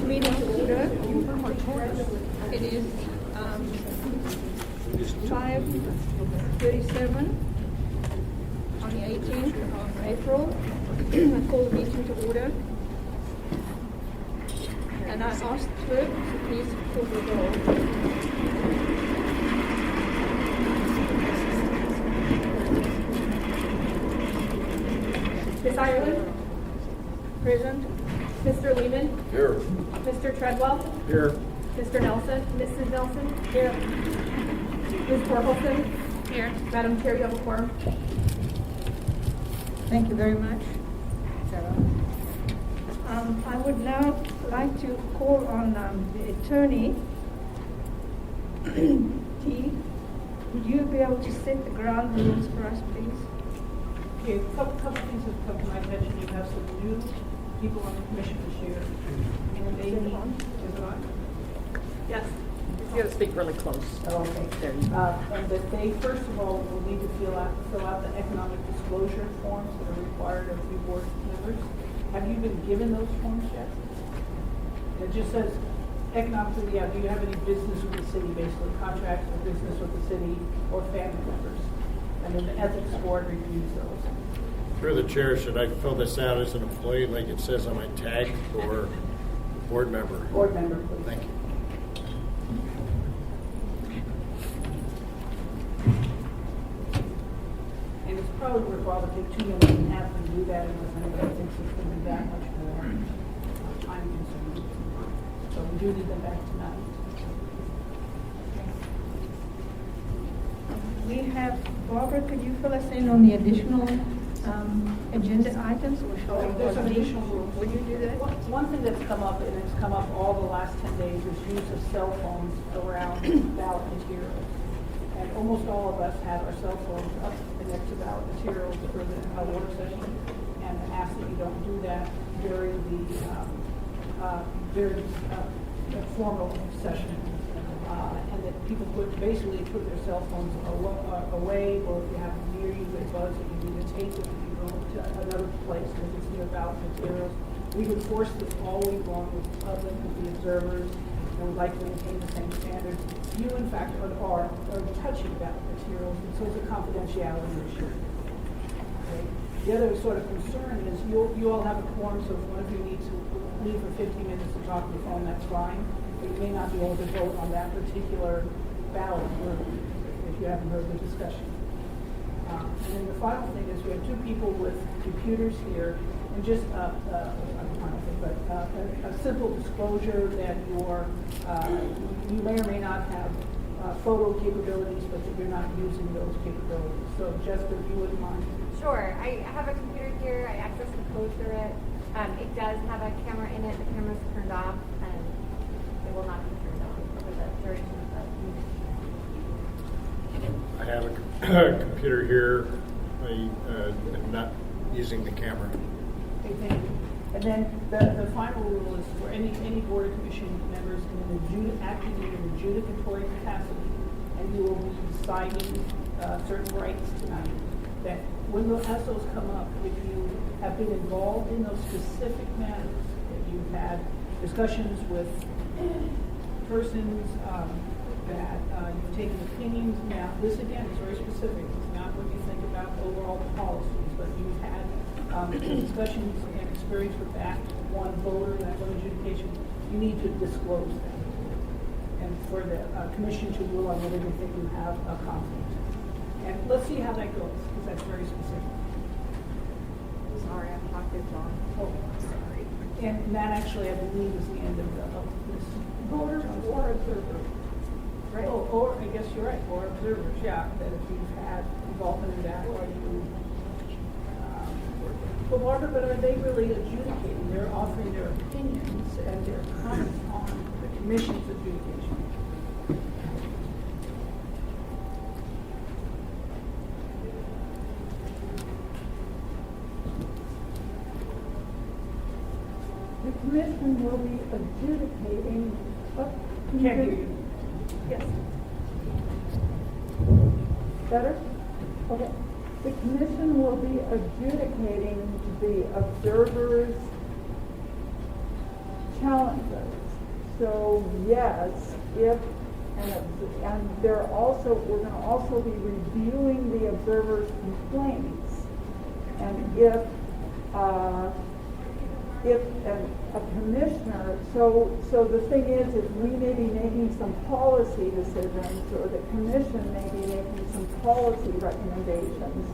meeting to order. It is 5:37 on the 18th of April. I call the meeting to order. And I ask the clerk to please call the roll. Ms. Ireland? Present. Mr. Lehman? Here. Mr. Treadwell? Here. Mr. Nelson? Mrs. Nelson? Here. Ms. Torkelson? Here. Madam Chair, you have a quorum. Thank you very much, Sarah. I would now like to call on the attorney. T, would you be able to set the ground rules for us, please? Okay, a couple things have come to my attention. You have some new people on the commission this year. And they need, is it on? Yes. You gotta speak really close. Oh, okay. There you go. And that they, first of all, will need to fill out the economic disclosure forms that are required of you board members. Have you been given those forms yet? It just says economically, do you have any business with the city, basically contracts or business with the city or family members? And then the ethics board reviews those. Through the chair, should I fill this out as an employee like it says on my tag or board member? Board member, please. Thank you. And it's probably worthwhile to take 2 minutes and have them do that unless anybody thinks it's going to be that much more time consuming. So we do need them back tonight. We have, Barbara, could you fill us in on the additional agenda items? Or shall we- There's some additional rules. Would you do that? One thing that's come up, and it's come up all the last 10 days, is use of cell phones around ballot materials. And almost all of us have our cell phones up next to ballot materials for the work session. And ask that you don't do that during the formal session. And that people basically put their cell phones away, or if you have them near you, they buzz, that you need to take it if you go to another place, if it's near ballot materials. We would force this all week long with the public, with the observers, and we'd like to maintain the same standards. You, in fact, are touching ballot materials, and so it's a confidentiality issue. Okay? The other sort of concern is you all have a quorum, so if one of you needs to leave for 15 minutes to talk on the phone, that's fine. But you may not be able to vote on that particular ballot if you haven't heard the discussion. And then the final thing is we have 2 people with computers here, and just a simple disclosure that you may or may not have photo capabilities, but that you're not using those capabilities. So Jessica, if you wouldn't mind. Sure. I have a computer here. I access the code through it. It does have a camera in it. The camera's turned off, and it will not be turned on for the duration of the meeting. I have a computer here. I am not using the camera. Okay, thank you. And then the final rule is for any board or commission members acting in an adjudicatory capacity, and you will be signing certain rights tonight, that as those come up, if you have been involved in those specific matters, that you've had discussions with persons, that you've taken opinions. Now, this again is very specific. It's not what you think about overall policies, but you've had discussions and experience with that one voter, that one adjudication. You need to disclose that, and for the commission to rule on whether they think you have a conflict. And let's see how that goes, because that's very specific. Sorry, I'm talking John. Oh, sorry. And that actually, I believe, is the end of this. Voters or observers. Right. Oh, or I guess you're right, or observers, yeah, that if you've had involvement in that, or you. But Barbara, but are they really adjudicating? They're offering their opinions and their comments on the commission's adjudication. The commission will be adjudicating. Can't hear you. Yes. Better? Okay. The commission will be adjudicating the observers' challenges. So yes, if, and we're going to also be reviewing the observers' complaints. And if a commissioner, so the thing is we may be making some policy decisions, or the commission may be making some policy recommendations,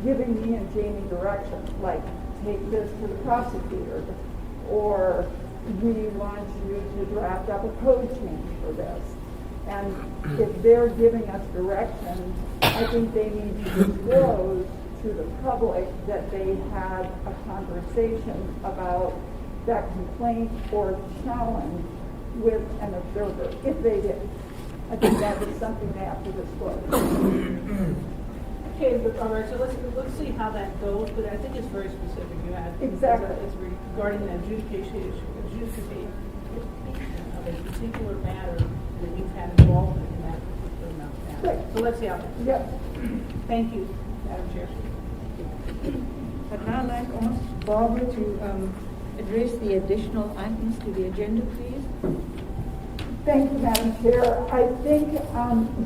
giving me and Jamie direction, like take this to the prosecutor, or we want you to draft up a code change for this. And if they're giving us direction, I think they need to disclose to the public that they had a conversation about that complaint or challenge with an observer, if they did. I think that is something they have to disclose. Okay, but, all right, so let's see how that goes, but I think it's very specific. You had Exactly. It's regarding the adjudication of a particular matter that you've had involvement in that particular matter. Right. So let's see how that goes. Yep. Thank you, Madam Chair. I'd now like to ask Barbara to address the additional items to the agenda, please. Thank you, Madam Chair. I think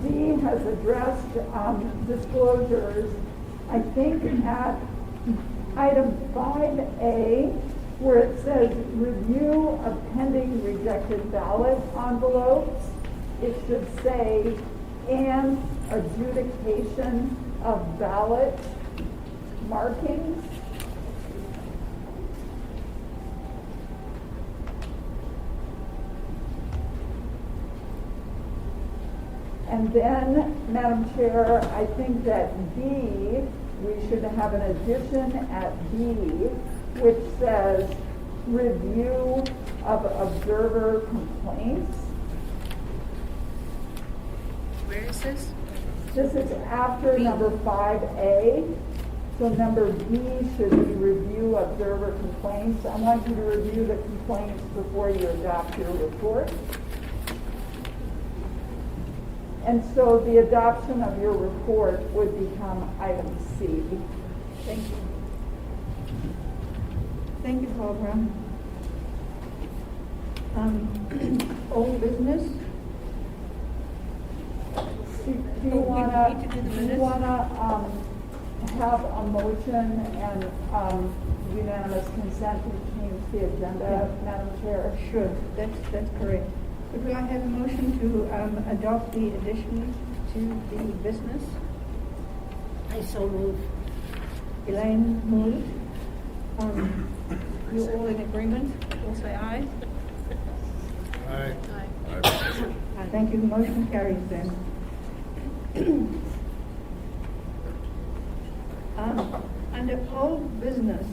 Dee has addressed disclosures. I think at item 5A, where it says review of pending rejected ballot envelopes, it should say and adjudication of ballot markings. And then, Madam Chair, I think that B, we should have an addition at B, which says review of observer complaints. Where is this? This is after number 5A. So number B should be review observer complaints. I want you to review the complaints before you adopt your report. And so the adoption of your report would become item C. Thank you. Thank you, Barbara. Old business? Do you we wanna, need to do the do you minutes? wanna, have a motion and, unanimous consent to change the agenda, Madam Chair? Sure, that's correct. Could I have a motion to adopt the addition to the business? I so move. Elaine moved. You all in agreement? All say aye. Aye. Thank you. The motion carries then. Under old business,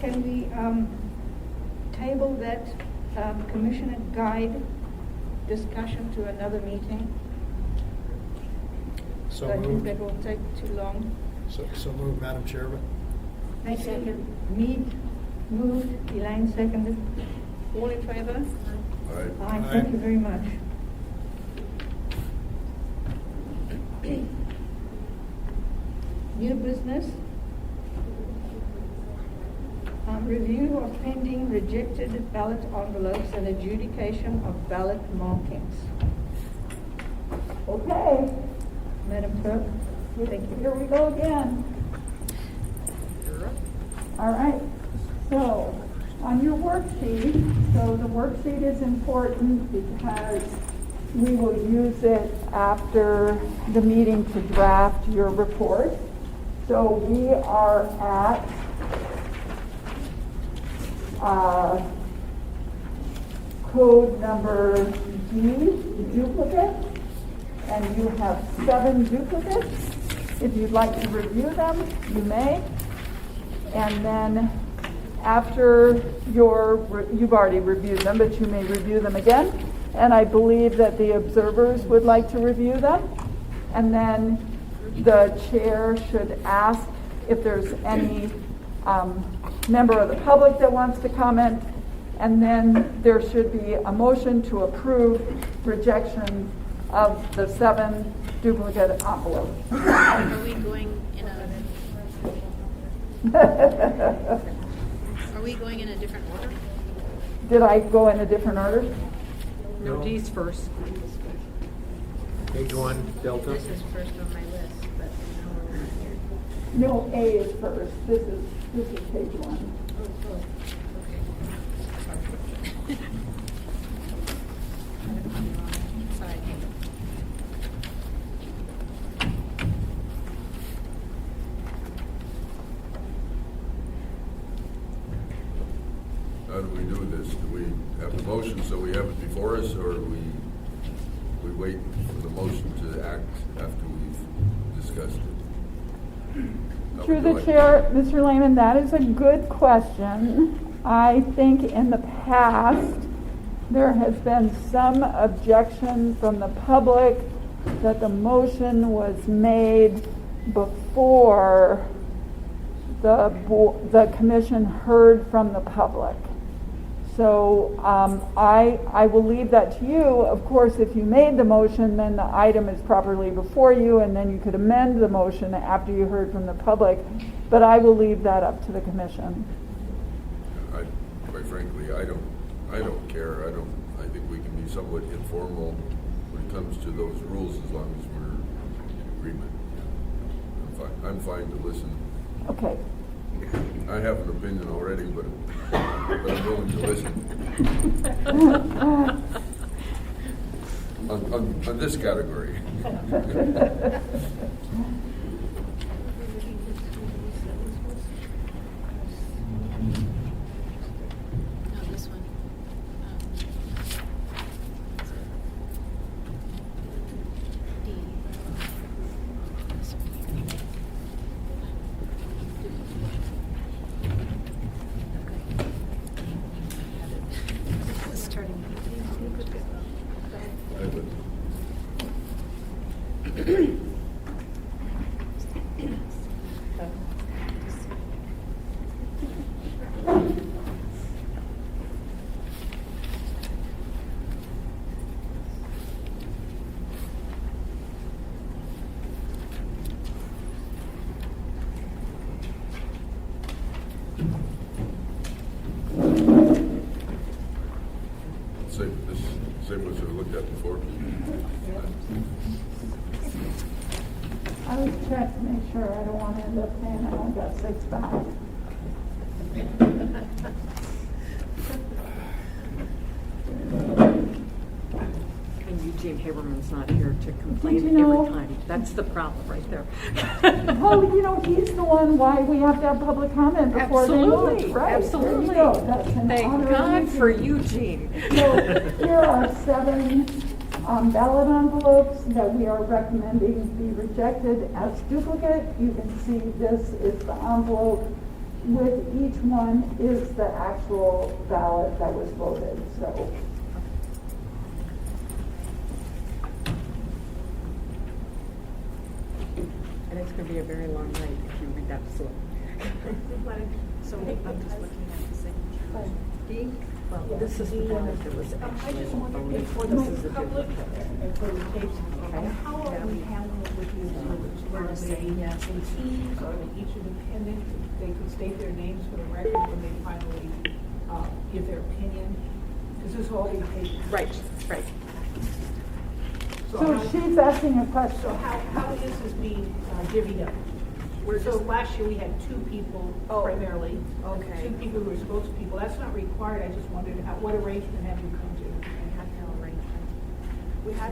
can we table that Commissioner Guide discussion to another meeting? So I think moved. that will take too long. So moved, Madam Chairman. Thank you. Mead moved, Elaine seconded. All in favor? Aye. Thank you very much. New business. Review of pending rejected ballot envelopes and adjudication of ballot markings. Okay, Madam Clerk, thank you. here we go again. All right, so on your worksheet, so the worksheet is important because we will use it after the meeting to draft your report. So we are at code number D, duplicate, and you have 7 duplicates. If you'd like to review them, you may. And then after you've already reviewed them, but you may review them again. And I believe that the observers would like to review them. And then the chair should ask if there's any member of the public that wants to comment. And then there should be a motion to approve rejection of the 7 duplicate envelopes. Are we going in a, are we we going in a different order? Did I go in a different order? No, D's first. Page 1, Delta. This is first on my list, but now we're not here. No, A is first. This is page 1. Okay. Had it on the wrong side. How do we do this? Do we have the motion so we have it before us, or we wait for the motion to act after we've discussed it? How Through we the doing? chair, Mr. Lehman, that is a good question. I think in the past, there has been some objection from the public that the motion was made before the commission heard from the public. So I will leave that to you. Of course, if you made the motion, then the item is properly before you, and then you could amend the motion after you heard from the public. But I will leave that up to the commission. Quite frankly, I don't care. I think we can be somewhat informal when it comes to those rules, as long as we're in agreement. I'm fine to listen. Okay. I have an opinion already, but I'm willing to listen. on this category. No, this one. D. This one here. Okay. Starting. I would. Same as we looked at before. I was checking to make sure I don't want to end up saying I only got 6 back. And Eugene Haberman's not here to complain Did you know- every time. That's the problem right there. Well, he's the one why we have to have public comment before they vote. Absolutely, Right, absolutely. There you go. That's an Thank honor of God for Eugene. Eugene. So here are 7 ballot envelopes that we are recommending be rejected as duplicate. You can see this is the envelope. With each one is the actual ballot that was voted. So And it's going to be a very long night if you read that slip. So I'm just looking at the signature. D? Well, this is the one that was I actually just wondered voted. if for This the is the public duplicate. and for the tapes, how are we handling it with the observers? Were they in teams or they each independent? They could state their names for the record when they finally give their opinion? Because this will all be taped. Right, right. So she's asking a question. So how is this being divvied up? So last year we had 2 people primarily. Okay. 2 people who were spokespeople. That's not required. I just wondered what arrangement have you come to?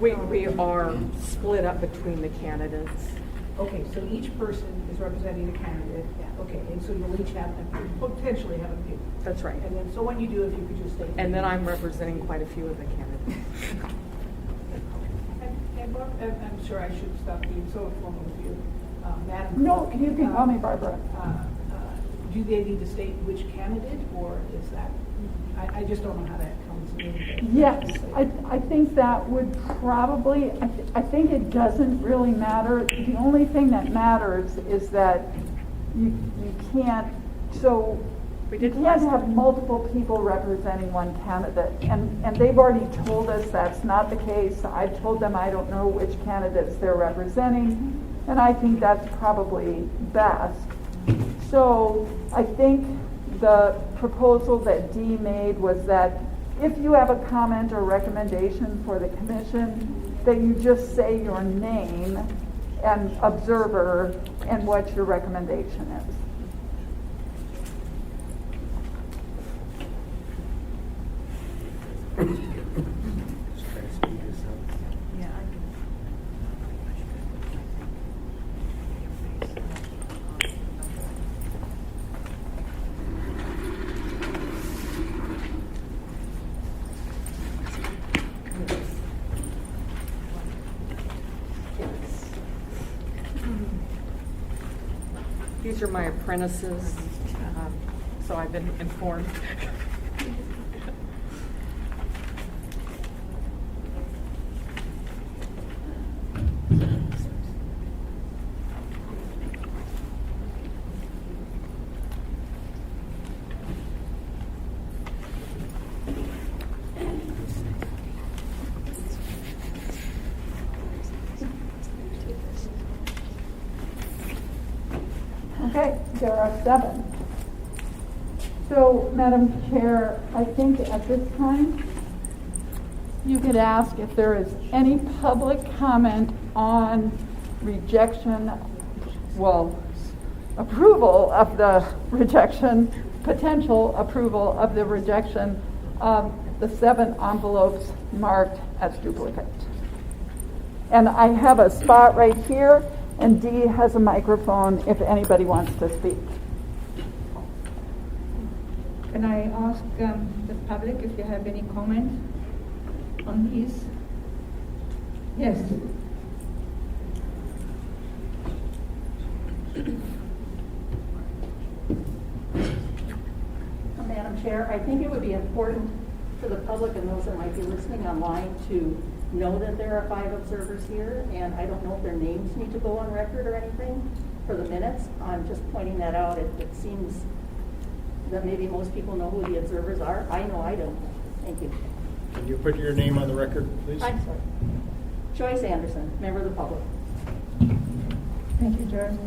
We are split up between the candidates. Okay, so each person is representing a candidate. Yeah. Okay, and so you'll each have, potentially have a few. That's right. And then, so when you do, if you could just state. And then I'm representing quite a few of the candidates. And Barb, I'm sure I should stop being so informal with you. Madam No, Clerk, you can call me Barbara. Do they need to state which candidate, or is that, I just don't know how that comes in. Yes, I think that would probably, I think it doesn't really matter. The only thing that matters is that you can't, so We you did can't last have multiple people representing one candidate. And they've already told us that's not the case. I've told them I don't know which candidates they're representing, and I think that's probably best. So I think the proposal that Dee made was that if you have a comment or recommendation for the commission, that you just say your name and observer and what your recommendation is. Yeah, I can. These are my apprentices, so I've been informed. Okay, there are 7. So, Madam Chair, I think at this time, you could ask if there is any public comment on rejection, well, approval of the rejection, potential approval of the rejection of the 7 envelopes marked as duplicate. And I have a spot right here, and Dee has a microphone if anybody wants to speak. Can I ask the public if you have any comment on these? Yes. Madam Chair, I think it would be important for the public and those that might be listening online to know that there are 5 observers here, and I don't know if their names need to go on record or anything for the minutes. I'm just pointing that out. It seems that maybe most people know who the observers are. I know I don't. Thank you. Can you put your name on the record, please? I'm sorry. Joyce Anderson, member of the public. Thank you, Joyce.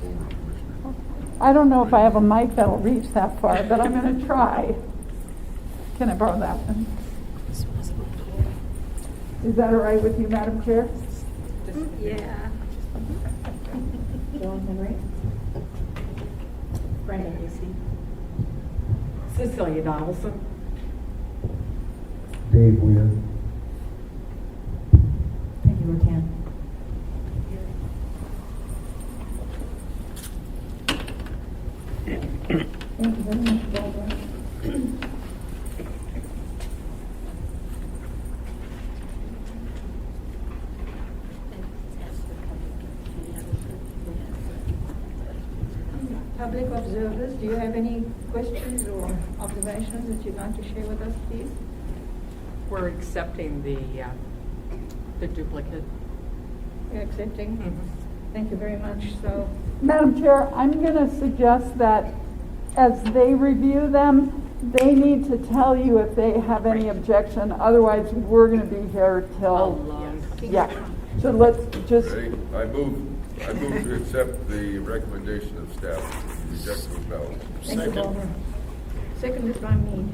Former commissioner. I don't know if I have a mic that'll reach that far, but I'm going to try. Can I borrow that one? Is that all right with you, Madam Chair? Yeah. Joan Henry. Brenda Hasty. Cecilia Donaldson. Dave Weir. Peggy Rotan. Thank you very much, Barbara. Public observers, do you have any questions or observations that you'd like to share with us, please? We're accepting the duplicate. You're accepting? Thank you very much. So, Madam Chair, I'm going to suggest that as they review them, they need to tell you if they have any objection. Otherwise, we're going to be here till, yeah. So let's just, Okay, I move to accept the recommendation of staff to reject those ballots. thank you, Barbara. Second is by me.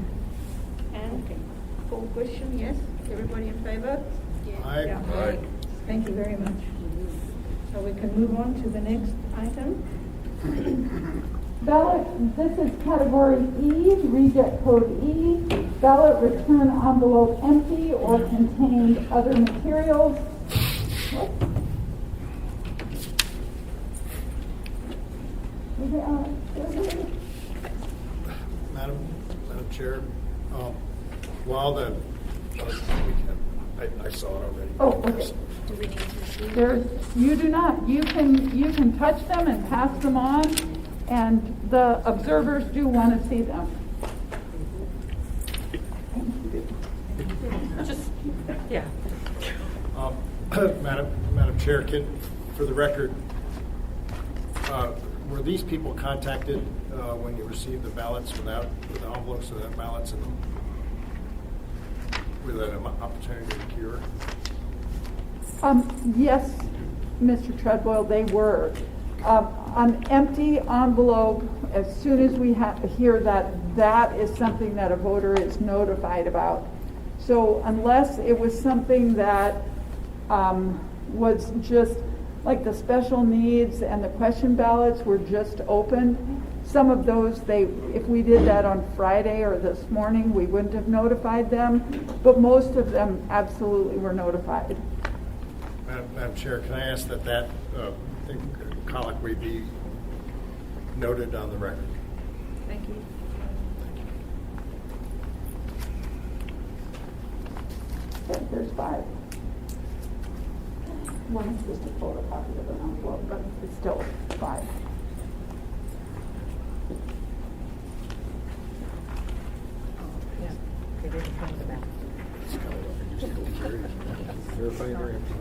And call question, yes? Everybody in favor? Aye. Yeah. Aye. Thank you very much. So we can move on to the next item. ballot, this is category E, reject code E. Ballot return envelope empty or contained other materials. Madam Chair, while the, I saw it already. Oh, okay. There's, you do not. You can touch them and pass them on, and the observers do want to see them. Just, yeah. Madam Chair, for the record, were these people contacted when you received the ballots with the envelopes without ballots in them? With an opportunity to cure? Yes, Mr. Treadwell, they were. An empty envelope, as soon as we hear that, that is something that a voter is notified about. So unless it was something that was just, like the special needs and the question ballots were just opened, some of those, if we did that on Friday or this morning, we wouldn't have notified them, but most of them absolutely were notified. Madam Chair, can I ask that colloquy be noted on the record? Thank you. Okay, there's 5. One's just a photocopy of an envelope, but it's still 5. Yeah, they didn't come to that. Verify their empty.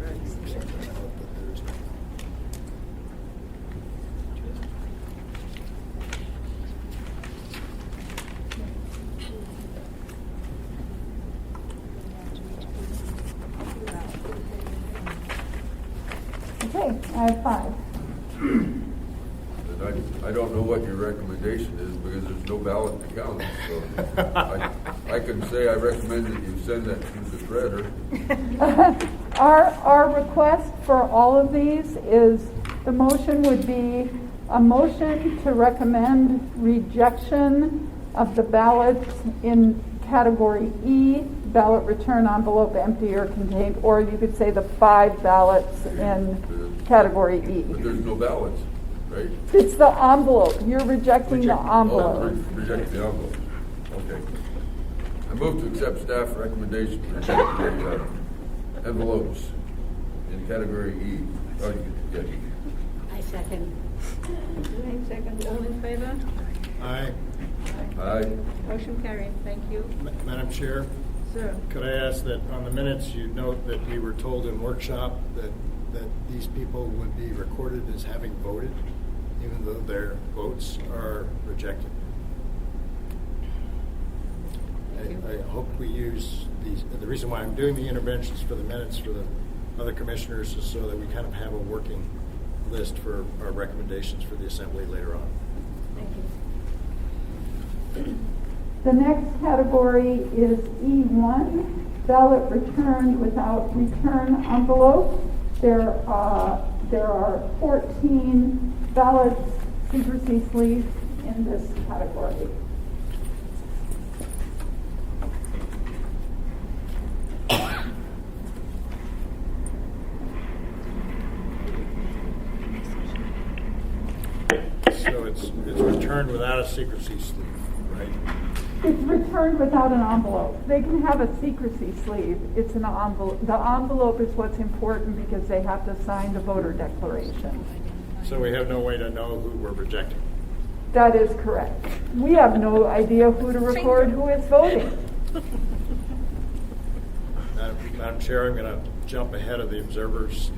Okay, I have 5. And I don't know what your recommendation is because there's no ballot to count. So I can say I recommend that you send that to the shredder. Our request for all of these is, the motion would be a motion to recommend rejection of the ballots in category E, ballot return envelope empty or contained, or you could say the 5 ballots in category E. But there's no ballots, right? It's the envelope. You're rejecting the envelope. Reject the envelope. Okay. I move to accept staff recommendation to reject the envelopes in category E. Oh, yeah. I second. Wayne, second. All in favor? Aye. Aye. Motion carried. Thank you. Madam Chair, Sir. could I ask that on the minutes you note that we were told in workshop that these people would be recorded as having voted, even though their votes are rejected? I hope we use these. The reason why I'm doing the interventions for the minutes for the other commissioners is so that we kind of have a working list for our recommendations for the assembly later on. Thank you. The next category is E1, ballot returned without return envelope. There are 14 ballots, secrecy sleeves in this category. So it's returned without a secrecy sleeve, right? It's returned without an envelope. They can have a secrecy sleeve. It's an envelope. The envelope is what's important because they have to sign the voter declaration. So we have no way to know who we're rejecting. That is correct. We have no idea who to record who is voting. Madam Chair, I'm going to jump ahead of the observers.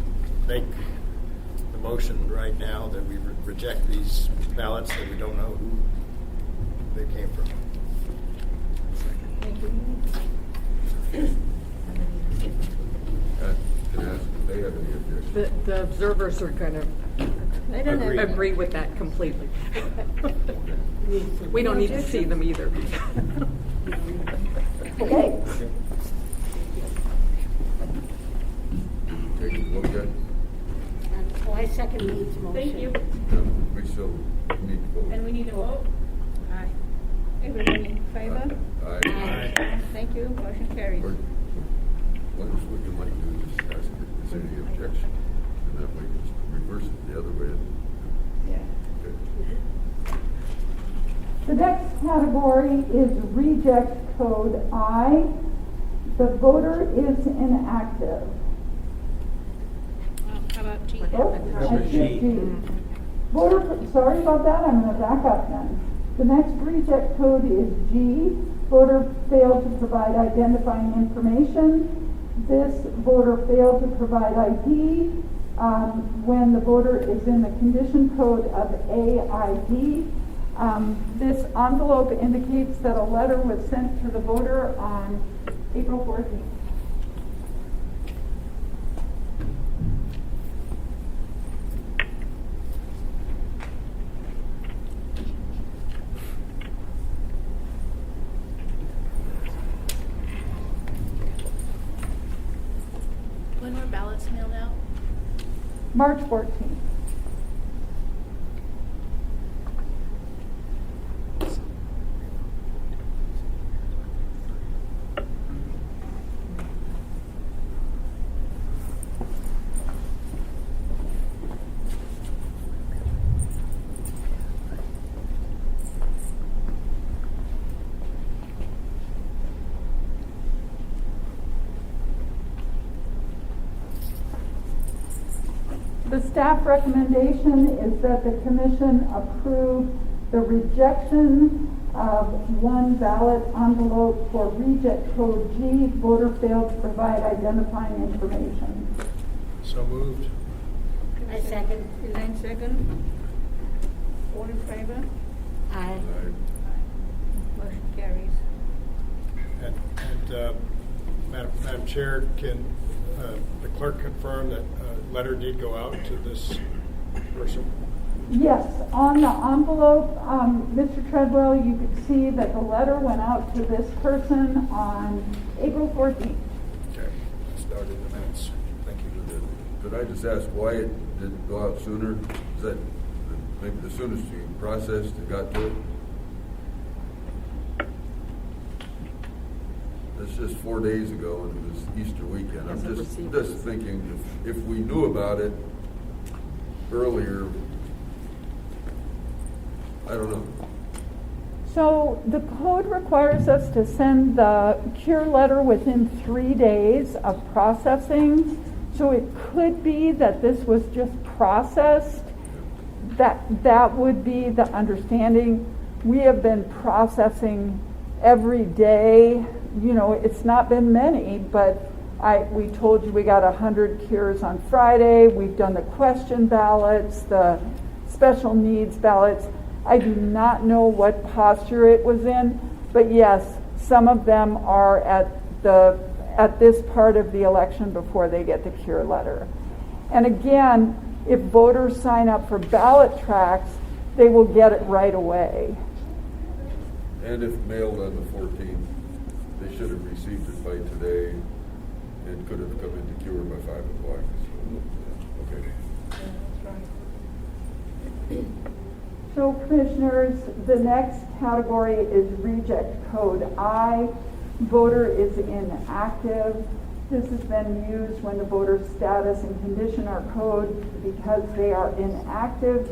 Make the motion right now that we reject these ballots that we don't know who they came from. Thank you. Can I ask if they have any objection? The observers are going to I don't have. agree with that completely. We don't need to see them either. Okay. Take a look at it. So I second Lee's motion. Thank you. We still need to vote. And we need to vote. Aye. Everybody in favor? Aye. Aye. Thank you. Motion carried. Or, what you might do is ask if there's any objection, and that way just reverse it the other way. Yeah. Okay. The next category is reject code I. The voter is inactive. How about G? Oh, I see G. Voter, sorry about that, I'm going to back up then. The next reject code is G. Voter failed to provide identifying information. This voter failed to provide ID when the voter is in the condition code of AID. This envelope indicates that a letter was sent to the voter on April 14th. March 14th. The staff recommendation is that the commission approve the rejection of one ballot envelope for reject code G, voter failed to provide identifying information. So moved. I second. Elaine second. All in favor? Aye. Motion carries. And Madam Chair, can the clerk confirm that a letter did go out to this person? Yes, on the envelope, Mr. Treadwell, you could see that the letter went out to this person on April 14th. Okay, that's noted in the minutes. Thank you. Could I just ask why it didn't go out sooner? Is that maybe the soonest you processed and got to it? That's just 4 days ago, and it was Easter weekend. I'm Hasn't just received it. thinking if we knew about it earlier, I don't know. So the code requires us to send the cure letter within 3 days of processing. So it could be that this was just processed. That would be the understanding. We have been processing every day. You know, it's not been many, but we told you we got 100 cures on Friday. We've done the question ballots, the special needs ballots. I do not know what posture it was in, but yes, some of them are at this part of the election before they get the cure letter. And again, if voters sign up for ballot tracts, they will get it right away. And if mailed on the 14th, they should have received it by today and could have come into cure by 5 o'clock. So, okay. So commissioners, the next category is reject code I. Voter is inactive. This has been used when the voter status and condition are code because they are inactive.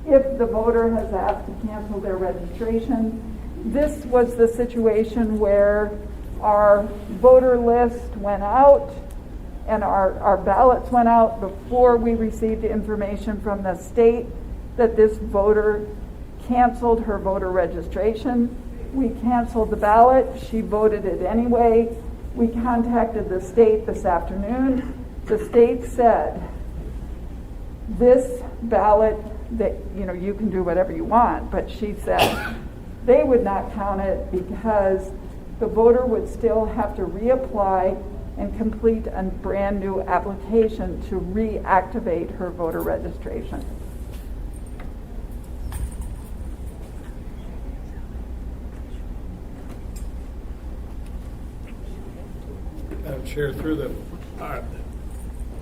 If the voter has asked to cancel their registration, this was the situation where our voter list went out and our ballots went out before we received information from the state that this voter canceled her voter registration. We canceled the ballot. She voted it anyway. We contacted the state this afternoon. The state said, this ballot, that you can do whatever you want, but she said they would not count it because the voter would still have to reapply and complete a brand new application to reactivate her voter registration. Madam Chair, through the,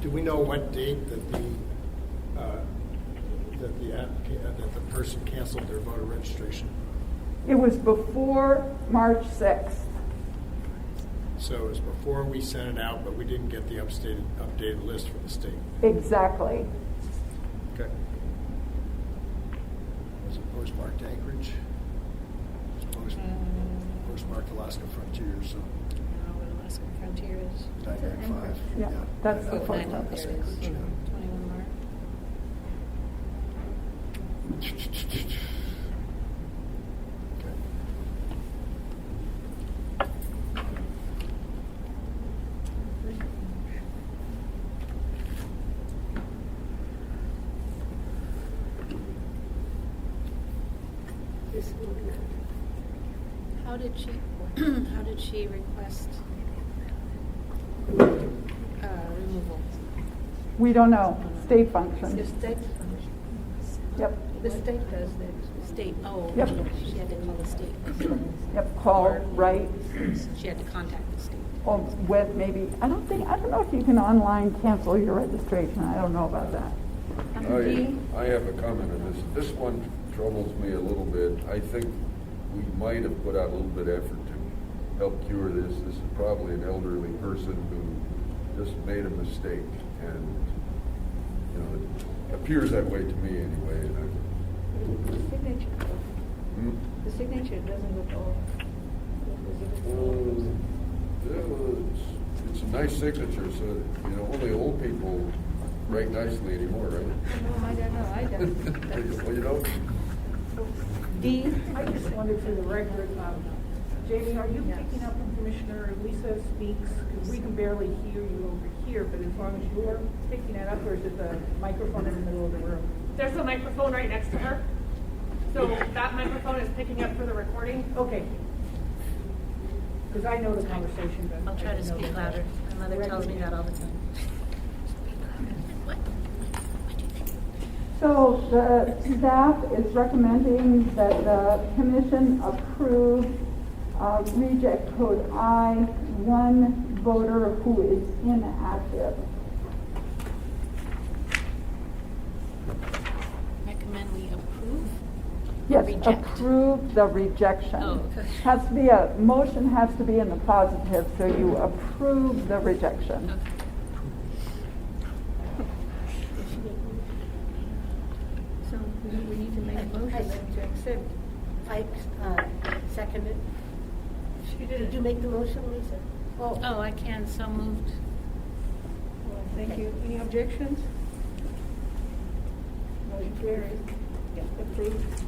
do we know what date that the person canceled their voter registration? It was before March 6th. So it was before we sent it out, but we didn't get the updated list from the state. Exactly. Okay. Was it postmarked Anchorage? It was postmarked Alaska Frontier, so. What Alaska Frontier is. 995. Yeah, that's the Oh, phone 9, number. there it is. 21 March. Okay. How did she request removal? We don't know. State The function. state? Yep. The state does that. State, oh, Yep. she had to call the state. Yep. Call, right. She had to contact the state. with maybe, I don't know if you can online cancel your registration. I don't know about that. I have a comment on this. This one troubles me a little bit. I think we might have put out a little bit of effort to help cure this. This is probably an elderly person who just made a mistake, and it appears that way to me anyway. And The signature, Hmm? the signature doesn't look all. It's a nice signature, so only old people write nicely anymore, right? No, I don't know, I don't. Well, you know. D, I just wondered for the record, Jamie, are you picking up when Commissioner Lisa speaks? Because we can barely hear you over here, but as long as you're picking it up, or is it the microphone in the middle of the room? There's a microphone right next to her. So that microphone is picking up for the recording. Okay. Because I know the conversation, but. I'll try to speak louder. My mother tells me that all the time. So the staff is recommending that the commission approve reject code I, one voter who is inactive. Recommend we approve? Yes, Reject. approve the rejection. Oh, okay. Has to be motion has to be in the positive, so you approve the rejection. Okay. so we need to make a motion then to accept. I second it. She Did you make the motion, Lisa? Oh, I can, so moved. Well, thank you. Any objections? Motion carries. Approved.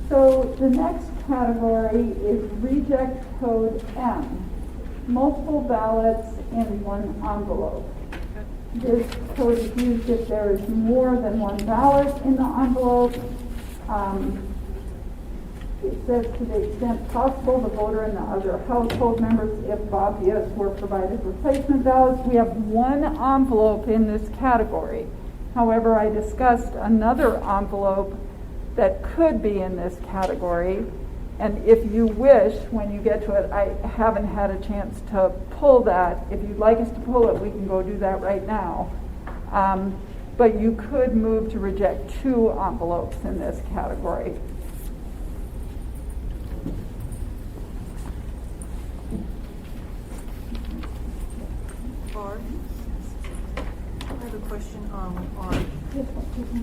So the next category is reject code M, multiple ballots in one envelope. This code is used if there is more than one ballot in the envelope. It says to the extent possible, the voter and the other household members, if obvious, were provided replacement ballots. We have one envelope in this category. However, I discussed another envelope that could be in this category. And if you wish, when you get to it, I haven't had a chance to pull that. If you'd like us to pull it, we can go do that right now. But you could move to reject two envelopes in this category. R. I have a question on R.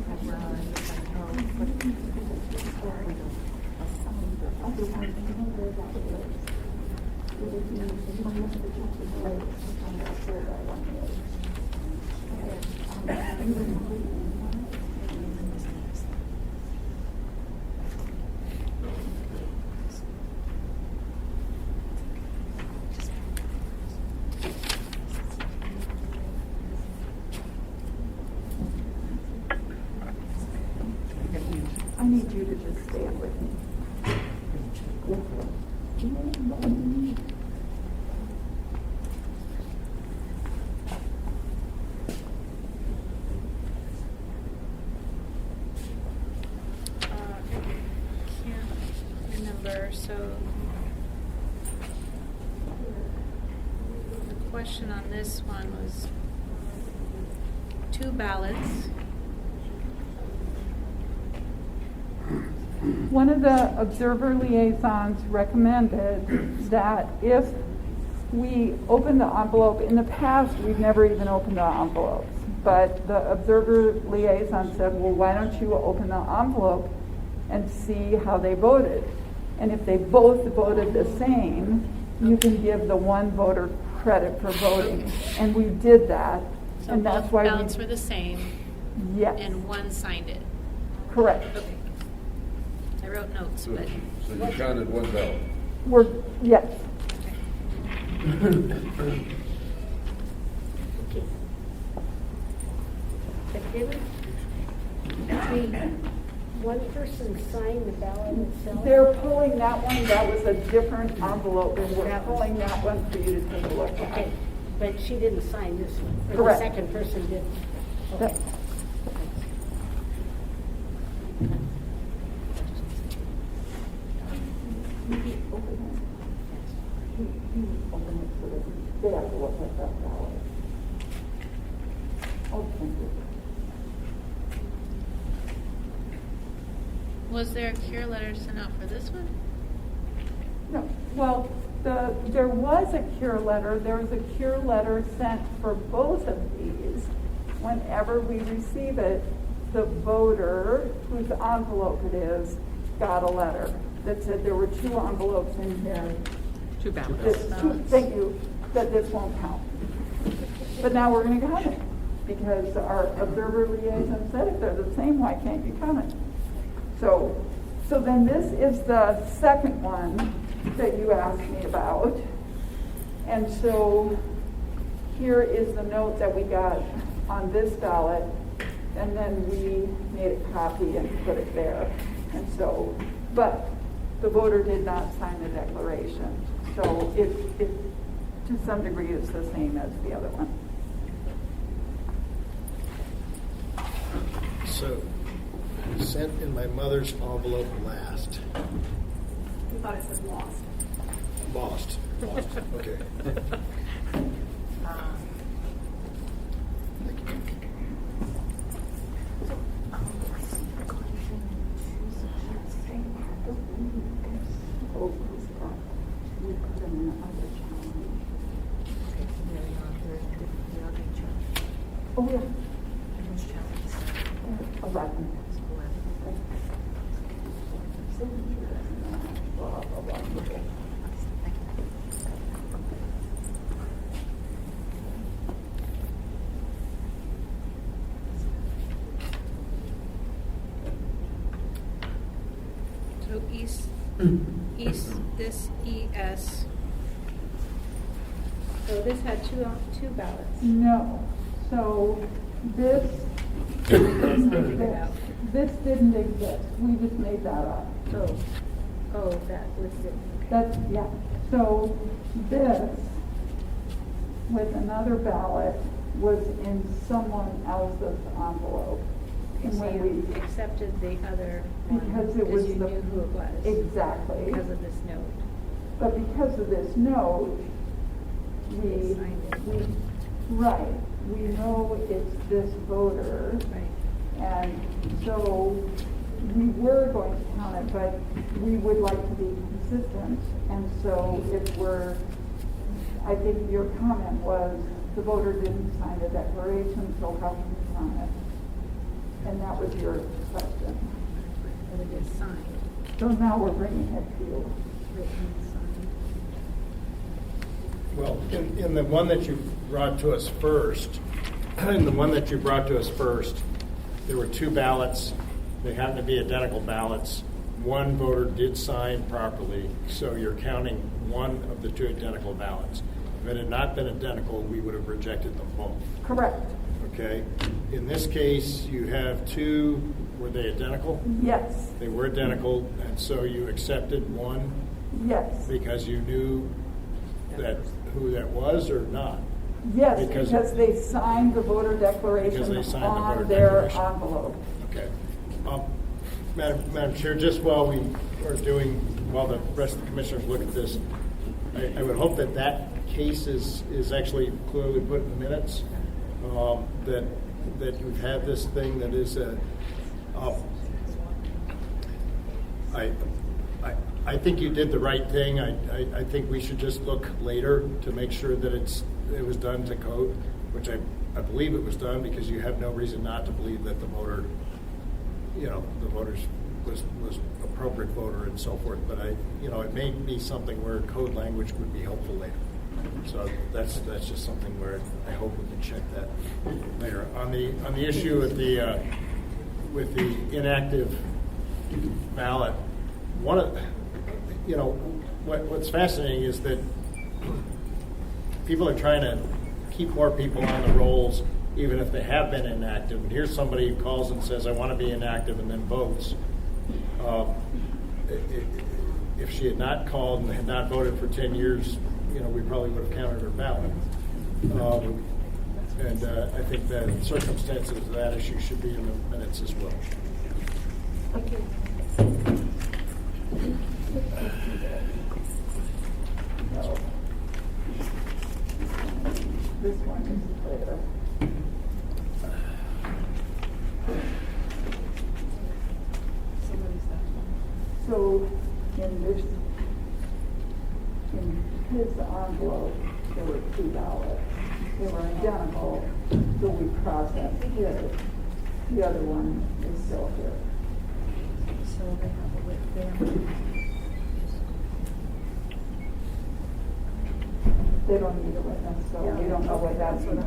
I need you to just stand with me. Can't remember, so the question on this one was two ballots. One of the observer liaisons recommended that if we open the envelope, in the past we've never even opened the envelopes, but the observer liaison said, well, why don't you open the envelope and see how they voted? And if they both voted the same, you can give the one voter credit for voting. And we did that. So and that's both why ballots were the same, yes, and one signed it. correct. Okay. I wrote notes, So but you counted one ballot. Yes. But didn't one person sign the ballot itself? They're pulling that one, that was a different envelope, and we're pulling that one for you to take a look at. Okay, but she didn't sign this one, or Correct. the second person did. That- Okay. he opened it for this, they have to look at that ballot. Oh, thank you. Was there a cure letter sent out for this one? No, well, there was a cure letter. There was a cure letter sent for both of these. Whenever we receive it, the voter whose envelope it is got a letter that said there were 2 envelopes in here. 2 ballots. Thank you, that this won't count. But now we're going to count it because our observer liaison said if they're the same, why can't you count it? So then this is the second one that you asked me about. And so here is the note that we got on this ballot, and then we made a copy and put it there. And so, but the voter did not sign the declaration. So it to some degree is the same as the other one. So, sent in my mother's envelope last. We thought it said lost. Lost. Okay. Oh, yeah. 11. So this ES. So this had two ballots. No. So this didn't exist. We just made that up. Oh, that was it. That's, yeah. So this, with another ballot, was in someone else's envelope. And So when you we, accepted the other one because it was you the, knew who it was. exactly. Because of this note. But because of this note, They signed it. right, we know it's this voter. Right. And so we were going to count it, but we would like to be consistent. And so if we're, I think your comment was the voter didn't sign the declaration, so how can we count it? And that was your question. It was just signed, So now we're bringing it to you. written and signed. Well, in the one that you brought to us first, there were 2 ballots. They happened to be identical ballots. One voter did sign properly, so you're counting one of the 2 identical ballots. If it had not been identical, we would have rejected them both. Correct. Okay? In this case, you have 2, were they identical? Yes. They were identical, and so you accepted one Yes. because you knew that who that was or not? Yes, Because- because they signed the voter declaration Because they signed the voter on their declaration. envelope. Okay. Madam Chair, just while the rest of the commissioners look at this, I would hope that case is actually clearly put in the minutes, that you've had this thing that is I think you did the right thing. I think we should just look later to make sure that it was done to code, which I believe it was done, because you have no reason not to believe that the voter, the voters was appropriate voter and so forth. But it may be something where code language would be helpful later. So that's just something where I hope we can check that later. On the issue with the inactive ballot, what's fascinating is that people are trying to keep more people on the rolls, even if they have been inactive. And here's somebody who calls and says, I want to be inactive, and then votes. If she had not called and had not voted for 10 years, we probably would have counted her ballot. And I think that circumstances of that issue should be in the minutes as well. Thank you. No. this one is clear. So in this, in his envelope, there were 2 ballots. They were identical, so we processed his. The other one is still here. So they have a with them. They don't need a witness, so we don't know what that means.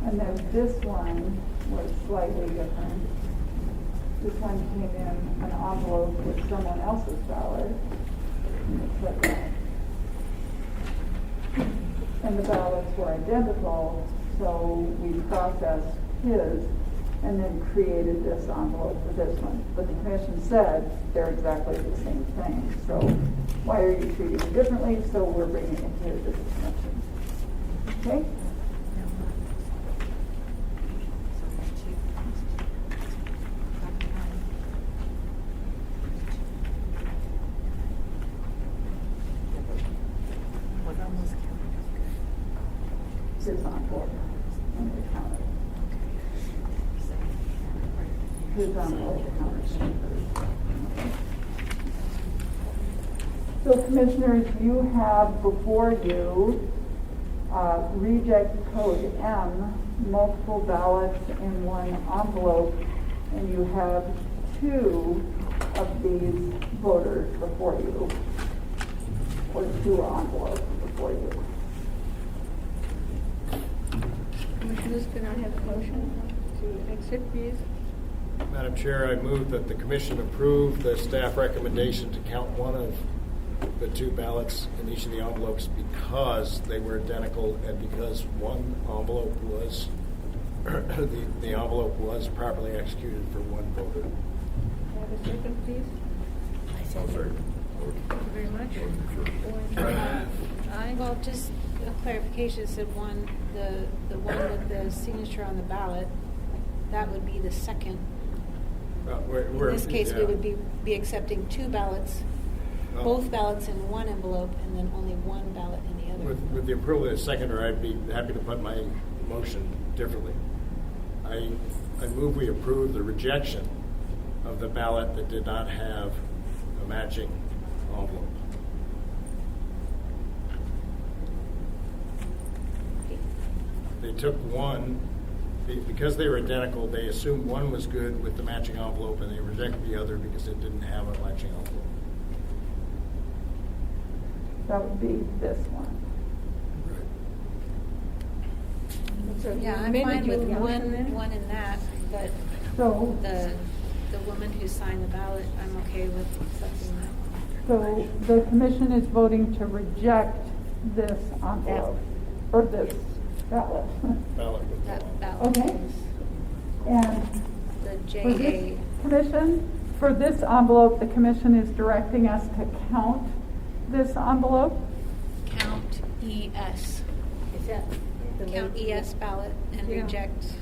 And then this one was slightly different. This one came in an envelope with someone else's ballot. And it said that. And the ballots were identical, so we processed his and then created this envelope for this one. But the commission said they're exactly the same thing. So why are you treating it differently? So we're bringing it here to the commission. Okay? His envelope. And we count it. His envelope counts. So commissioners, you have before you reject code M, multiple ballots in one envelope, and you have 2 of these voters before you, or 2 envelopes before you. Commissioners, can I have a motion to accept these? Madam Chair, I move that the commission approve the staff recommendation to count one of the 2 ballots in each of the envelopes because they were identical and because one envelope was, the envelope was properly executed for one voter. Can I have a second, please? I'll second. Thank you very much. Well, just a clarification, said one, the one with the signature on the ballot, that would be the second. In this case, we would be accepting 2 ballots, both ballots in one envelope, and then only one ballot in the other. With the approval of the seconder, I'd be happy to put my motion differently. I move we approve the rejection of the ballot that did not have a matching envelope. They took one, because they were identical, they assumed one was good with the matching envelope and they rejected the other because it didn't have a matching envelope. That would be this one. So Yeah, I'm amended fine your with motion then? one in that, but So, the woman who signed the ballot, I'm okay with accepting that. so the commission is voting to reject this envelope, or this ballot. Ballot with That ballot Okay. is And the for this JA. commission, for this envelope, the commission is directing us to count this envelope. Count ES. Is that the Count way- ES ballot and Yeah. reject. Is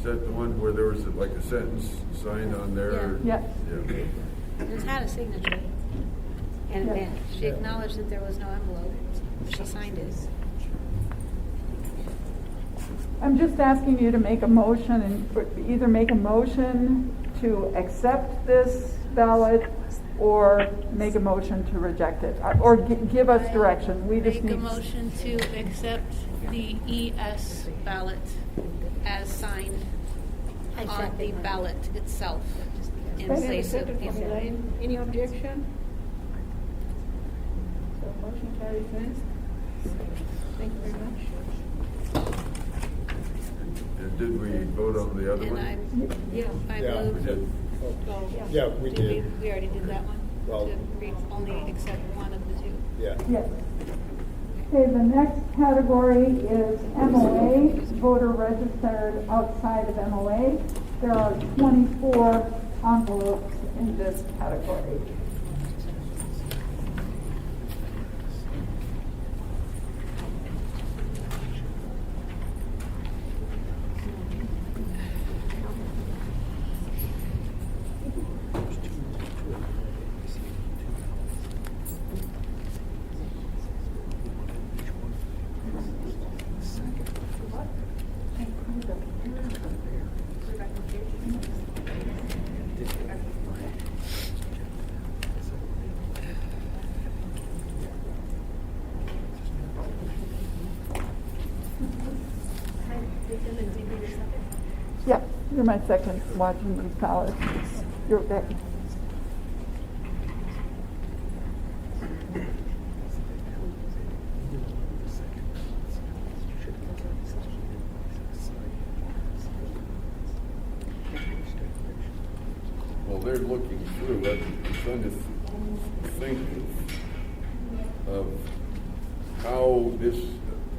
that the one where there was like a sentence signed on there? Yes. Yeah. It had a signature. And Yeah. it matched. She acknowledged that there was no envelope. She signed it. I'm just asking you to make a motion and either make a motion to accept this ballot or make a motion to reject it, or give us direction. We just Make a need. motion to accept the ES ballot as signed on the ballot itself in Okay. place of Second from the. Elaine. Any objection? So motion carries then. Thank you very much. And did we vote on the other And one? Yeah. I Yeah, We moved. did. Yeah, we did. We already did that one? Well- To only accept one of the 2? Yeah. Yes. Okay, the next category is MOA, voter registered outside of MOA. There are 24 envelopes in this category. Yeah, you're my second watching these ballots. You're okay. Well, they're looking through, I'm trying to think of how this,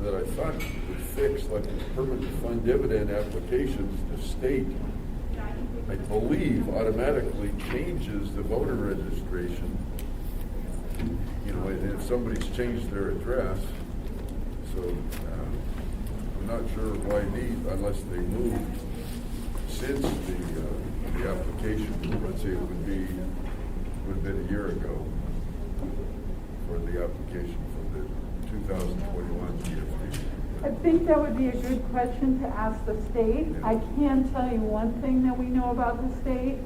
that I thought would fix, like the permanent fund dividend applications, the state, I believe, automatically changes the voter registration. You know, if somebody's changed their address, so I'm not sure why these, unless they moved since the application, let's say it would have been a year ago for the application for the 2021 GFD. I think that would be a good question to ask the state. I can tell you one thing that we know about the state.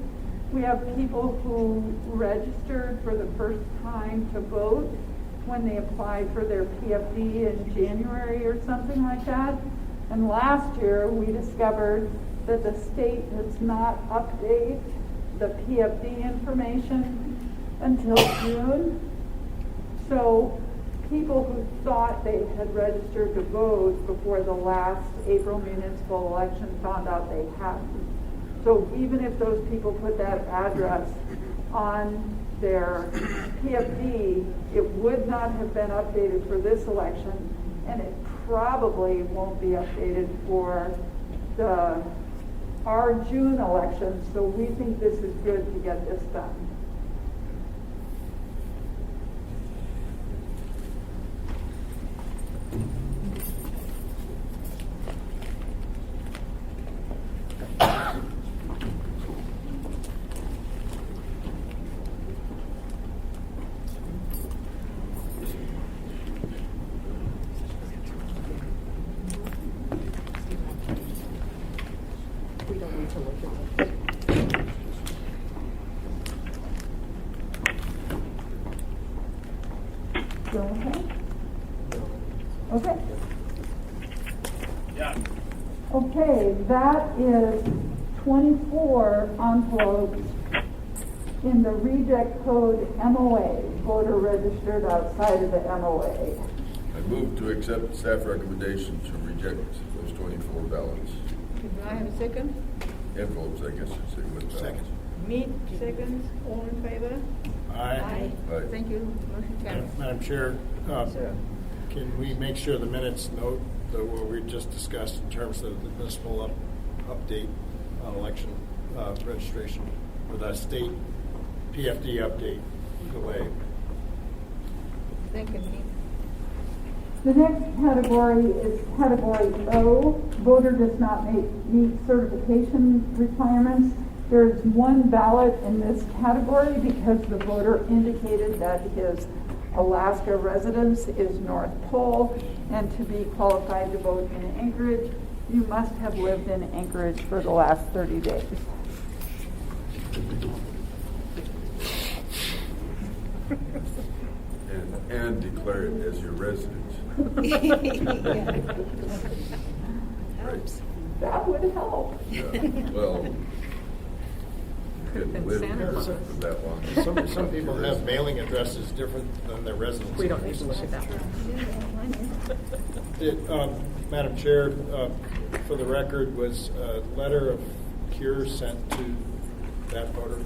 We have people who registered for the first time to vote when they applied for their PFD in January or something like that. And last year, we discovered that the state does not update the PFD information until June. So people who thought they had registered to vote before the last April municipal election found out they hadn't. So even if those people put that address on their PFD, it would not have been updated for this election, and it probably won't be updated for our June election. So we think this is good to get this done. We don't need to look at it. So, okay? Okay. Yeah. Okay, that is 24 envelopes in the reject code MOA, voter registered outside of the MOA. I move to accept staff recommendation to reject those 24 ballots. Do I have a second? Envelopes, I guess you'd say, with ballots. Second. Me, seconds, all in favor? Aye. Aye. Thank you, motion carries. Madam Chair, Sir. can we make sure the minutes note what we just discussed in terms of the municipal update on election registration for that state PFD update delay? Thank you, Keith. The next category is category O, voter does not meet certification requirements. There's one ballot in this category because the voter indicated that his Alaska residence is North Pole, and to be qualified to vote in Anchorage, you must have lived in Anchorage for the last 30 days. And declare it as your residence. Right. That would help. Yeah. Well, you couldn't live here for that long. Some people have mailing addresses different than their residence. We don't need to look at that one. Madam Chair, for the record, was a letter of cure sent to that voter?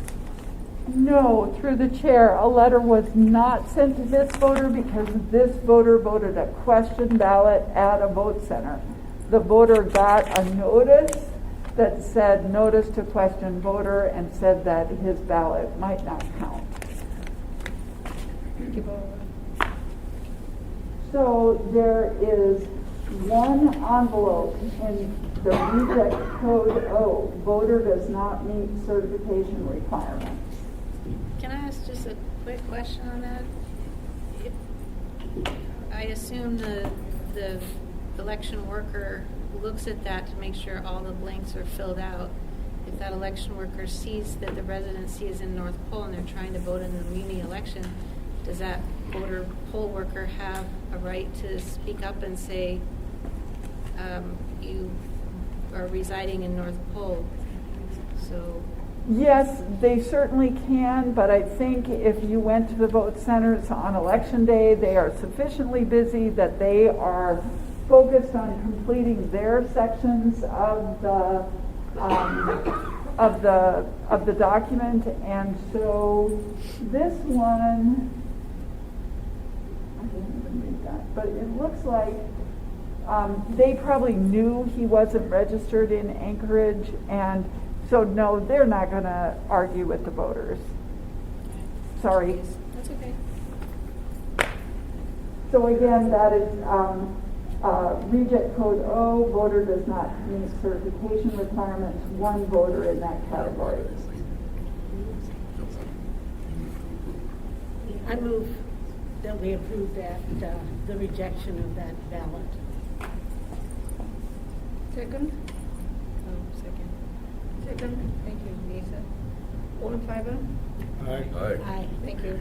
No, through the chair, a letter was not sent to this voter because this voter voted a question ballot at a vote center. The voter got a notice that said notice to question voter and said that his ballot might not count. So there is one envelope in the reject code O. Voter does not meet certification requirements. Can I ask just a quick question on that? I assume the election worker looks at that to make sure all the blanks are filled out. If that election worker sees that the residency is in North Pole and they're trying to vote in the muni election, does that voter poll worker have a right to speak up and say, you are residing in North Pole. So, Yes, they certainly can, but I think if you went to the vote centers on election day, they are sufficiently busy that they are focused on completing their sections of the document, and so this one, I didn't even read that, but it looks like they probably knew he wasn't registered in Anchorage, and so no, they're not going to argue with the voters. Sorry. that's okay. So again, that is reject code O, voter does not meet certification requirements, one voter in that category. I move that we approve that, the rejection of that ballot. Second? Oh, second. Second, thank you, Lisa. All in favor? Aye. Aye. Thank you.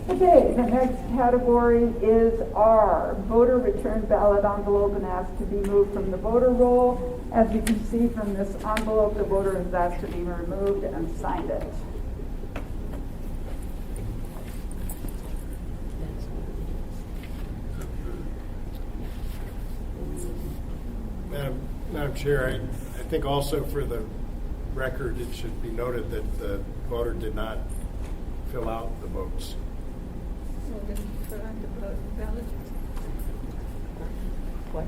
Okay, the next category is R, voter return ballot envelope and asked to be moved from the voter roll. As you can see from this envelope, the voter is asked to be removed and signed it. Madam Chair, I think also for the record, it should be noted that the voter did not fill out the votes. Well, then fill out the ballot. What?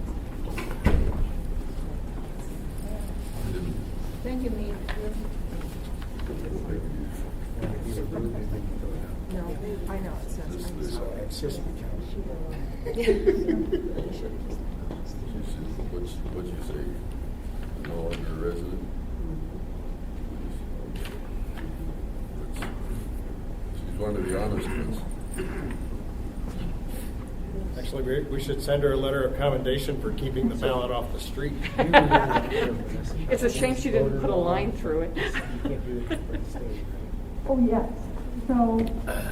Thank you, Lisa. No, I know, it says. What'd you say? No longer a resident? She's one of the honest ones. Actually, we should send her a letter of commendation for keeping the ballot off the street. It's a shame she didn't put a line through it. Oh, yes. So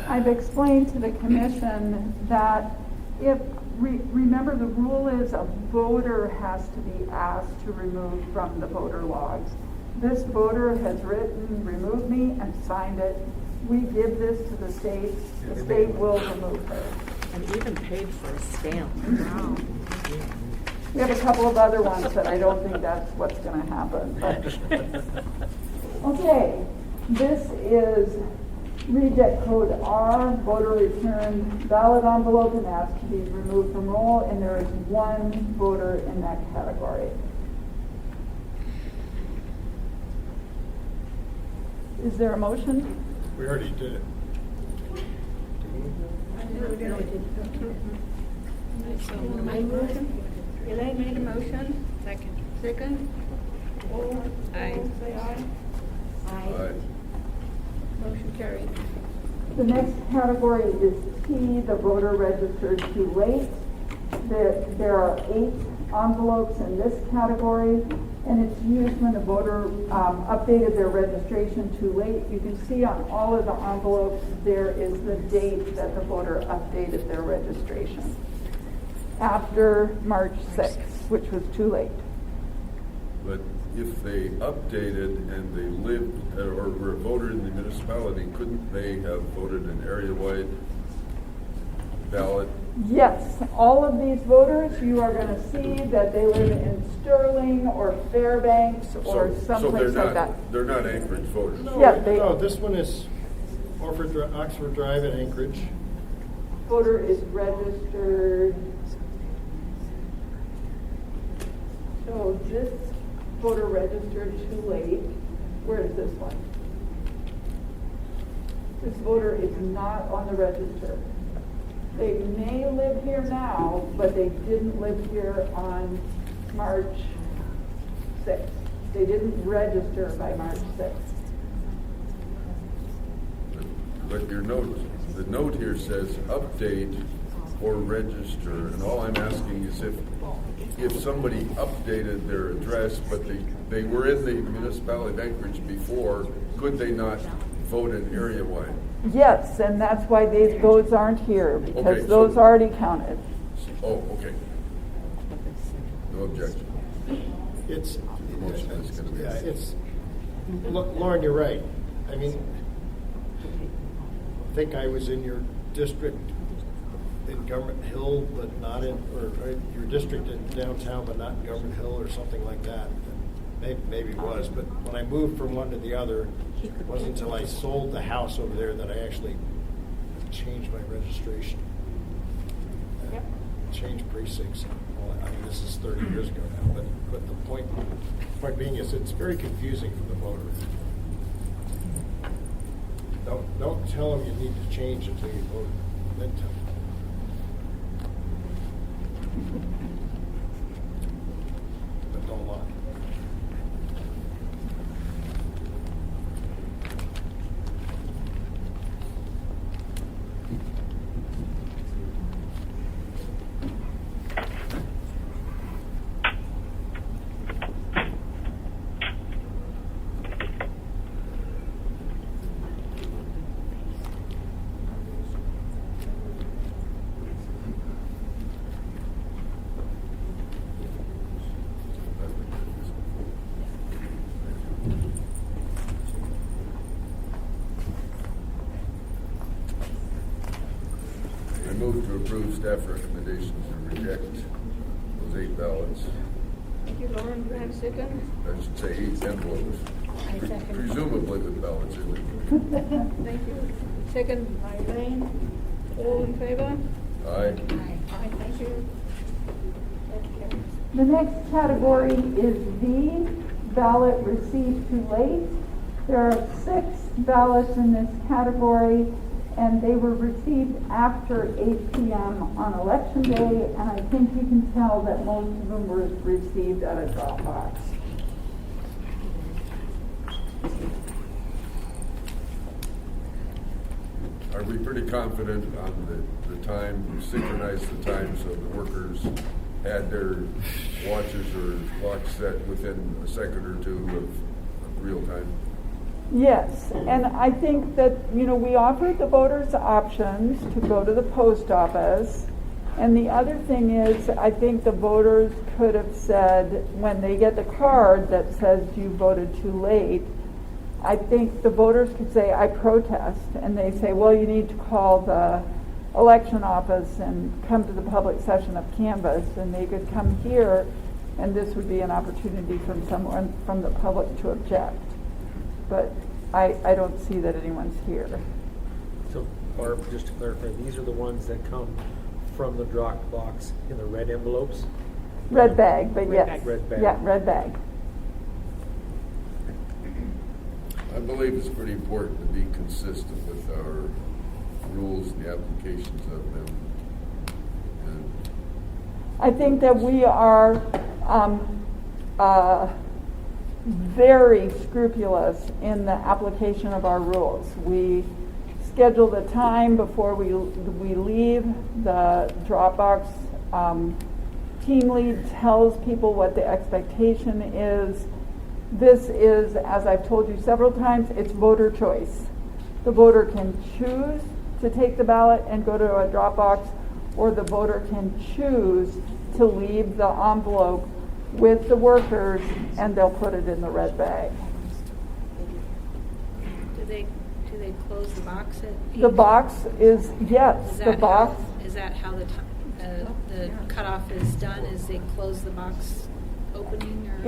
I've explained to the commission that if, remember the rule is a voter has to be asked to remove from the voter logs. This voter has written, remove me, and signed it. We give this to the state. The state will remove her. And even paid for a stamp. Wow. We have a couple of other ones, but I don't think that's what's going to happen. But. Okay, this is reject code R, voter return ballot envelope and asked to be removed from roll, and there is one voter in that category. Is there a motion? We already did it. I motion. Elaine made a motion. Second. Second. All Aye. say aye. Aye. Motion carried. The next category is T, the voter registered too late. There are 8 envelopes in this category, and it's used when the voter updated their registration too late. You can see on all of the envelopes there is the date that the voter updated their registration. After March 6th, which was too late. But if they updated and they lived or were a voter in the municipality, couldn't they have voted an area-wide ballot? Yes, all of these voters, you are going to see that they live in Sterling or Fairbanks or someplace like that. They're not Anchorage voters. No, this one is Oxford Drive in Anchorage. Voter is registered. So this voter registered too late. Where is this one? This voter is not on the register. They may live here now, but they didn't live here on March 6th. They didn't register by March 6th. But your note, the note here says update or register, and all I'm asking is if somebody updated their address, but they were in the municipality of Anchorage before, could they not vote in area-wide? Yes, and that's why those aren't here, because Okay, so- those already counted. Oh, okay. No objection. It's, The motion is gonna be. yeah, it's, Lauren, you're right. I mean, I think I was in your district in Government Hill, but not in, or your district in downtown, but not in Government Hill or something like that. Maybe it was, but when I moved from one to the other, it wasn't until I sold the house over there that I actually changed my registration. Yep. Changed precincts. Well, I mean, this is 30 years ago now, but the point being is it's very confusing for the voter. Don't tell them you need to change until you vote, then tell them. But don't lie. I move to approve staff recommendations and reject those 8 ballots. Thank you, Lauren. Do I have a second? I should say 8 envelopes, I second. presumably with ballots in them. Thank you. Second by Elaine. All in favor? Aye. Aye, thank you. That carries. The next category is the ballot received too late. There are 6 ballots in this category, and they were received after 8 p.m. on Election Day, and I think you can tell that most of them were received at a drop box. Are we pretty confident on the time, we synchronized the time so the workers had their watches or clocks set within a second or two of real time? Yes, and I think that, we offered the voters options to go to the post office. And the other thing is, I think the voters could have said, when they get the card that says you voted too late, I think the voters could say, I protest. And they say, well, you need to call the election office and come to the public session of Canvas. And they could come here, and this would be an opportunity from someone from the public to object. But I don't see that anyone's here. So, Barb, just to clarify, these are the ones that come from the drop box in the red envelopes? Red bag, but Red yes. bag. Red bag. Yeah, red bag. I believe it's pretty important to be consistent with our rules and the applications of them. And I think that we are very scrupulous in the application of our rules. We schedule the time before we leave the Dropbox. Team lead tells people what the expectation is. This is, as I've told you several times, it's voter choice. The voter can choose to take the ballot and go to a Dropbox, or the voter can choose to leave the envelope with the workers, and they'll put it in the red bag. Do they close the box at? The box is, yes, Is the that box. Is that how the cutoff is done? Is they close the box opening or?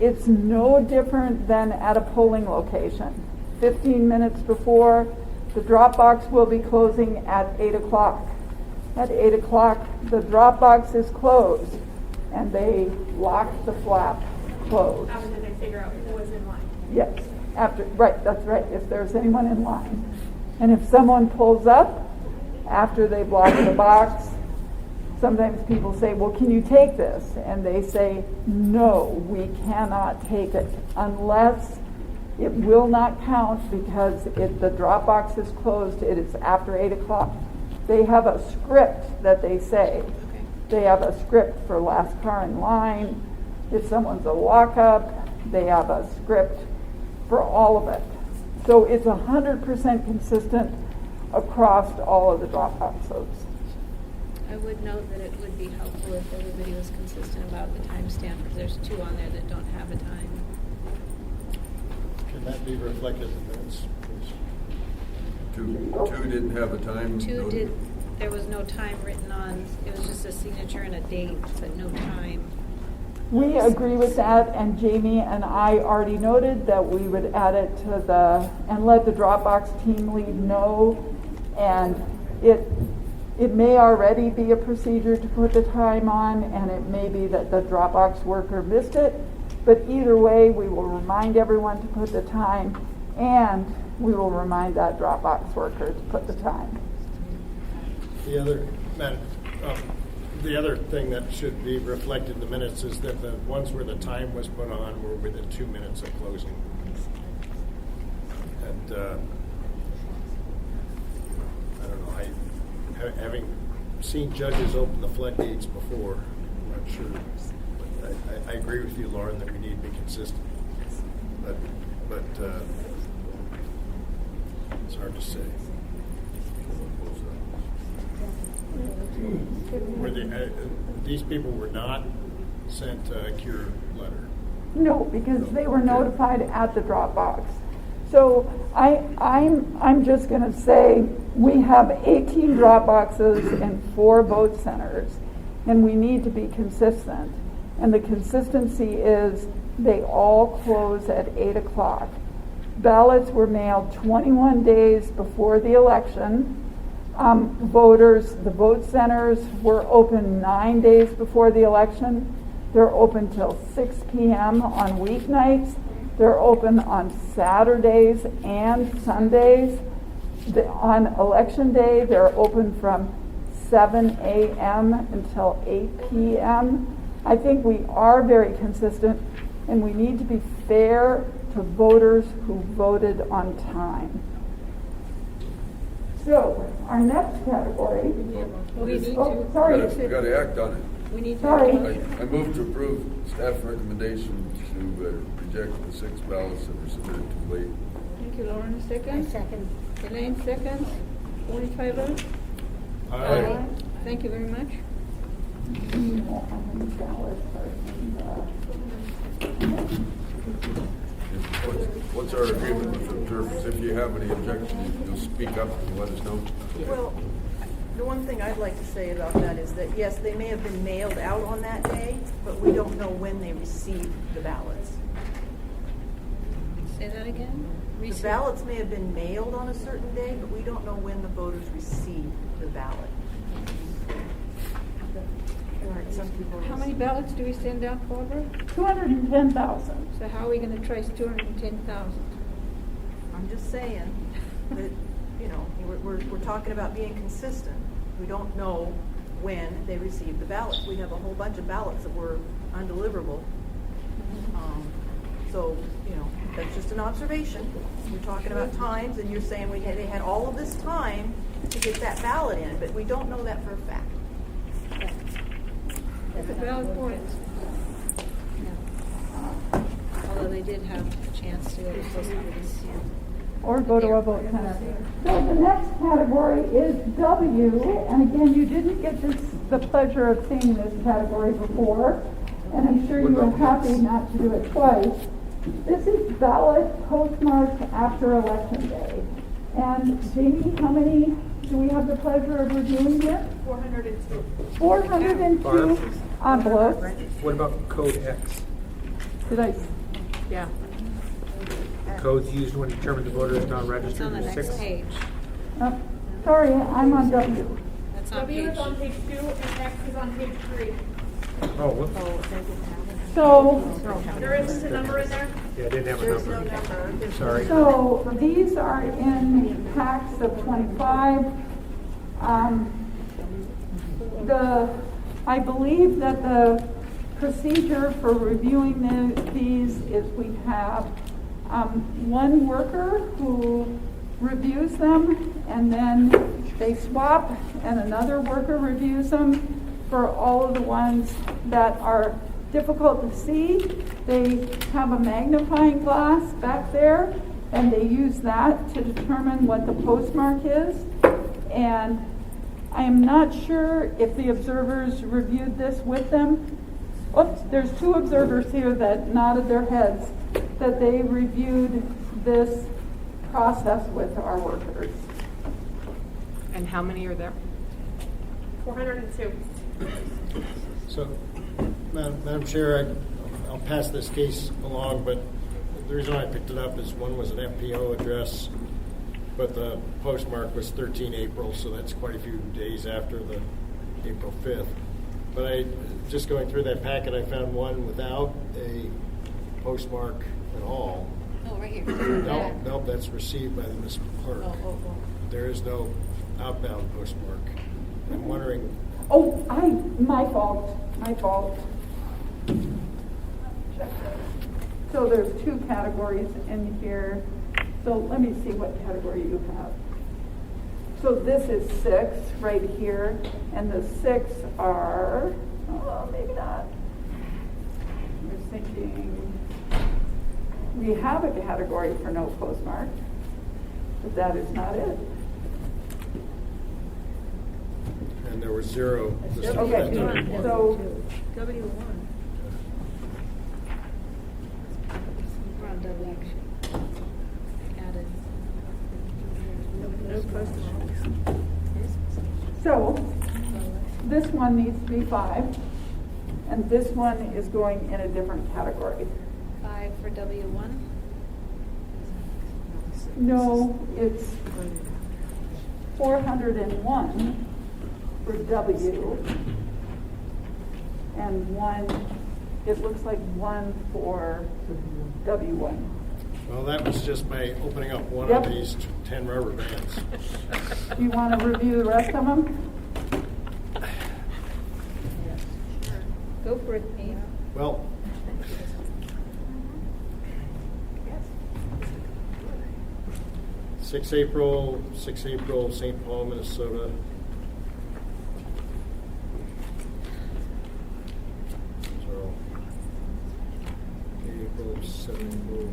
It's no different than at a polling location. 15 minutes before, the drop box will be closing at 8 o'clock. At 8 o'clock, the drop box is closed, and they lock the flap closed. How did they figure out who was in line? Yes, right, that's right, if there's anyone in line. And if someone pulls up after they've locked the box, sometimes people say, well, can you take this? And they say, no, we cannot take it unless it will not count, because the drop box is closed, it is after 8 o'clock. They have a script that they say. Okay. They have a script for last car in line. If someone's a walk-up, they have a script for all of it. So it's 100% consistent across all of the drop boxes. I would note that it would be helpful helpful if everybody was consistent about the timestamp, because there's 2 on there that don't have a time. Can that be reflected in the minutes, please? Two didn't have a time. 2 did, there was no time written on, it was just a signature and a date, but no time. We agree with that, and Jamie and I already noted that we would add it to and let the Dropbox team lead know, and it may already be a procedure to put the time on, and it may be that the Dropbox worker missed it, but either way, we will remind everyone to put the time, and we will remind that Dropbox worker to put the time. The other thing that should be reflected in the minutes is that the ones where the time was put on were within 2 minutes of closing. And I don't know, having seen judges open the floodgates before, I'm not sure. I agree with you, Lauren, that we need to be consistent. But it's hard to say. These people were not sent a cure letter. No, because they were notified at the Dropbox. So I'm just going to say we have 18 Dropboxes and 4 vote centers, and we need to be consistent. And the consistency is they all close at 8 o'clock. Ballots were mailed 21 days before the election. The vote centers were open 9 days before the election. They're open till 6 p.m. on weeknights. They're open on Saturdays and Sundays. On election day, they're open from 7 a.m. until 8 p.m. I think we are very consistent, and we need to be fair to voters who voted on time. So, our next category. Sorry. We got to act on it. We need to. Sorry. I move to approve staff recommendation to reject the 6 ballots that were submitted too late. Thank you, Lauren. A second? I second. Elaine, seconds. All in favor? Aye. Thank you very much. What's our agreement with the observers? If you have any objections, you'll speak up and let us know. Well, the one thing I'd like to say about that is that, yes, they may have been mailed out on that day, but we don't know when they received the ballots. Say that again? The ballots may have been mailed on a certain day, but we don't know when the voters received the ballot. Some people. How many ballots do we send out, Barbara? 210,000. So how are we going to trace 210,000? I'm just saying that, we're talking about being consistent. We don't know when they received the ballots. We have a whole bunch of ballots that were undeliverable. So, that's just an observation. You're talking about times, and you're saying they had all of this time to get that ballot in, but we don't know that for a fact. That's a valid point. Although they did have a chance to go to post office. Or go to a vote center. So the next category is W, and again, you didn't get the pleasure of seeing this category before, and I'm sure you were happy not to do it twice. This is ballot postmarked after Election Day. And Jamie, how many do we have the pleasure of reviewing here? 402. 402 envelopes. What about code X? Did I? Yeah. Codes used when determined the voter is not It's registered. on the There's next 6. page. Sorry, I'm on W. That's on W page. is on page 2 and X is on page 3. Oh, whoops. So, There isn't a number in there? Yeah, I didn't have a number. Sorry. so these are in packs of 25. I believe that the procedure for reviewing these is we have one worker who reviews them, and then they swap, and another worker reviews them. For all of the ones that are difficult to see, they have a magnifying glass back there, and they use that to determine what the postmark is. And I am not sure if the observers reviewed this with them. Oops, there's 2 observers here that nodded their heads that they reviewed this process with our workers. And how many are there? 402. So, Madam Chair, I'll pass this case along, but the reason I picked it up is one was an FPO address, but the postmark was 13 April, so that's quite a few days after the April 5th. But just going through that packet, I found one without a postmark at all. Oh, right here. Nope, that's received by the municipal clerk. There is no outbound postmark. I'm wondering. Oh, my fault. So there's 2 categories in here. So let me see what category you have. So this is 6 right here, and the 6 are, maybe not. I was thinking, we have a category for no postmark, but that is not it. And there were 0. Okay, so W1. We're on double action. Added. No postage. So, this one needs to be 5, and this one is going in a different category. 5 for W1. No, it's 401 for W, and 1, it looks like 1 for W1. Well, that was just by opening up one Yep. of these 10 rubber bands. Do you want to review the rest of them? Go for it, Pete. Well, 6 April, St. Paul, Minnesota. So, April, 7 April.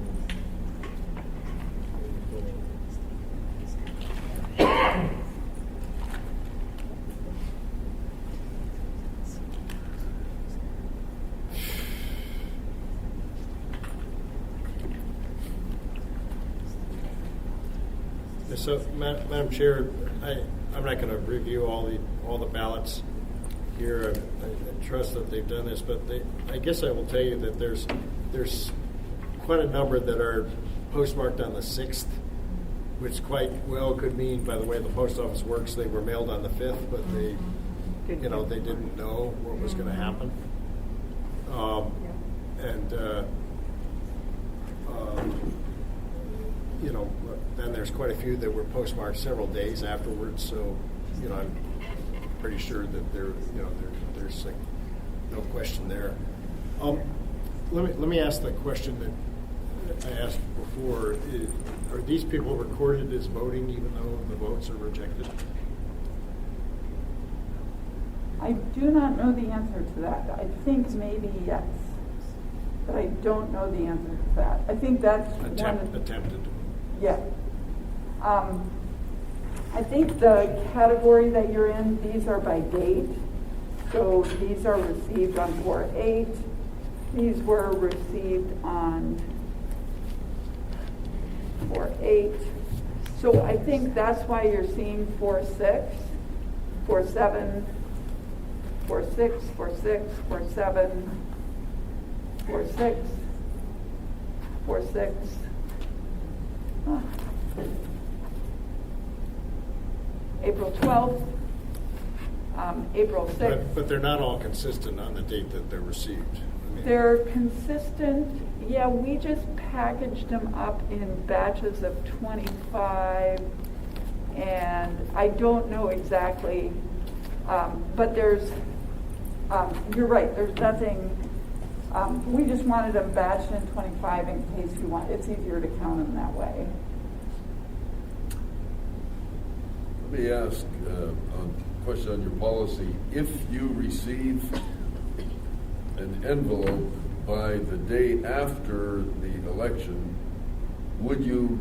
So, Madam Chair, I'm not going to review all the ballots here. I trust that they've done this, but I guess I will tell you that there's quite a number that are postmarked on the 6th, which quite well could mean, by the way the post office works, they were mailed on the 5th, but they didn't know what was going to happen. Then there's quite a few that were postmarked several days afterwards. So, I'm pretty sure that there's no question there. Let me ask the question that I asked before. Are these people recorded as voting even though the votes are rejected? I do not know the answer to that. I think maybe yes, but I don't know the answer to that. I think that's attempted. Yeah. I think the category that you're in, these are by date. So these are received on 4/8. These were received on 4/8. So I think that's why you're seeing 4/6, 4/7, 4/6, 4/6, 4/7, 4/6, 4/6. April 12th, April 6th. But they're not all consistent on the date that they're received. They're consistent. Yeah, we just packaged them up in batches of 25, and I don't know exactly, but there's, you're right, there's nothing, we just wanted them batched in 25 in case you want, it's easier to count them that way. Let me ask a question on your policy. If you receive an envelope by the day after the election, would you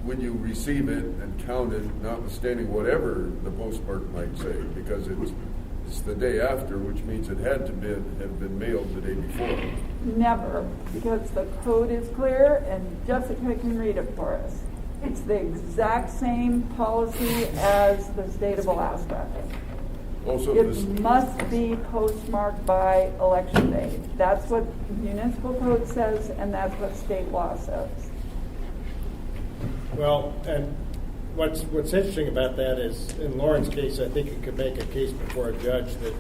when you receive it and count it, notwithstanding whatever the postmark might say, because it's the day after, which means it had to have been mailed the day before. Never, because the code is clear and Jessica can read it for us. It's the exact same policy as the state of Alaska. Also, It must be postmarked by election day. That's what municipal code says, and that's what state law says. Well, and what's interesting about that is, in Lauren's case, I think you could make a case before a judge that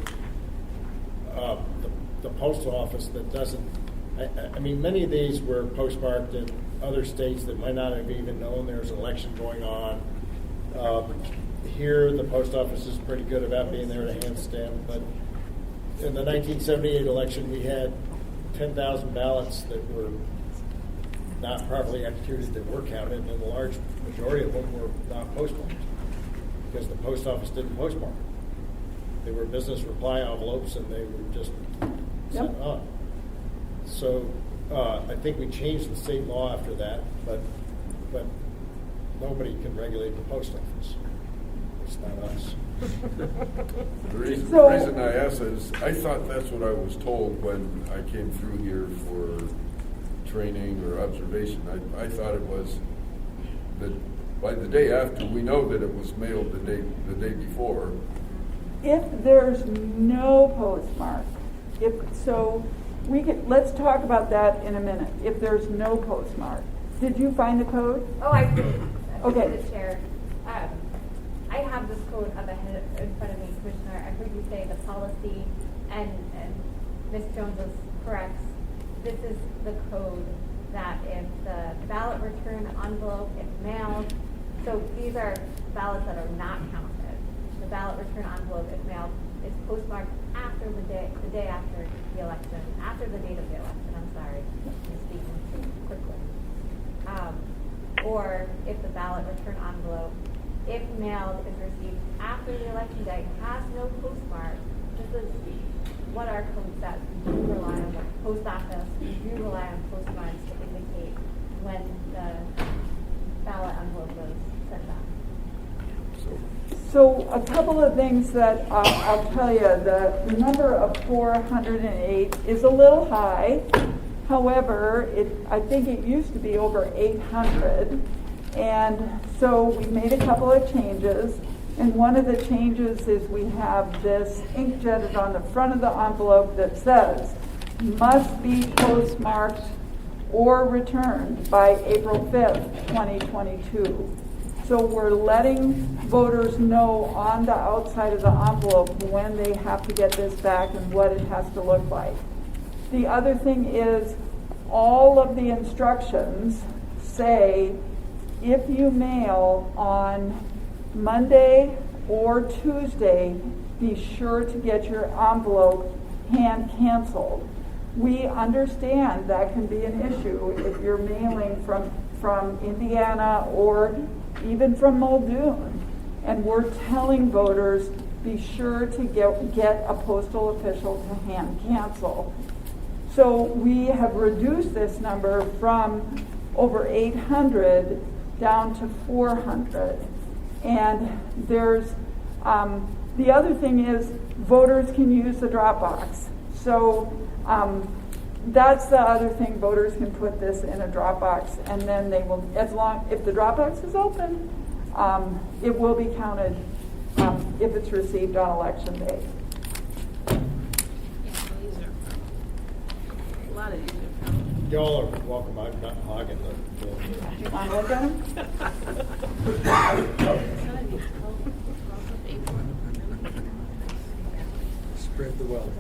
the postal office that doesn't, I mean, many of these were postmarked in other states that might not have even known there's an election going on. Here, the post office is pretty good about being there to hand stamp, but in the 1978 election, we had 10,000 ballots that were not properly executed that were counted, and a large majority of them were not postmarked because the post office didn't postmark. They were business reply envelopes, and they were just sent on. So I think we changed the state law after that, but nobody can regulate the post office. It's not us. The reason I asked is, I thought that's what I was told when I came through here for training or observation. I thought it was that by the day after, we know that it was mailed the day before. If there's no postmark, let's talk about that in a minute. If there's no postmark, did you find the code? Oh, I did. Okay. The chair. I have this code up ahead in front of me, Commissioner. I heard you say the policy, and Ms. Jones is correct. This is the code that if the ballot return envelope is mailed, so these are ballots that are not counted. The ballot return envelope, if mailed, is postmarked after the day after the election, after the date of the election. I'm sorry, I'm speaking quickly. Or if the ballot return envelope, if mailed, is received after the election day, has no postmark. This is what our code says. We do rely on the post office. We do rely on postmarks to indicate when the ballot envelope was sent out. So a couple of things that I'll tell you. The number of 408 is a little high. However, I think it used to be over 800. And so we made a couple of changes. And one of the changes is we have this ink jetted on the front of the envelope that says, must be postmarked or returned by April 5th, 2022. So we're letting voters know on the outside of the envelope when they have to get this back and what it has to look like. The other thing is all of the instructions say if you mail on Monday or Tuesday, be sure to get your envelope hand canceled. We understand that can be an issue if you're mailing from Indiana or even from Muldoon. And we're telling voters, be sure to get a postal official to hand cancel. So we have reduced this number from over 800 down to 400. And there's, the other thing is voters can use the Dropbox. So that's the other thing, voters can put this in a Dropbox and then they will, if the Dropbox is open, it will be counted if it's received on election day. A lot of these are. Y'all are welcome. I'm not hogging the. Do you want to look at them? Spread the wealth.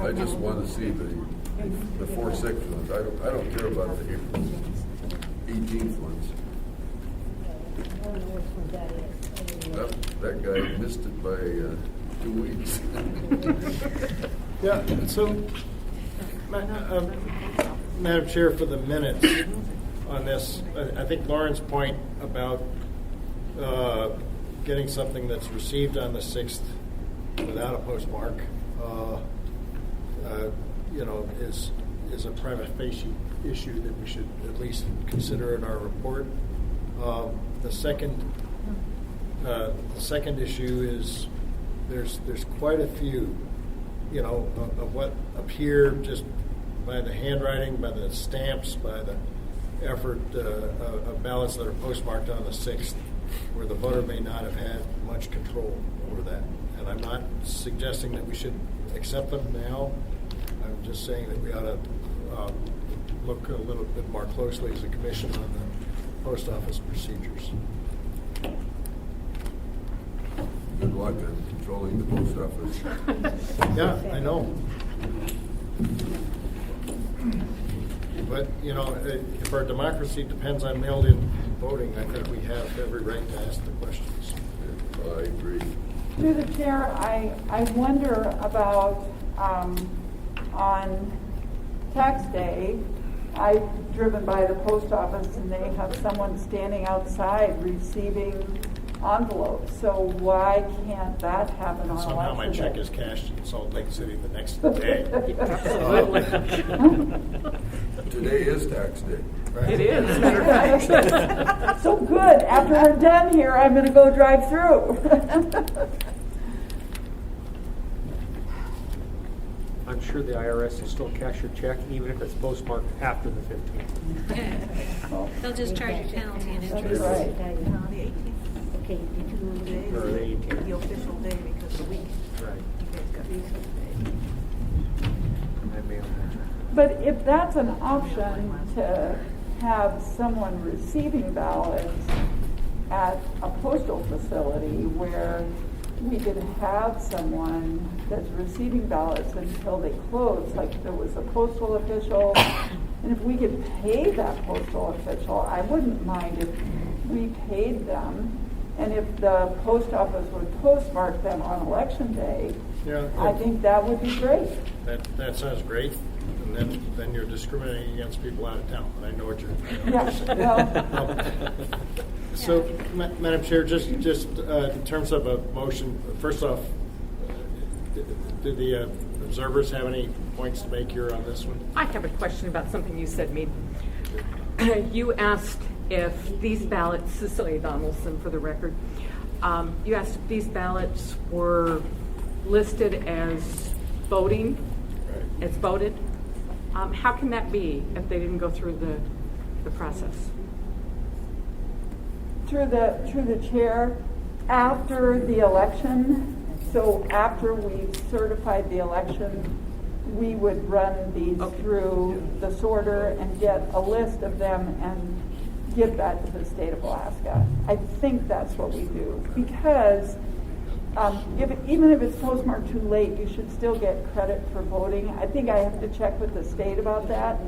I just want to see the 4 sections. I don't care about the April 18th ones. That guy missed it by 2 weeks. Yeah, so, Madam Chair, for the minutes on this, I think Lauren's point about getting something that's received on the 6th without a postmark, is a prima facie issue that we should at least consider in our report. The second issue is there's quite a few, of what appear just by the handwriting, by the stamps, by the effort of ballots that are postmarked on the 6th, where the voter may not have had much control over that. And I'm not suggesting that we should accept them now. I'm just saying that we ought to look a little bit more closely as a commission on the post office procedures. Good luck on controlling the post office. Yeah, I know. But, if our democracy depends on mailed-in voting, I think we have every right to ask the questions. I agree. Through the chair, I wonder about, on tax day, I've driven by the post office and they have someone standing outside receiving envelopes. So why can't that happen on Somehow my election check day? is cashed in Salt Lake City the next day. Today is tax day. Right? It is, as a matter of fact. So good. After we're done here, I'm going to go drive through. I'm sure the IRS will still cash your check even if it's postmarked after the 15th. They'll just charge you penalty and That's interest. right. No, the 18th. Okay, did you move Today it? Or the is 18th. the official day because of the week. Right. You guys got these today. I mailed my check. But if that's an option to have someone receiving ballots at a postal facility where we could have someone that's receiving ballots until they close, like if there was a postal official, and if we could pay that postal official, I wouldn't mind if we paid them, and if the post office would postmark them on election day, Yeah, I think that would be great. that sounds great. And then you're discriminating against people out of town. I know what you're Yeah, saying. well, So, Madam Chair, just in terms of a motion, first off, do the observers have any points to make here on this one? I have a question about something you said, Meade. You asked if these ballots, Cecilia Donaldson for the record, you asked if these ballots were listed as voting, Right. as voted. How can that be if they didn't go through the process? through the chair, after the election, so after we've certified the election, we would run these through the sorter and get a list of them and give that to the state of Alaska. I think that's what we do, because even if it's postmarked too late, you should still get credit for voting. I think I have to check with the state about that.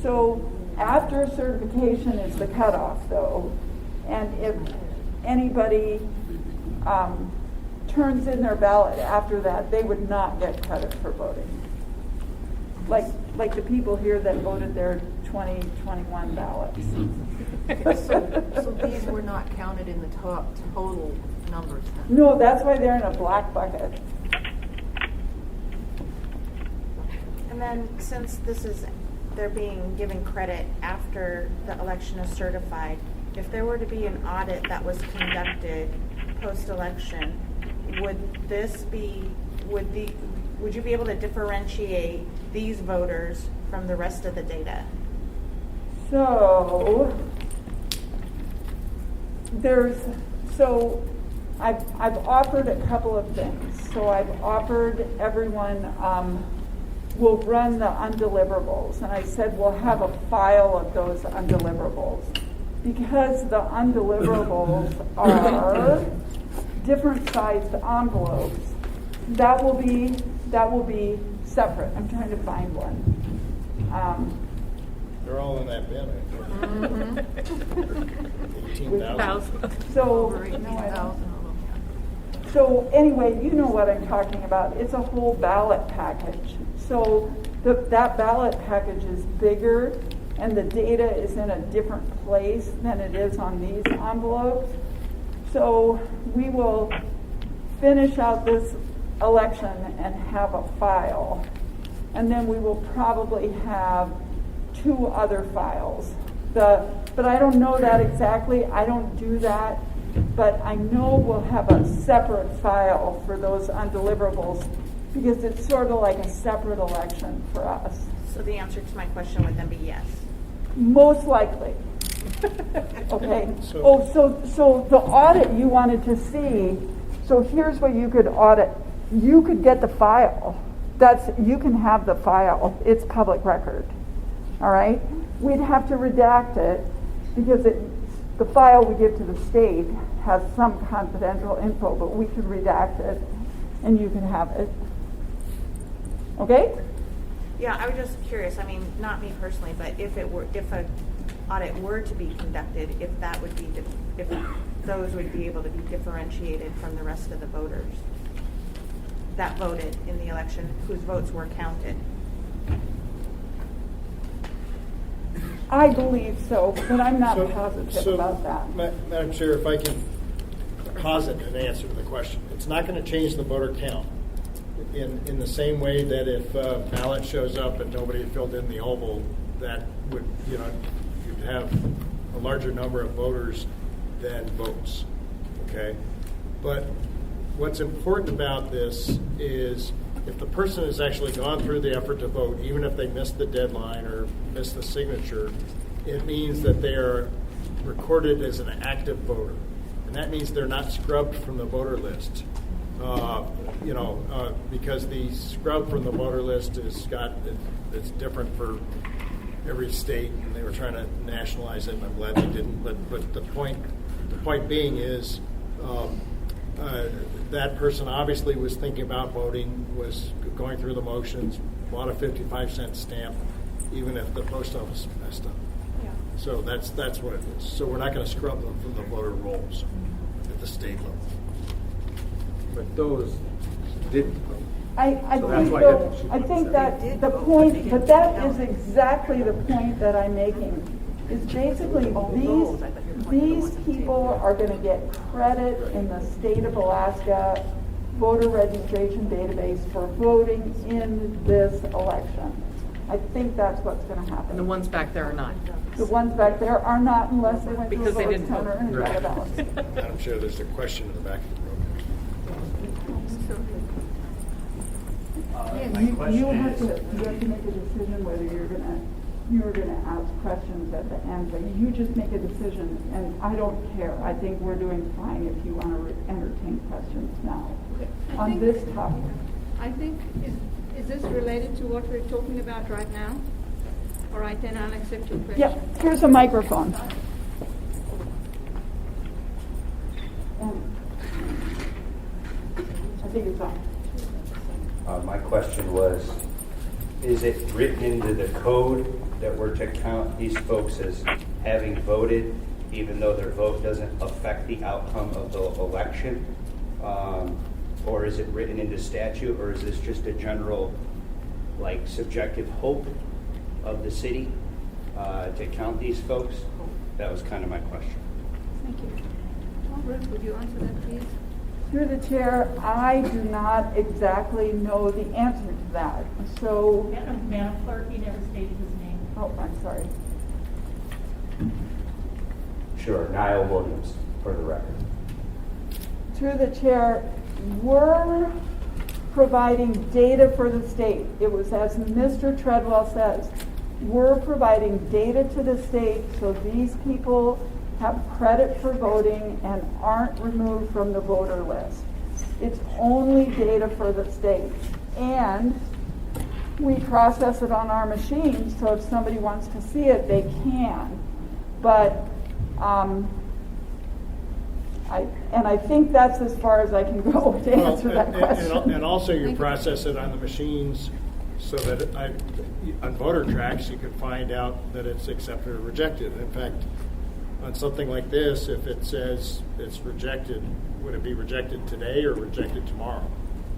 So after certification is the cutoff, though, and if anybody turns in their ballot after that, they would not get credit for voting. Like the people here that voted their 2021 ballots. So these were not counted in the total numbers then? No, that's why they're in a black bucket. And then since they're being given credit after the election is certified, if there were to be an audit that was conducted post-election, would you be able to differentiate these voters from the rest of the data? So I've offered a couple of things. So I've offered everyone, we'll run the undeliverables. And I said we'll have a file of those undeliverables. Because the undeliverables are different sized envelopes, that will be separate. I'm trying to find one. They're all in that bin, I think. 18,000. So, no, I don't. So anyway, you know what I'm talking about. It's a whole ballot package. So that ballot package is bigger, and the data is in a different place than it is on these envelopes. So we will finish out this election and have a file. And then we will probably have 2 other files. But I don't know that exactly. I don't do that. But I know we'll have a separate file for those undeliverables because it's sort of like a separate election for us. So the answer to my question would then be yes. Most likely. Okay. So the audit you wanted to see, so here's what you could audit. You could get the file. You can have the file. It's public record. All right? We'd have to redact it because the file we give to the state has some confidential info, but we could redact it and you can have it. Okay? Yeah, I was just curious. I mean, not me personally, but if an audit were to be conducted, if those would be able to be differentiated from the rest of the voters that voted in the election, whose votes were counted. I believe so, but I'm not positive about that. Madam Chair, if I can posit an answer to the question. It's not going to change the voter count in the same way that if a ballot shows up and nobody filled in the oval, that would, you'd have a larger number of voters than votes, okay? But what's important about this is if the person has actually gone through the effort to vote, even if they missed the deadline or missed the signature, it means that they are recorded as an active voter. And that means they're not scrubbed from the voter list. Because the scrub from the voter list it's different for every state, and they were trying to nationalize it, and I'm glad they didn't. But the point being is that person obviously was thinking about voting, was going through the motions, bought a 55-cent stamp, even if the post office messed up. Yeah. So that's what it is. So we're not going to scrub them from the voter rolls at the state level. But those didn't vote. I think that the point, but that is exactly the point that I'm making, is basically these people are going to get credit in the state of Alaska voter registration database for voting in this election. I think that's what's going to happen. And the ones back there are not. The ones back there are not unless they went Because to a they vote didn't counter vote. and got a ballot. Madam Chair, there's a question in the back of the room. You have to make a decision whether you're gonna ask questions at the end, but you just make a decision, and I don't care. I think we're doing fine if you want to entertain questions now on this topic. I think, is this related to what we're talking about right now? All right, then I'll accept your question. Yeah, here's a microphone. I think it's on. My question was, is it written into the code that we're to count these folks as having voted, even though their vote doesn't affect the outcome of the election? Or is it written into statute, or is this just a general, subjective hope of the city to count these folks? That was kind of my question. Thank you. Margaret, would you answer that, please? Through the chair, I do not exactly know the answer to that. So, Madam Clerk, he never stated his name. oh, I'm sorry. Sure, Niall Williams, for the record. Through the chair, we're providing data for the state. It was as Mr. Treadwell says, we're providing data to the state so these people have credit for voting and aren't removed from the voter list. It's only data for the state. And we process it on our machines, so if somebody wants to see it, they can. But I think that's as far as I can go to answer that question. And also you process it on the machines so that on voter tracks you can find out that it's accepted or rejected. In fact, on something like this, if it says it's rejected, would it be rejected today or rejected tomorrow?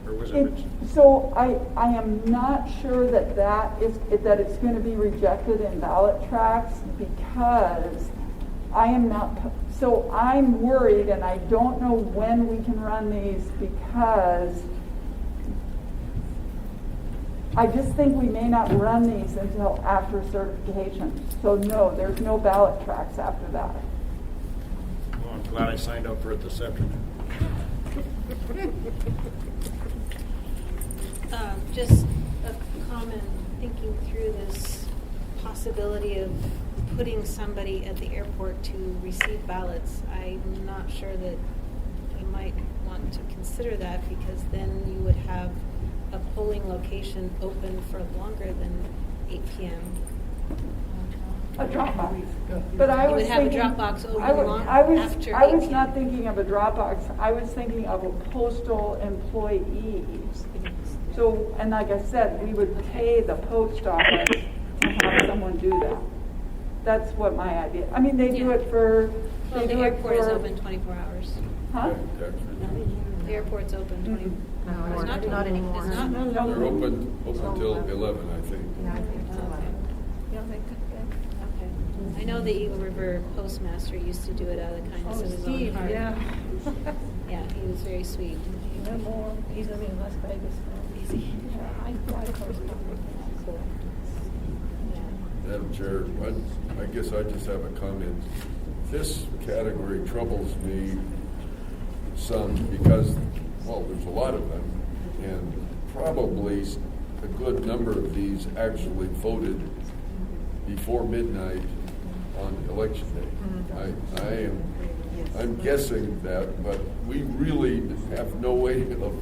Or was it so I am not sure that it's going to be rejected in ballot tracks because I am not. So I'm worried, and I don't know when we can run these because I just think we may not run these until after certification. So no, there's no ballot tracks after that. Well, I'm glad I signed up for it this afternoon. Just a comment, thinking through this possibility of putting somebody at the airport to receive ballots. I'm not sure that we might want to consider that, because then you would have a polling location open for longer than 8 p.m. A Dropbox. But I You was would have a thinking, Dropbox open I long after I 8 was p.m. not thinking of a Dropbox. I was thinking of a postal employee. So, and like I said, we would pay the post office to have someone do that. That's what my idea. I mean, they do it for. Well, They the do it airport is for- open 24 hours. Huh? The airport's open 20. No, It's not 20. anymore. It's not. They're open till 11, I think. Yeah, I think so. Yeah, they could, I know the Eagle River postmaster used to do it out of the kindness Oh, of his Steve, own heart. yeah. Yeah, he was very sweet. No more, he's living in Las Vegas now. Easy. Yeah, I fly post office. So, Madam Chair, I guess I just have a comment. This category troubles me some because, well, there's a lot of them, and probably a good number of these actually voted before midnight on election day. I'm guessing that, but we really have no way of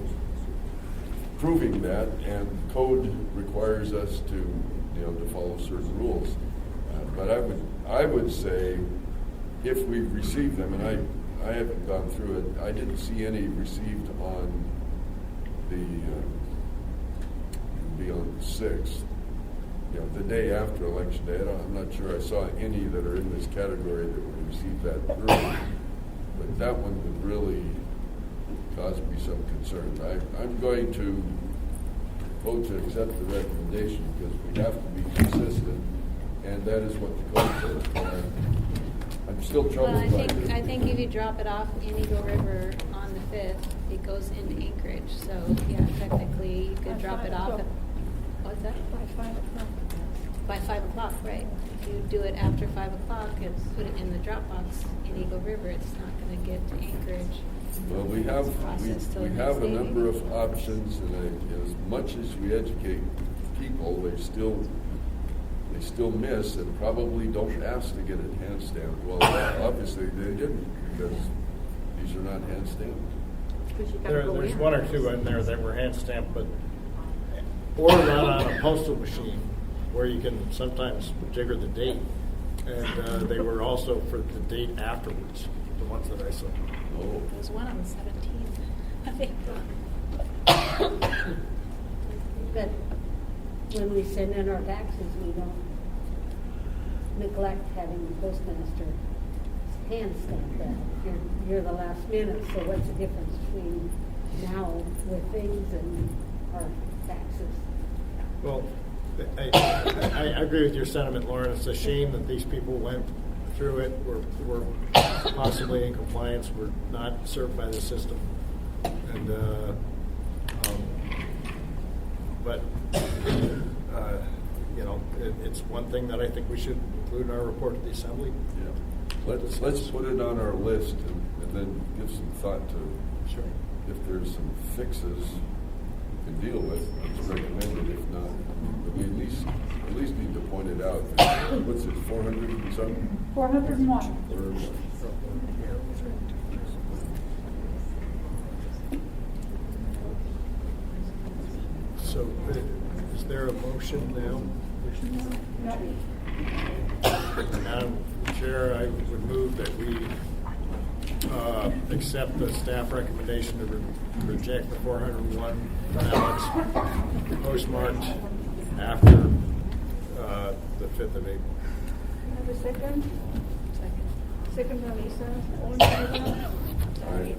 proving that, and code requires us to, to follow certain rules. But I would say, if we receive them, and I haven't gone through it, I didn't see any received on on the 6th, the day after election day. I'm not sure I saw any that are in this category that would receive that early, but that one would really cause me some concern. I'm going to vote to accept the recommendation because we have to be consistent, and that is what the code says. I'm still troubled Well, by this. I think if you drop it off in Eagle River on the 5th, it goes into Anchorage. So yeah, technically you could drop it off at, what's that? By 5 o'clock. By 5 o'clock, right. If you do it after 5 o'clock and put it in the Dropbox in Eagle River, it's not going to get to Anchorage. Well, we have Processed till we the have next a day, number maybe. of options, and as much as we educate people, they still miss and probably don't ask to get it hand stamped. Well, obviously they didn't, because these are not hand stamped. There's one or two in there that were hand stamped, but or run on a postal machine where you can sometimes jigger the date, and they were also for the date afterwards. The ones that I saw. Oh. There's one on the 17th of April. But when we send in our taxes, we don't neglect having the postmaster hand stamp that. You're the last minute, so what's the difference between now with things and our taxes? Well, I agree with your sentiment, Lauren. It's a shame that these people went through it, were possibly in compliance, were not served by the system. And, but, it's one thing that I think we should include in our report to the Assembly. Yeah. Let's put it on our list and then give some thought to Sure. if there's some fixes we can deal with. It's recommended. If not, but we at least need to point it out. What's it, 400 and something? 401. So, is there a motion now? Madam Chair, I would move that we accept the staff recommendation to reject the 401 ballots postmarked after the 5th of April. Have a second? Second by Lisa. All in favor? Aye.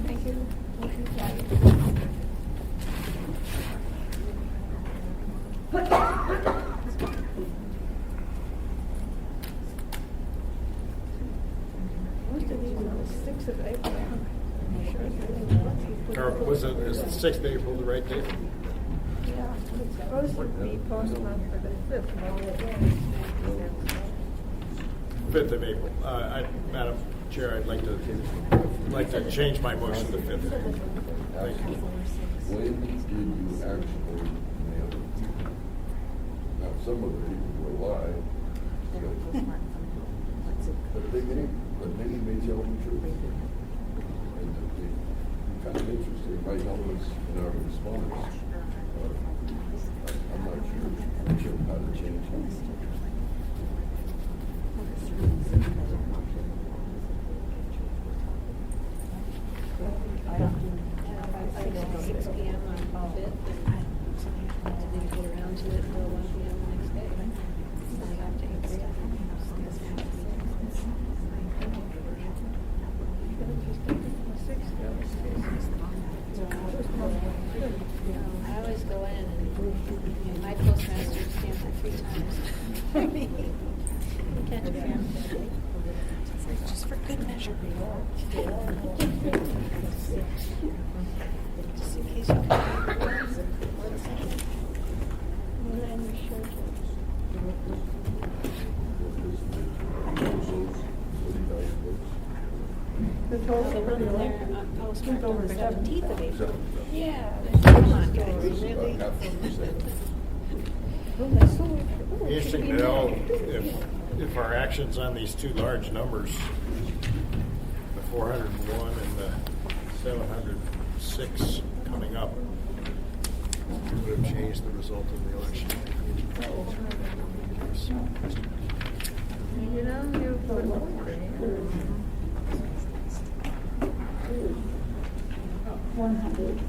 Thank you. Motion carried. Most of these are the 6th of April. I'm sure it's really what we put Or up. is the 6th of April the right date? Yeah, the It's supposed to be postmarked for the 5th. 5th of April. Madam Chair, I'd like to change my motion to 5th. Thank you. When did you actually mail it? Now, some of the people will lie. But maybe may tell the truth. And it'd be kind of interesting. It might help us in our response. I'm not sure how to change it. I don't 6 p.m. on 5th, and I didn't get around to it until 1 p.m. the next day. So I got to April. I always go in and my postmaster stamps it 3 times. Catch it. Just for good measure. Just in case you The total the one there postmarked on the 17th of April. Yeah. Come on, guys. Really? Interesting to know if our actions on these two large numbers, the 401 and the 706 coming up, would have changed the result of the election. You know, you put 100.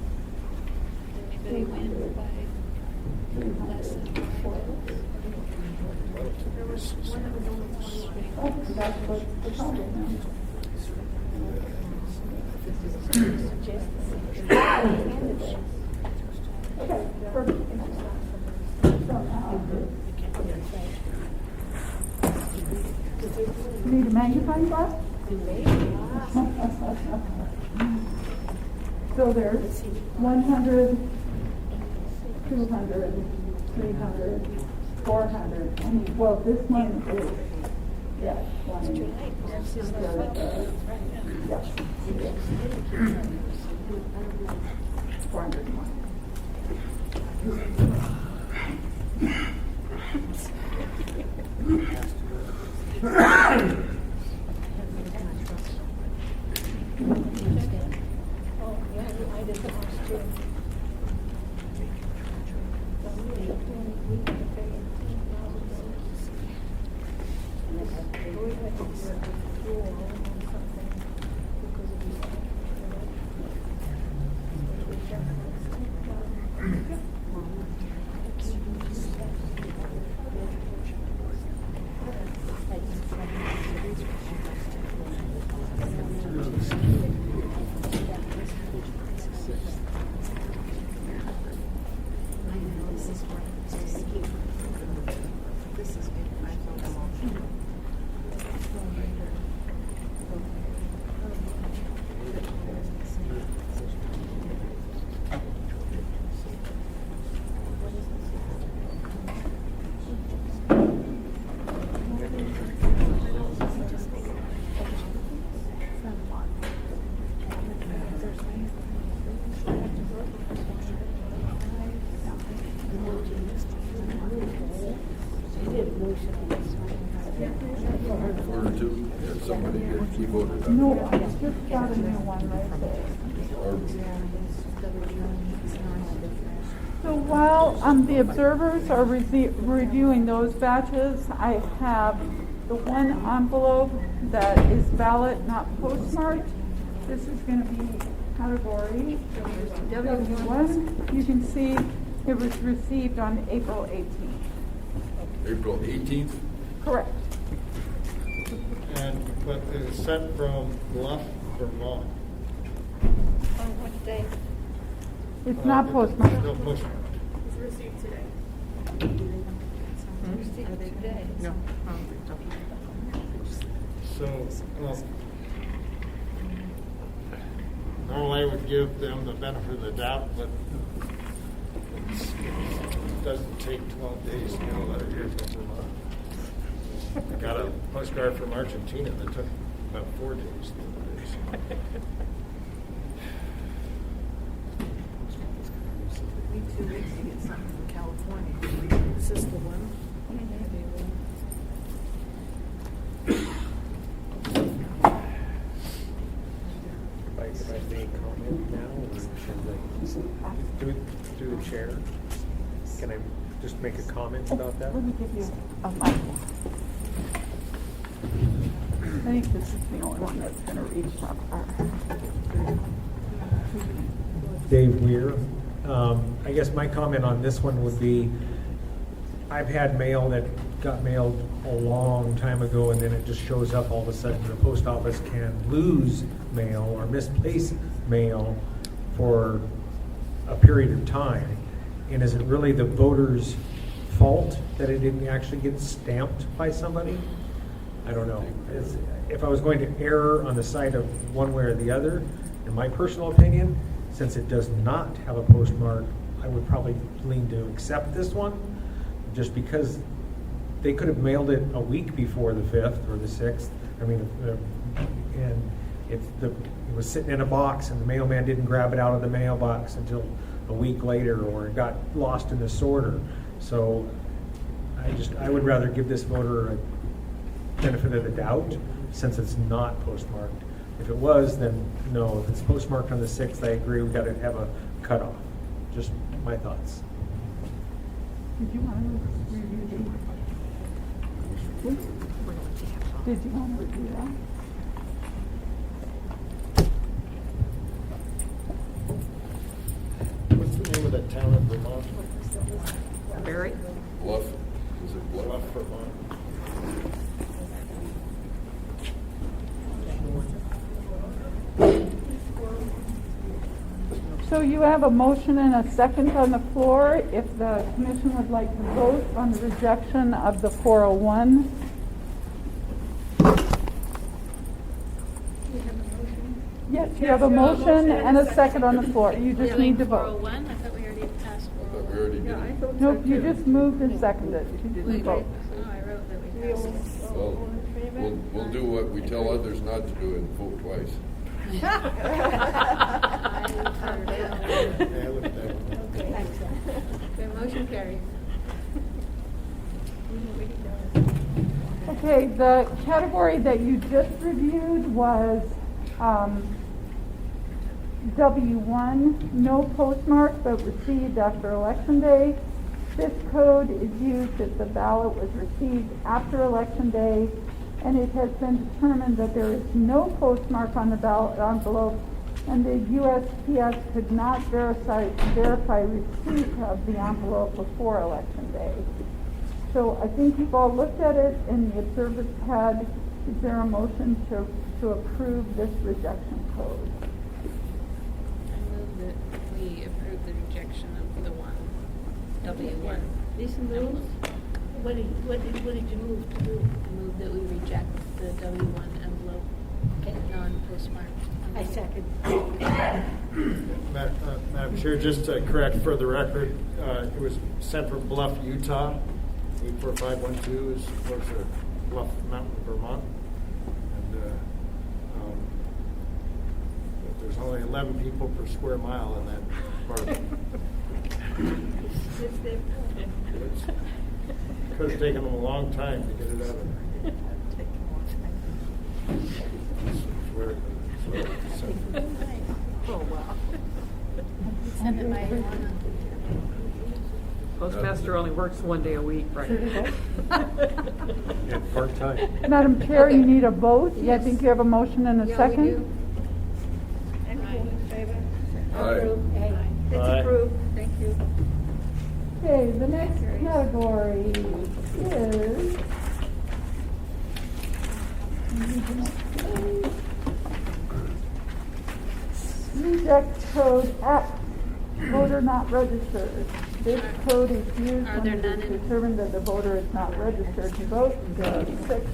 Anybody win by less than 4 votes? Oh, that's what the problem Okay, perfect. Need a magnifying glass? So there's 100, 200, 300, 400. Well, this one is, yeah. It's too late. This is the budget. Yeah. 401. Oh, yeah, I did the last year. Order two, and somebody did, we voted on. No, I just got a new one right there. So while the observers are reviewing those batches, I have the one envelope that is ballot not postmarked. This is going to be category W1. You can see it was received on April 18th. April 18th? Correct. But it's sent from Bluff, Vermont. On what day? It's not postmarked. No postmark. It's received today. Received today. No. So, normally I would give them the benefit of the doubt, but It doesn't take 12 days to get a letter here from Vermont. I got a postcard from Argentina that took about 4 days the other day. So. Need 2 weeks to get something from California. This is the one. If I make comment now, or should I do the chair? Can I just make a comment about that? Let me give you a mic. I think this is the only one that's going to reach up. Dave Weir. I guess my comment on this one would be, I've had mail that got mailed a long time ago, and then it just shows up all of a sudden. The post office can lose mail or misplace mail for a period of time. And is it really the voter's fault that it didn't actually get stamped by somebody? I don't know. If I was going to err on the side of one way or the other, in my personal opinion, since it does not have a postmark, I would probably lean to accept this one, just because they could have mailed it a week before the 5th or the 6th. I mean, and it was sitting in a box and the mailman didn't grab it out of the mailbox until a week later, or it got lost in the sorter. So I would rather give this voter a benefit of the doubt, since it's not postmarked. If it was, then no. If it's postmarked on the 6th, I agree, we've got to have a cutoff. Just my thoughts. Did you want to review these? Did you want to review that? What's the name of that town in Vermont? Barry? Bluff, is it Bluff? Bluff, Vermont. So you have a motion and a second on the floor. If the commission would like to vote on the rejection of the 401. Yes, you have a motion and a second on the floor. You just need to vote. 401? I thought we already passed 401. We already did. Nope, you just moved and seconded. You didn't vote. Oh, I wrote that we passed it. Well, we'll do what we tell others not to do and vote twice. Yeah, look at that one. Okay, thanks. The motion carries. Okay, the category that you just reviewed was W1, no postmark but received after Election Day. This code is used if the ballot was received after Election Day, and it has been determined that there is no postmark on the ballot envelope, and the USPS could not verify receipt of the envelope before Election Day. So I think you've all looked at it in the observer's pad. Is there a motion to approve this rejection code? I move that we approve the rejection of the W1. Lisa moves. What did you move to do? Move that we reject the W1 envelope, non-postmarked. I second. Madam Chair, just to correct for the record, it was sent from Bluff, Utah. 84512 is close to Bluff Mountain, Vermont. And there's only 11 people per square mile in that part of it. Could have taken them a long time to get it out of there. Oh, wow. Send it by Ilana. Postmaster only works 1 day a week, right? And part-time. Madam Chair, you need a vote. I think you have a motion and a Yeah, second. we do. Anyone in favor? Aye. Approved. Aye. It's Aye. approved. Thank you. Okay, the next category is reject code X, voter not registered. This code is used Are when there it none is in- determined that the voter is not registered to vote. The 6th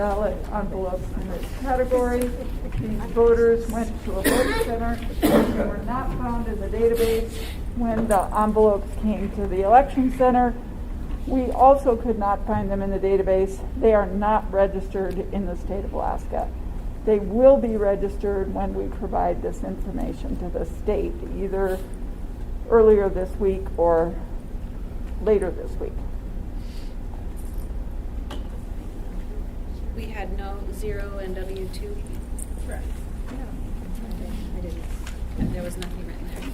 ballot envelopes in this category. These voters went to a vote center. They were not found in the database when the envelopes came to the election center. We also could not find them in the database. They are not registered in the state of Alaska. They will be registered when we provide this information to the state, either earlier this week or later this week. We had no 0 and W-2? Correct. I didn't. There was nothing written there.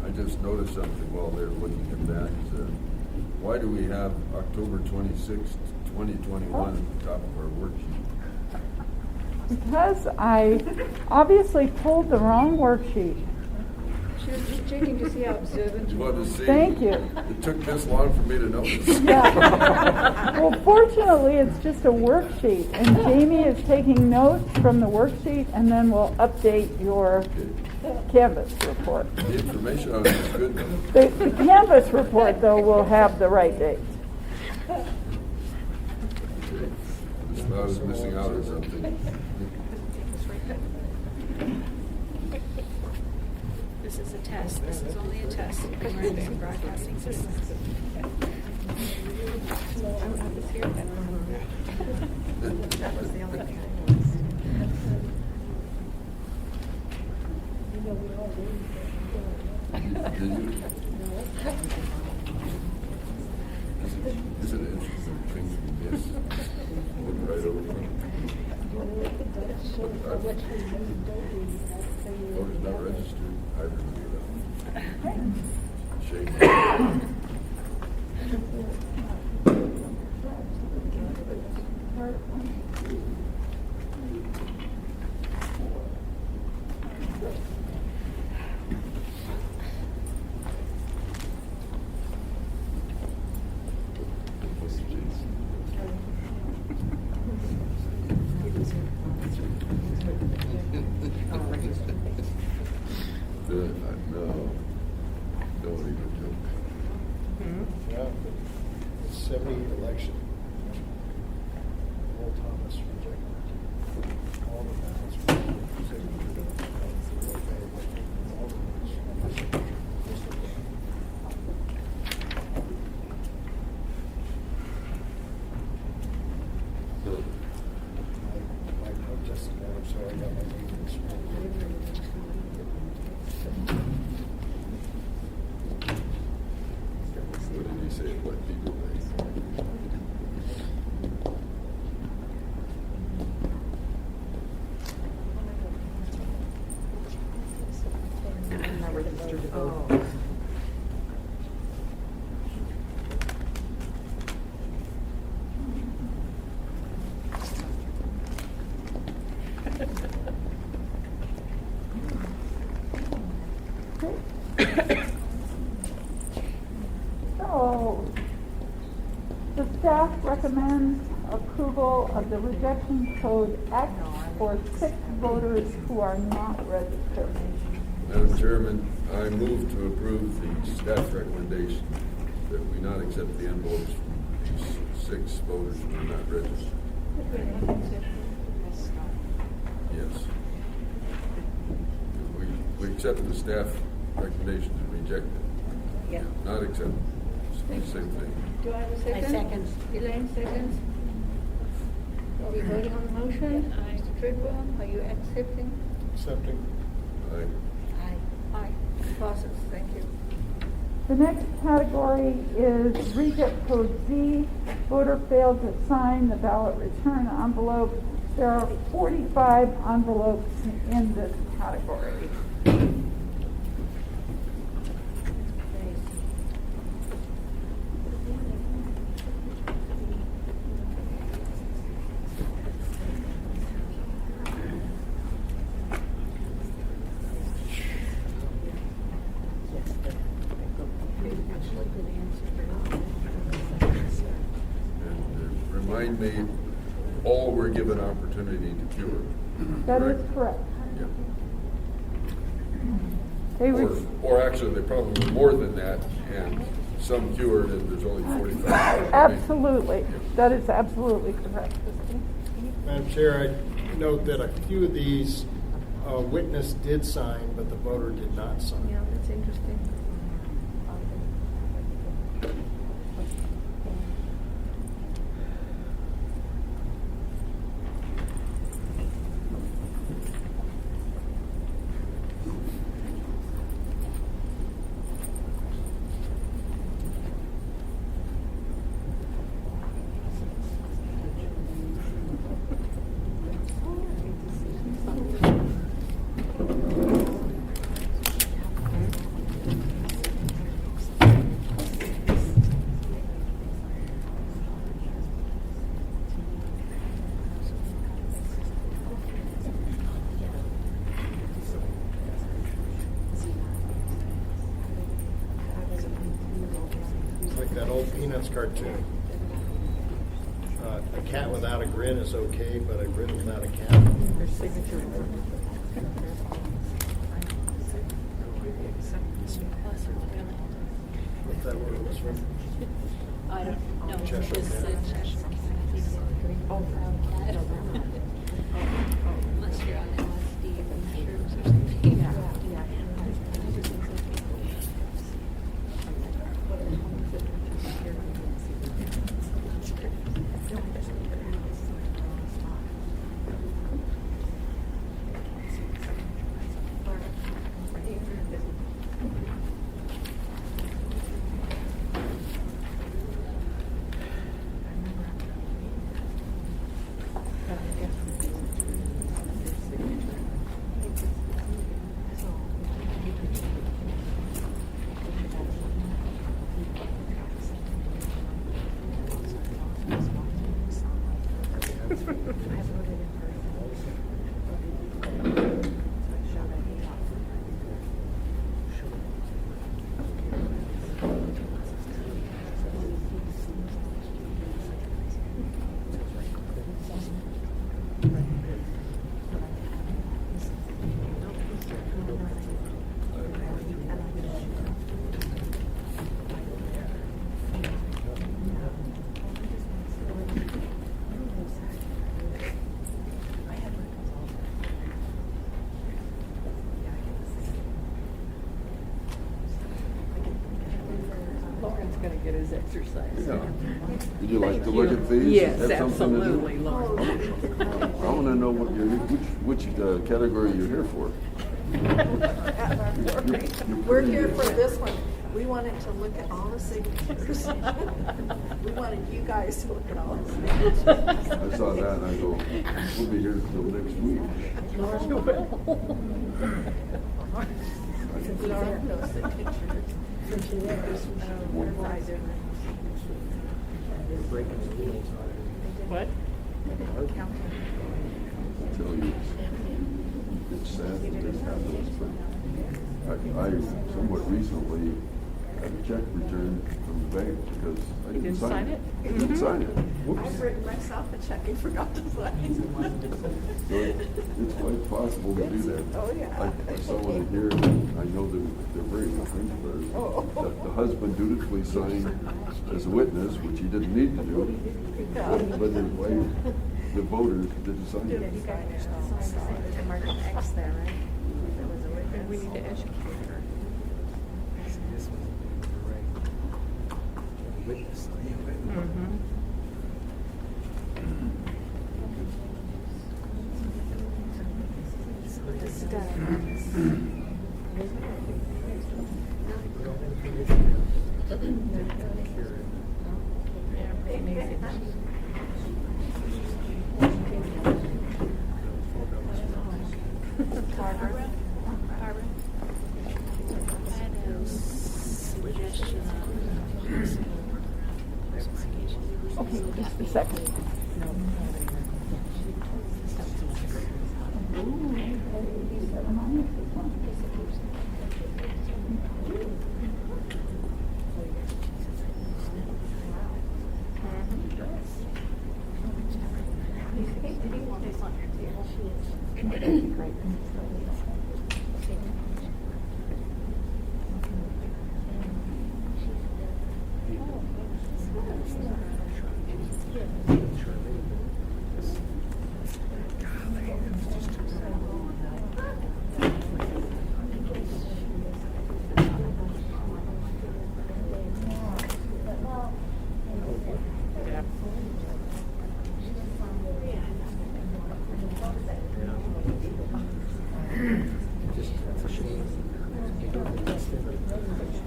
I just noticed something while they're looking at that. Why do we have October 26th, 2021 at the top of our worksheet? Because I obviously pulled the wrong worksheet. She was just checking to see how observant You want to see? Thank you. It took this long for me to notice. Yeah. Well, fortunately, it's just a worksheet, and Jamie is taking notes from the worksheet, and then we'll update your Canvas report. The information on it is good, though. The Canvas report, though, will have the right dates. Just thought I was missing out on something. This is a test. This is only a test. We're in the broadcasting system. That was the only thing I Did you? Is it an interesting thing to miss? Look right over it. Voter's not registered. I remember that. Shame. No, don't even joke. Yeah, it's 70 election. Will Thomas rejected. All the ballots were my protest, I'm sorry, I got my name in this. What did he say? What people think? So, the staff recommends approval of the rejection code X for 6 voters who are not registered. Madam Chairman, I move to approve the staff recommendation that we not accept the envelopes from these 6 voters who are not registered. Yes. We accept the staff recommendation to reject it. Yeah. Not accept. It's the same thing. Do I have a second? I second. Elaine seconds. Are we voting on the motion? Mr. Tredwell, are you accepting? Accepting. Aye. Aye. Aye. Passes, thank you. The next category is reject code Z. Voter failed to sign the ballot return envelope. There are 45 envelopes in this category. 9 they all were given opportunity to cure. That is correct. Yeah. They were, Or actually, they probably were more than that, and some cured, and there's only 45. absolutely, that is absolutely correct. Madam Chair, I note that a few of these witness did sign, but the voter did not sign. Yeah, that's interesting. Like that old Peanuts cartoon. A cat without a grin is okay, but a grin without a cat. What that word was from? I don't know. Cheshire It's Cat. Cheshire. I don't know. Unless you're on LSD or mushrooms or something. Lauren's gonna get his exercise. Yeah. Would you like to look at these? Yes, Have something to do? absolutely, Lauren. I want to know what which category you're here for. We're here for this one. We wanted to look at all the signatures. We wanted you guys to look at all the signatures. I saw that and I go, we'll be here until next week. What? I tell you, it's sad that this happens, but I somewhat recently had a check returned from the bank because I didn't sign it. I didn't sign it. Whoops. I've written myself a check and forgot to sign. So it's quite possible to do that. Oh, yeah. I saw one here, and I know they're very different, but the husband dutifully signed as a witness, which he didn't need to do, but his wife, the voter, didn't sign it. And mark an X there, right? There was a witness. We need to educate her. Mm-hmm. Barbara, I had a suggestion on possible workaround specification. Okay, just a second.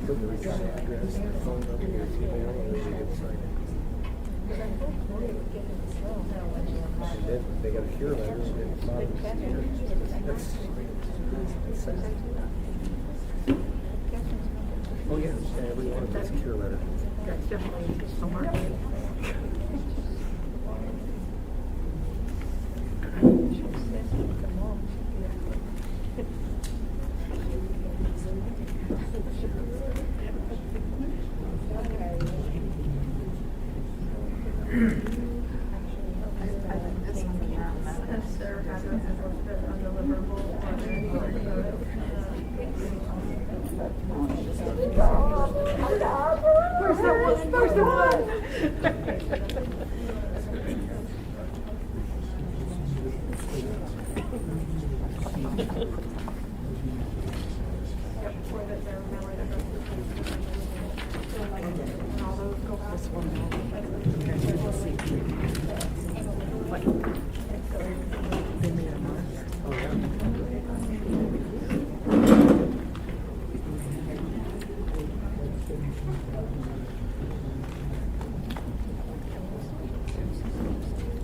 Put the return address, their phone number, their email, and then they get signed in. And then they got a cure letter, and then that's sad. Oh, yeah, every one of those cure letter. That's definitely a mark. Where's the one?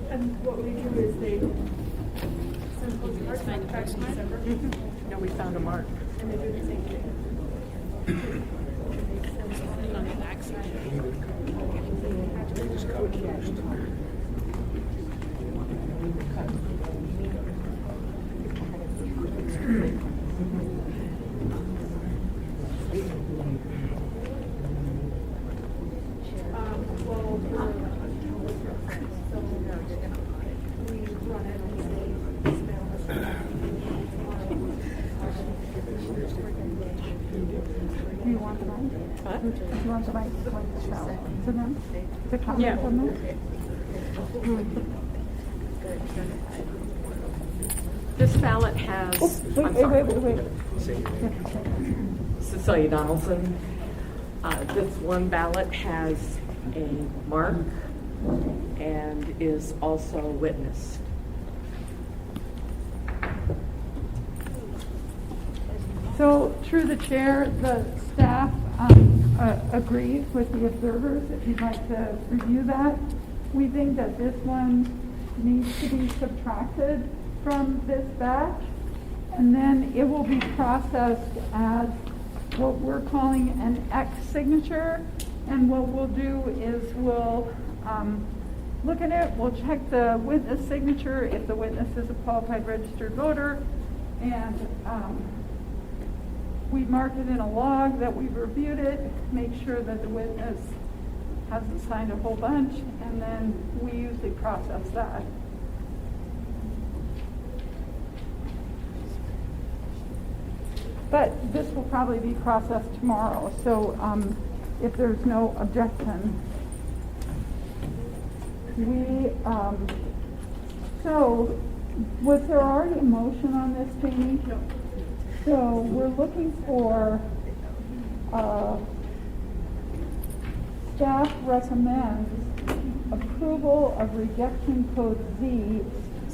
And what we do is they send postcards back to December. No, we found a mark. And they do the same thing. On the backside. They just got it first. Do you want the mic? What? Do you want the mic to them? To comment Yeah. on them? This ballot has, I'm sorry. Cecilia Donaldson. This one ballot has a mark and is also witnessed. So through the chair, the staff agrees with the observers. If you'd like to review that, we think that this one needs to be subtracted from this batch, and then it will be processed as what we're calling an X signature. And what we'll do is we'll look at it, we'll check the witness signature if the witness is a qualified registered voter, and we mark it in a log that we've reviewed it, make sure that the witness hasn't signed a whole bunch, and then we usually process that. But this will probably be processed tomorrow, so if there's no objection. So was there already a motion on this, Jamie? No. So we're looking for, staff recommends approval of rejection code Z,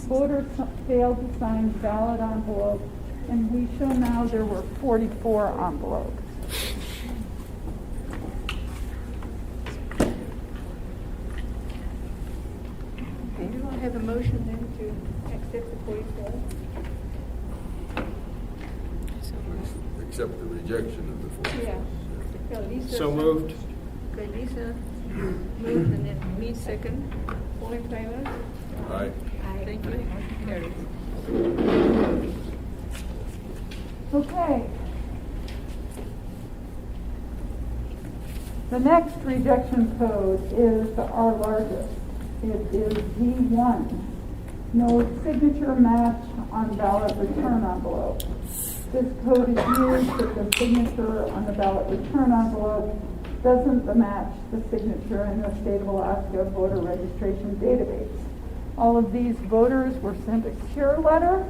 voter failed to sign ballot envelope, and we show now there were 44 envelopes. Do I have a motion then to accept the 44? Accept the rejection of the 4. Yeah. Yeah, Lisa So moved. Okay, Lisa moved and then me second. All in favor? Aye. Thank you. Motion carries. Okay. The next rejection code is our largest. It is D1. No signature match on ballot return envelope. This code is used if the signature on the ballot return envelope doesn't match the signature in the state of Alaska voter registration database. All of these voters were sent a cure letter.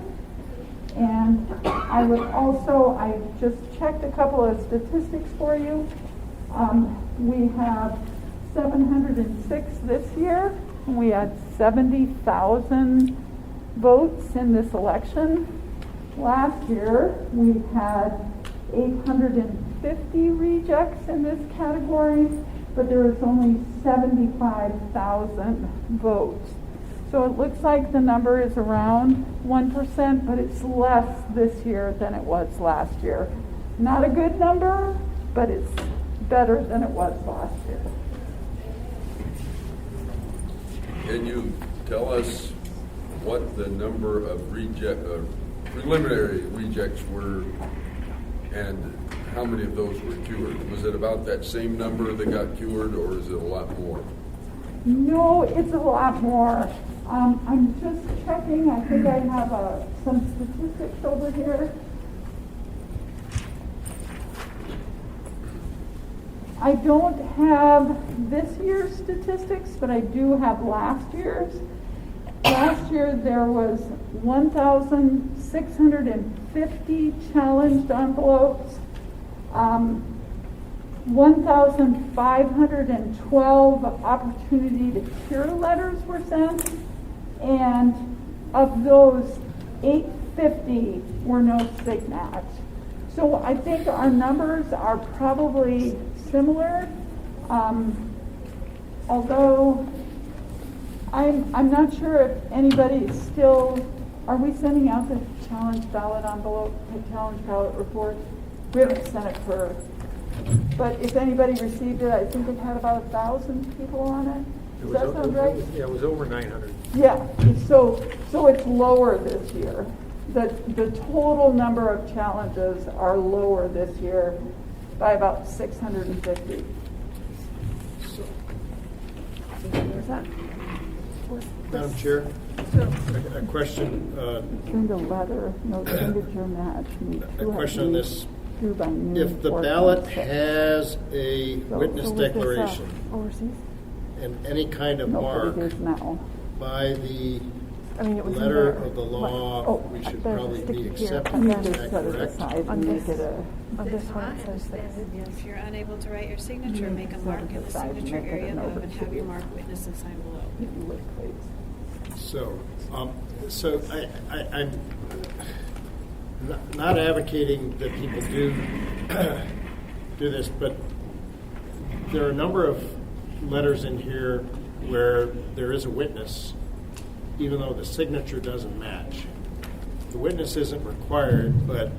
And I just checked a couple of statistics for you. We have 706 this year. We had 70,000 votes in this election. Last year, we had 850 50 rejects in this category, but there was only 75,000 votes. So it looks like the number is around 1%, but it's less this year than it was last year. Not a good number, but it's better than it was last year. Can you tell us what the number of preliminary rejects were and how many of those were cured? Was it about that same number that got cured, or is it a lot more? No, it's a lot more. I'm just checking. I think I have some statistics over here. I don't have this year's statistics, but I do have last year's. Last year there was 1,650 challenged envelopes. 1,512 opportunity to cure letters were sent, and of those, 850 were no SIGNAT. So I think our numbers are probably similar, although I'm not sure if anybody is still. Are we sending out the challenge ballot envelope, the challenge ballot report? We haven't sent it for. But if anybody received it, I think it had about 1,000 people on it. Does that sound right? It was over 900. Yeah, so it's lower this year. The total number of challenges are lower this year by about 650. Where's that? Madam Chair, a question. Send a letter, no signature match. A question on this. If the ballot has a witness declaration and any kind of mark by the letter of the law, we should probably be accepting. Is that correct? On this one it says this. If you're unable to write your signature, make a mark in the signature area above and have your mark witness and sign below. So I'm not advocating that people do this, but there are a number of letters in here where there is a witness, even though the signature doesn't match. The witness isn't required, but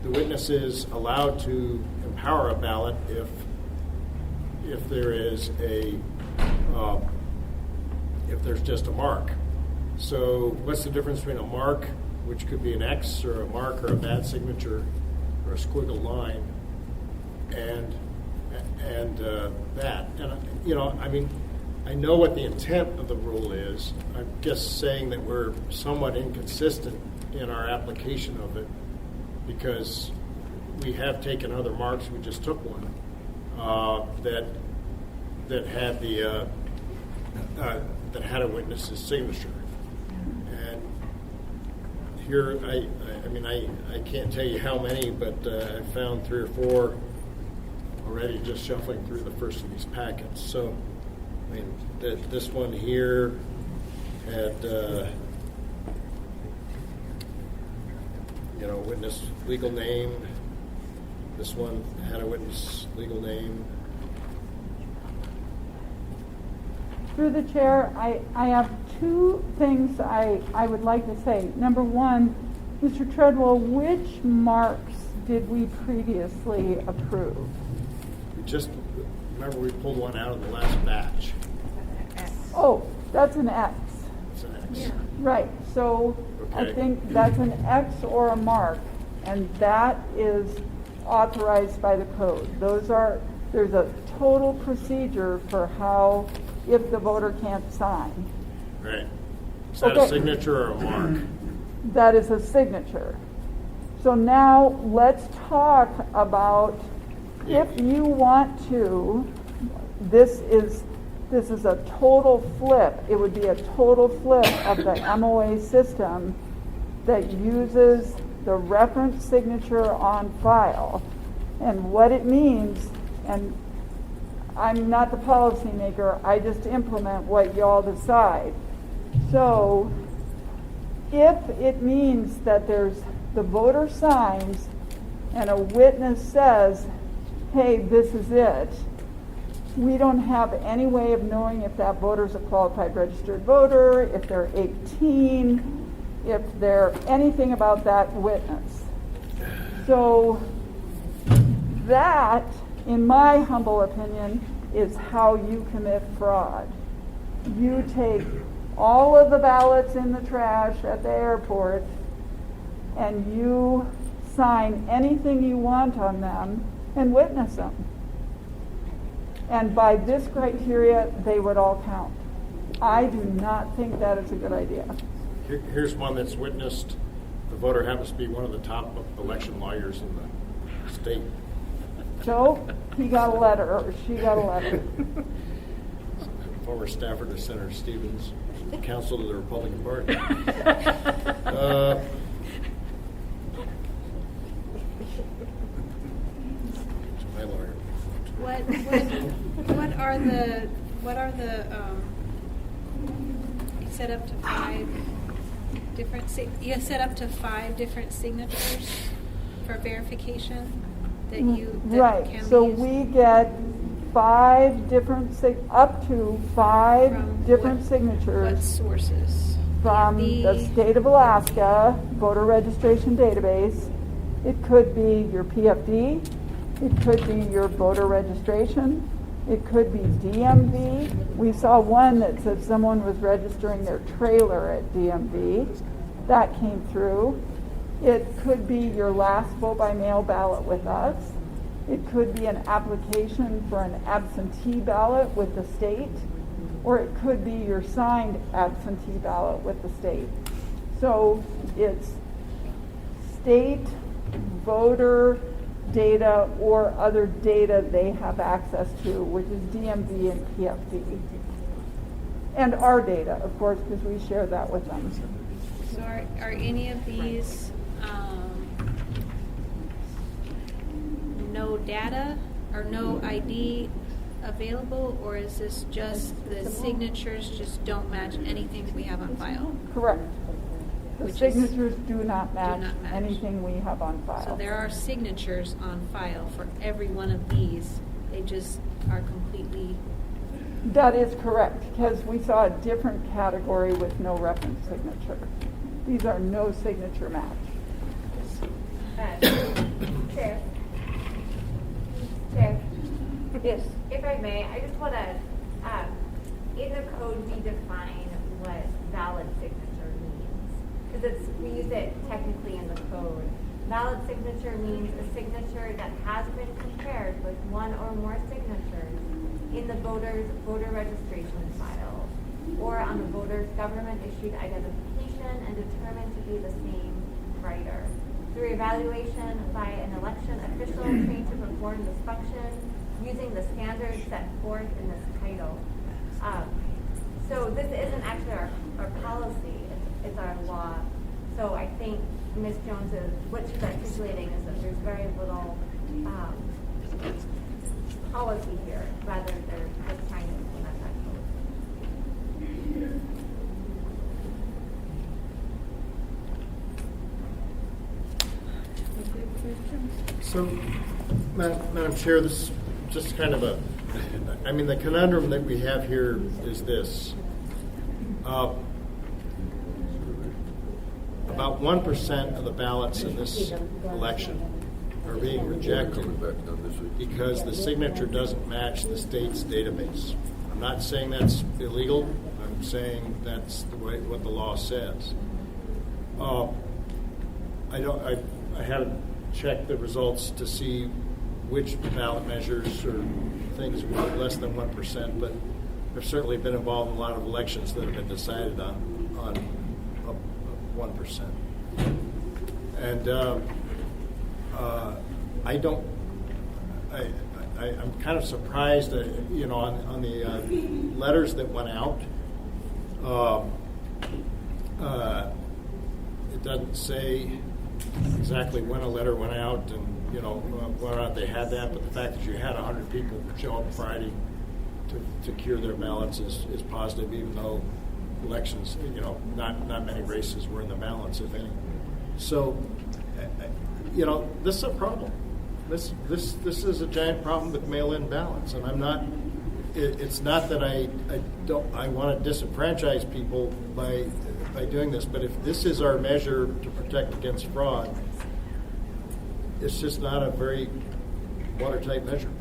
the witness is allowed to empower a ballot if there is if there's just a mark. So what's the difference between a mark, which could be an X or a mark or a bad signature or a squiggle line, and that? And I know what the intent of the rule is. I'm just saying that we're somewhat inconsistent in our application of it, because we have taken other marks. We just took one that had that had a witness's signature. And here, I can't tell you how many, but I found 3 or 4 already just shuffling through the first of these packets. So, this one here had, witness legal name. This one had a witness legal name. Through the chair, I have 2 things I would like to say. Number one, Mr. Treadwell, which marks did we previously approve? Remember we pulled one out of the last batch. Oh, that's an X. It's an X. Yeah. Right, so Okay. I think that's an X or a mark, and that is authorized by the code. There's a total procedure for how, if the voter can't sign. Right. Is that a signature or a mark? That is a signature. So now let's talk about, if you want to, this is a total flip. It would be a total flip of the MOA system that uses the reference signature on file. And what it means, and I'm not the policymaker, I just implement what y'all decide. So if it means that the voter signs and a witness says, hey, this is it, we don't have any way of knowing if that voter's a qualified registered voter, if they're 18, if they're anything about that witness. So that, in my humble opinion, is how you commit fraud. You take all of the ballots in the trash at the airport and you sign anything you want on them and witness them. And by this criteria, they would all count. I do not think that is a good idea. Here's one that's witnessed. The voter happens to be one of the top election lawyers in the state. So he got a letter, or she got a letter. Former staffer to Senator Stevens, counsel to the Republican Party. My lawyer. What are the you set up to 5 different signatures for verification that right. Can So be used? we get 5 different up to 5 From different what signatures sources? from the state of Alaska voter registration database. It could be your PFD. It could be your voter registration. It could be DMV. We saw one that said someone was registering their trailer at DMV. That came through. It could be your last vote by mail ballot with us. It could be an application for an absentee ballot with the state. Or it could be your signed absentee ballot with the state. So it's state voter data or other data they have access to, which is DMV and PFD. And our data, of course, because we share that with them. So are any of these no data or no ID available, or is this just the signatures just don't match anything that we have on file? Correct. The Which signatures do not match not match. anything we have on file. So there are signatures on file for every one of these. They just are completely... That is correct, because we saw a different category with no reference signature. These are no signature match. Chair. Yes. If I may, I just want to, in the code, we define what valid signature means. Because we use it technically in the code. Valid signature means a signature that has been compared with one or more signatures in the voter's voter registration file or on the voter's government-issued identification and determined to be the same writer. Through evaluation by an election official trained to perform this function using the standards set forth in this title. So this isn't actually our policy, it's our law. So I think Ms. Jones what she's articulating is that there's very little policy here, rather they're just trying to implement that code. So, Madam Chair, this is just kind of the conundrum that we have here is this. About 1% of the ballots in this election are being rejected because the signature doesn't match the state's database. I'm not saying that's illegal. I'm saying that's the way what the law says. I haven't checked the results to see which ballot measures or things were less than 1%, but I've certainly been involved in a lot of elections that have been decided on 1%. And I'm kind of surprised, on the letters that went out. It doesn't say exactly when a letter went out and whether or not they had that, but the fact that you had 100 people show up Friday to cure their ballots is positive, even though elections, not many races were in the balance, if any. So, this is a problem. This is a giant problem with mail-in ballots, and I'm not. It's not that I want to disenfranchise people by doing this, but if this is our measure to protect against fraud, it's just not a very watertight measure,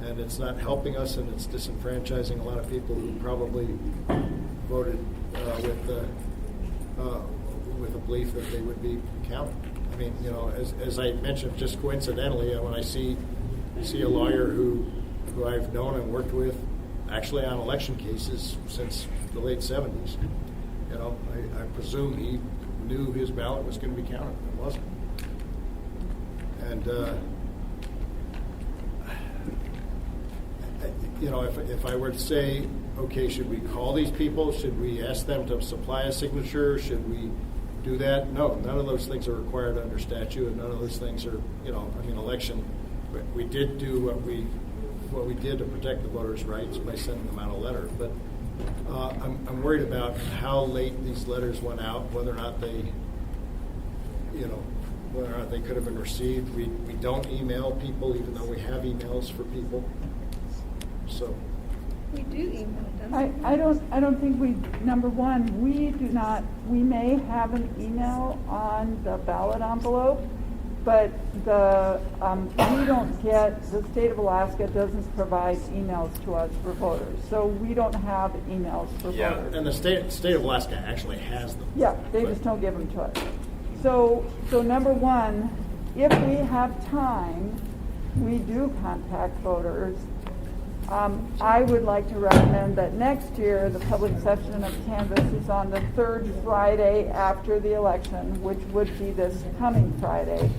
and it's not helping us, and it's disenfranchising a lot of people who probably voted with a belief that they would be counted. I mean, you know, as I mentioned, just coincidentally, when I see a lawyer who I've known and worked with, actually on election cases since the late 70s, you know, I presume he knew his ballot was going to be counted. It wasn't. And you know, if I were to say, okay, should we call these people? Should we ask them to supply a signature? Should we do that? No, none of those things are required under statute, and none of those things are, you know, I mean, election. We did do what we did to protect the voters' rights by sending them out a letter. But I'm worried about how late these letters went out, whether or not they, you know, whether or not they could have been received. We don't email people, even though we have emails for people. So We do email them. I don't think number one, we may have an email on the ballot envelope, but we don't get, the state of Alaska doesn't provide emails to us for voters. So we don't have emails for voters. And the state of Alaska actually has them. Yeah, they just don't give them to us. So number one, if we have time, we do contact voters. I would like to recommend that next year the public session of canvass is on the third Friday after the election, which would be this coming Friday.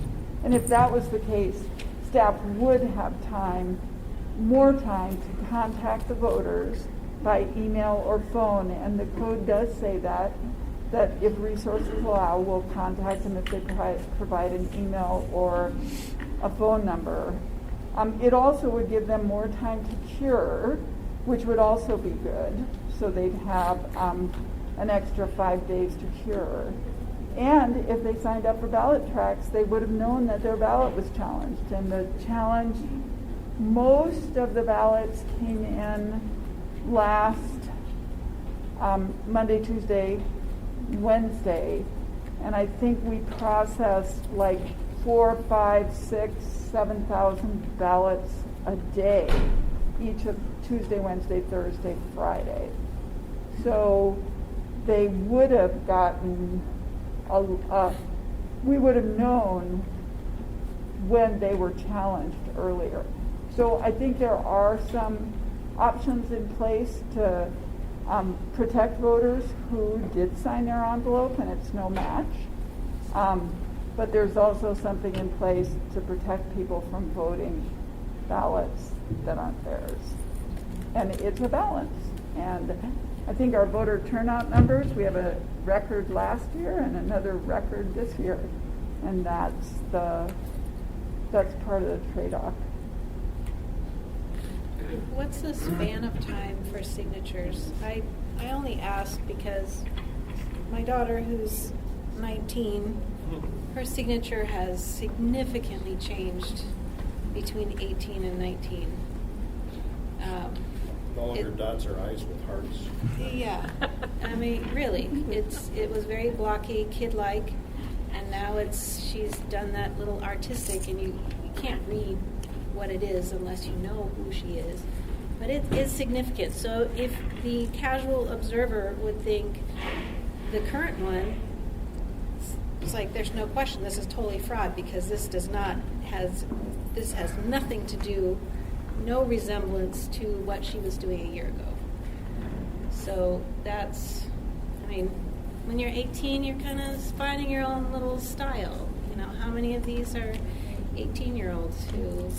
And if that was the case, staff would have more time to contact the voters by email or phone. And the code does say that if resources allow, we'll contact them if they provide an email or a phone number. It also would give them more time to cure, which would also be good. So they'd have an extra 5 days to cure. And if they signed up for ballot tracks, they would have known that their ballot was challenged. And the challenge, most of the ballots came in last Monday, Tuesday, Wednesday. And I think we processed like 4,000, 5,000, 6,000, 7,000 ballots a day, each of Tuesday, Wednesday, Thursday, Friday. So they would have gotten we would have known when they were challenged earlier. So I think there are some options in place to protect voters who did sign their envelope and it's no match. But there's also something in place to protect people from voting ballots that aren't theirs. And it's a balance. And I think our voter turnout numbers, we have a record last year and another record this year. And that's part of the trade-off. What's the span of time for signatures? I only ask because my daughter, who's 19, her signature has significantly changed between 18 and 19. No longer dots her eyes with hearts. Yeah, I mean, really, it was very blocky, kid-like, and now she's done that little artistic, and you can't read what it is unless you know who she is. But it is significant. So if the casual observer would think the current one, it's like there's no question this is totally fraud because this has nothing to do, no resemblance to what she was doing a year ago. So that's, I mean, when you're 18, you're kind of finding your own little style. You know, how many of these are 18-year-olds who,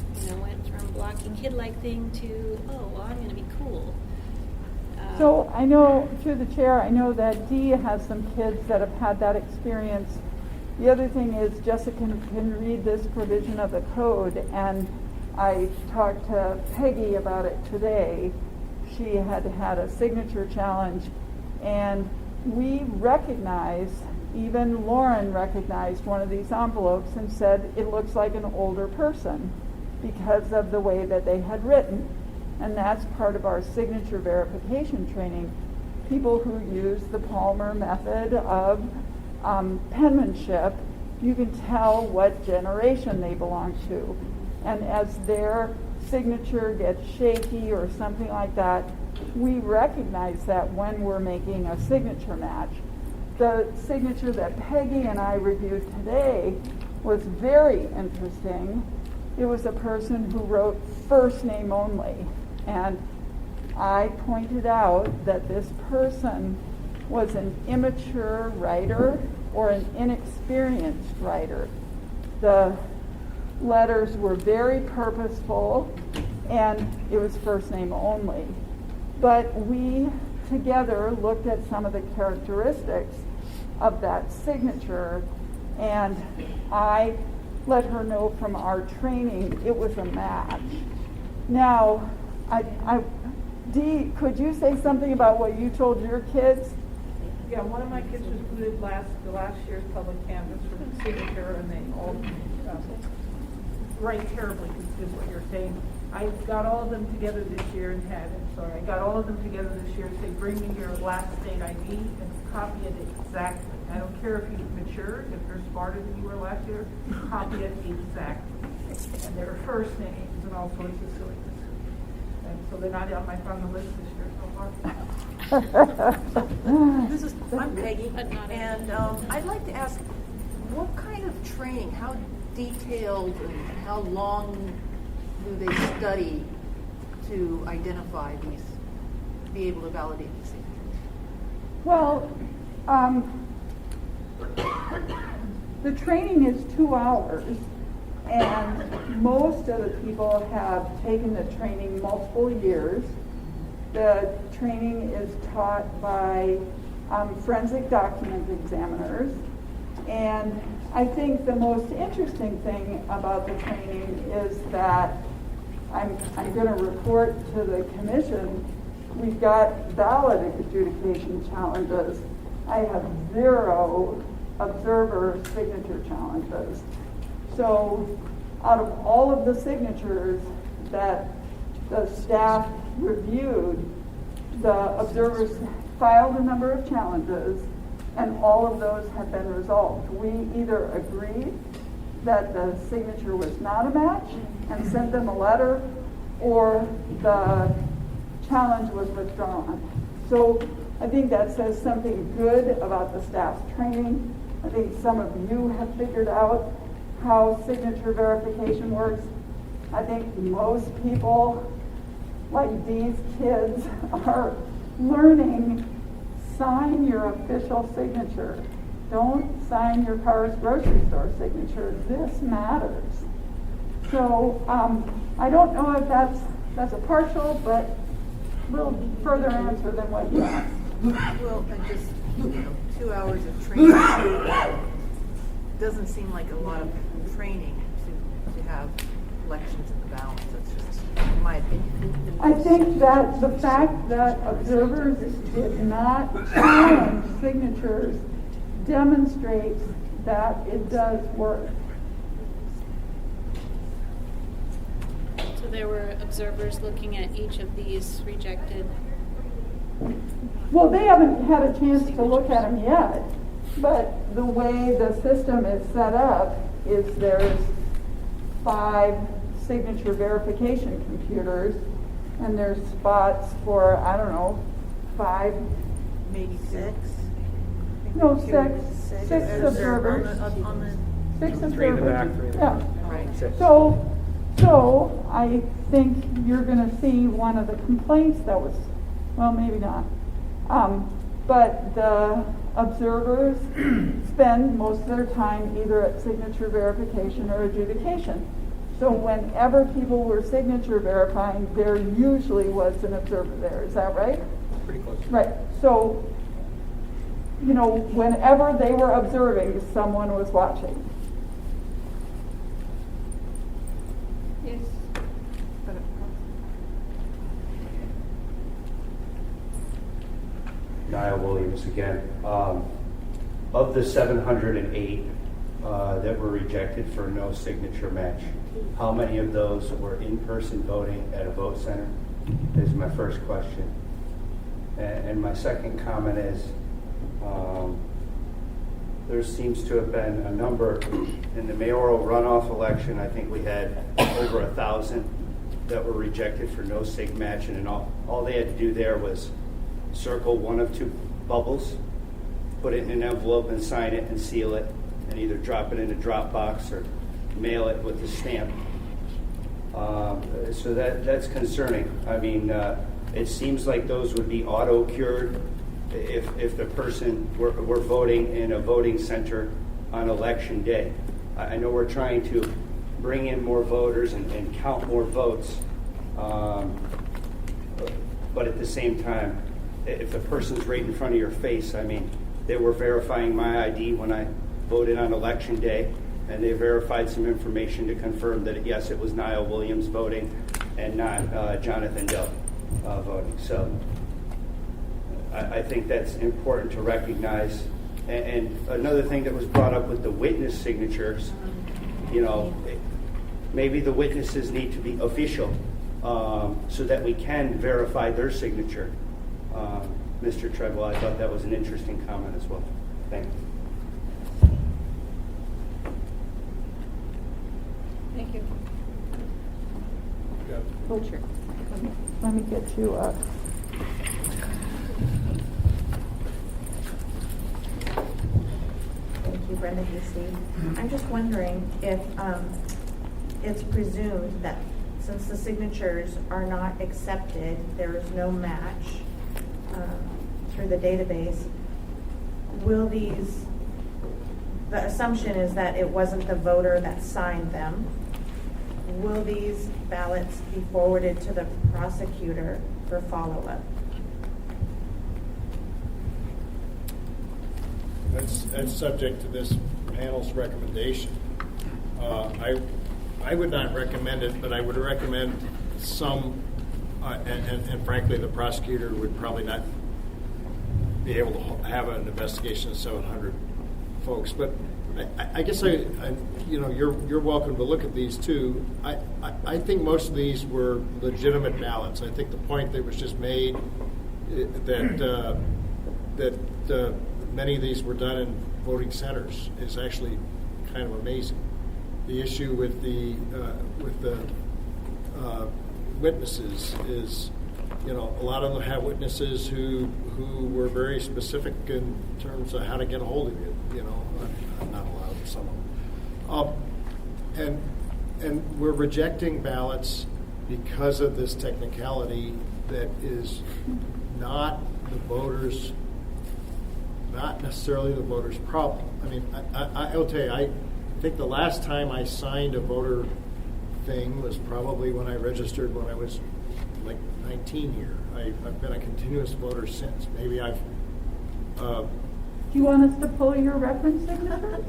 went from blocky kid-like thing to, oh, well, I'm going to be cool. So I know, through the chair, I know that Dee has some kids that have had that experience. The other thing is Jessica can read this provision of the code, and I talked to Peggy about it today. She had a signature challenge, and we recognize even Lauren recognized one of these envelopes and said it looks like an older person because of the way that they had written. And that's part of our signature verification training. People who use the Palmer method of penmanship, you can tell what generation they belong to. And as their signature gets shaky or something like that, we recognize that when we're making a signature match. The signature that Peggy and I reviewed today was very interesting. It was a person who wrote first name only. And I pointed out that this person was an immature writer or an inexperienced writer. The letters were very purposeful, and it was first name only. But we together looked at some of the characteristics of that signature, and I let her know from our training it was a match. Now, Dee, could you say something about what you told your kids? Yeah, one of my kids was the last year's public canvas for the signature, and they all write terribly, is what you're saying. I got all of them together this year and I got all of them together this year and say, bring me your last state ID and copy it exactly. I don't care if you've matured, if you're smarter than you were last year, copy it exactly. And their first names and all sorts of silliness. And so they're not on the list this year so far. I'm Peggy, and I'd like to ask, what kind of training, how detailed and how long do they study to identify these, be able to validate these signatures? Well, the training is 2 hours, and most of the people have taken the training multiple years. The training is taught by forensic document examiners, and I think the most interesting thing about the training is that I'm going to report to the commission. We've got ballot adjudication challenges. I have 0 observer signature challenges. So out of all of the signatures that the staff reviewed, the observers filed a number of challenges, and all of those have been resolved. We either agreed that the signature was not a match and sent them a letter, or the challenge was withdrawn. So I think that says something good about the staff's training. I think some of you have figured out how signature verification works. I think most people, like these kids, are learning. Sign your official signature. Don't sign your car's grocery store signature. This matters. So I don't know if that's a partial, but a little further answer than what you asked. Well, and just 2 hours of training doesn't seem like a lot of training to have elections in the balance. That's just my opinion. I think that the fact that observers did not challenge signatures demonstrates that it does work. So there were observers looking at each of these rejected. Well, they haven't had a chance to look at them yet, but the way the system is set up is there's 5 signature verification computers, and there's spots for, 5, maybe 6. No, 6 observers. 6 observers. 3 in the back, 3 in the yeah. Right. 6. So I think you're going to see one of the complaints that was, well, maybe not. But the observers spend most of their time either at signature verification or adjudication. So whenever people were signature verifying, there usually was an observer there. Is that right? Pretty close. Right. So, whenever they were observing, someone was watching. Yes. Niall Williams again. of the 708 that were rejected for no signature match, how many of those were in-person voting at a vote center is my first question. And my second comment is, there seems to have been a number in the mayoral runoff election. I think we had over 1,000 that were rejected for no sig match, and all they had to do there was circle one of two bubbles, put it in an envelope and sign it and seal it, and either drop it in a drop box or mail it with a stamp. So that's concerning. I mean, it seems like those would be auto-cured if the person were voting in a voting center on election day. I know we're trying to bring in more voters and count more votes, but at the same time, if the person's right in front of your face, I mean, they were verifying my ID when I voted on election day, and they verified some information to confirm that, yes, it was Niall Williams voting and not Jonathan Dell voting. So I think that's important to recognize. And another thing that was brought up with the witness signatures, you know, maybe the witnesses need to be official so that we can verify their signature. Mr. Treadwell, I thought that was an interesting comment as well. Thank you. Thank you. Butcher. Let me get you up. Thank you, Brenda Hasty. I'm just wondering if it's presumed that since the signatures are not accepted, there is no match through the database, the assumption is that it wasn't the voter that signed them. Will these ballots be forwarded to the prosecutor for follow-up? That's subject to this panel's recommendation. I would not recommend it, but I would recommend some, and frankly, the prosecutor would probably not be able to have an investigation of 700 folks. But I guess you're welcome to look at these too. I think most of these were legitimate ballots. I think the point that was just made that many of these were done in voting centers is actually kind of amazing. The issue with the witnesses is, you know, a lot of them have witnesses who were very specific in terms of how to get a hold of you. You know, not a lot of them, some of them. And we're rejecting ballots because of this technicality that is not necessarily the voter's problem. I mean, I'll tell you, I think the last time I signed a voter thing was probably when I registered when I was like 19 here. I've been a continuous voter since. Maybe I've... Do you want us to pull your reference signature?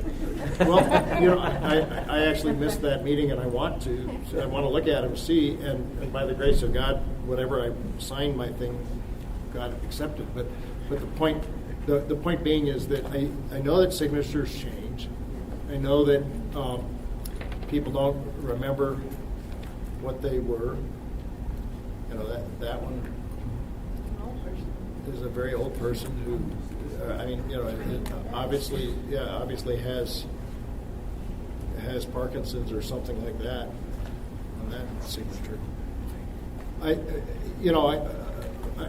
Well, you know, I actually missed that meeting, and I want to. So I want to look at it and see, and by the grace of God, whatever I signed my thing got accepted. But the point being is that I know that signatures change. I know that people don't remember what they were. You know, that one is a very old person who, obviously has Parkinson's or something like that on that signature.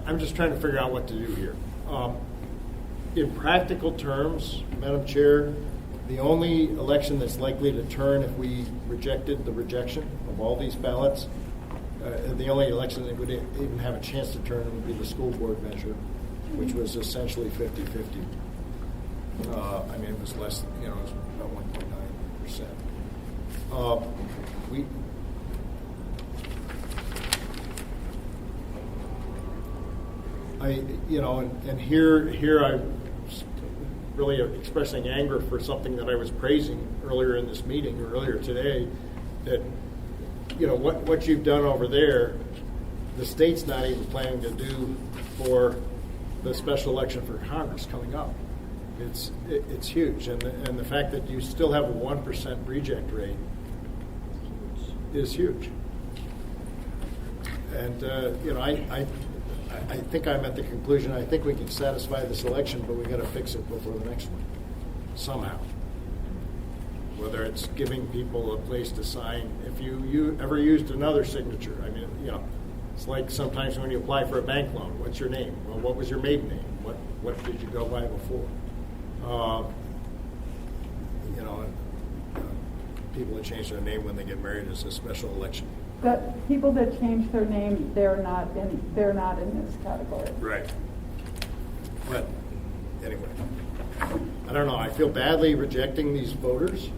I'm just trying to figure out what to do here. In practical terms, Madam Chair, the only election that's likely to turn if we rejected the rejection of all these ballots, the only election that would even have a chance to turn would be the school board measure, which was essentially 50-50. It was less, it was about 1.9%. Here I'm really expressing anger for something that I was praising earlier in this meeting or earlier today, that what you've done over there, the state's not even planning to do for the special election for Congress coming up. It's huge, and the fact that you still have a 1% reject rate is huge. And I think I'm at the conclusion. I think we can satisfy this election, but we got to fix it before the next one somehow. Whether it's giving people a place to sign. If you ever used another signature, I mean, it's like sometimes when you apply for a bank loan. What's your name? Well, what was your maiden name? What did you go by before? People that change their name when they get married is a special election. But people that change their name, they're not in this category. Right. But anyway, I don't know. I feel badly rejecting these voters,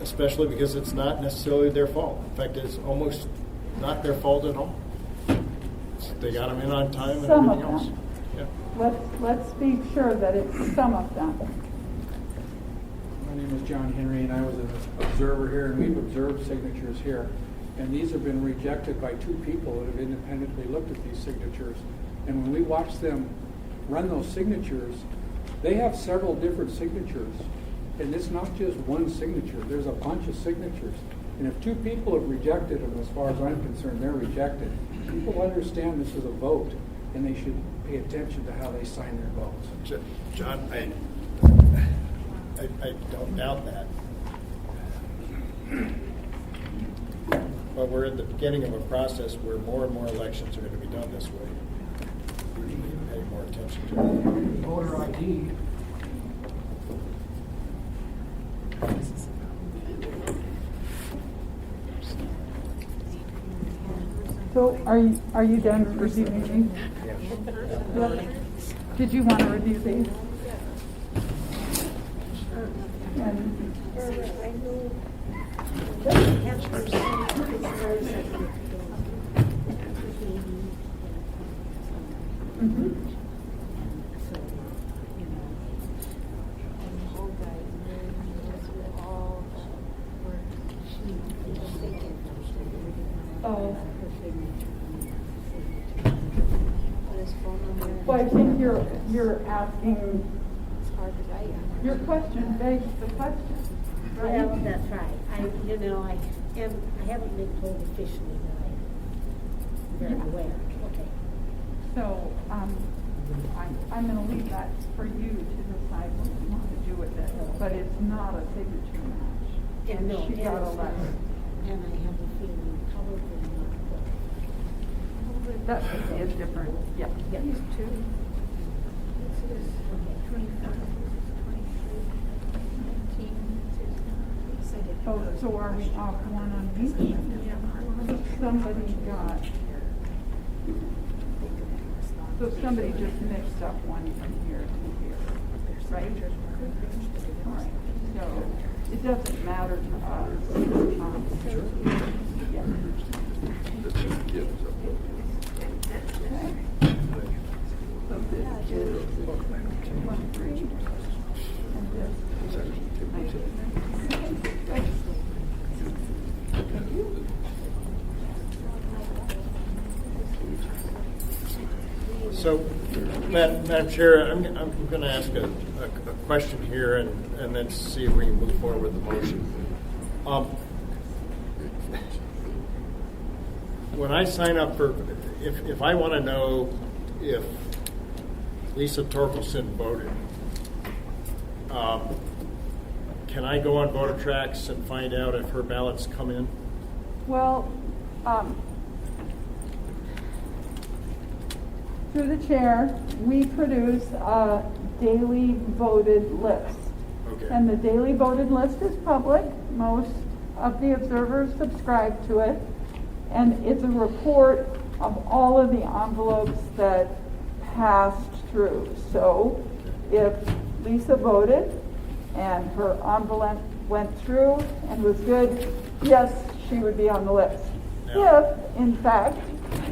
especially because it's not necessarily their fault. In fact, it's almost not their fault at all. They got them in on time and Some everything of else. them. Yeah. Let's be sure that it's some of them. My name is John Henry, and I was an observer here, and we've observed signatures here. And these have been rejected by two people that have independently looked at these signatures. And when we watch them run those signatures, they have several different signatures. And it's not just one signature. There's a bunch of signatures. And if two people have rejected them, as far as I'm concerned, they're rejected. People understand this is a vote, and they should pay attention to how they sign their votes. John, I don't doubt that. But we're at the beginning of a process where more and more elections are going to be done this way. We need to pay more attention to it. Voter ID. So are you done reviewing these? Yeah. Did you want to review these? And well, I think you're asking. Your question begs the question. Right? Well, that's right. I haven't been told officially that I'm very aware. Okay. So I'm going to leave that for you to decide what you want to do with it. But it's not a signature match. And No, she got a letter. And I have a feeling probably not. That is different. Yeah. These two. Oh, so are we off one on each? Somebody got. So somebody just mixed up one from here to here, right? All right. So it doesn't matter to us. Yeah. Okay. So this is 23, and this is 19. So, Madam Chair, I'm going to ask a question here and then see if we can move forward with the motion. When I sign up for, if I want to know if Lisa Torkelson voted, can I go on Voter Tracks and find out if her ballots come in? Well, through the chair, we produce a daily voted list. Okay. And the daily voted list is public. Most of the observers subscribe to it. And it's a report of all of the envelopes that passed through. So if Lisa voted and her envelope went through and was good, yes, she would be on the list. Yeah. If, in fact,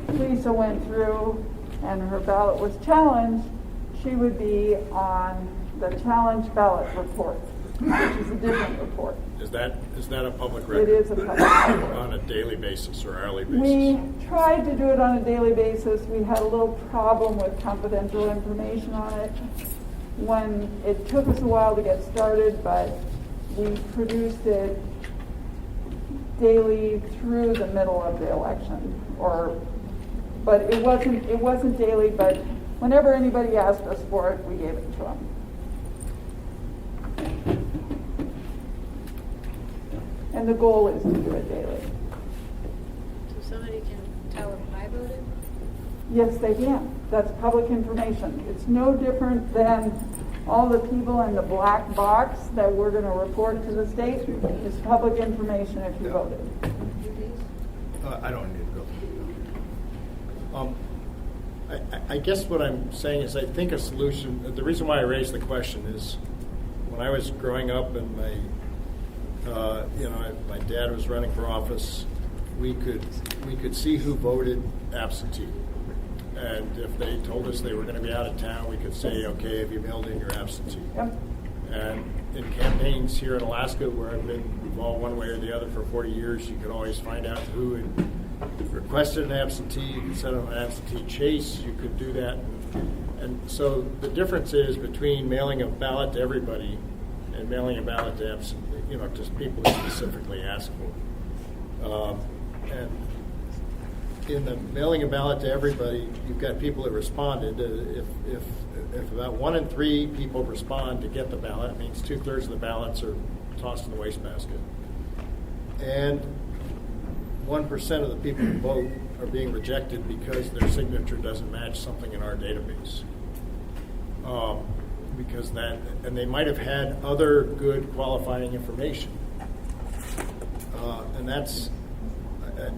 Lisa went through and her ballot was challenged, she would be on the challenge ballot report, which is a different report. Is that a public record? It is a public record. On a daily basis or hourly basis? We tried to do it on a daily basis. We had a little problem with confidential information on it. when it took us a while to get started, but we produced it daily through the middle of the election, but it wasn't daily, but whenever anybody asked us for it, we gave it to them. And the goal is to do it daily. So somebody can tell if I voted? Yes, they can. That's public information. It's no different than all the people in the black box that we're going to report to the state. It's public information if you voted. I don't need to go. I guess what I'm saying is I think a solution, the reason why I raised the question is when I was growing up and my dad was running for office, we could see who voted absentee. And if they told us they were going to be out of town, we could say, okay, if you mailed in your absentee. Yep. And in campaigns here in Alaska, where I've been involved one way or the other for 40 years, you could always find out who had requested an absentee. You could set up an absentee chase. You could do that. And so the difference is between mailing a ballot to everybody and mailing a ballot to absentee, just people who specifically ask for it. And in the mailing a ballot to everybody, you've got people that responded. If about 1 in 3 people respond to get the ballot, it means 2/3 of the ballots are tossed in the wastebasket. And 1% of the people who vote are being rejected because their signature doesn't match something in our database. And they might have had other good qualifying information. And that's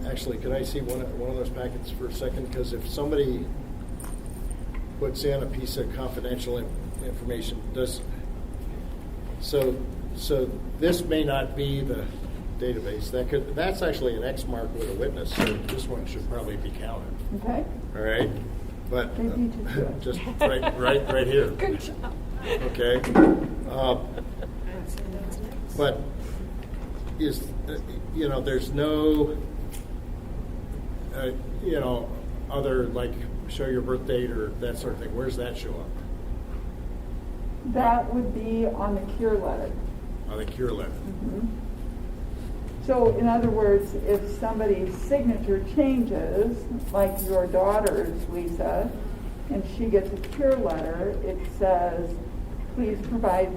actually, could I see one of those packets for a second? Because if somebody puts in a piece of confidential information, so this may not be the database. That's actually an X mark with a witness, so this one should probably be counted. Okay. All right, but just right here. Good job. Okay, but there's no other like show your birth date or that sort of thing. Where's that show up? That would be on the cure letter. On the cure letter. Mm-hmm. So, in other words, if somebody's signature changes, like your daughter's, Lisa, and she gets a cure letter, it says, please provide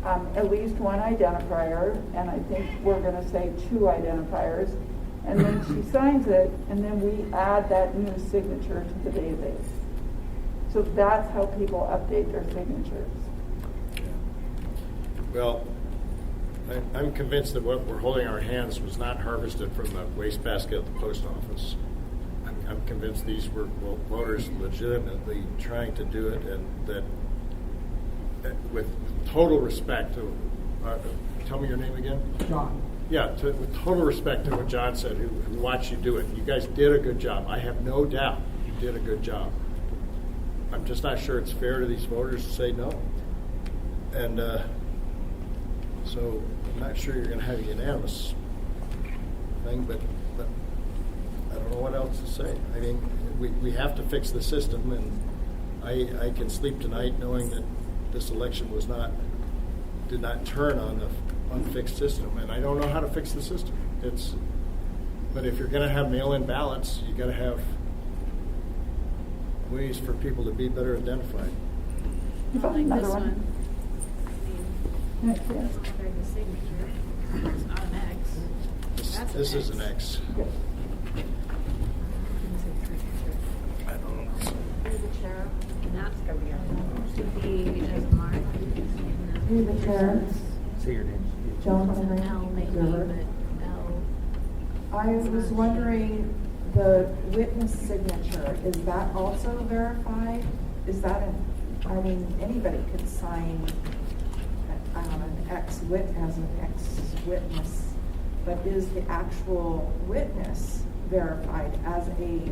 at least one identifier, and I think we're going to say 2 identifiers, and then she signs it, and then we add that new signature to the database. So that's how people update their signatures. Well, I'm convinced that what we're holding in our hands was not harvested from the wastebasket at the post office. I'm convinced these were voters legitimately trying to do it, and that with total respect to, tell me your name again? John. Yeah, with total respect to what John said, who watched you do it. You guys did a good job. I have no doubt you did a good job. I'm just not sure it's fair to these voters to say no. And so I'm not sure you're going to have a unanimous thing, but I don't know what else to say. I mean, we have to fix the system, and I can sleep tonight knowing that this election did not turn on the unfixed system, and I don't know how to fix the system. But if you're going to have mail-in ballots, you got to have ways for people to be better identified. Like this one. Yes. That's not very good signature. It's not an X. This is an X. Yes. I don't know. Through the chair. And that's going to be as a mark. Through the chair. Say your name. Joan It's an Henry. L maybe, Observer. but L. I was wondering, the witness signature, is that also verified? Is that anybody could sign an as an ex-witness, but is the actual witness verified as a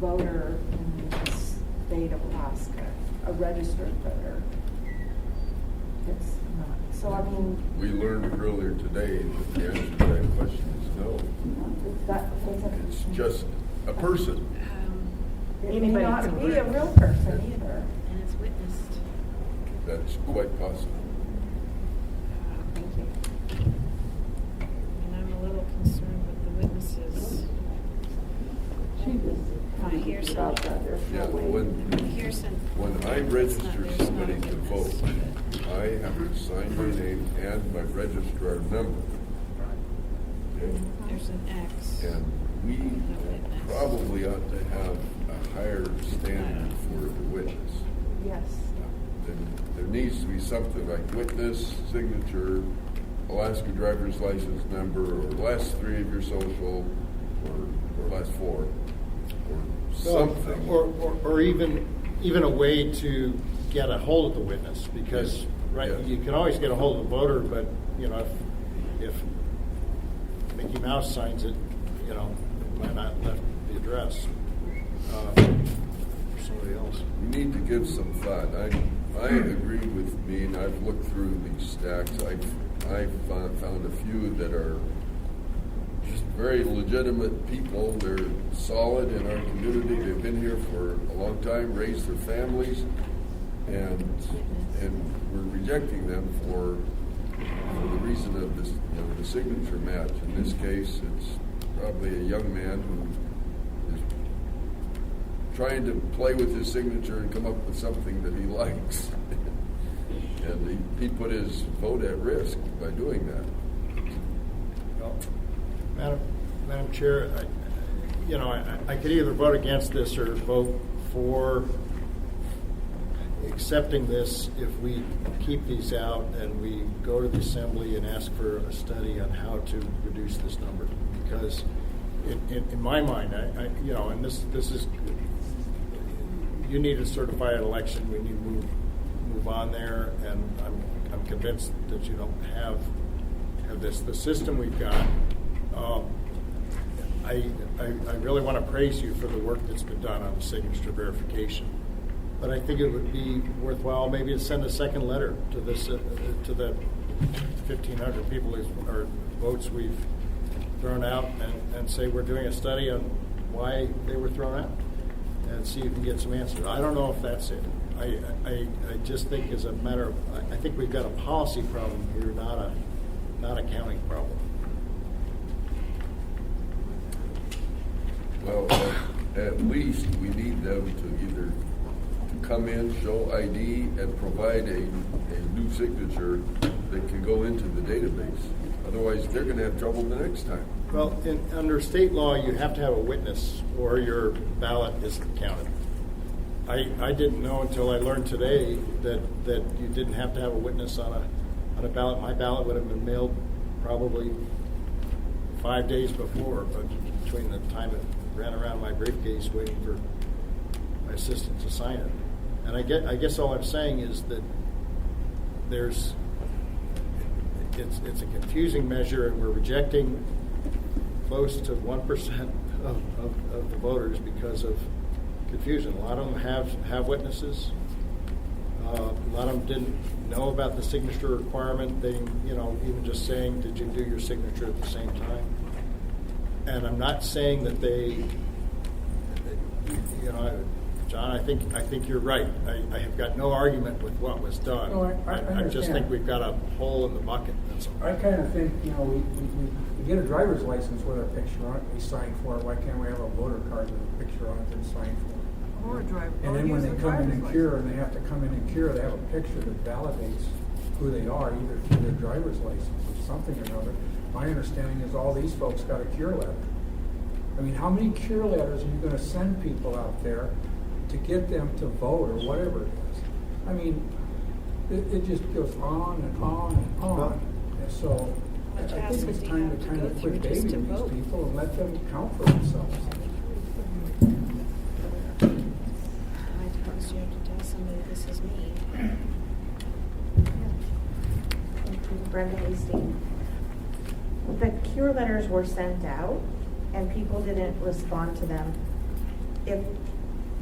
voter in the state of Alaska, a registered voter? It's not. So, we learned earlier today that the answer to that question is no. It's just a person. It may not be a real person either. And it's witnessed. That's quite possible. Thank you. And I'm a little concerned with the witnesses. I hear some. Yeah, when I register somebody to vote, I have to sign my name and my registrar number. Okay? There's an X. And we probably ought to have a higher standard for the witness. Yes. There needs to be something like witness, signature, Alaska driver's license number, or last 3 of your social, or last 4, or something. Or even a way to get a hold of the witness, because you can always get a hold of the voter, but if Mickey Mouse signs it, it might not left the address for somebody else. We need to give some thought. I agree with me, and I've looked through these stacks. I've found a few that are just very legitimate people. They're solid in our community. They've been here for a long time, raised their families, and we're rejecting them for the reason of this, the signature match. In this case, it's probably a young man who is trying to play with his signature and come up with something that he likes. And he put his vote at risk by doing that. Well, Madam Chair, I could either vote against this or vote for accepting this if we keep these out and we go to the Assembly and ask for a study on how to reduce this number. Because in my mind, and this is, you need a certified election. We need to move on there, and I'm convinced that you don't have this. The system we've got. I really want to praise you for the work that's been done on the signature verification, but I think it would be worthwhile maybe to send a second letter to this to the 1,500 people or votes we've thrown out, and say we're doing a study on why they were thrown out, and see if you can get some answers. I don't know if that's it. I just think as a matter of, I think we've got a policy problem here, not a counting problem. Well, at least we need them to either come in, show ID, and provide a new signature that can go into the database. Otherwise, they're going to have trouble the next time. Well, under state law, you have to have a witness or your ballot isn't counted. I didn't know until I learned today that you didn't have to have a witness on a ballot. My ballot would have been mailed probably 5 days before, but between the time it ran around my briefcase waiting for my assistant to sign it. And I guess all I'm saying is that it's a confusing measure, and we're rejecting close to 1% of the voters because of confusion. A lot of them have witnesses. A lot of them didn't know about the signature requirement. They, even just saying, "Did you do your signature at the same time?" And I'm not saying that they, John, I think you're right. I have got no argument with what was done. No, I just think we've got a hole in the bucket. That's all. I kind of think, we get a driver's license with our picture on it, we sign for it. Why can't we have a voter card with a picture on it and sign for it? Or a driver. And then when they come in and cure, and they have to come in and cure, they have a picture that validates who they are, either through their driver's license or something or another. My understanding is all these folks got a cure letter. I mean, how many cure letters are you going to send people out there to get them to vote or whatever it is? I mean, it just goes on and on and on. And so I think it's time to kind of quit babying these people and let them count for themselves. I suppose you have to tell somebody this is me. Brenda Hastings. The cure letters were sent out and people didn't respond to them. If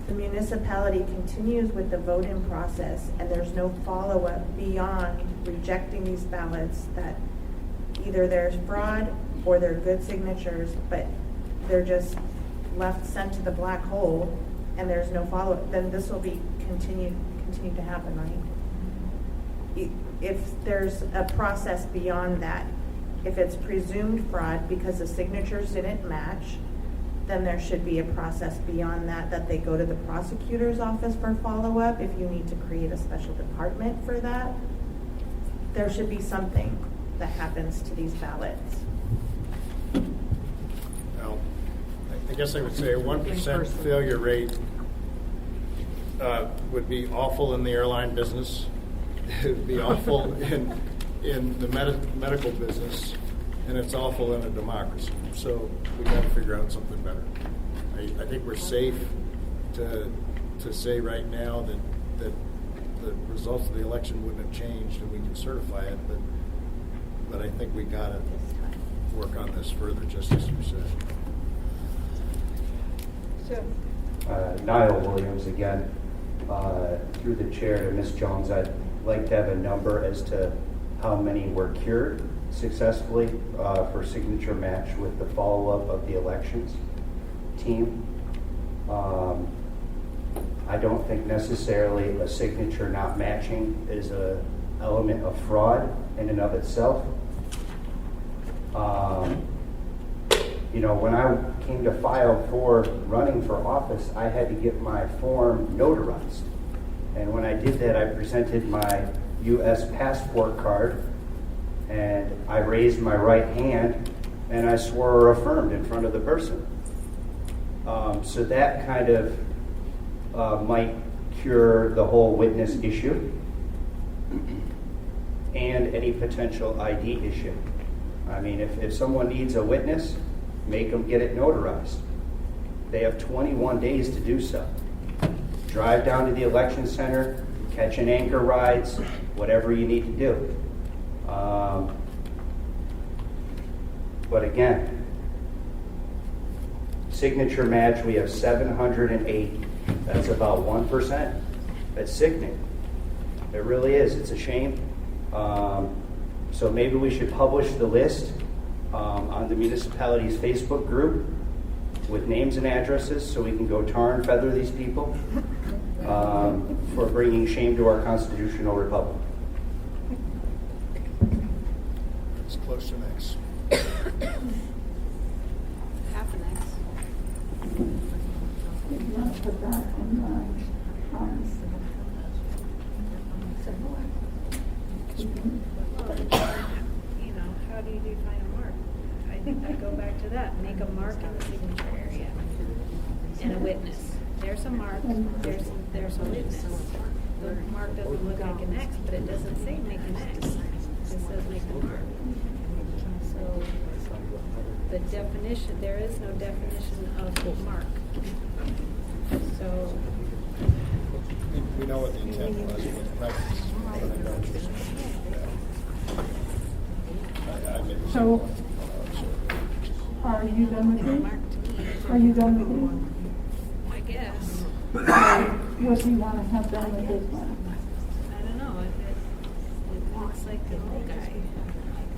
the municipality continues with the voting process and there's no follow-up beyond rejecting these ballots, that either there's fraud or they're good signatures, but they're just sent to the black hole and there's no follow-up, then this will be continue to happen, right? if there's a process beyond that, if it's presumed fraud because the signatures didn't match, then there should be a process beyond that, that they go to the prosecutor's office for follow-up. If you need to create a special department for that, there should be something that happens to these ballots. Well, I guess I would say a 1% failure rate would be awful in the airline business. It would be awful in the medical business, and it's awful in a democracy. So we got to figure out something better. I think we're safe to say right now that the results of the election wouldn't have changed and we can certify it, but I think we got to work on this further, just as you said. Niall Williams again. Through the chair to Ms. Jones, I'd like to have a number as to how many were cured successfully for signature match with the follow-up of the elections team. I don't think necessarily a signature not matching is an element of fraud in and of itself. When I came to file for running for office, I had to get my form notarized. And when I did that, I presented my U.S. passport card, and I raised my right hand, and I swore or affirmed in front of the person. So that kind of might cure the whole witness issue and any potential ID issue. I mean, if someone needs a witness, make them get it notarized. They have 21 days to do so. Drive down to the election center, catch an anchor rides, whatever you need to do. But again, signature match, we have 708. That's about 1%. That's sickening. It really is. It's a shame. So maybe we should publish the list on the municipality's Facebook group with names and addresses so we can go tar and feather these people for bringing shame to our constitutional republic. It's close to next. Half an X. You want to put that in How do you define a mark? I think I go back to that. Make a mark in the signature area and a witness. There's a mark. There's a witness. The mark doesn't look like an X, but it doesn't say make an X. It says make a mark. So the definition, there is no definition of mark. So We know what the intent was, but the practice is what I know. So, are you done with it? Are you done with I guess. it? What do you want to have done with this one? I don't know. It looks like a little guy.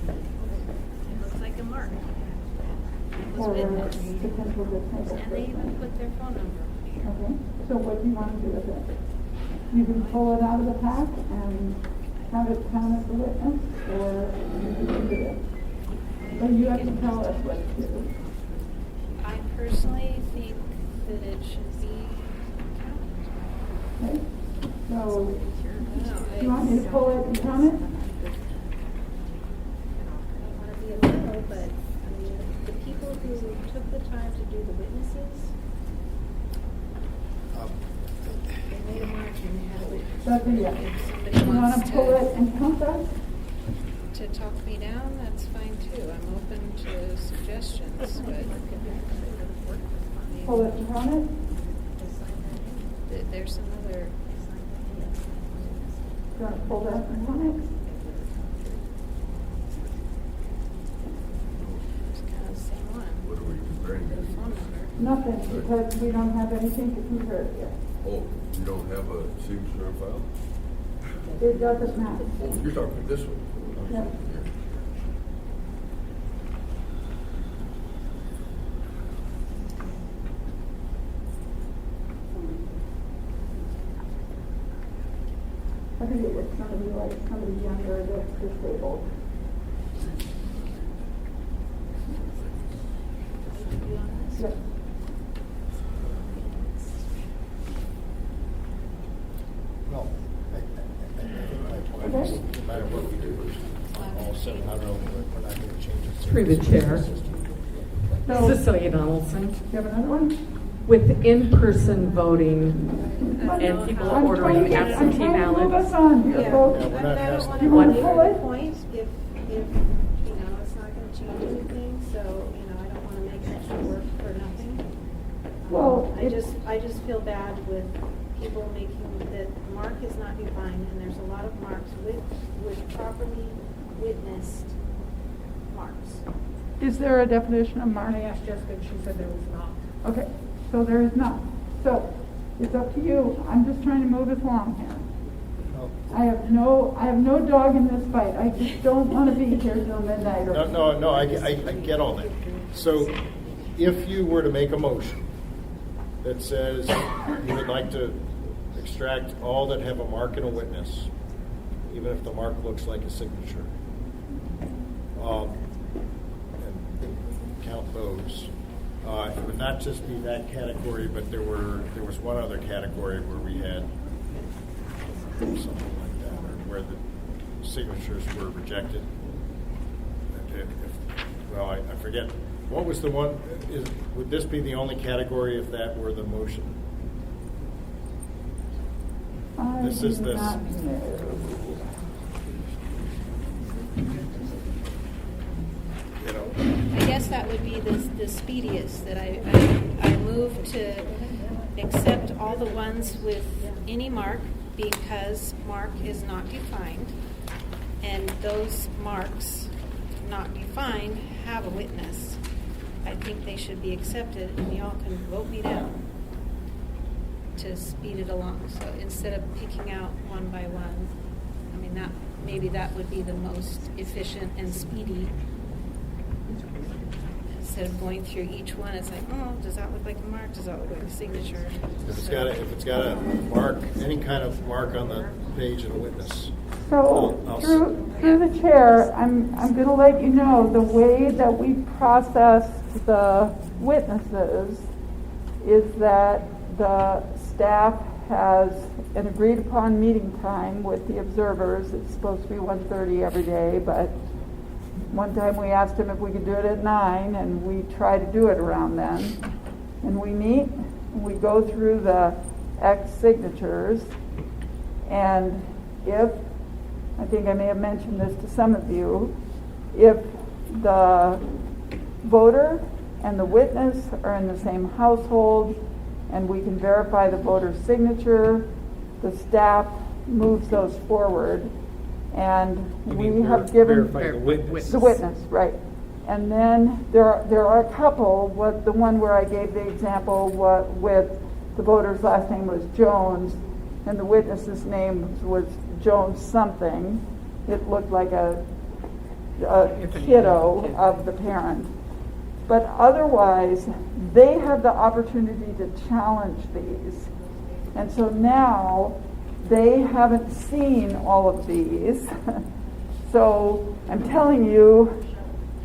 It looks like a mark. It was Or witness. potential witness? And they even put their phone number on here. Okay, so what do you want to do with it? You can pull it out of the pack and have it count as a witness, or you can do it. But you have to tell us what to do. I personally think that it should be counted. Okay? So, I don't know. do you want me to pull it and count it? I don't want to be a little, but I mean, the people who took the time to do the witnesses, they made a mark and they had a witness. That's a yes. If somebody You want wants to pull it and count that? to talk me down, that's fine too. I'm open to suggestions, but Pull it and count it? there's some other. Do you want to pull that and count it? It's kind of the same one. What are we comparing The it to? phone number. Nothing, because we don't have anything to compare it yet. Oh, you don't have a signature on file? It doesn't matter. Oh, you're talking about this one? Yep. I think it was somebody like somebody younger that's disabled. Yes. Well, I think my point is, no matter what we do, all 700, we're not going to change it. Through the chair. So, Cecilia Donaldson. do you have another one? With in-person voting and people ordering absentee I'm trying to move ballots. us on here, folks. Yeah, we're not I don't asking- want You to wanna belabor pull the it? point if, you know, it's not gonna change anything, so, you know, I don't wanna make extra work for nothing. Well, I just feel bad with people making, that mark is not defined, and there's a lot of marks with properly witnessed marks. Is there a definition of mark? I asked Jessica, and she said there was not. Okay, so there is not. So, it's up to you. I'm just trying to move us along here. I have no dog in this fight. I just don't want to be here till midnight. Or No, I get all that. So if you were to make a motion that says you would like to extract all that have a mark and a witness, even if the mark looks like a signature, and count those, it would not just be that category, but there was one other category where we had something like that, or where the signatures were rejected. Well, I forget. What was the one? Would this be the only category if that were the motion? This is this. You know. I guess that would be the speediest, that I move to accept all the ones with any mark because mark is not defined, and those marks not defined have a witness. I think they should be accepted, and y'all can vote me down to speed it along. So instead of picking out one by one, I mean, maybe that would be the most efficient and speedy. Instead of going through each one, it's like, oh, does that look like a mark? Does that look like a signature? If it's got a mark, any kind of mark on the page and a witness. So I'll through the chair, I'm going to let you know the way that we process the witnesses is that the staff has an agreed upon meeting time with the observers. It's supposed to be 1:30 every day, but one time we asked them if we could do it at 9, and we try to do it around then. And we meet, and we go through the X signatures, and if, I think I may have mentioned this to some of you, if the voter and the witness are in the same household, and we can verify the voter's signature, the staff moves those forward. And we have given verify the witness. the witness, right? And then there are a couple. The one where I gave the example with the voter's last name was Jones, and the witness's name was Jones something. It looked like a kiddo of the parent. But otherwise, they have the opportunity to challenge these, and so now. They haven't seen all of these. So I'm telling you,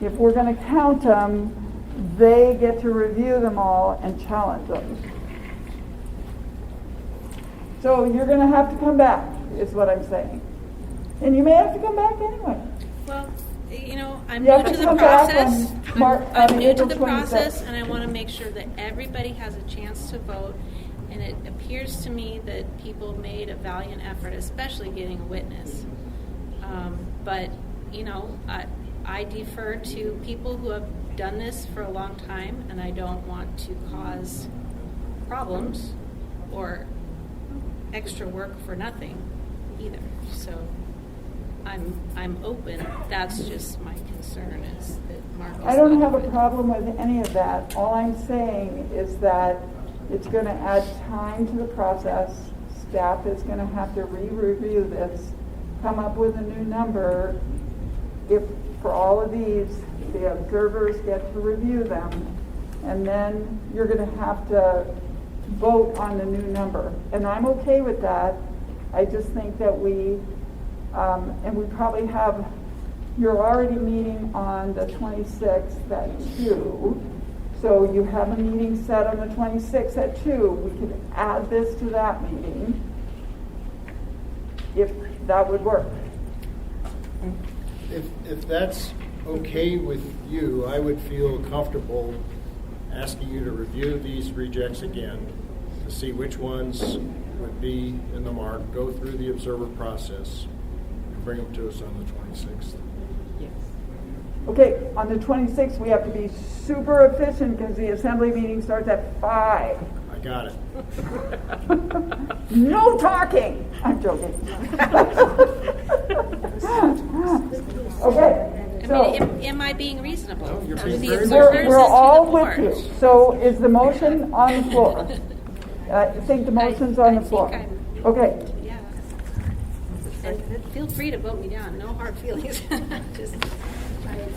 if we're going to count them, they get to review them all and challenge them. So you're going to have to come back, is what I'm saying. And you may have to come back anyway. Well, you know, I'm You have new to to the come back process. on I'm new to April the process, 26th. and I want to make sure that everybody has a chance to vote. And it appears to me that people made a valiant effort, especially getting a witness. But, you know, I defer to people who have done this for a long time, and I don't want to cause problems or extra work for nothing either. So I'm open. That's just my concern is that Mark is I don't not have a open. problem with any of that. All I'm saying is that it's going to add time to the process. Staff is going to have to re-review this, come up with a new number. If for all of these, the observers get to review them, and then you're going to have to vote on the new number. And I'm okay with that, I just think that we, and we probably have, you're already meeting on the 26th at 2. So you have a meeting set on the 26th at 2. We could add this to that meeting, if that would work. If that's okay with you, I would feel comfortable asking you to review these rejects again to see which ones would be in the mark, go through the observer process, and bring them to us on the 26th. Yes. Okay, on the 26th, we have to be super efficient because the assembly meeting starts at 5. I got it. No talking! I'm joking. Okay. I mean, am I being reasonable? No, you're To being the very observers and to We're all the with board? you. So is the motion on the floor? I think the motion's on the floor. Okay. Yeah. And feel free to vote me down. No hard feelings. Just try it,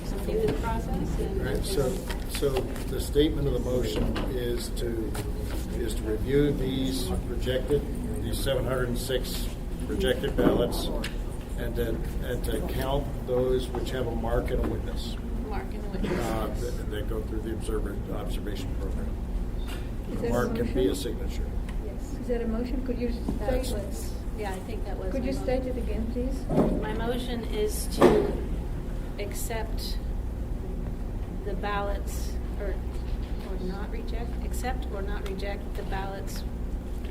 something in the process. And All right, so the statement of the motion is to review these 706 rejected ballots, and to count those which have a mark and a witness. Mark and a witness. That go through the observation program. Is A that a mark can be motion? a signature. Yes. Is that a motion? Could you That state? was, yeah, I think that was. Could my you motion. state it again, please? My motion is to accept the ballots, or not reject, accept or not reject the ballots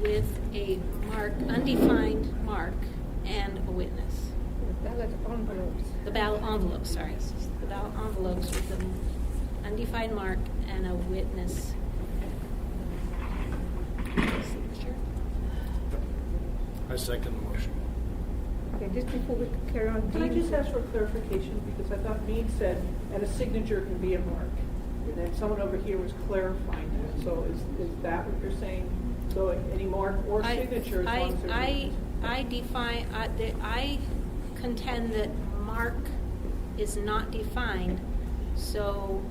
with a mark, undefined mark, and a witness. The ballot envelopes. The ballot envelopes, sorry. The ballot envelopes with an undefined mark and a witness signature. I second the motion. Okay, just before we carry on. Can I just ask for clarification, because I thought Meade said, and a signature can be a mark, and then someone over here was clarifying that, so is that what you're saying? So any mark or signature as long as there's I contend that mark is not defined, so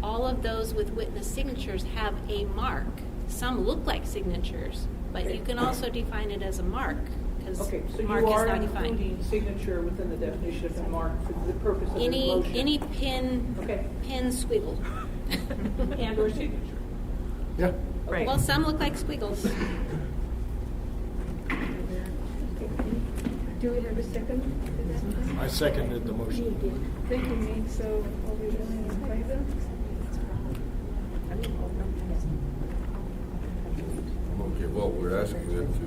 all of those with witness signatures have a mark. Some look like signatures, but you can also define it as a mark, because Okay, so mark you is are not defined. including signature within the definition of the mark for the purpose of this motion? Any pin, Okay. pin squiggle. And or signature? Yeah. Right. Well, some look like squiggles. Do we have a second? I seconded the motion. Thank you, Meade. So are we in favor? Okay, well, we're asking them to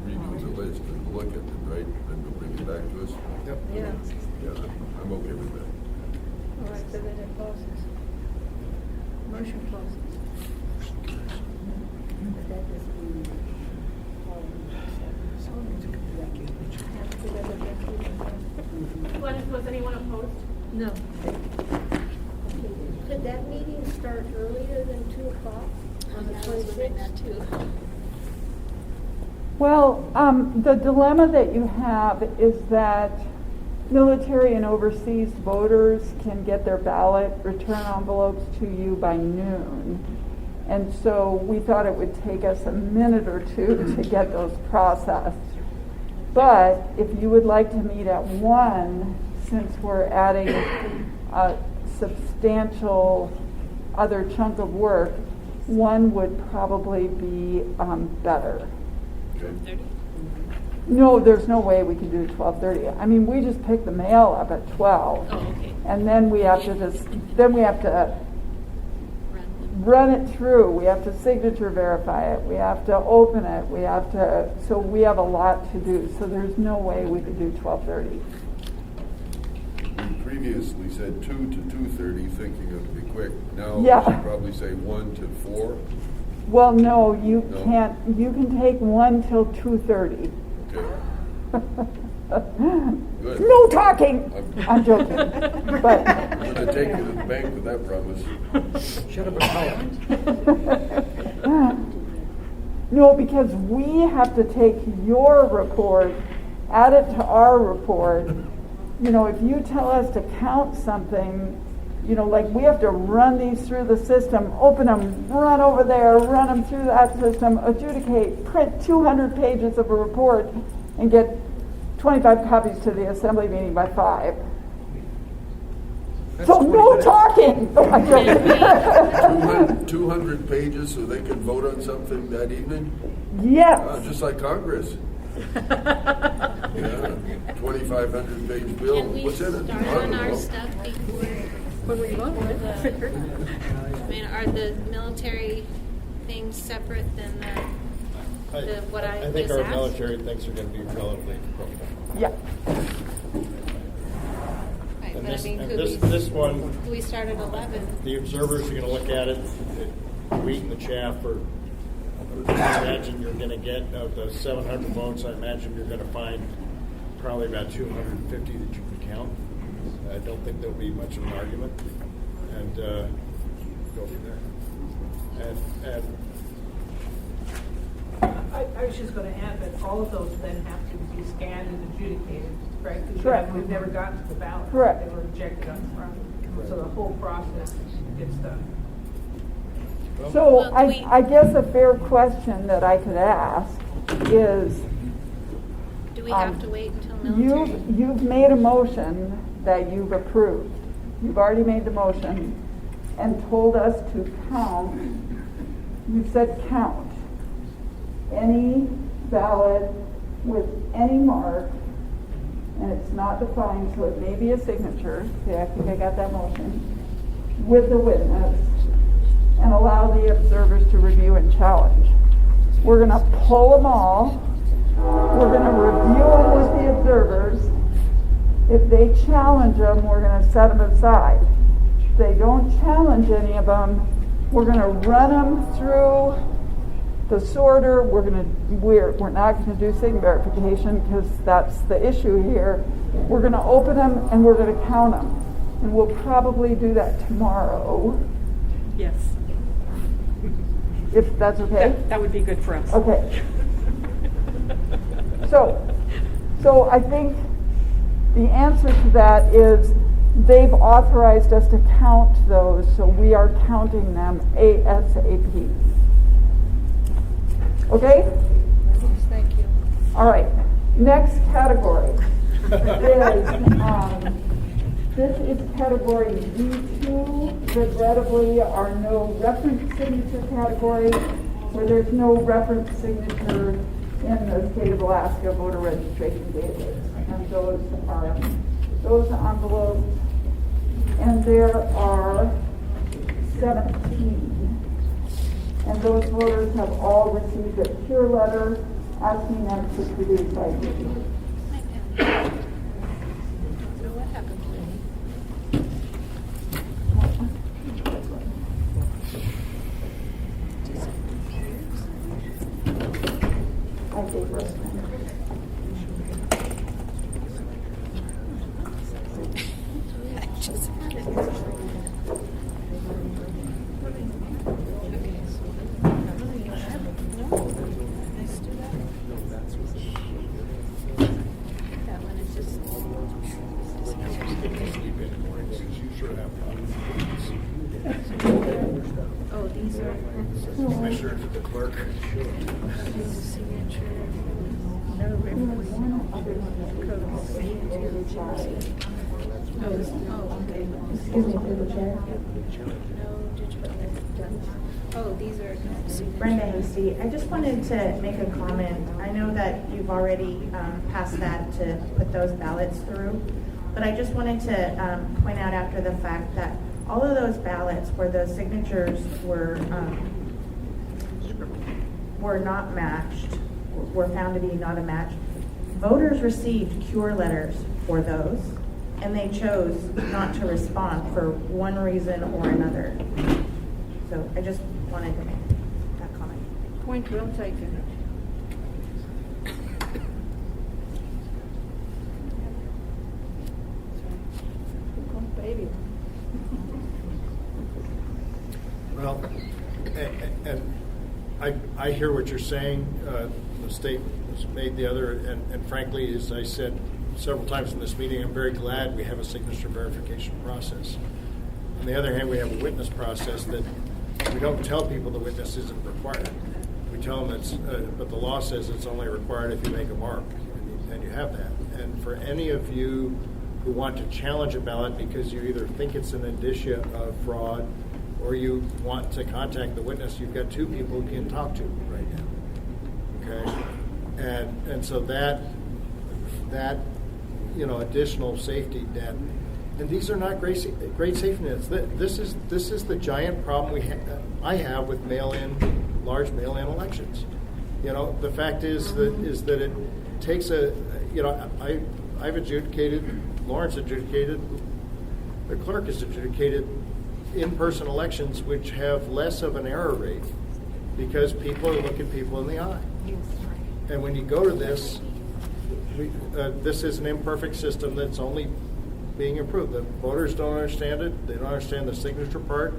redo the list and look at it, right? And they'll bring it back to us? Yep. Yeah. Yeah, I'm okay with that. All right, so then it passes. Motion passes. Was anyone opposed? No. Could that meeting start earlier than 2 o'clock on the I was wondering 26th? that too. Well, the dilemma that you have is that military and overseas voters can get their ballot return envelopes to you by noon. And so we thought it would take us a minute or two to get those processed. But if you would like to meet at 1, since we're adding a substantial other chunk of work, 1 would probably be better. Okay. No, there's no way we can do 12:30. I mean, we just pick the mail up at 12. Oh, okay. And then we have to run it through. We have to signature verify it. We have to open it. So we have a lot to do. So there's no way we could do 12:30. We previously said 2 to 2:30, thinking it would be quick. Now Yeah. we should probably say 1 to 4. Well, no, you No? can't. You can take 1 till 2:30. Okay. Good. No talking. I'm joking. But I'm going to take you to the bank with that promise. Shut up and no, because we have to take your report, add it to our report. You know, if you tell us to count something, like we have to run these through the system, open them, run over there, run them through that system, adjudicate, print 200 pages of a report, and get 25 copies to the assembly meeting by 5. So no talking. 200 pages so they can vote on something that evening? Yes. Just like Congress. Yeah, 2,500 page bill. Can we What's in it? start on our stuff before? When we want it. I mean, are the military things separate than what I I think just our asked? military things are going to be relatively appropriate. Yeah. Right, And but this, I mean, and could this one, we start at 11? the observers are going to look at it, the wheat and the chaff, or I imagine you're going to get, of the 700 votes, I imagine you're going to find probably about 250 that you can count. I don't think there'll be much of an argument, and go from there. And I was just going to add that all of those then have to be scanned and adjudicated, right? Because Correct. we've never gotten to the ballot. Correct. They were rejected up front. So the whole process gets done. So Well, I guess a fair question that I could ask is, Do we have to wait until military? you've made a motion that you've approved. You've already made the motion and told us to count. You've said count any ballot with any mark, and it's not defined, so it may be a signature. See, I think I got that motion. With the witness, and allow the observers to review and challenge. We're going to pull them all. We're going to review them with the observers. If they challenge them, we're going to set them aside. If they don't challenge any of them, we're going to run them through the sorter. We're not going to do sign verification because that's the issue here. We're going to open them and we're going to count them. And we'll probably do that tomorrow. Yes. If that's okay? That would be good for us. Okay. So I think the answer to that is they've authorized us to count those, so we are counting them ASAP. Okay? Yes, thank you. All right. Next category is this is category D2. Regrettably, our no reference signature category, where there's no reference signature in the state of Alaska voter registration database. And those are those envelopes. And there are 17. And those voters have all received a cure letter asking them to produce ID. So what happened to me? I gave her. Oh, these are Commissioner to the clerk. signature. No reference. Oh, okay. Excuse me, through the chair. No digital. Oh, these are signatures. Brenda Hasty, I just wanted to make a comment. I know that you've already passed that to put those ballots through, but I just wanted to point out after the fact that all of those ballots where those signatures were not matched, were found to be not a match, voters received cure letters for those, and they chose not to respond for one reason or another. So I just wanted to make that comment. Point well taken. Baby. Well, and I hear what you're saying. The statement was made the other, and frankly, as I said several times in this meeting, I'm very glad we have a signature verification process. On the other hand, we have a witness process that we don't tell people the witness isn't required. We tell them it's, but the law says it's only required if you make a mark, and you have that. And for any of you who want to challenge a ballot because you either think it's an indicia of fraud or you want to contact the witness, you've got two people you can talk to right now. Okay? And so that additional safety net, and these are not great safety nets. This is the giant problem I have with large mail-in elections. The fact is that it takes I've adjudicated, Lawrence adjudicated, the clerk has adjudicated in-person elections which have less of an error rate because people are looking people in the eye. And when you go to this, this is an imperfect system that's only being improved. The voters don't understand it. They don't understand the signature part.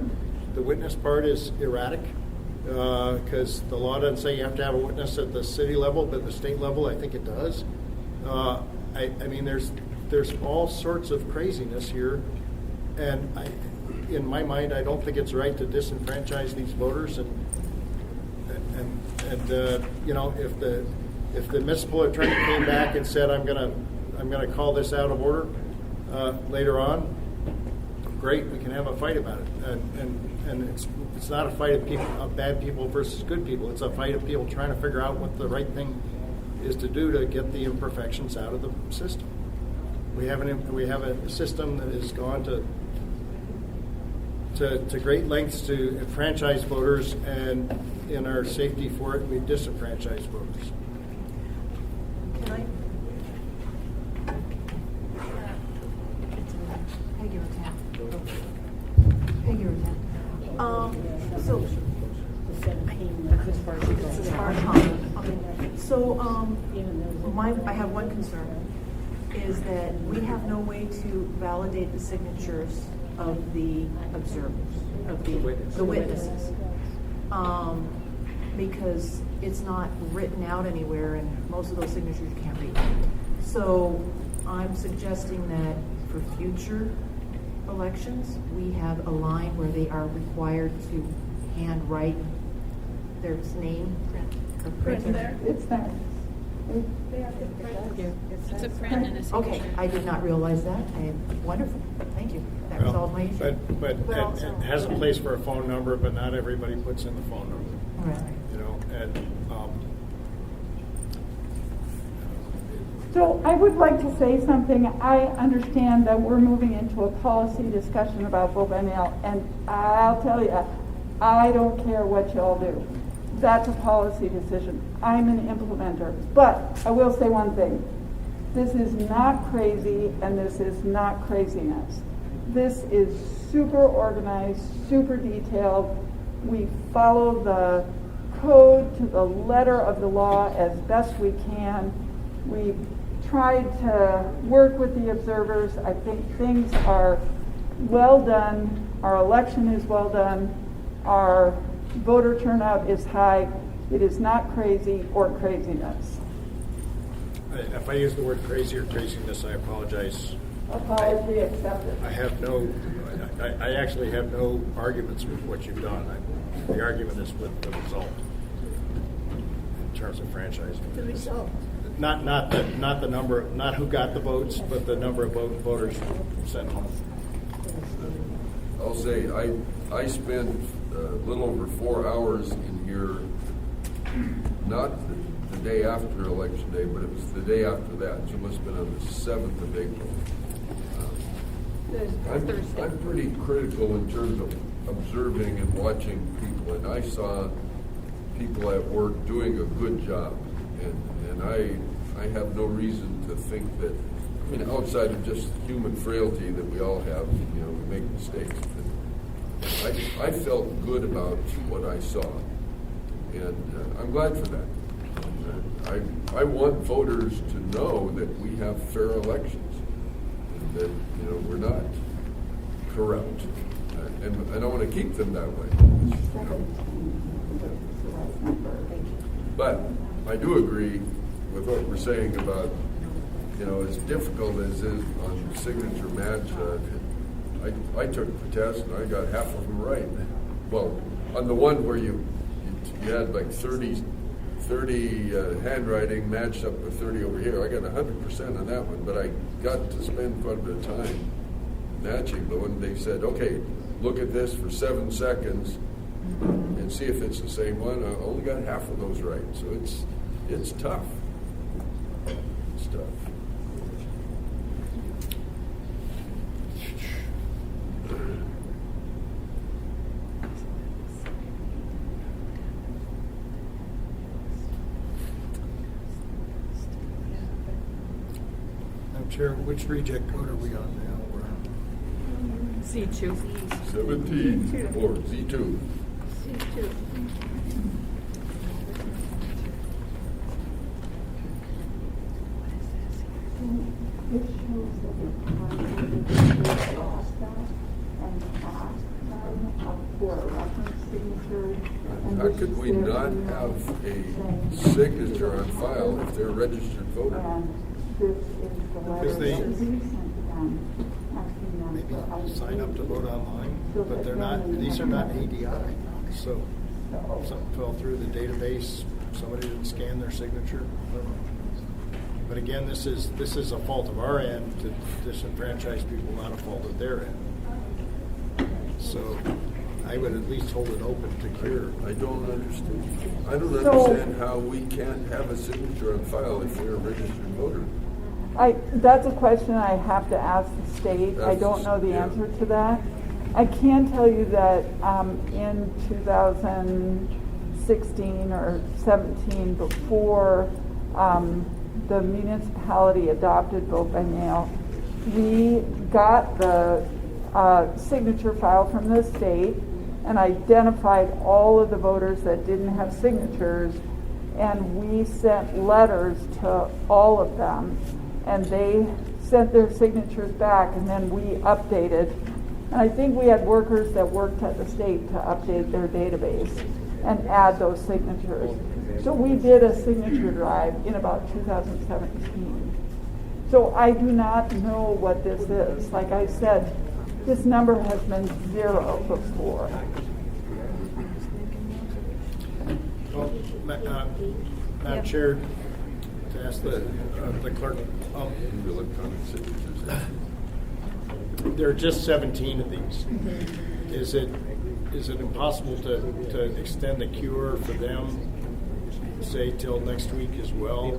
The witness part is erratic because the law doesn't say you have to have a witness at the city level, but at the state level, I think it does. I mean, there's all sorts of craziness here, and in my mind, I don't think it's right to disenfranchise these voters. And if the municipal attorney came back and said, I'm gonna call this out of order later on, great, we can have a fight about it. And it's not a fight of bad people versus good people. It's a fight of people trying to figure out what the right thing is to do to get the imperfections out of the system. We have a system that has gone to great lengths to enfranchise voters, and in our safety for it, we disenfranchise voters. Can I? Peggy Rotan. So, as far as comment. Okay. So, I have one concern, is that we have no way to validate the signatures of the observers, of the witnesses. Because it's not written out anywhere, and most of those signatures you can't read. So I'm suggesting that for future elections, we have a line where they are required to handwrite their name or print there. It's there. It's a print and a signature. Okay, I did not realize that. Wonderful, thank you. That resolved my issue. But it has a place for a phone number, but not everybody puts in the phone number. Right. So I would like to say something. I understand that we're moving into a policy discussion about vote by mail, and I'll tell you, I don't care what y'all do. That's a policy decision. I'm an implementer. But I will say one thing. This is not crazy, and this is not craziness. This is super organized, super detailed. We follow the code to the letter of the law as best we can. We've tried to work with the observers. I think things are well done. Our election is well done. Our voter turnout is high. It is not crazy or craziness. If I use the word crazy or craziness, I apologize. Apology accepted. I actually have no arguments with what you've done. The argument is with the result in terms of franchising. The result. Not the number, not who got the votes, but the number of voters sent home. I'll say I spent a little over 4 hours in here, not the day after Election Day, but it was the day after that. So it must have been on the 7th of April. I'm pretty critical in terms of observing and watching people, and I saw people at work doing a good job, and I have no reason to think that, I mean, outside of just human frailty that we all have, we make mistakes. But I felt good about what I saw, and I'm glad for that. I want voters to know that we have fair elections, and that we're not corrupt, and I want to keep them that way. But I do agree with what we're saying about, as difficult as it is on signature match, I took the test and I got half of them right. Well, on the one where you had like 30 handwriting matched up with 30 over here, I got 100% on that one, but I got to spend quite a bit of time matching. But when they said, okay, look at this for 7 seconds and see if it's the same one, I only got half of those right. So it's tough. It's tough. Chair, which reject code are we on now? We're on C2. 17 or Z2. C2. It shows that the and ask them for a reference signature. How could we not have a signature on file if they're a registered voter? This is the letter Because they- that we sent to them, asking them maybe for ID. sign up to vote online, but they're not, these are not ADI. So something fell through the database, somebody didn't scan their signature. I don't know. But again, this is a fault of our end to disenfranchise people, not a fault of their end. So I would at least hold it open to cure. I don't understand. I don't understand how we can't have a signature on file if we're a registered voter. That's a question I have to ask the state. I don't know the answer to that. I can tell you that in 2016 or 17, before the municipality adopted vote by mail, we got the signature file from the state and identified all of the voters that didn't have signatures, and we sent letters to all of them, and they sent their signatures back, and then we updated. And I think we had workers that worked at the state to update their database and add those signatures. So we did a signature drive in about 2017. So I do not know what this is. Like I said, this number has been 0 before. Well, Madam Chair, to ask the clerk, electronic signatures. there are just 17 of these. Is it impossible to extend the cure for them, say till next week as well,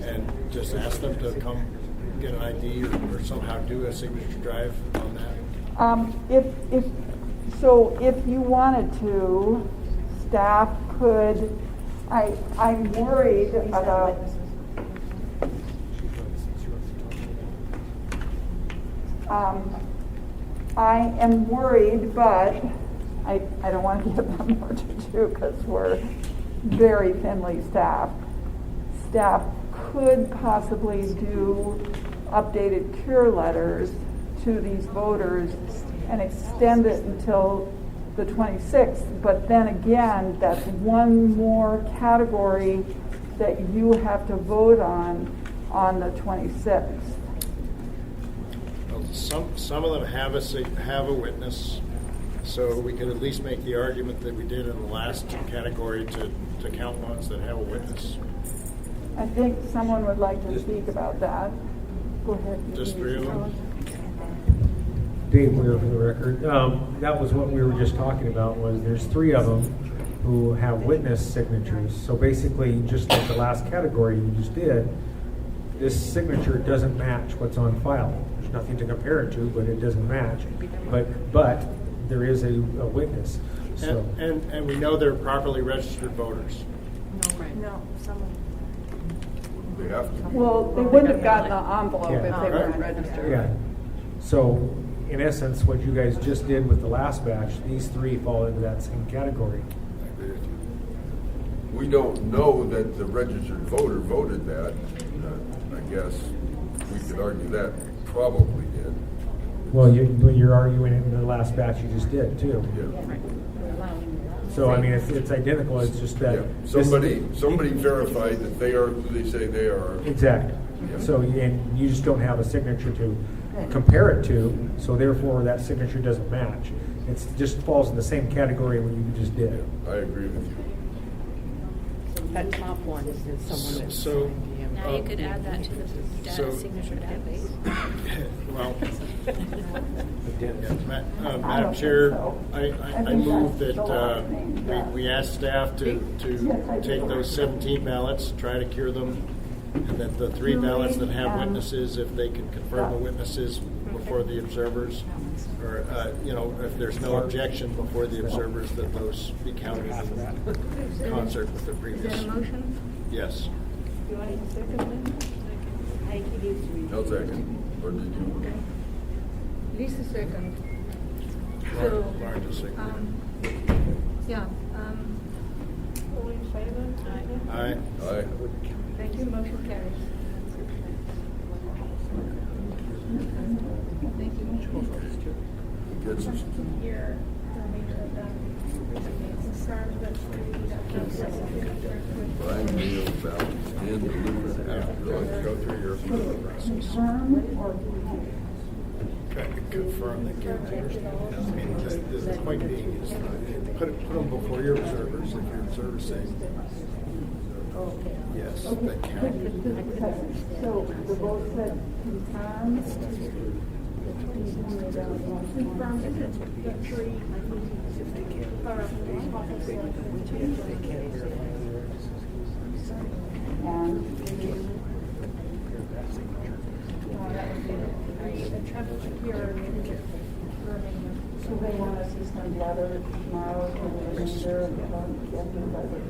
and just ask them to come get an ID or somehow do a signature drive on that? If you wanted to, staff could. I'm worried about. I am worried, but I don't want to give them more to do because we're very thinly staffed. Staff could possibly do updated cure letters to these voters and extend it until the 26th, but then again, that's one more category that you have to vote on the 26th. Well, some of them have a witness, so we could at least make the argument that we did in the last category to count ones that have a witness. I think someone would like to speak about that. Go ahead. Just 3 of them? Dave Weir for the record. That was what we were just talking about, was there's 3 of them who have witness signatures. So basically, just like the last category you just did, this signature doesn't match what's on file. There's nothing to compare it to, but it doesn't match. But there is a witness. So. And we know they're properly registered voters. No, some of them. They have to. Well, they wouldn't have gotten the envelope if they Right. weren't registered. Yeah. So, in essence, what you guys just did with the last batch, these 3 fall into that same category. I agree with you. We don't know that the registered voter voted that. I guess we could argue that probably did. Well, you're arguing it in the last batch you just did, too. Yeah. So, I mean, it's identical, it's just that... Yeah. Somebody verified that they are who they say they are. Exactly. Yeah. So, and you just don't have a signature to compare it to, so therefore that signature doesn't match. It just falls in the same category what you just did. I agree with you. That top one is someone that's. So. Now you could add that to the So- signature database. Well, Madam Chair, I move that we ask staff to take those 17 ballots, try to cure them, and that the 3 ballots that have witnesses, if they can confirm the witnesses before the observers, or, if there's no objection before the observers, that those be counted in concert with the previous. Is there a motion? Yes. Do you want to second it? I think it needs to be. No second. Or did you? Okay. Lisa second. Lauren just seconded. Yeah, all in favor? Aye. Aye. Thank you, motion carries. Thank you. Gets us. Here, Brian Neal ballot and deliver after. Go through your process. Confirm or Confirm the characters. I mean, the point being is, put them before your observers, if your observers say, yes, that count. So the vote said confirm. Confirm that the three are So they want us to send letters tomorrow to the remainder of the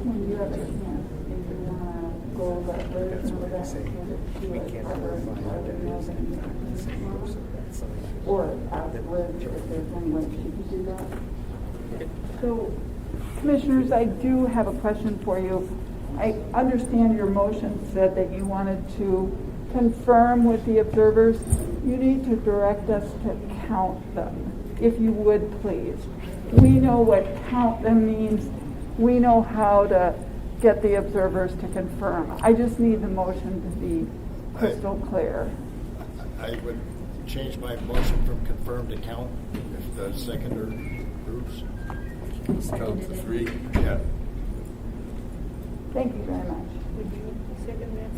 when you have a chance, if you want to go over that version of that, hand it to us, or ask Liz if there's any way she can do that. So, Commissioners, I do have a question for you. I understand your motion said that you wanted to confirm with the observers. You need to direct us to count them, if you would, please. We know what count them means. We know how to get the observers to confirm. I just need the motion to be crystal clear. I would change my motion from confirm to count, if the seconder approves. Count to 3. Yeah. Thank you very much. Would you second that?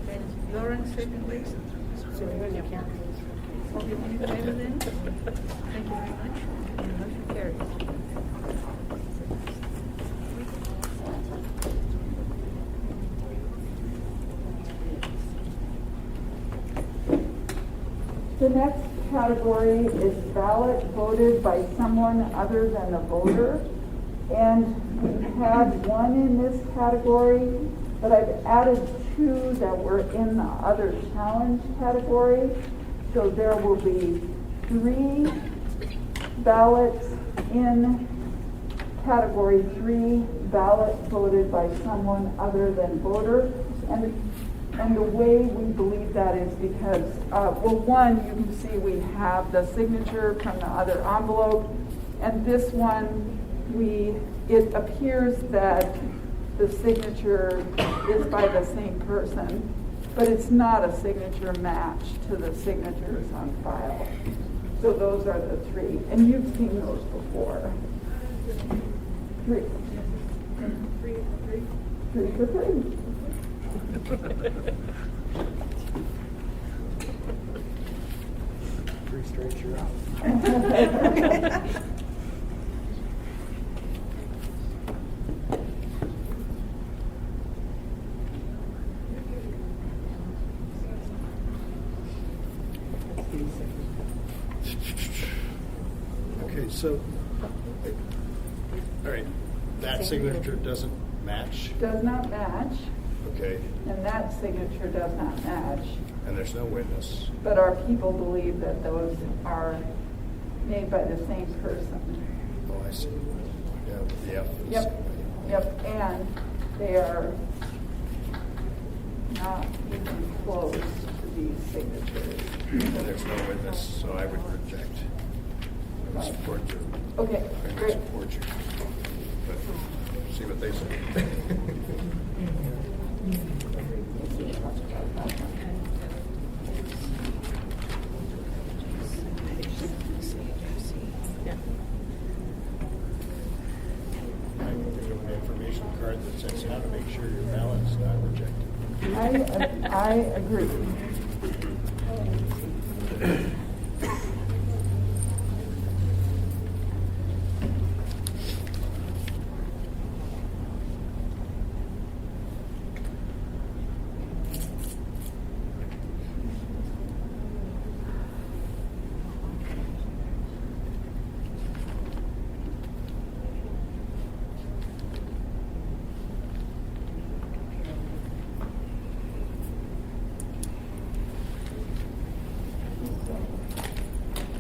Okay. Lauren, second, please. So we're going to count. Okay, all in favor then? Thank you very much. And the motion carries. The next category is ballot voted by someone other than the voter. And we had one in this category, but I've added 2 that were in the other challenge category. So there will be 3 ballots in category 3, ballot voted by someone other than voter. And the way we believe that is because, one, you can see we have the signature from the other envelope, and this one, it appears that the signature is by the same person, but it's not a signature match to the signatures on file. So those are the 3, and you've seen those before. 3. 3 for 3. 3 straight, you're out. Okay, so, all right, that signature doesn't match. Does not match, Okay, and that signature does not match. and there's no witness. But our people believe that those are made by the same person. Oh, I see. Yeah, the F. is- Yep, and they are not even close to these signatures. And there's no witness, so I would reject. I would support you. Okay, I would great. support you. But see what they say. I can give you an information card that says how to make sure your ballot's not rejected. I agree.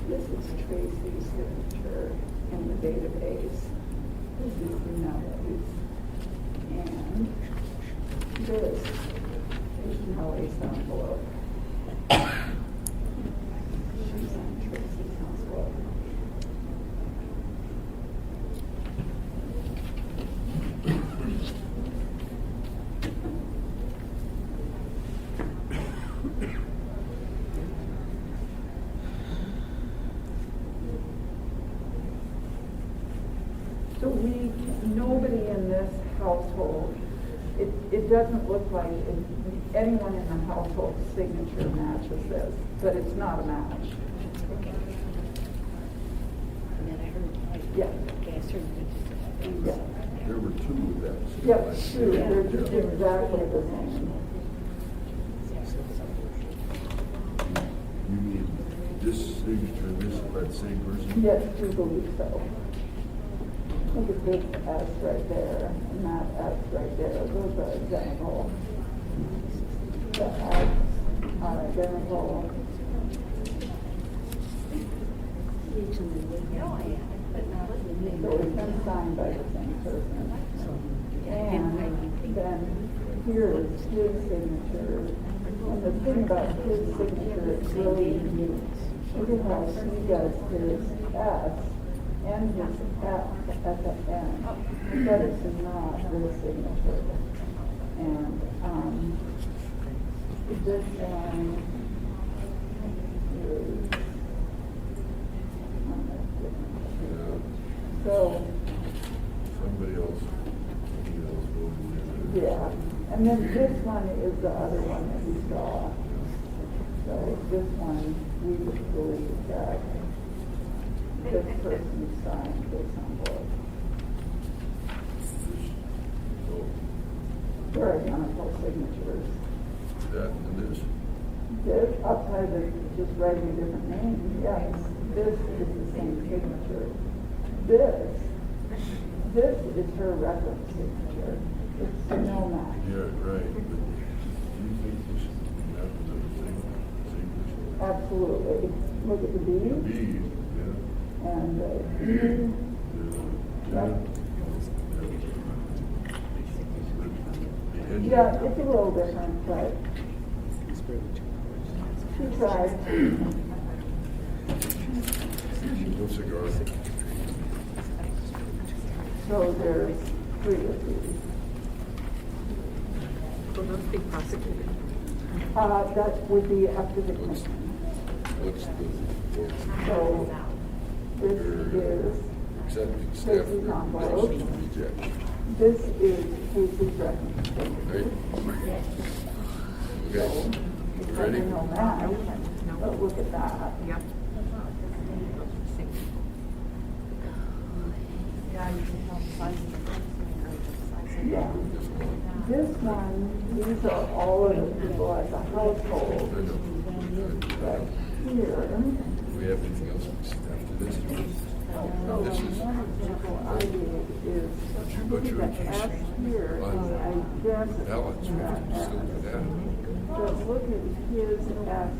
This is Tracy's signature in the database. This is Nelly's. And this is Nelly's envelope. She's on Tracy's envelope. So nobody in this household, it doesn't look like anyone in the household's signature matches this, but it's not a match. Okay. And then I heard, Yeah. okay, I heard good Yeah. stuff. There were two of them. Yep, two, they're just exactly the same. You mean this signature and this by the same person? Yes, do believe so. Look at this S right there, and that S right there, those are identical. The S are identical. So it's been signed by the same person. And then here is his signature. And the thing about his signature is really unique. Look at how he does his S and his F at the end. But it's not his signature. And this one is on that signature. So, Somebody else voted. yeah, and then this one is the other one that we saw. So this one, we would believe that this person signed this envelope. They're identical signatures. That and this? This, outside of just writing a different name, yes, this is the same signature. This is her reference signature. It's no match. Yeah, right. But do you think this happens at the same person? Absolutely. Look at the B. The B, yeah. And the E. Yep. Yeah, it's a little different, but she tried. No cigar. So there's 3 of these. Will those be prosecuted? That would be up to the commission. What's the? So this is Accepting staff Tracy's envelope. recommendations to reject. This is Casey's recommendation. Right? Okay. It's Ready? like no match, but look at that. Yep. Yeah. This one, these are all of the people at the household. But here, Do we have anything else after this? so This is. one example I did is, But look you're at the S here, is identical ballots, to we that can still do S. that. But look at his S.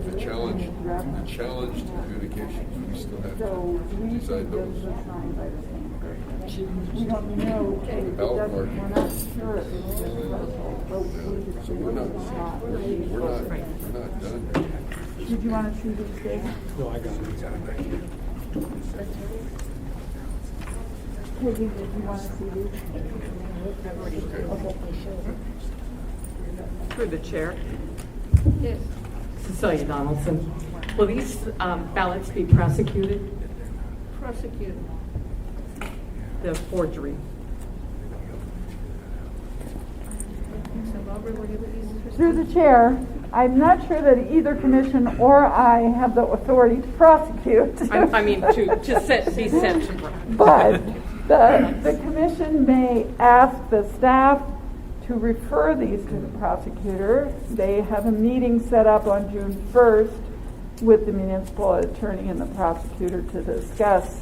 The challenge to communications, we still have So to we decide think this those. was signed by the same person. We don't know, it Ballot doesn't, we're marking. not sure if it's just household, but we just So we're not done. Did you want to see these things? No, I got it. Peggy, did you want to see these? Okay. Through the chair. Yes. Cecilia Donaldson. Will these ballots be prosecuted? Prosecute. The forgery? So Barbara, will you please? Through the chair, I'm not sure that either commission or I have the authority to prosecute. I mean, to be sent to. But the commission may ask the staff to refer these to the prosecutor. They have a meeting set up on June 1st with the municipal attorney and the prosecutor to discuss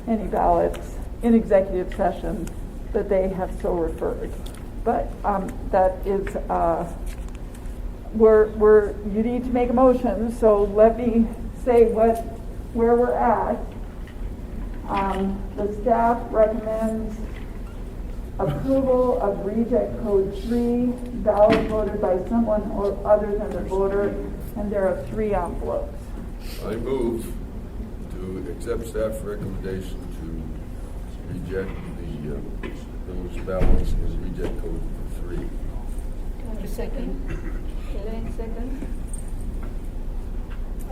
any ballots in executive session that they have so referred. But that is, you need to make a motion, so let me say where we're at. The staff recommends approval of reject code 3, ballot voted by someone or other than the voter, and there are 3 envelopes. I move to accept staff recommendation to reject those ballots as reject code 3. A second. Elaine, second. I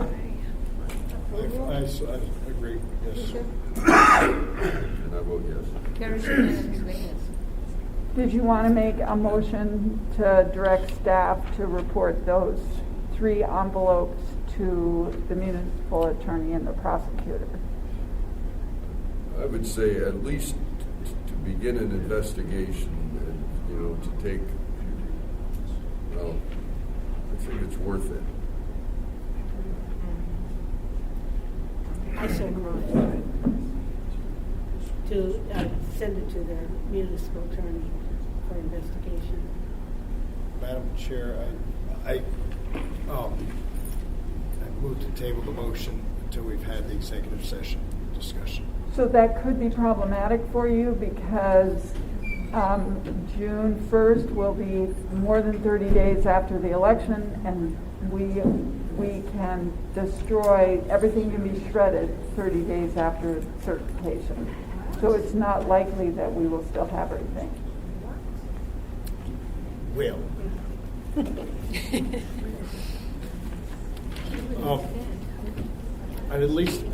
agree, yes. And I vote yes. Carries unanimously, yes. Did you want to make a motion to direct staff to report those 3 envelopes to the municipal attorney and the prosecutor? I would say at least to begin an investigation and, to take, I think it's worth it. I so moved to send it to the municipal attorney for investigation. Madam Chair, I move to table the motion until we've had the executive session discussion. So that could be problematic for you because June 1st will be more than 30 days after the election, and we can destroy, everything can be shredded 30 days after certification. So it's not likely that we will still have everything. Will. And at least,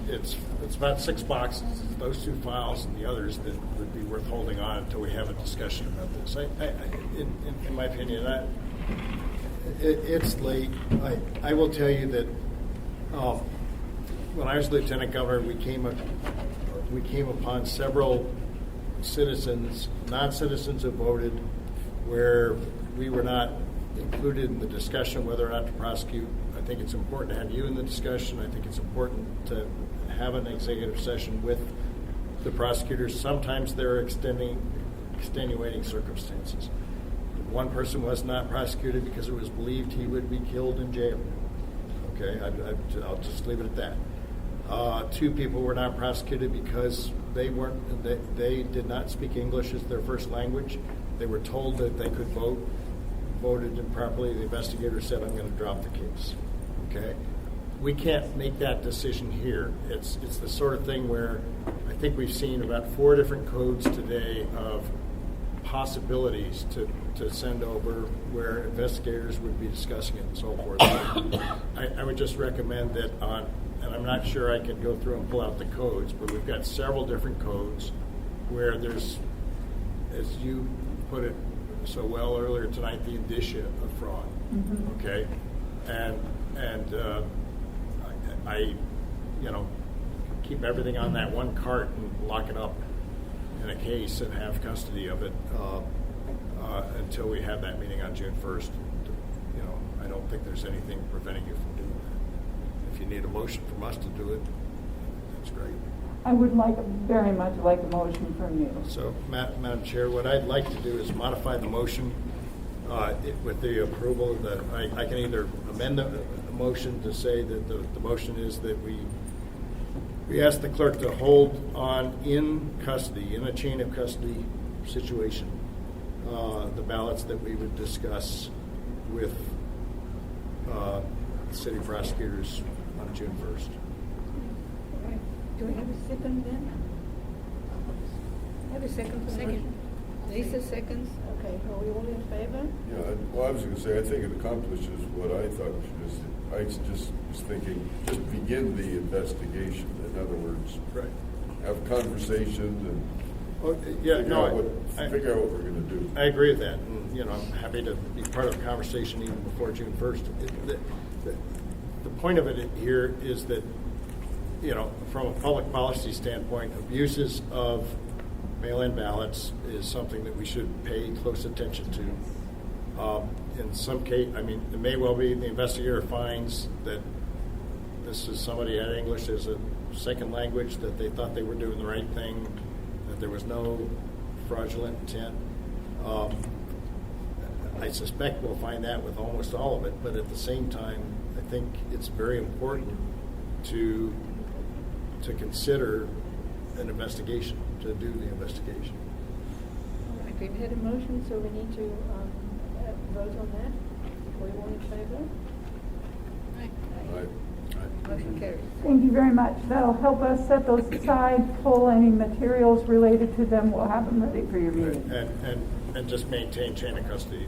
it's about 6 boxes, those 2 files and the others that would be worth holding on until we have a discussion about this. In my opinion, it's late. I will tell you that when I was lieutenant governor, we came upon several citizens, non-citizens who voted, where we were not included in the discussion whether or not to prosecute. I think it's important to have you in the discussion. I think it's important to have an executive session with the prosecutors. Sometimes there are extenuating circumstances. One person was not prosecuted because it was believed he would be killed in jail. Okay, I'll just leave it at that. 2 people were not prosecuted because they did not speak English as their first language. They were told that they could vote, voted improperly. The investigator said, "I'm going to drop the case." Okay, we can't make that decision here. It's the sort of thing where I think we've seen about 4 different codes today of possibilities to send over where investigators would be discussing it and so forth. I would just recommend that and I'm not sure I can go through and pull out the codes, but we've got several different codes where there's, as you put it so well earlier tonight, the indicia of fraud. Mm-hmm. Okay, and I keep everything on that one cart and lock it up in a case and have custody of it until we have that meeting on June 1st. I don't think there's anything preventing you from doing that. If you need a motion from us to do it, that's great. I would very much like a motion from you. So, Madam Chair, what I'd like to do is modify the motion with the approval of I can either amend the motion to say that the motion is that we ask the clerk to hold on in custody, in a chain of custody situation, the ballots that we would discuss with city prosecutors on June 1st. Do we have a second then? I have a second for the motion. Lisa seconds. Okay, are we all in favor? Yeah, well, I was gonna say, I think it accomplishes what I thought it should. I just was thinking, just begin the investigation. In other words, Right. have conversations and figure out what we're gonna do. I agree with that, and, you know, I'm happy to be part of the conversation even before June 1st. The point of it here is that, you know, from a public policy standpoint, abuses of mail-in ballots is something that we should pay close attention to. In some case, I mean, it may well be the investigator finds that this is somebody had English as a second language, that they thought they were doing the right thing, that there was no fraudulent intent. I suspect we'll find that with almost all of it, but at the same time, I think it's very important to consider an investigation, to do the investigation. All right, we've had a motion, so we need to vote on that. Are we all in favor? Motion carries. Thank you very much. That'll help us set those aside, pull any materials related to them. We'll have them ready for your meeting. And just maintain chain of custody.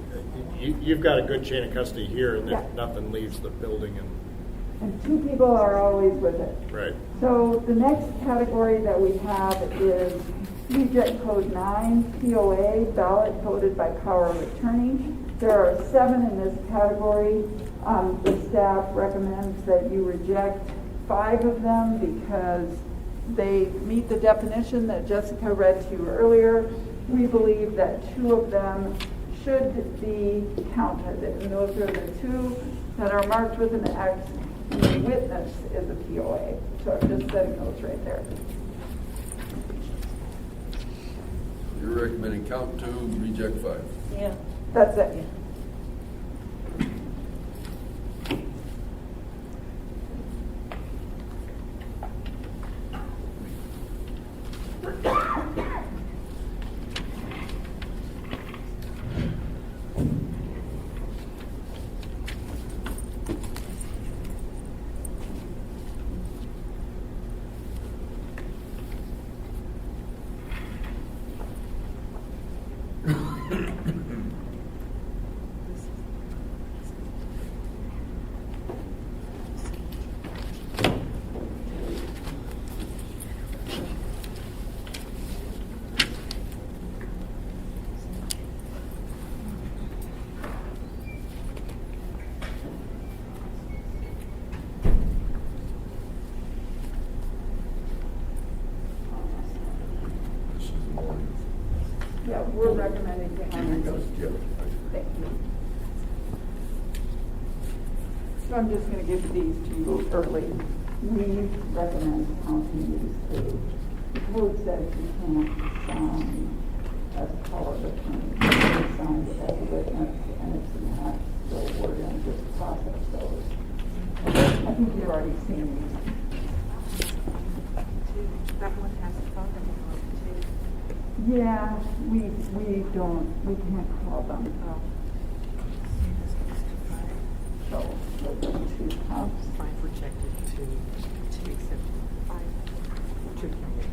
You've got a good chain of custody here, and Yeah. nothing leaves the building. And two people are always with it. Right. So the next category that we have is Reject Code 9, POA, ballot voted by power of attorney. There are 7 in this category. The staff recommends that you reject 5 of them because they meet the definition that Jessica read to you earlier. We believe that 2 of them should be counted, and those are the 2 that are marked with an X, and the witness is a POA. So I'm just setting those right there. You're recommending count 2, reject 5. Yeah. That's it. Yeah, we're recommending to honor those. Thank you. So I'm just going to give these to you early. We recommend counting these 2. The code says you can't sign as power of attorney. You can sign as a witness, and it's not. So we're going to just process those. I think you've already seen these. That one has a phone number. Yeah, we can't call them. So, those are 2 counts. 5 rejected, 2 accepted, 5, 2 counted.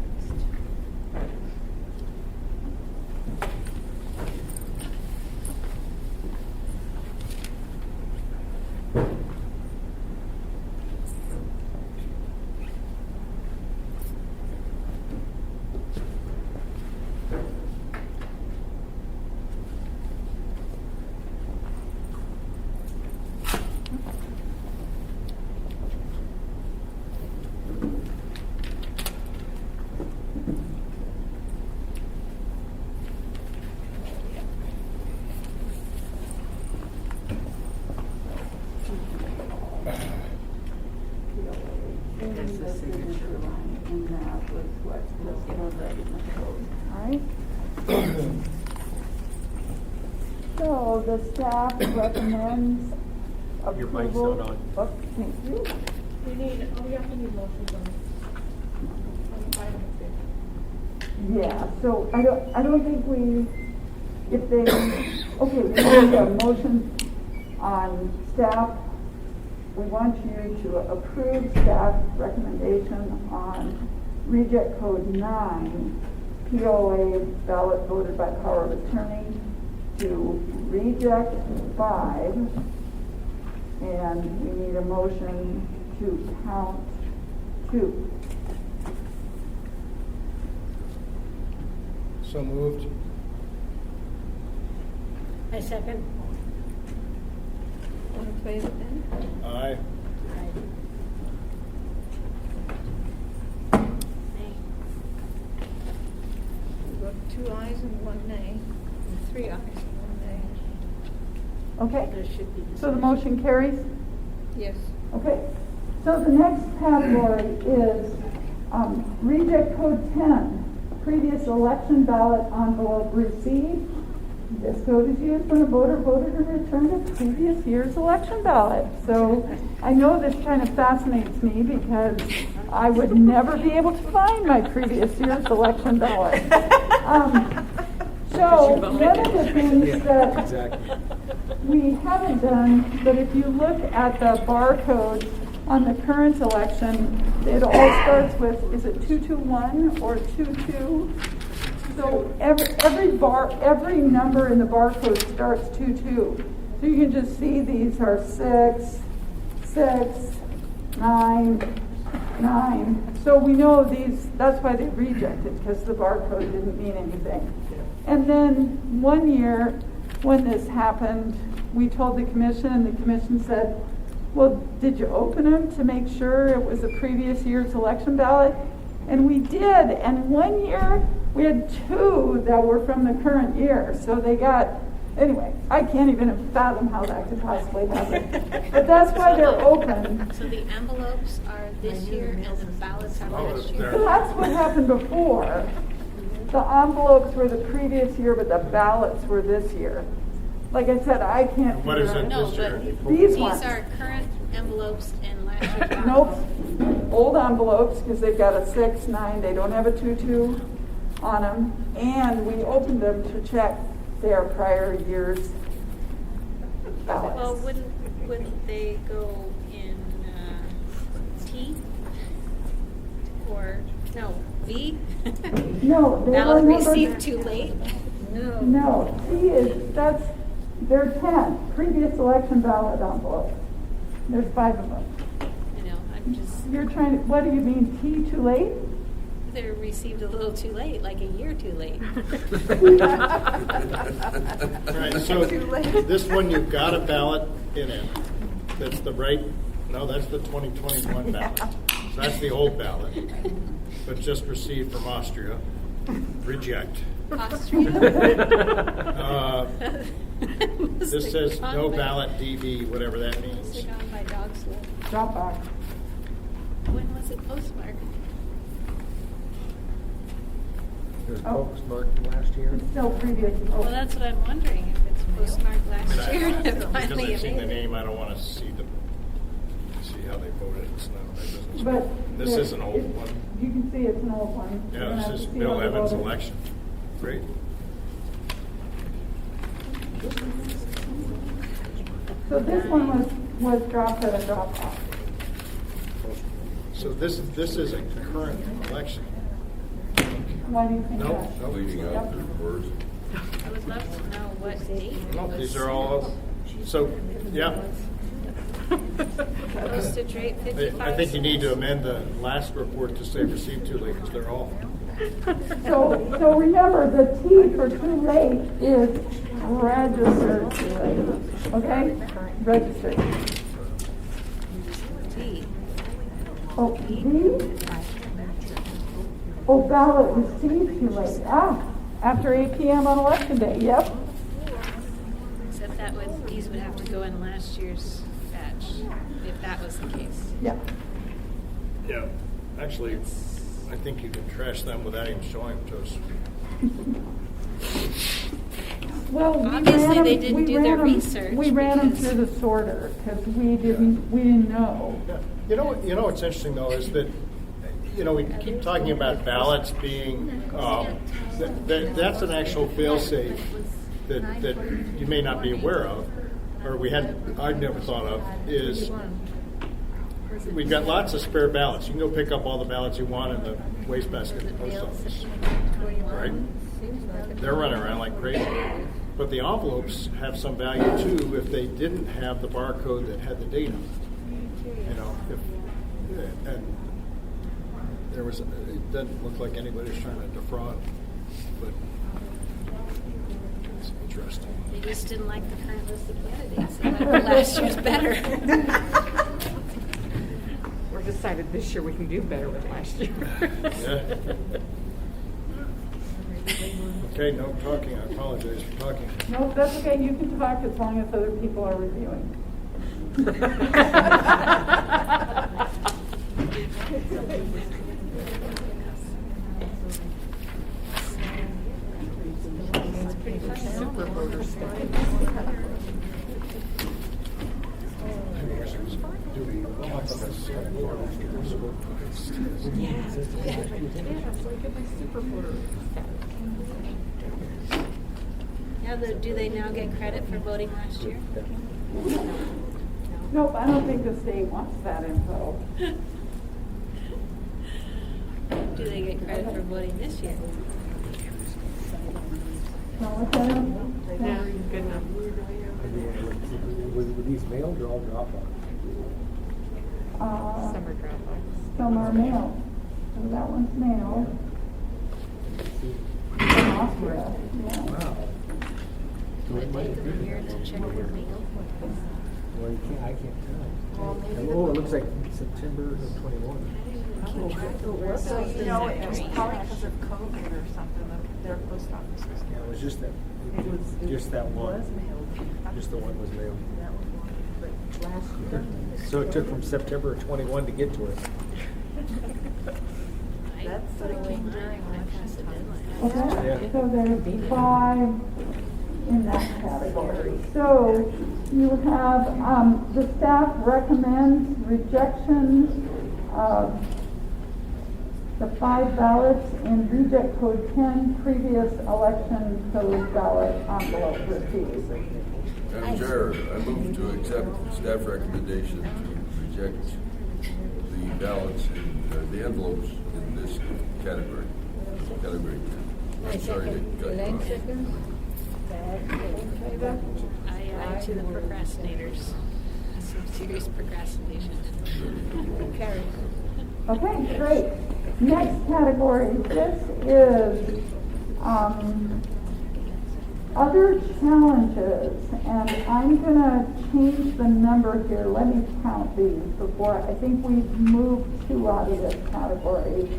So the staff recommends approval. Your mic's not on. Oh, thank you. We have to need motions on item 6. Yeah, so I don't think if they, okay, we need a motion on staff. We want you to approve staff recommendation on Reject Code 9, POA ballot voted by power of attorney, to reject 5, and we need a motion to count 2. So moved. I second. All in favor then? Aye. We've got 2 ayes and 1 nay, and 3 ayes and 1 nay. Okay, so the motion carries? Yes. Okay, so the next category is reject code 10, previous election ballot envelope received. This code is used when a voter voted or returned a previous year's election ballot. So I know this kind of fascinates me because I would never be able to find my previous year's election ballot. So one of the things that we haven't done, but if you look at the barcode on the current election, it all starts with, is it 221 or 22? So every number in the barcode starts 22. So you can just see these are 6, 6, 9, 9. So we know these, that's why they rejected, because the barcode didn't mean anything. And then one year when this happened, we told the commission, and the commission said, well, did you open them to make sure it was a previous year's election ballot? And we did, and one year we had 2 that were from the current year. So they got, anyway, I can't even fathom how that could possibly happen. But that's why they're open. So the envelopes are this year and the ballots are last year? So that's what happened before. The envelopes were the previous year, but the ballots were this year. Like I said, I can't. What is it No, this year? but These ones. are current envelopes and last year's ballots. Nope, old envelopes, because they've got a 6, 9, they don't have a 2, 2 on them. And we opened them to check their prior year's ballots. Well, wouldn't they go in T? Or, no, V? No, they Ballot were numbered- received too late? No, T is, they're 10, previous election ballot envelopes. There's 5 of them. I know, I'm just, You're trying to, what do you mean, T too late? they're received a little too late, like a year too late. Right, so this one, you've got a ballot in it. That's the that's the 2021 ballot. So that's the old ballot, but just received from Austria. Reject. Austria? This says no ballot DB, whatever that Must means. have gone by dog slip. Dropbox. When was it postmarked? It was postmarked last year. It's still previous. Well, that's what I'm wondering, if it's postmarked last year and Because finally I've seen the available. name, I don't want to see how they voted. It's none of my business. But This is an old one. You can see it's an old one. You're Yeah, gonna have this to is see Bill how they Evans' voted. election. Great. So this one was dropped at a drop off. So this is a current election. Why do you think No, that? no. Leading Yep. up to the first. I would love to know what date. No, these are all, so, yeah. Postage rate 55. I think you need to amend the last report to say received too late, because they're all. So remember, the T for too late is registered too late. Okay? Registered. D. Oh, D? Oh, ballot received too late. After 8 p.m. on election day. Yep. Except these would have to go in last year's batch, if that was the case. Yeah. Yeah, actually, I think you can trash them without even showing them to us. Well, Obviously, they didn't do their research. We ran them because- through the sorter because we didn't know. Yeah. You know what's interesting though is that we keep talking about ballots being that's an actual fail-safe that you may not be aware of, or I'd never thought of, is we've got lots of spare ballots. You can go pick up all the ballots you want in the wastebasket at the post office. right? They're running around like crazy. But the envelopes have some value too if they didn't have the barcode that had the date on it. You know, and there was, it doesn't look like anybody's trying to defraud, but it's interesting. They just didn't like the current list of candidates. They thought last year's better. We're decided this year we can do better with last year. Yeah. Okay, no talking. I apologize for talking. No, that's okay. You can talk as long as other people are reviewing. Super voter stuff. Do we talk about this after the school? Now, do they now get credit for voting last year? Nope, I don't think the state wants that info. Do they get credit for voting this year? No, it's not. Yeah, good enough. Were these mailed or all drop off? Summer Dropbox. Some are mailed. So that one's mailed. From Austria, yeah. Wow. Do it take them a year to check the mail? Well, you can't, I can't tell. Oh, it looks like September of 21. So you know, it was probably because of COVID or something, their post office was. Yeah, it was just that, It just that one. was mailed. Just the one was mailed. That was one, but last year. So it took from September of 21 to get to us. That's Put what away came mine during when I election passed the time. deadline. Okay, Yeah. so there's 5 in that category. So you have, the staff recommends rejection of the 5 ballots in reject code 10 previous election code ballot envelope received. Madam Chair, I move to accept staff recommendation to reject the ballots and the envelopes in this category. Category 10. I'm sorry to cut you off. I to the procrastinators. Some serious procrastination. Carry. Okay, great. Next category, this is other challenges, and I'm going to change the number here. Let me count these before. I think we've moved 2 out of this category.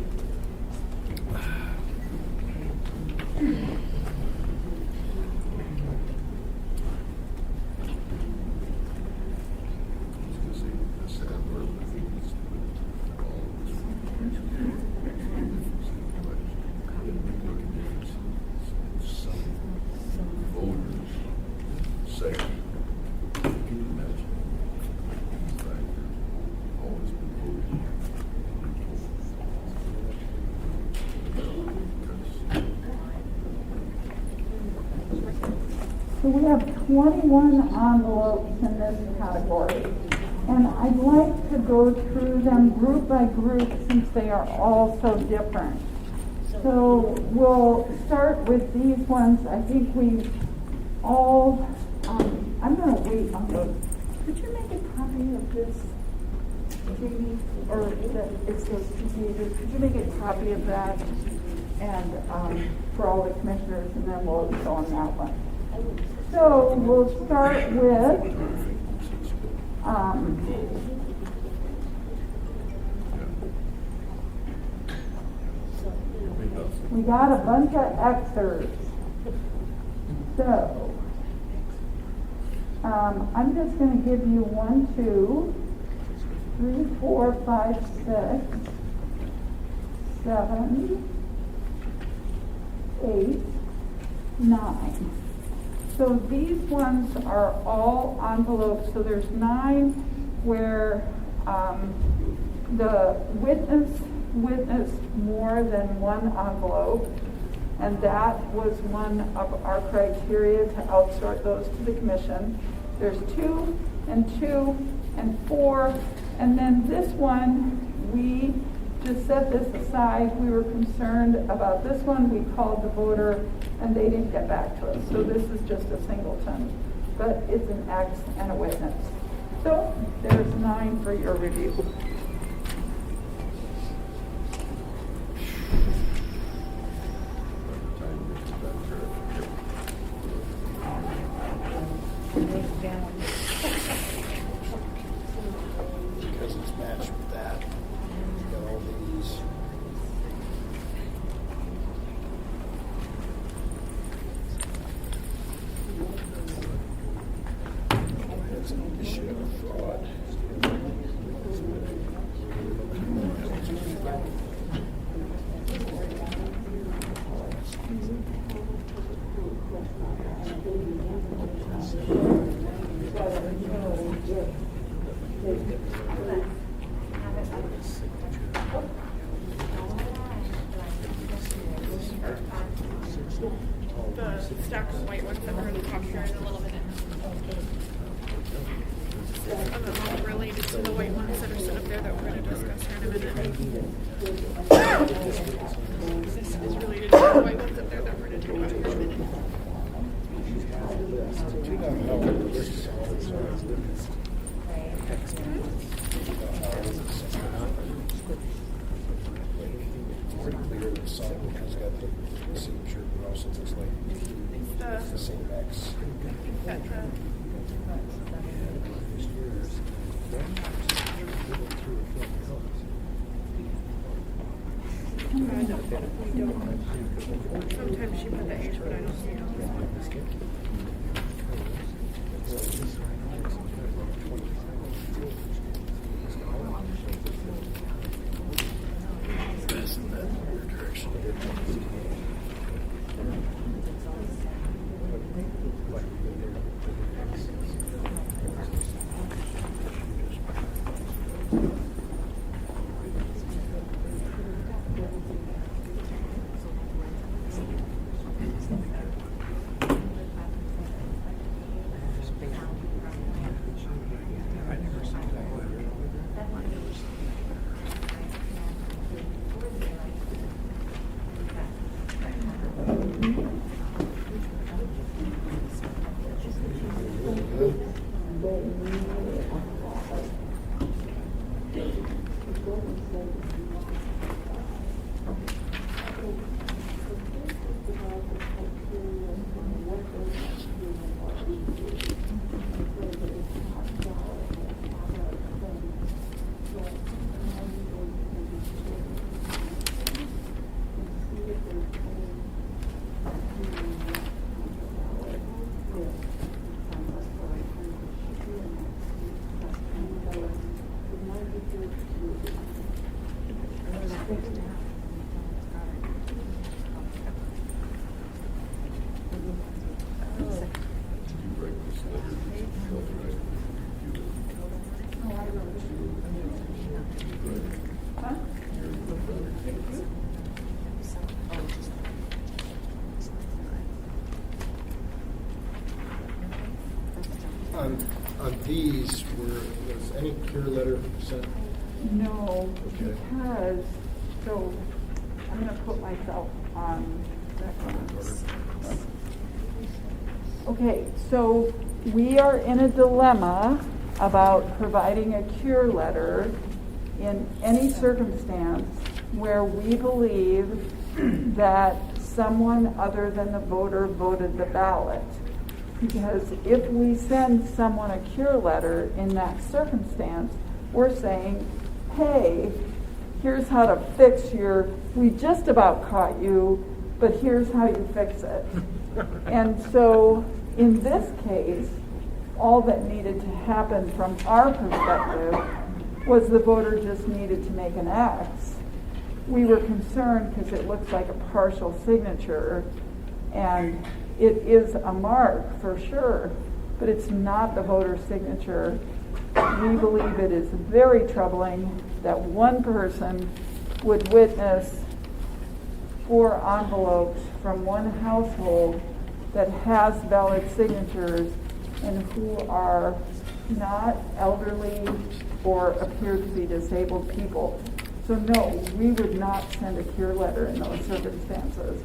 So we have 21 envelopes in this category. And I'd like to go through them group by group since they are all so different. So we'll start with these ones. I think we all, I'm going to wait on those. Could you make a copy of this, Jamie? Or it's those 2 pages. Could you make a copy of that? And for all the commissioners, and then we'll go on that one. So we'll start with we got a bunch of Xers. So I'm just going to give you 1, 2, 3, 4, 5, 6, 7, 8, 9. So these ones are all envelopes. So there's 9 where the witnessed more than 1 envelope, and that was one of our criteria to outsort those to the commission. There's 2 and 2 and 4, and then this one we just set this aside. We were concerned about this one. We called the voter and they didn't get back to us. So this is just a singleton, but it's an X and a witness. So there's 9 for your review. Because it's matched with that. You've got all these. That's an issue of fraud. The stack of white ones that were in the top here in a little minute. Some of them related to the white ones that are set up there that we're going to discuss here in a minute. This is related to the white ones up there that we're going to talk about here in a minute. Pretty clear that some has got the signature, but also looks like it's the same X. Petra. Sometimes she put the H, but I don't see it on this one. On these, was any cure letter sent? No, Okay. because, so I'm going to put myself on record. Okay, so we are in a dilemma about providing a cure letter in any circumstance where we believe that someone other than the voter voted the ballot. Because if we send someone a cure letter in that circumstance, we're saying, hey, here's how to fix we just about caught you, but here's how you fix it. And so in this case, all that needed to happen from our perspective was the voter just needed to make an X. We were concerned because it looks like a partial signature, and it is a mark for sure, but it's not the voter's signature. We believe it is very troubling that one person would witness 4 envelopes from one household that has valid signatures and who are not elderly or appear to be disabled people. So no, we would not send a cure letter in those circumstances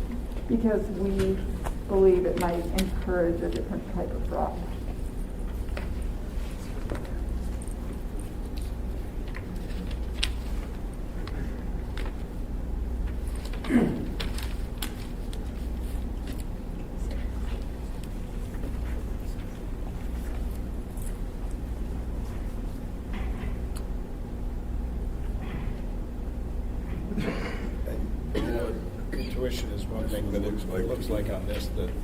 because we believe it might encourage a different type of fraud. Intuition is one thing, but it looks like on this that it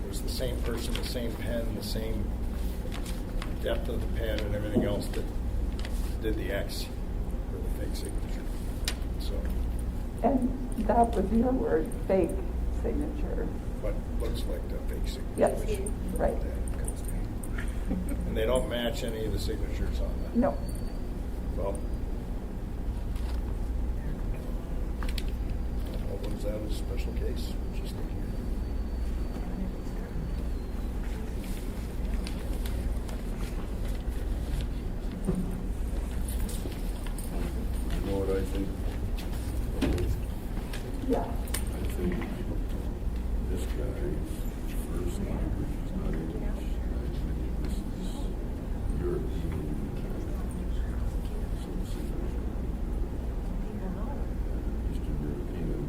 was the same person, the same pen, the same depth of the pen and everything else that did the X for the fake signature. So And that was your word, fake signature. what looks like the fake signature. Yes, right. And they don't match any of the signatures on that. No. Well, what was that, a special case? Just thinking. You know what I think? Yeah. I think this guy's first language is not English. I think this is European. Some signature. Eastern European.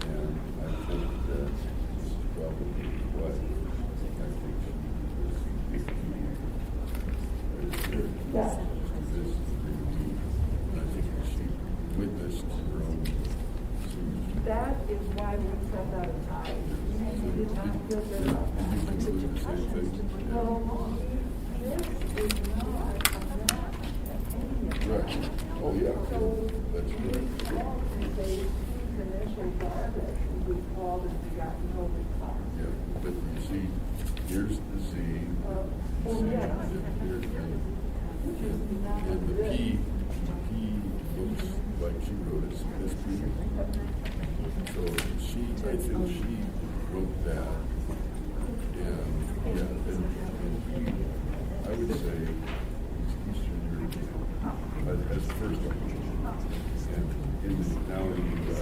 And I think that this is probably what I think she was Yeah. this I think she witnessed her own signature. That is why we set that aside. We did not feel good about that. Same thing. No, this is not Right. Oh, yeah. That's right. They initial garbage, we called and we got no response. Yeah, but you see, here's the Z. yeah. And the P looks like she wrote it, this P. So I think she wrote that. And, yeah, and I would say he's Eastern European, as the first language. And now in the U.S.,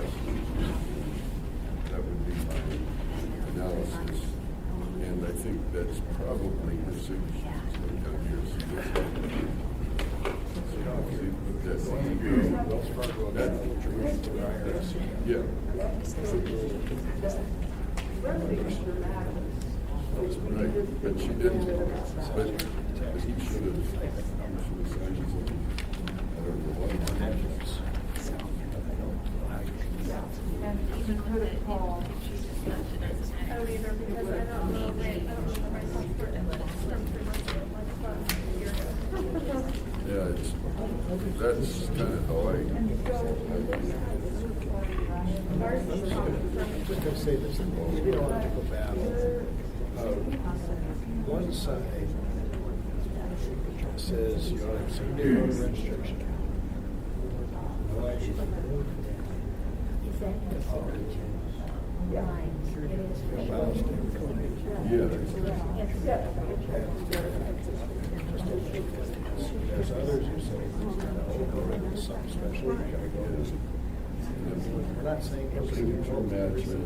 that would be my analysis. And I think that's probably her signature. It's down here, see this one? Wells Fargo, that yeah. Right, but she didn't. But he should have signed something. I don't know what it was. And even could have called. I don't either, because I don't know if my passport from 3 months ago, like a year ago. Yeah, that's kind of how I just going to say this, we don't want to go bad. One side says you ought to have some new voter registration. No ID. There's others who say it's kind of overrated, something special you gotta go to. We're not saying signature matches, and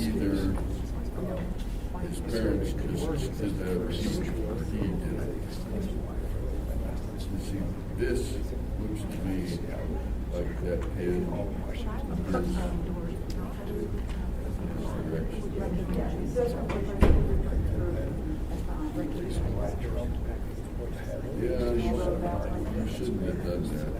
either his parents just did that or he did it. You see, this looks to me like that pen yeah, you shouldn't have done that.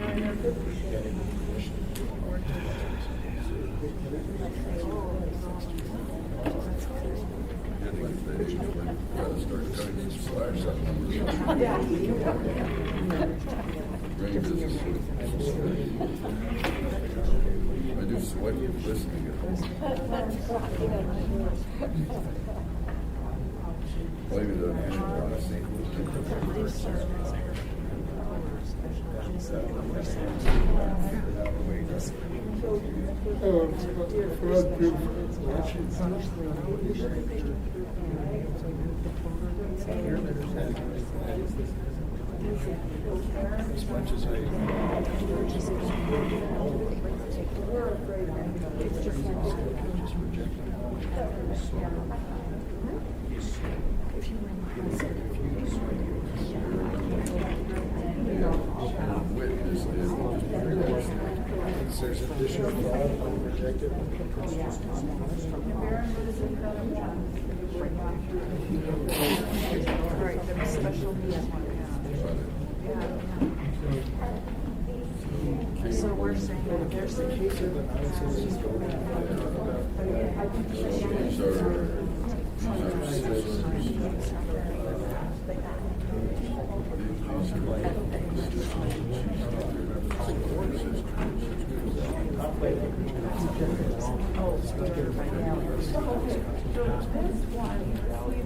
I do sweat listening. Maybe the As much as there's additional fraud rejected. All right, there was special needs. So we're saying that there's a case of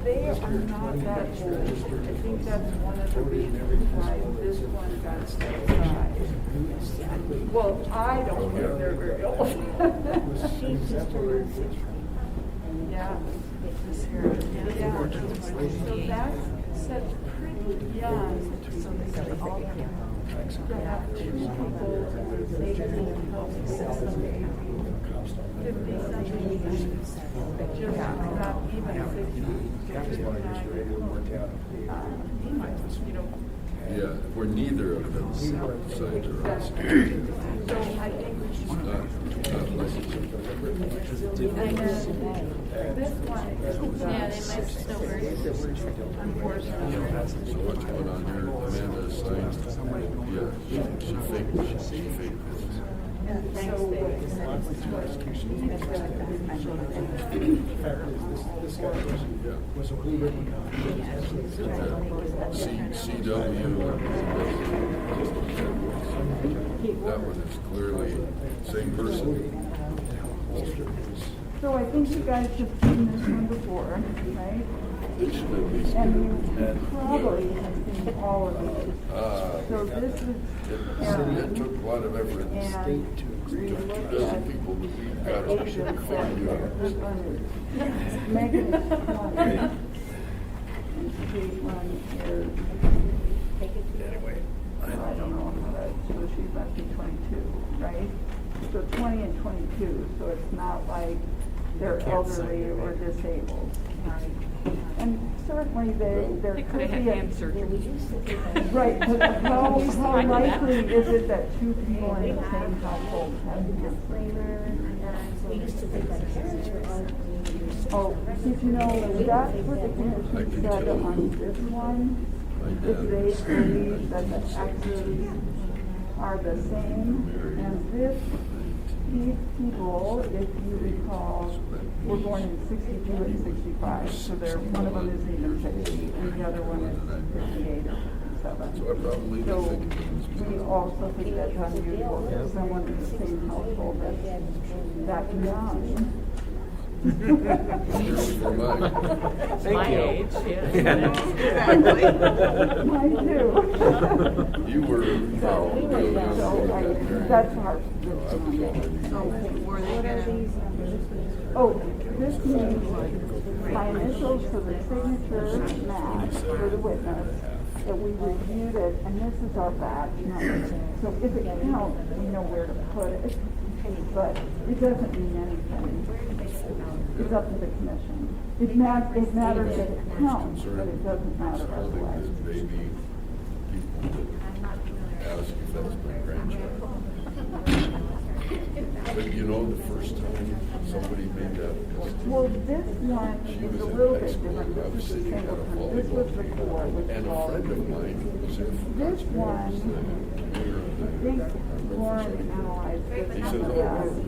they are not that old. I think that's one of the reasons why this one got set aside. Well, I don't think they're very old. Yeah. Yeah. So that's pretty young. So they got all to have two people they can help system. 50-something years. Yeah, not even 60. yeah, where neither of them signed or us. So I think we should. This one, Yeah, they might still work. unfortunately. So what's going on here? Amanda signed. Yeah, she faked this. This guy was a blue ribbon That one is clearly same person. So I think you guys have seen this one before, right? And you probably have seen all of these. So this is It took a lot of effort. and Two dozen people, but we got it. Megan is 20. And Caitlin is, I don't know how that, so she must be 22, right? So 20 and 22, so it's not like they're elderly or disabled, right? And certainly there could could have be had a... hand surgery. Right, but how likely is it that two people in the same household have cancer? We used to think that parents were all. Oh, did you know, that's what the commission said on this one, is they believe that the X's are the same, and these people, if you recall, were born in 62 and 65, so one of them isn't even 50, and the other one is 58 or 57. So we also think that's unusual for someone in the same household that's that young. My age, Exactly. Mine too. You were. That's hard. Oh, this means my initials for the signature match for the witness, that we reviewed it, and this is our batch number. So if it counts, we know where to put it, but it doesn't mean anything. It's up to the commission. It matters that it counts, but it doesn't matter otherwise. Maybe people that ask if that's my grandchild. But you know, the first time somebody made that. Well, this one is a little bit different. This is a single one. This was the core, which And is a all. friend of mine was there. This one think Warren analyzed this. He says, oh,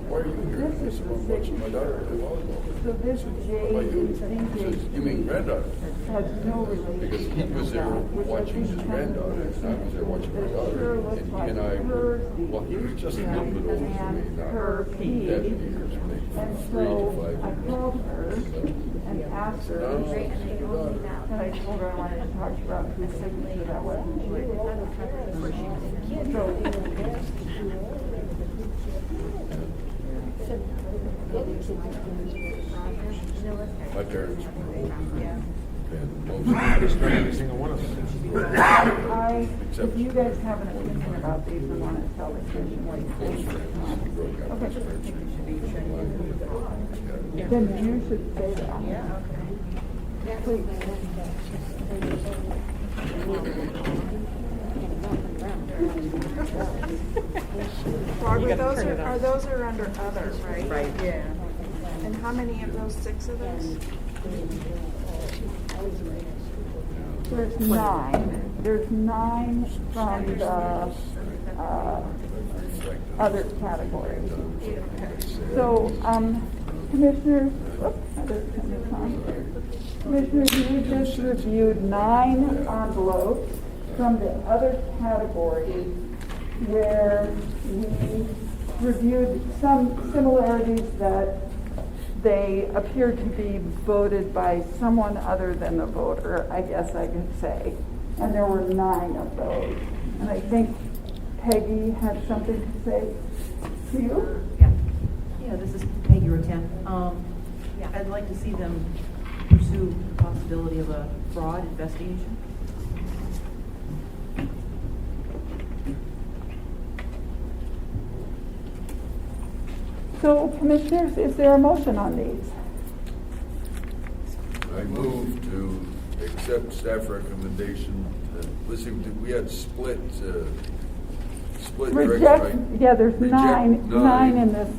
why are you here? I said, well, I'm watching my daughter play volleyball. So this J How about you? in He says, you mean granddaughter? has no relation. Because he was there watching his granddaughter, and I was there watching my daughter. And he and I were, well, he was just a little bit older than me, not her P. 7 years, maybe And 3 to so 5 I years. called her and asked her, No, and I told her I wanted to talk about whose signature that was. My parents were older. And most Every single one of them. If you guys have an opinion about these and want to tell the commission what you close think. friends who broke up as friends. Then you should say that. Barbara, those are under other, right? Right. Yeah. And how many of those, 6 of those? There's 9. There's 9 from the other category. So, Commissioners, Commissioners, you just reviewed 9 envelopes from the other categories where we reviewed some similarities that they appeared to be voted by someone other than the voter, I guess I could say. And there were 9 of those. And I think Peggy had something to say to you? Yeah, this is Peggy Rotan. I'd like to see them pursue the possibility of a fraud investigation. So, Commissioners, is there a motion on these? I move to accept staff recommendation. Listen, we had split Reject, direction, right? yeah, there's Reject 9 in this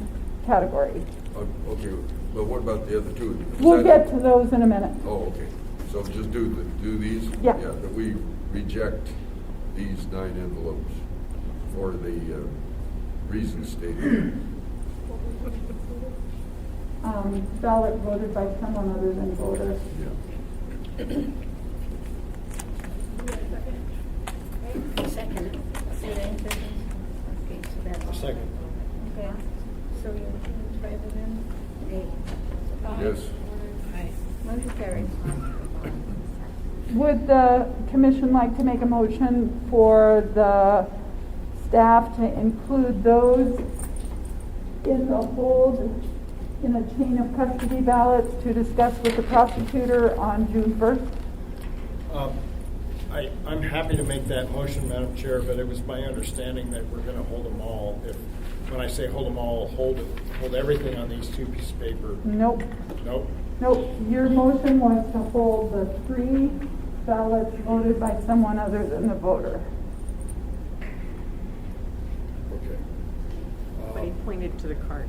category. Okay, but what about the other 2? We'll get to those in a minute. Oh, okay. So just do these? Yeah. Yeah, that we reject these 9 envelopes for the reasons stated. Ballot voted by someone other than voters. Second. Second. Okay, so you try it again? Yes. Motion carries. Would the commission like to make a motion for the staff to include those in the hold in a chain of custody ballots to discuss with the prosecutor on June 1st? I'm happy to make that motion, Madam Chair, but it was my understanding that we're going to hold them all. When I say hold them all, hold everything on these 2 pieces of paper. Nope. Nope. Nope. Your motion was to hold the 3 ballots voted by someone other than the voter. Okay. But he pointed to the card.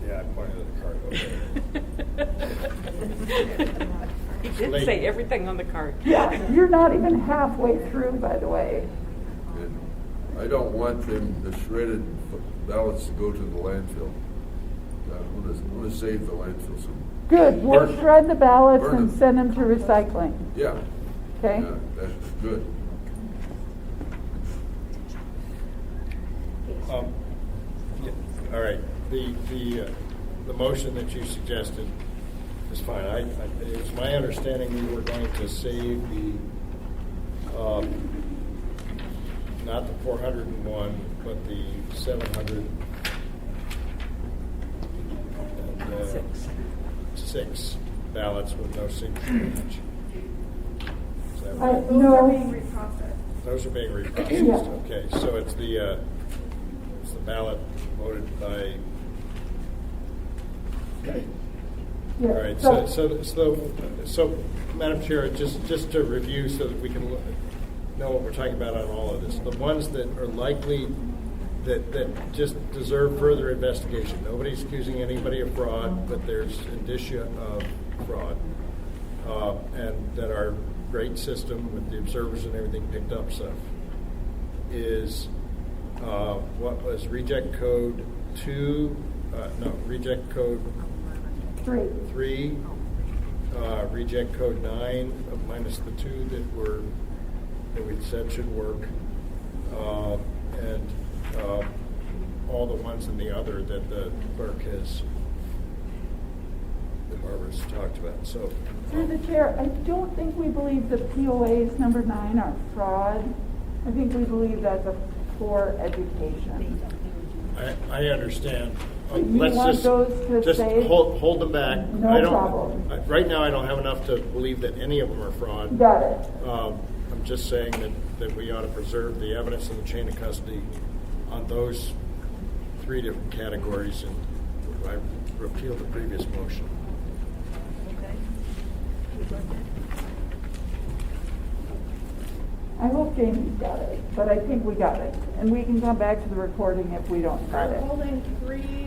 Yeah, I pointed at the card. Okay. He did say everything on the card. Yeah, you're not even halfway through, by the way. And I don't want the shredded ballots to go to the landfill. I want to save the landfill some. Good. We'll shred the ballots burn and them. send them to recycling. Yeah. Okay? Yeah, that's good. All right. The motion that you suggested is fine. It was my understanding we were going to save the not the 401, but the 700. And, 6 ballots with no signature. Is that right? Those are being reprocessed. Those are being reprocessed. Yeah. Okay, so it's the ballot voted by. Okay. Yeah. All right. So, Madam Chair, just to review so that we can know what we're talking about on all of this. The ones that are likely that just deserve further investigation. Nobody's accusing anybody of fraud, but there's indicia of fraud, and that our great system with the observers and everything picked up stuff. is what was reject code 2, reject code 3, reject code 9 minus the 2 that we said should work, and all the ones in the other that the clerk has, that Barbara's talked about. So, through the chair, I don't think we believe the POAs number 9 are fraud. I think we believe that's a poor education. I understand. You want those to say? hold them back. No problem. Right now, I don't have enough to believe that any of them are fraud. Got it. I'm just saying that we ought to preserve the evidence in the chain of custody on those 3 different categories, and I repeal the previous motion. I hope Jamie's got it, but I think we got it. And we can come back to the recording if we don't got We're it. holding 3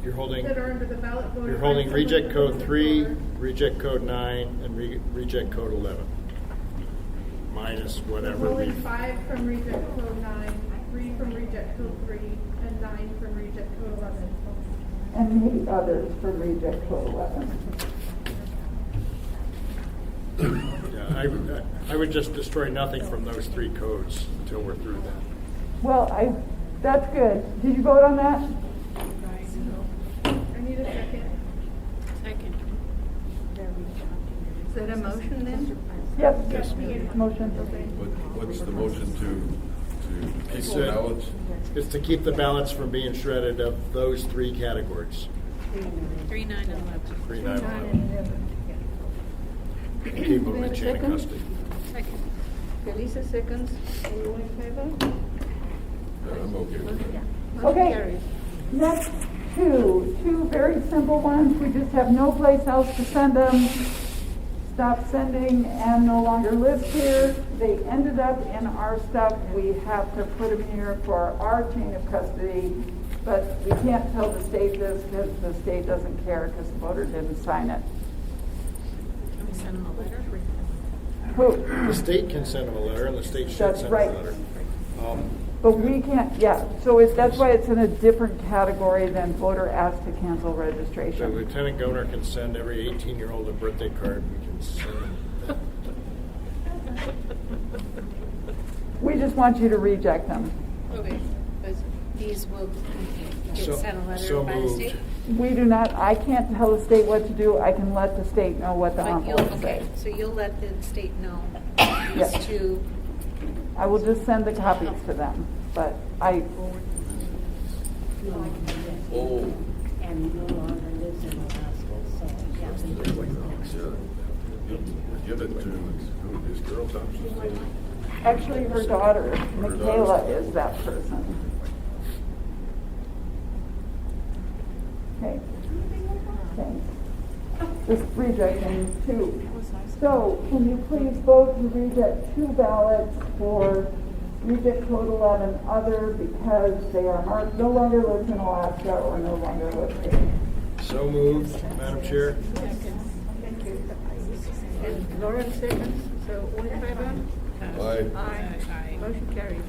You're holding. that are under the ballot voted. You're holding by reject someone code who 3, voted. reject code 9, and reject code 11. Minus We're whatever. holding 5 from reject code 9, 3 from reject code 3, and 9 from reject code 11. And maybe others from reject code 11. Yeah, I would just destroy nothing from those 3 codes until we're through that. Well, that's good. Did you vote on that? I need a second. Second. Is that a motion then? Yep. Yes. Motion. What's the motion to It's, keep the ballots? It's to keep the ballots from being shredded of those 3 categories. 3, 9, and 11. 3, 9, 11. Keep them in chain of custody. Second. Felisa seconds. All in favor? I'm okay with that. Motion Okay. carries. Next, two very simple ones. We just have no place else to send them. Stop sending and no longer lives here. They ended up in our stuff. We have to put them here for our chain of custody, but we can't tell the state this because the state doesn't care because the voter didn't sign it. Can we send them a letter? Who? The state can send them a letter, and the state should That's send right. them a letter. But we can't, yeah, so that's why it's in a different category than voter asked to cancel The registration. lieutenant governor can send every 18-year-old a birthday card. We can send them. We just want you to reject them. Okay. But these will get So- sent a letter so by the moved. state? We do not, I can't tell the state what to do. I can let the state know what the But you'll, envelopes say. okay, so you'll let the state know Yes. these 2. I will just send the copies to them, but I, Oh. And no longer lives in Alaska, so, yeah. Give it to, who is Carol Thompson? actually her daughter, Michaela, is that person. Okay. Thanks. Just rejecting 2. So, can you please vote to reject 2 ballots for reject code 11 other because they are no longer lives in Alaska or no longer live here? So moved, Madam Chair. Thank you. And Lauren seconds. So all in favor? Aye. Aye. Motion carries.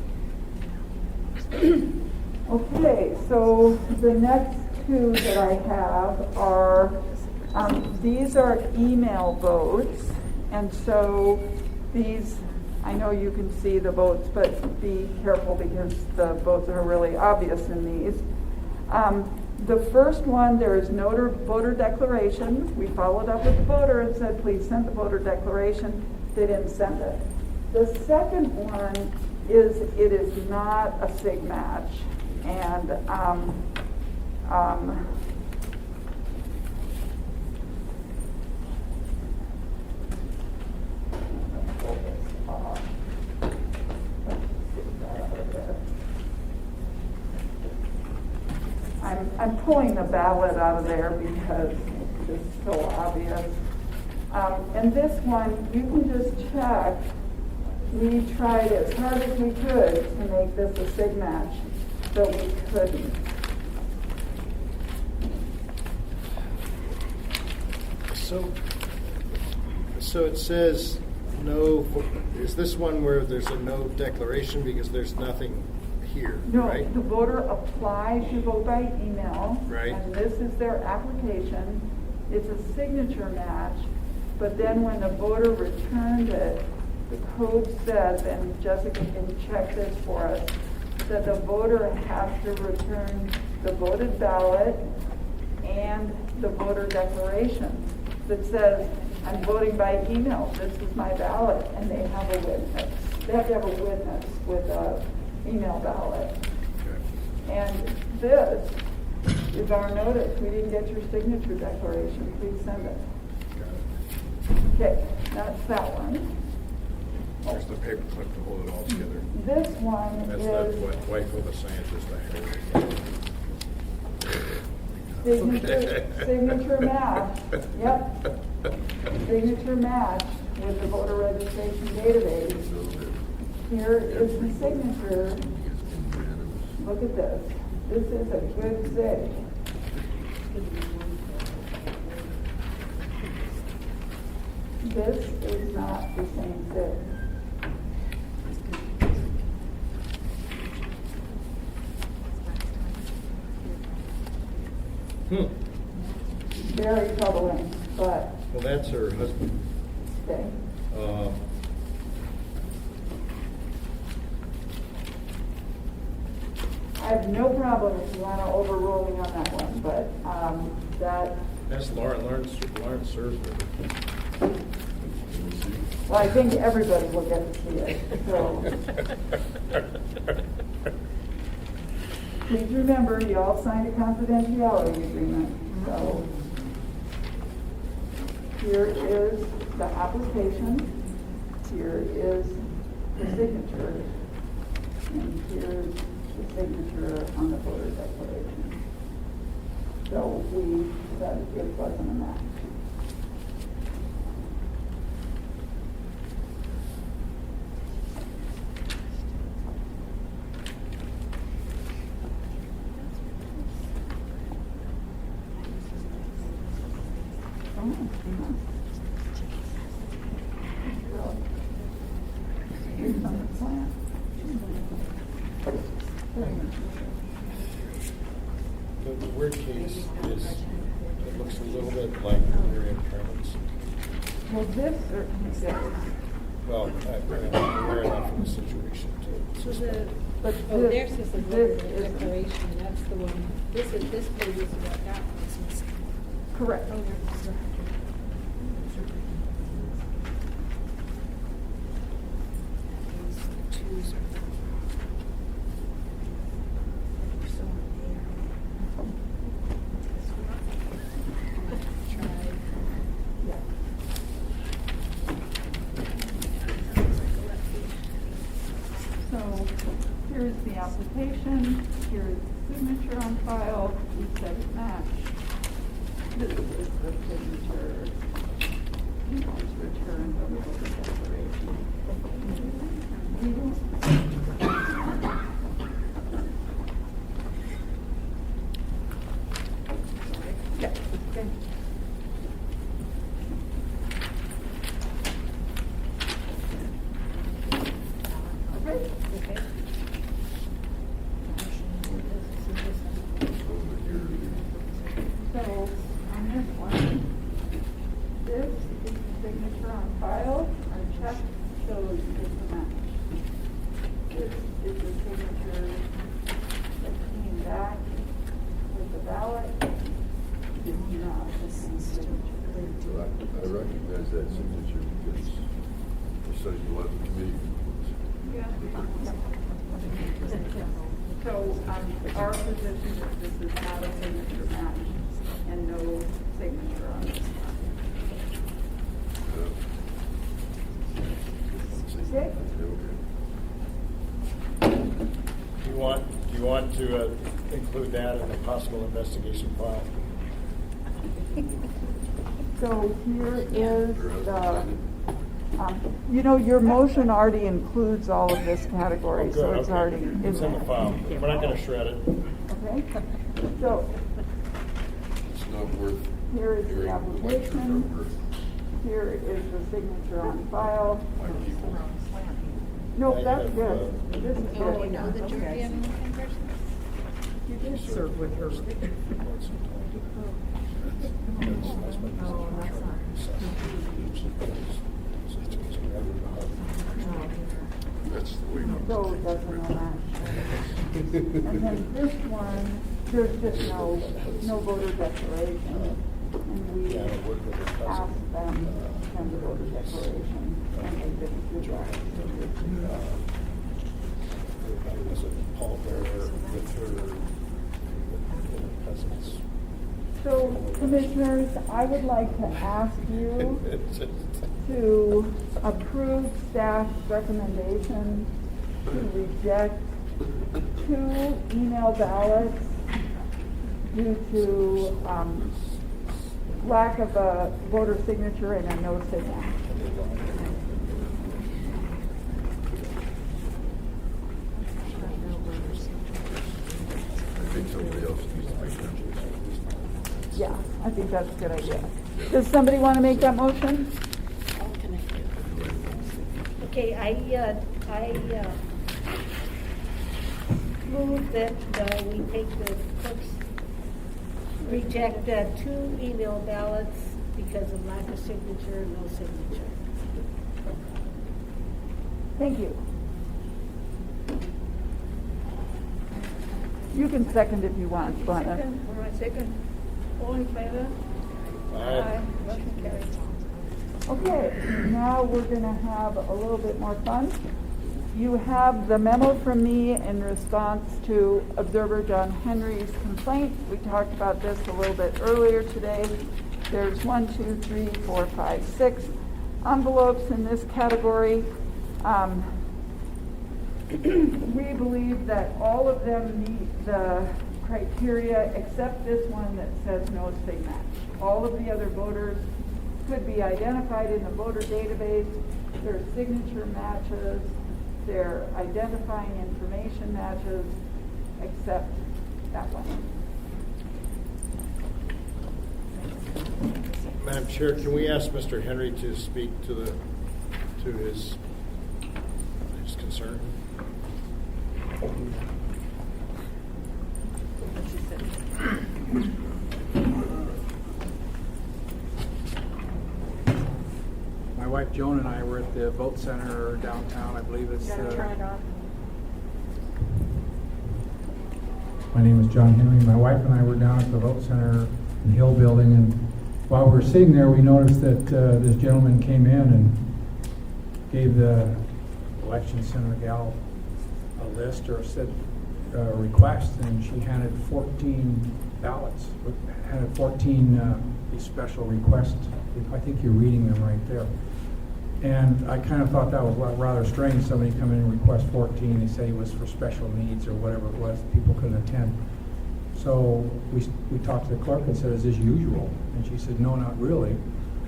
Okay, so the next 2 that I have are, these are email votes. And so these, I know you can see the votes, but be careful because the votes are really obvious in these. The first one, there is no voter declaration. We followed up with the voter and said, please send the voter declaration. They didn't send it. The second one is, it is not a SIG match. And I'm pulling the ballot out of there because it's just so obvious. And this one, you can just check. We tried as hard as we could to make this a SIG match, but we couldn't. So it says no, is this one where there's a no declaration because there's nothing here, No, right? the voter applies to vote by email. Right. And this is their application. It's a signature match, but then when the voter returned it, the code says, and Jessica can check this for us, that the voter has to return the voted ballot and the voter declaration that says, I'm voting by email, this is my ballot, and they have a witness. They have to have a witness with a email ballot. And this is our notice. We didn't get your signature declaration. Please send it. Okay, that's that one. There's the paper clip to hold it all together. This one That's is the wife of a scientist I signature match. Yep. Signature match with the voter registration database. Here is the signature. Look at this. This is a good sig. This is not the same sig. Very troubling, but Well, that's her husband. okay. I have no problem if you want to overrule me on that one, but that. That's Lauren serves with her. Well, I think everybody will get to see it. So please remember, you all signed a confidentiality agreement. So here is the application. Here is the signature. And here's the signature on the voter declaration. So we said it wasn't a match. The word case is, it looks a little bit like Miriam Clemens. Well, this certainly does. Well, I'm aware enough of the situation to But There's this, just a this voter is declaration, that's the one, this page is what that one's missing. correct. So here's the application, here's the signature on file, we said it matched. This is the signature. Please return the voter declaration. Yeah, okay. Okay. So on this one, this is the signature on file. Our check shows it's a match. This is the signature that came back with the ballot. It's not the same signature. So I recognize that signature because we're studying a lot of the committee reports. So our position is this is not a signature match and no signature on this one. Okay? Do you want to include that in the possible investigation file? So here is the, your motion already includes all of this category, Oh, so good, it's okay. already in It's in the there. file. We're not going to shred it. Okay? So It's not worth here is the hearing lectures application. over. here is the signature on file. No, that's good. This is Oh, you good. know the Georgian person? You did Serve with her. Oh, that's not. That's the way. So it doesn't match. And then this one, there's just no voter declaration. And we asked them to send the voter declaration, and they didn't do that. Paul Bearer with her cousins. So, commissioners, I would like to ask you to approve staff's recommendation to reject 2 email ballots due to lack of a voter signature and a no signature. I think somebody else needs to make that motion. Yeah, I think that's a good idea. Does somebody want to make that motion? Okay, I move that we take the clerk's, reject 2 email ballots because of lack of signature and no signature. Thank you. You can second if you want, Glenna. Second, all right, second. All in favor? Aye. Motion carries. Okay, now we're going to have a little bit more fun. You have the memo from me in response to Observer John Henry's complaint. We talked about this a little bit earlier today. There's 1, 2, 3, 4, 5, 6 envelopes in this category. We believe that all of them meet the criteria except this one that says no sig match. All of the other voters could be identified in the voter database. Their signature matches, their identifying information matches, except that one. Madam Chair, can we ask Mr. Henry to speak to his concern? My wife Joan and I were at the vote center downtown. I believe it's. You gotta turn it off. My name is John Henry. My wife and I were down at the vote center in the Hill Building, and while we were sitting there, we noticed that this gentleman came in and gave the election center gal a list or said request, and she handed 14 ballots, handed 14 these special requests. I think you're reading them right there. And I kind of thought that was rather strange, somebody come in and request 14, they said he was for special needs or whatever it was, people couldn't attend. So we talked to the clerk and said, is this usual? And she said, no, not really.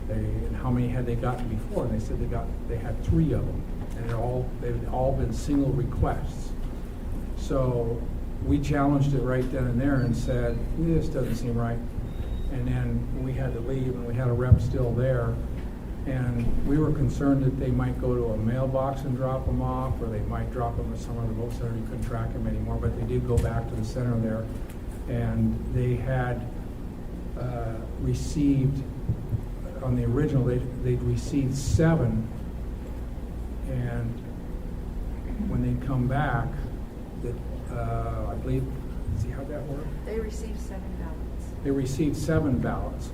And how many had they gotten before? And they said they had 3 of them, and they've all been single requests. So we challenged it right then and there and said, this doesn't seem right. And then we had to leave, and we had a rep still there. And we were concerned that they might go to a mailbox and drop them off, or they might drop them at some other vote center. You couldn't track them anymore, but they did go back to the center there. And they had received, on the original, they'd received 7. And when they'd come back, I believe, see how that worked? They received 7 ballots. They received 7 ballots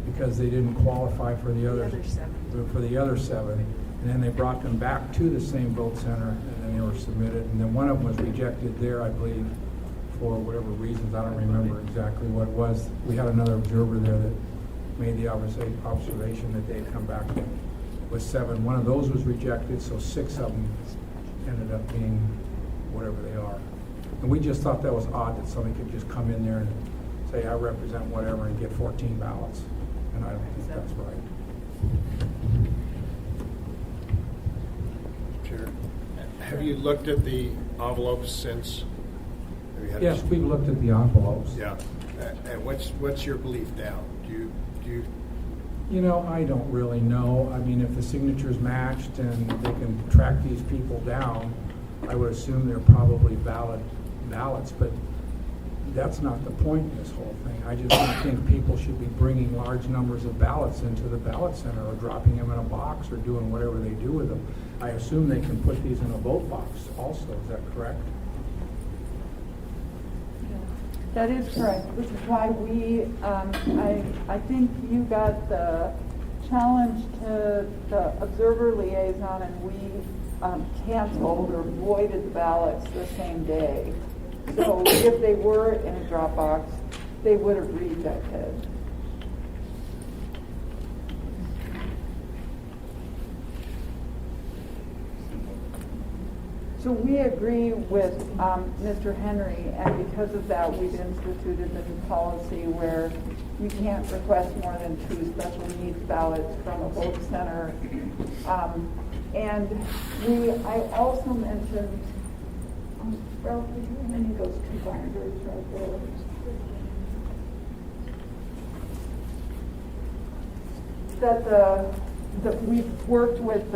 because they didn't qualify for the other 7. For the other 7, and then they brought them back to the same vote center, and then they were submitted. And then one of them was rejected there, I believe, for whatever reasons. I don't remember exactly what it was. We had another observer there that made the observation that they had come back with 7. One of those was rejected, so 6 of them ended up being whatever they are. And we just thought that was odd that somebody could just come in there and say, I represent whatever, and get 14 ballots. And I don't think that's right. Chair, have you looked at the envelopes since? Yes, we've looked at the envelopes. Yeah. And what's your belief now? Do you You know, I don't really know. I mean, if the signatures matched and they can track these people down, I would assume they're probably valid ballots, but that's not the point in this whole thing. I just don't think people should be bringing large numbers of ballots into the ballot center or dropping them in a box or doing whatever they do with them. I assume they can put these in a vote box also. Is that correct? That is correct, which is why we, I think you got the challenge to the observer liaison, and we canceled or voided the ballots the same day. So if they were in a drop box, they would have rejected. So we agree with Mr. Henry, and because of that, we've instituted the new policy where you can't request more than 2 special needs ballots from a vote center. And I also mentioned, Ralph, did you have any of those 2 binders right there? That we've worked with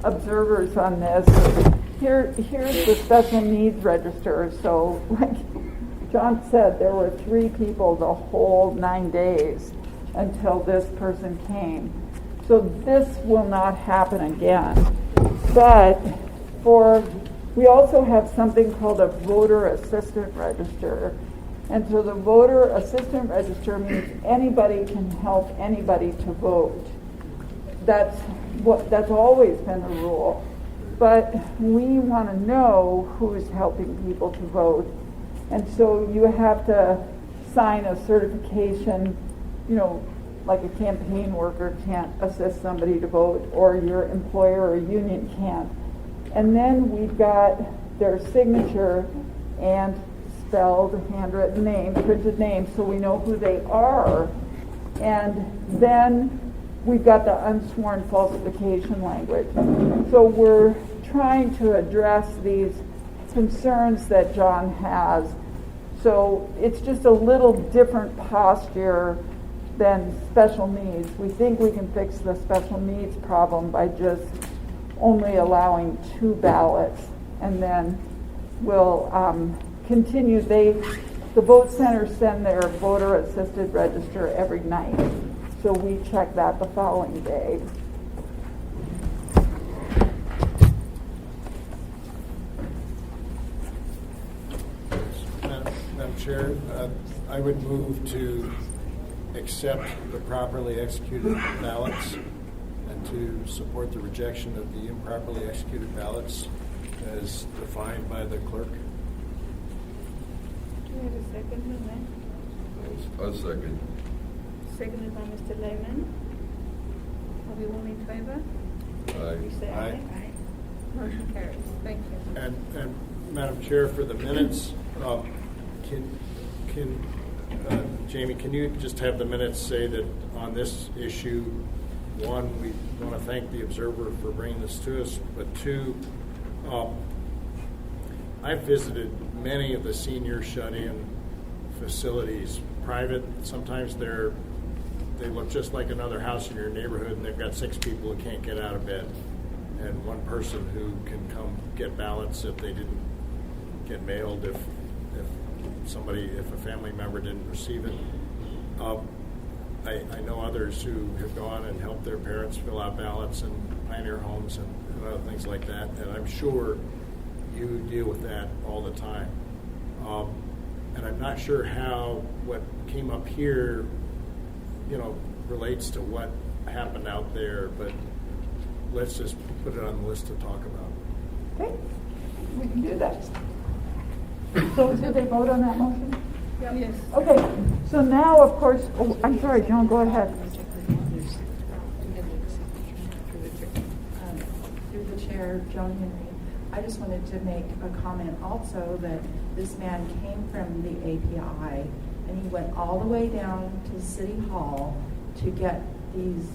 observers on this. Here's the special needs register. So, like John said, there were 3 people the whole 9 days until this person came. So this will not happen again. But we also have something called a voter assistant register. And so the voter assistant register means anybody can help anybody to vote. That's always been the rule. But we want to know who's helping people to vote. And so you have to sign a certification, like a campaign worker can't assist somebody to vote, or your employer or union can't. And then we've got their signature and spelled, handwritten name, printed name, so we know who they are. And then we've got the unsworn falsification language. So we're trying to address these concerns that John has. So it's just a little different posture than special needs. We think we can fix the special needs problem by just only allowing 2 ballots, and then we'll continue. The vote centers send their voter assisted register every night. So we check that the following day. Madam Chair, I would move to accept the properly executed ballots and to support the rejection of the improperly executed ballots as defined by the clerk. Do we have a second on that? I'll second. Seconded by Mr. Lehman. Are we all in favor? Aye. We say aye. Aye. Motion carries. Thank you. And Madam Chair, for the minutes, Jamie, can you just have the minutes say that on this issue, 1, we want to thank the observer for bringing this to us, but 2, I've visited many of the senior shut-in facilities, private. Sometimes they look just like another house in your neighborhood, and they've got 6 people who can't get out of bed, and 1 person who can come get ballots if they didn't get mailed, if a family member didn't receive it. I know others who have gone and helped their parents fill out ballots in Pioneer Homes and other things like that, and I'm sure you deal with that all the time. And I'm not sure how what came up here, relates to what happened out there, but let's just put it on the list to talk about. Okay, we can do that. So did they vote on that motion? Yes. Okay, so now, of course, I'm sorry, John, go ahead. Through the chair, John Henry, I just wanted to make a comment also that this man came from the API and he went all the way down to City Hall to get these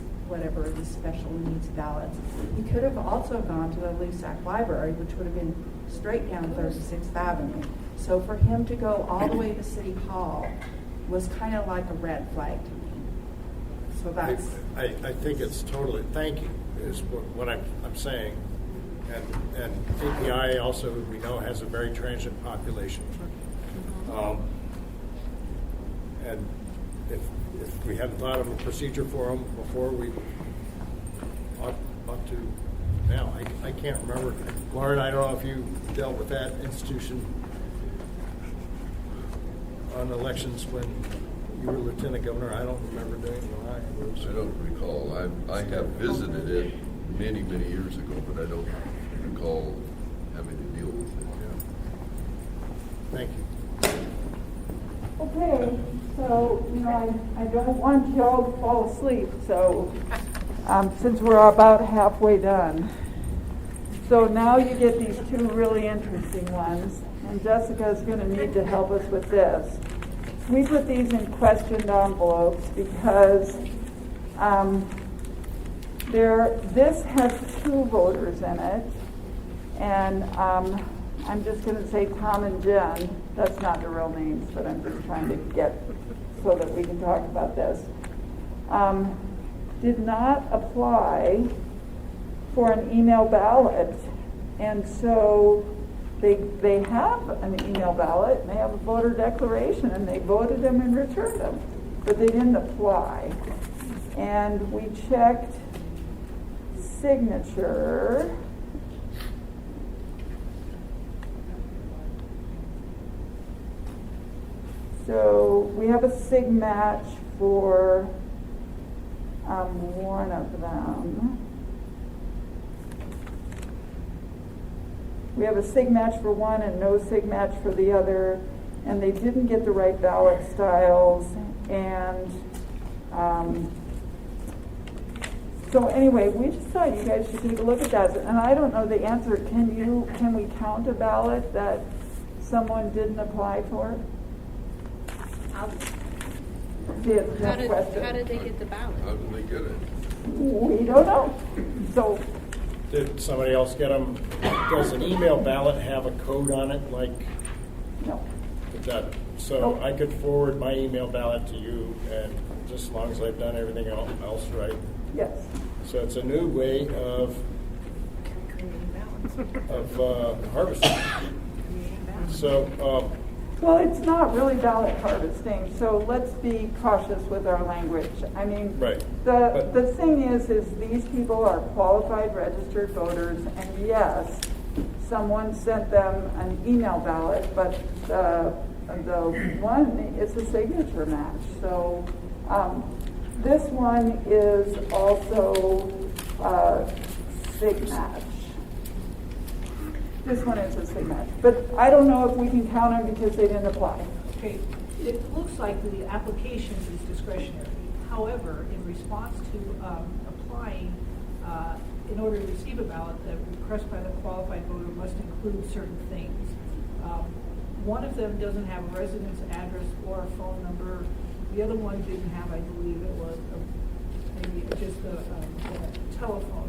special needs ballots. He could have also gone to the Lusac Library, which would have been straight down 36th Avenue. So for him to go all the way to City Hall was kind of like a red flag to me. So that's. I think it's totally, thank you, is what I'm saying. And API also, we know, has a very transient population. And if we hadn't thought of a procedure for them before, we ought to now. I can't remember. Lauren, I don't know if you dealt with that institution on elections when you were lieutenant governor. I don't remember doing it. I don't recall. I have visited it many, many years ago, but I don't recall having to deal with it. Yeah. Thank you. Okay, so, I don't want you all to fall asleep, so, since we're about halfway done. So now you get these two really interesting ones, and Jessica's going to need to help us with this. We put these in questioned envelopes because this has two voters in it, and I'm just going to say Tom and Jen. That's not the real names, but I'm just trying to get so that we can talk about this. Did not apply for an email ballot, and so they have an email ballot, and they have a voter declaration, and they voted them and returned them, but they didn't apply. And we checked signature. So we have a sig match for one of them. We have a sig match for one and no sig match for the other, and they didn't get the right ballot styles. And so anyway, we just thought you guys should take a look at that. And I don't know the answer. Can we count a ballot that someone didn't apply for? How How did they get the ballot? How did they get it? We don't know. So, did somebody else get them? Does an email ballot have a code on it? Like, no. So I could forward my email ballot to you, and just as long as I've done everything else right. Yes. So it's a new way of harvesting. So. Well, it's not really ballot harvesting, so let's be cautious with our language. I mean, right. The thing is these people are qualified registered voters, and yes, someone sent them an email ballot, but the one is a signature match. So this one is also sig match. This one is a sig match, but I don't know if we can count them because they didn't apply. Okay, it looks like the application is discretionary. However, in response to applying, in order to receive a ballot, the request by the qualified voter must include certain things. One of them doesn't have a residence address or a phone number. The other one didn't have, I believe it was maybe just a telephone.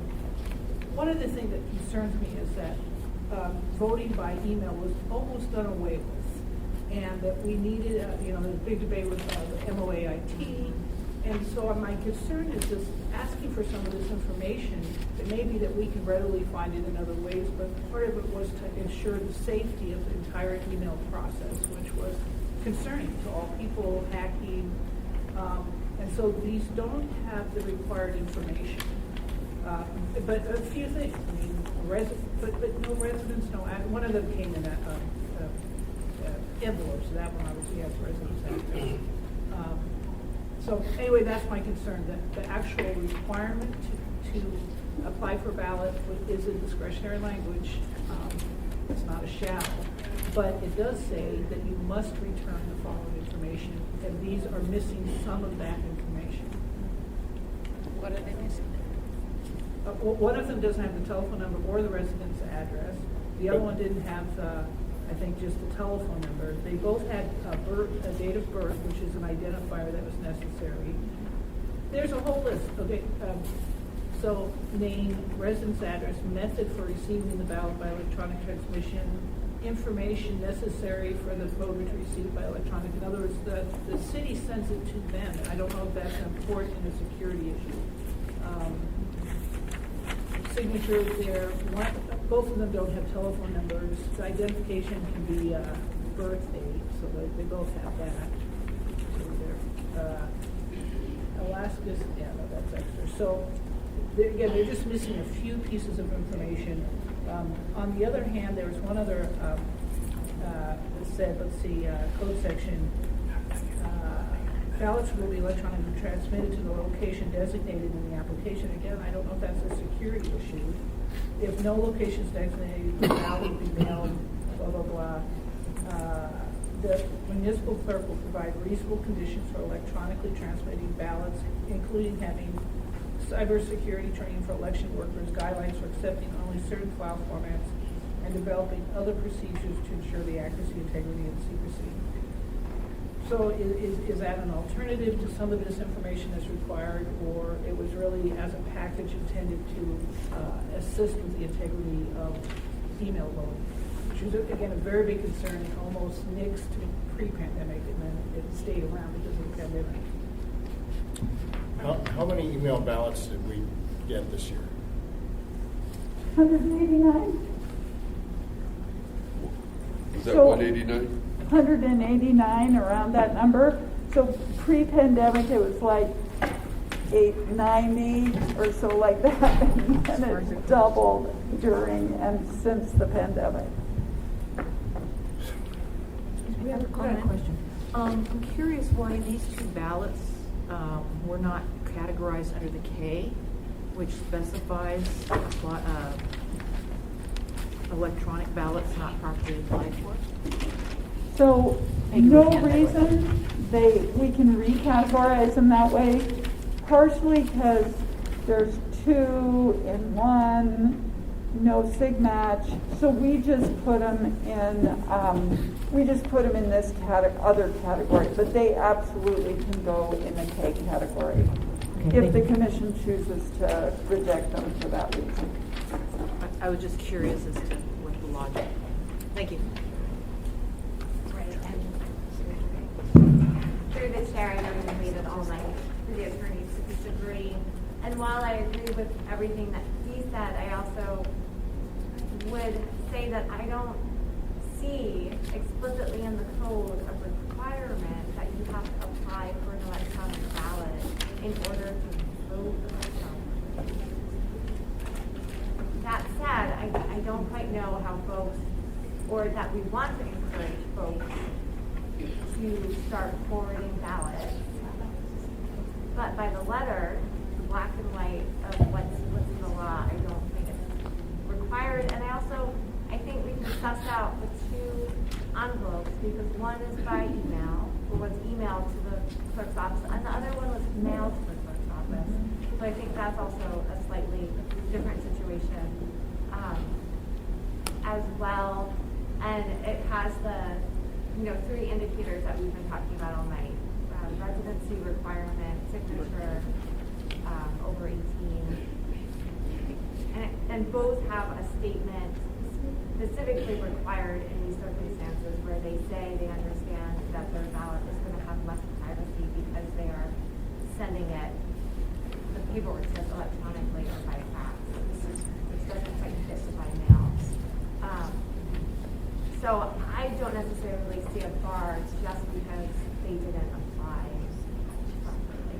One of the things that concerns me is that voting by email was almost done away with, and that we needed, the big debate with the MOAIT, and so my concern is just asking for some of this information. It may be that we can readily find it in other ways, but part of it was to ensure the safety of the entire email process, which was concerning to all people hacking, and so these don't have the required information. But a few things. I mean, but no residence, no. One of them came in envelopes. So that one obviously has residence address. So anyway, that's my concern. That the actual requirement to apply for ballot is in discretionary language. It's not a shall, but it does say that you must return the following information, and these are missing some of that information. What are they missing? One of them doesn't have the telephone number or the residence address. The other one didn't have, I think, just the telephone number. They both had a date of birth, which is an identifier that was necessary. There's a whole list. Okay, so name, residence address, method for receiving the ballot by electronic transmission, information necessary for the voter to receive by electronic. In other words, the city sends it to them. I don't know if that's important in a security issue. Signatures there, both of them don't have telephone numbers. The identification can be birth date, so they both have that. So Alaska's, yeah, no, that's extra. So again, they're just missing a few pieces of information. On the other hand, there was one other that said, let's see, code section. Ballots will be electronically transmitted to the location designated in the application. Again, I don't know if that's a security issue. If no location is designated, the ballot will be mailed, blah, blah, blah. The municipal clerk will provide reasonable conditions for electronically transmitting ballots, including having cybersecurity training for election workers, guidelines for accepting only certain file formats, and developing other procedures to ensure the accuracy, integrity, and secrecy. So is that an alternative to some of this information that's required, or it was really as a package intended to assist with the integrity of email voting, which was, again, a very big concern, almost nixed pre-pandemic, and then it stayed around because of the pandemic. How many email ballots did we get this year? 189. Was that 189? 189, around that number. So pre-pandemic, it was like 890 or so like that, and then it doubled during and since the pandemic. We have a question. I'm curious why these two ballots were not categorized under the K, which specifies electronic ballots not properly applied for. So no reason we can recategorize them that way, partially because there's 2 in 1, no sig match. So we just put them in this other category, but they absolutely can go in the K category if the commission chooses to reject them for that reason. I was just curious as to what the logic. Thank you. Through the chair, I know we waited all night for the attorneys to disagree. And while I agree with everything that he said, I also would say that I don't see explicitly in the code a requirement that you have to apply for an electronic ballot in order to vote electronically. That said, I don't quite know how folks, or that we want to encourage folks to start forwarding ballots. But by the letter, the black and white of what's in the law, I don't think it's required. And I think we can suss out the 2 envelopes, because one is by email, or was emailed to the clerk's office, and the other one was mailed to the clerk's office. So I think that's also a slightly different situation as well. And it has the 3 indicators that we've been talking about all night. Residency requirement, signature, over 18. And both have a statement specifically required in these circumstances where they say they understand that their ballot is going to have less privacy because they are sending it, the paperwork says electronically or by fax, which doesn't quite fit to by mail. So I don't necessarily see a bar just because they didn't apply properly.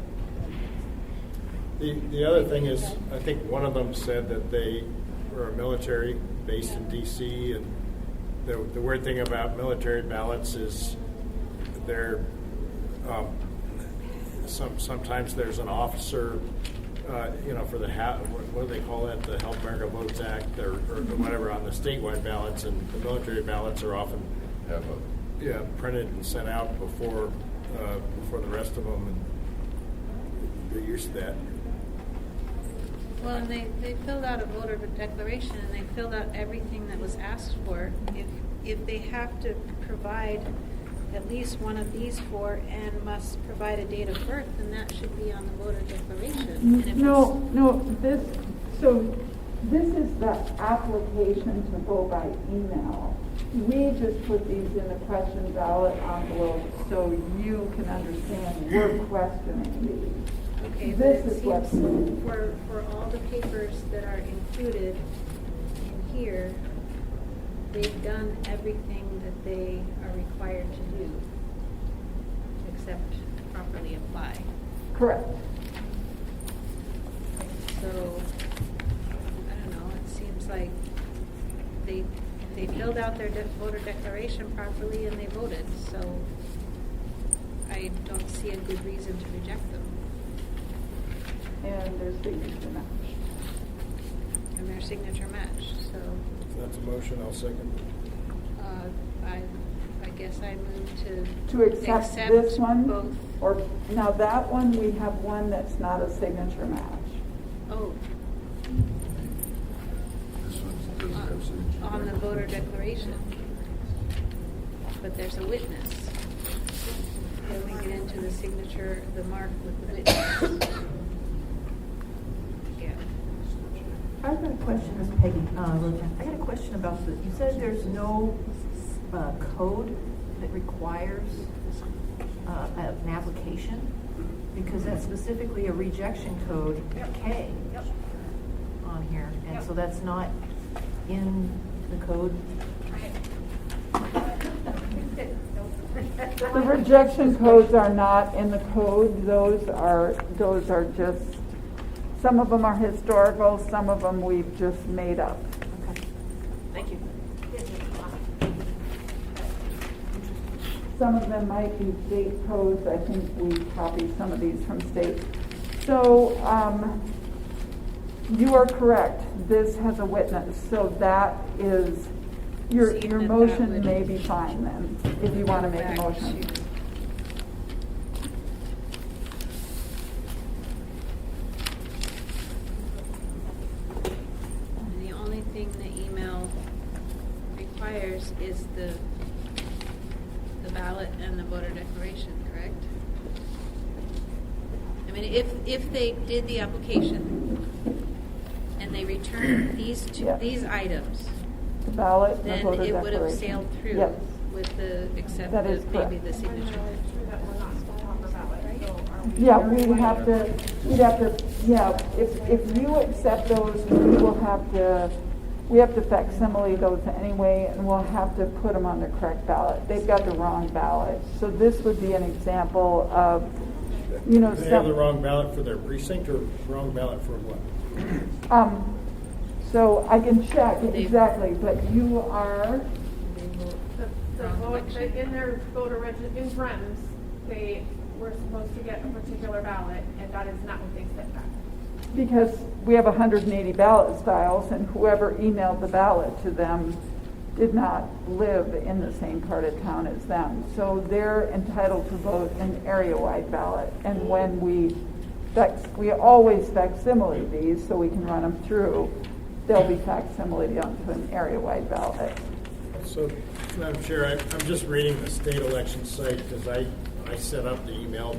The other thing is, I think one of them said that they were a military based in D.C., and the weird thing about military ballots is they're sometimes there's an officer, for the what do they call that? The Help America Votes Act, or whatever, on the statewide ballots, and the military ballots are often printed and sent out before the rest of them, and they're used to that. Well, and they filled out a voter declaration, and they filled out everything that was asked for. If they have to provide at least one of these 4 and must provide a date of birth, then that should be on the voter declaration. This is the application to vote by email. We just put these in the question ballot envelope so you can understand we're questioning these. Okay, but This it is what. seems for all the papers that are included in here, they've done everything that they are required to do, except properly apply. Correct. So, I don't know, it seems like they filled out their voter declaration properly and they voted, so I don't see a good reason to reject them. And their signature match. And their signature matched, so If that's a motion, I'll second. I guess I move To accept this one, both. or, now that one, we have one that's not a signature match. Oh, This one doesn't have signature. on the voter declaration. But there's a witness. Then we get into the signature, the mark with the witness. Yeah. I've got a question, Ms. Peggy. I got a question about the, you said there's no code that requires an application? Because that's specifically a rejection code, K, on here. And so that's not in the code? The rejection codes are not in the code. Those are just, some of them are historical, some of them we've just made up. Okay. Thank you. Some of them might be state codes. I think we copied some of these from state. So, you are correct. This has a witness. So that is, your motion may be fine then, if you want to make a motion. And the only thing the email requires is the ballot and the voter declaration, correct? I mean, if they did the application and they returned these these items, The ballot, the then voter it would have declaration. sailed through Yes. with the, except That is maybe correct. the signature. Yeah, we'd have to, yeah, if you accept those, we have to facsimile those anyway, and we'll have to put them on the correct ballot. They've got the wrong ballot. So this would be an example of, Do they have the wrong ballot for their precinct or wrong ballot for what? So I can check exactly, but you are, The vote, in their voter in Friends, they were supposed to get a particular ballot, and that is not what they sent back. because we have 180 ballot styles, and whoever emailed the ballot to them did not live in the same part of town as them. So they're entitled to vote an area-wide ballot. And when we always facsimile these so we can run them through, they'll be facsimilated onto an area-wide ballot. So, Madam Chair, I'm just reading the state election site because I set up the email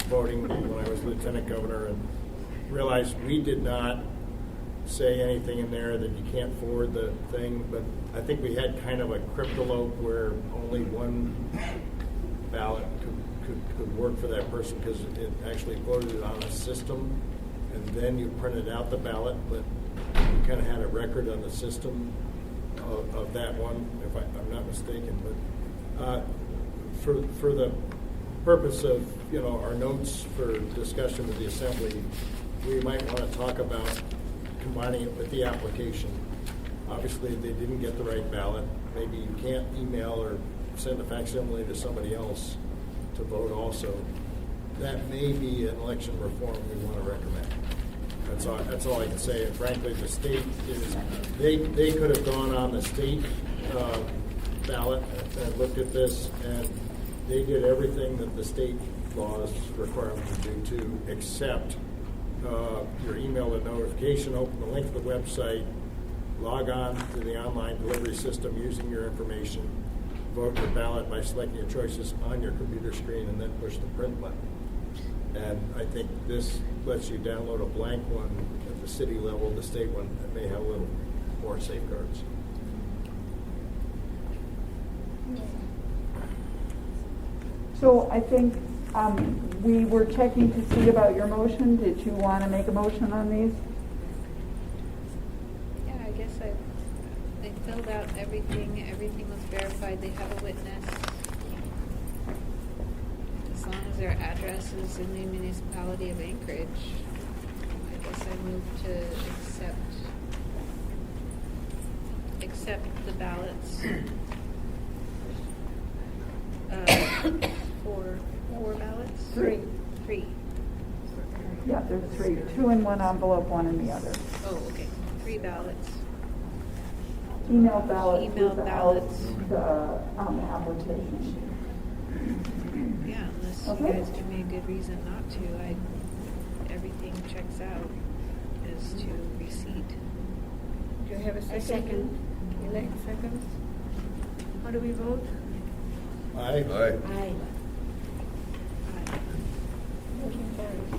voting when I was lieutenant governor and realized we did not say anything in there that you can't forward the thing, but I think we had kind of a cryptolope where only one ballot could work for that person because it actually voted it on a system, and then you printed out the ballot, but you kind of had a record on the system of that one, if I'm not mistaken. But for the purpose of our notes for discussion with the assembly, we might want to talk about combining it with the application. Obviously, they didn't get the right ballot. Maybe you can't email or send a facsimile to somebody else to vote also. That may be an election reform we want to recommend. That's all I can say. And frankly, the state they could have gone on the state ballot and looked at this, and they did everything that the state laws require them to do too, except your email a notification, open the link to the website, log on to the online delivery system using your information, vote your ballot by selecting your choices on your computer screen, and then push the print button. And I think this lets you download a blank one at the city level. The state one may have a little more safeguards. So I think we were checking to see about your motion. Did you want to make a motion on these? Yeah, I guess they filled out everything. Everything was verified. They have a witness. As long as their address is in the municipality of Anchorage, I guess I move to accept the ballots. Four ballots? Three. Yeah, there's 3. 2 in one envelope, 1 in the other. Oh, okay. 3 ballots. Email ballots. Email without ballots. The application. Yeah, unless Okay. you guys give me a good reason not to, everything checks out as to receipt. Do you have a second? second. Elaine seconds. How do we vote? Aye. Aye. Motion carries.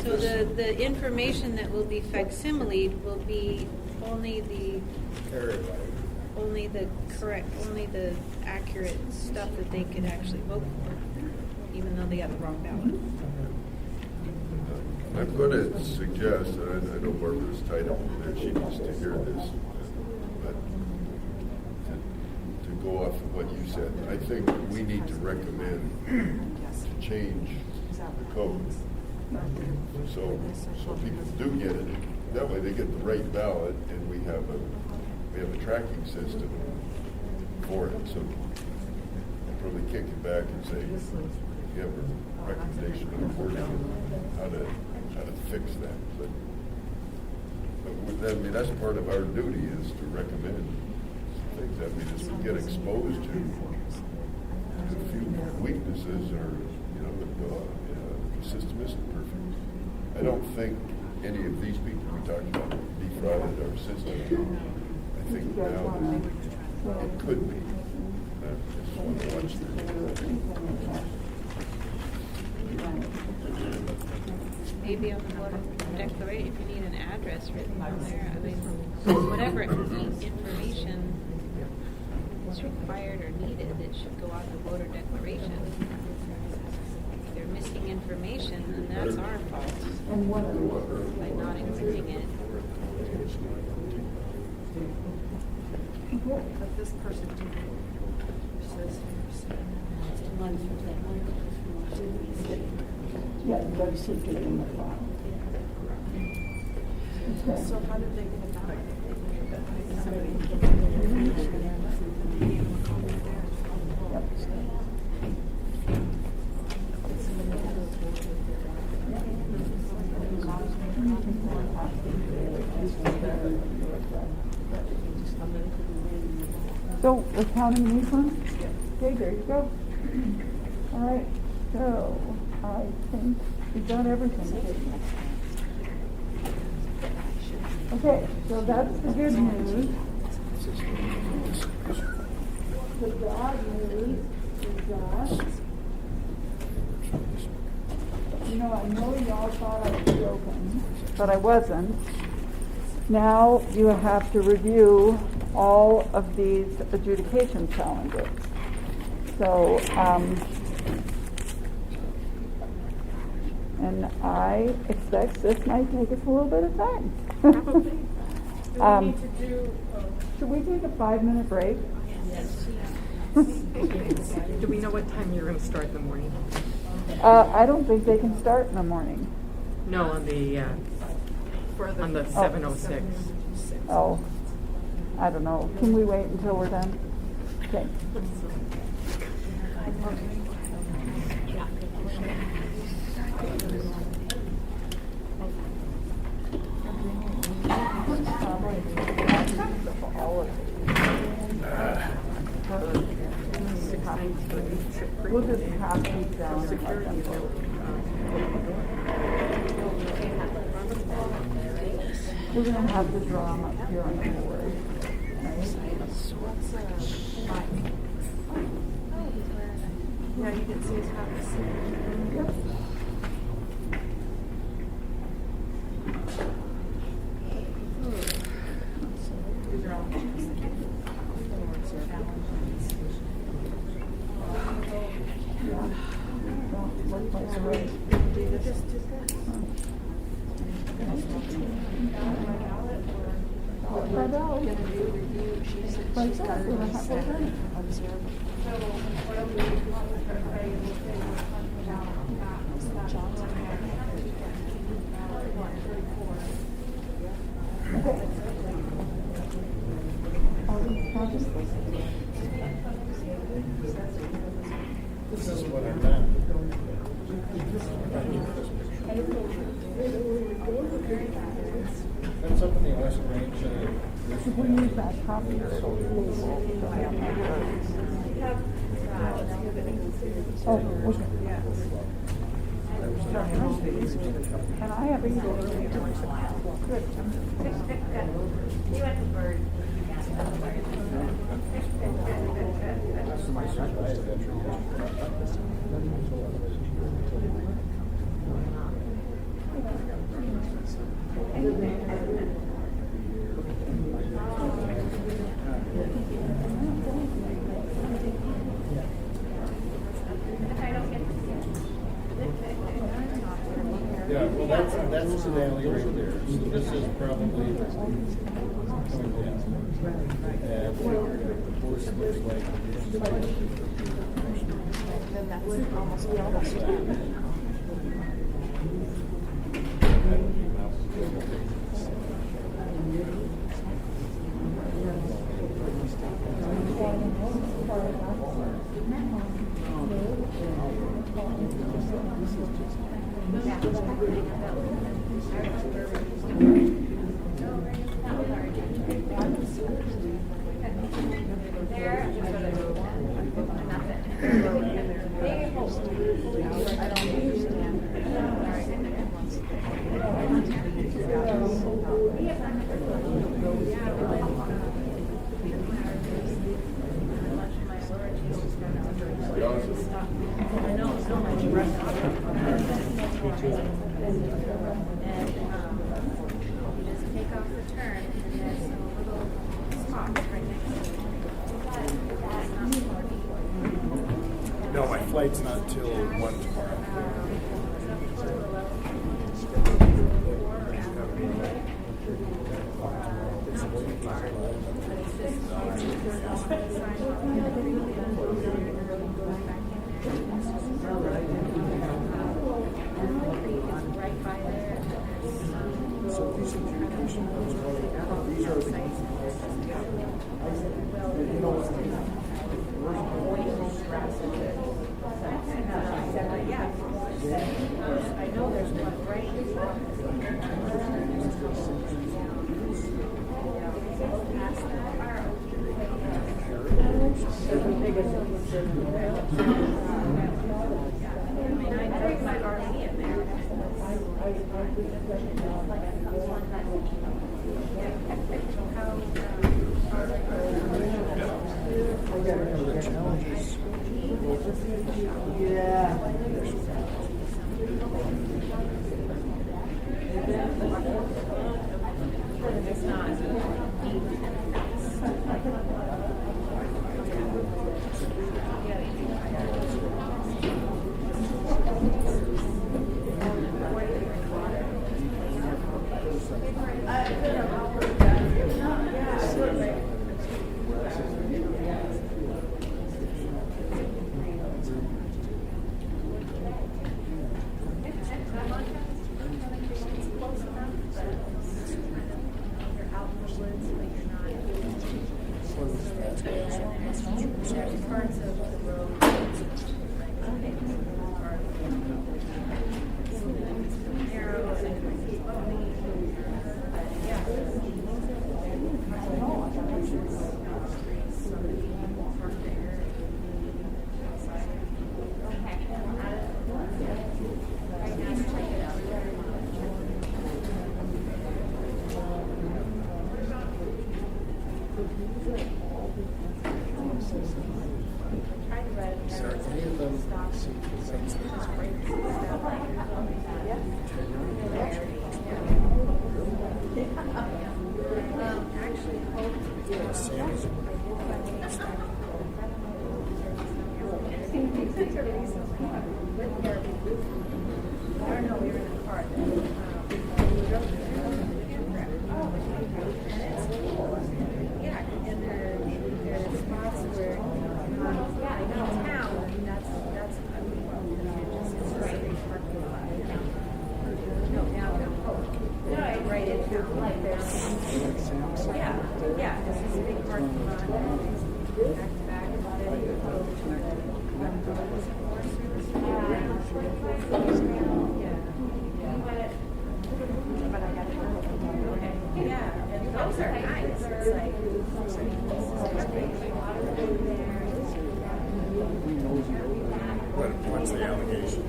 So the information that will be facsimiled will be only the accurate stuff that they could actually vote for, even though they got the wrong ballot. I'm going to suggest, and I know Barbara's tied up in there, she needs to hear this, but to go off of what you said, I think we need to recommend to change the code. So people do get it. That way they get the right ballot, and we have a tracking system for it. So I'll probably kick it back and say, you have a recommendation on the board on how to fix that. But I mean, that's part of our duty is to recommend things. I mean, as we get exposed to a few weaknesses or, the system isn't perfect. I don't think any of these people we talked about defrauded our system. I think now that it could be. I just want to watch Maybe on the voter declaration, if you need an address written on there, I mean, whatever information is required or needed, it should go on the voter declaration. If they're missing information, then that's our fault by not including it. But this person says One's from that one. Yeah, you got to see it in the file. Okay. So how did they get it back? So, we're counting these ones? Okay, there you go. All right, so I think we've done everything. Okay, so that's the good news. The bad news is that, I know y'all thought I was joking, but I wasn't. Now you have to review all of these adjudication challenges. So, and I expect this might take us a little bit of time. Probably. Do we need to do? Should we take a 5-minute break? Yes. Do we know what time you're going to start in the morning? I don't think they can start in the morning. No, on the 7:06. Oh, I don't know. Can we wait until we're done? Okay. We'll just pass these down. We're going to have the draw them up here on the board. Yeah, you can see his house. Yep. This is what I'm at. That's up in the west range. And I have You went to Bird. Yeah, well, that's the valley right there. So this is probably going down. And this looks like. Then that's almost all. No, my flight's not till 1 tomorrow. What's the allegation?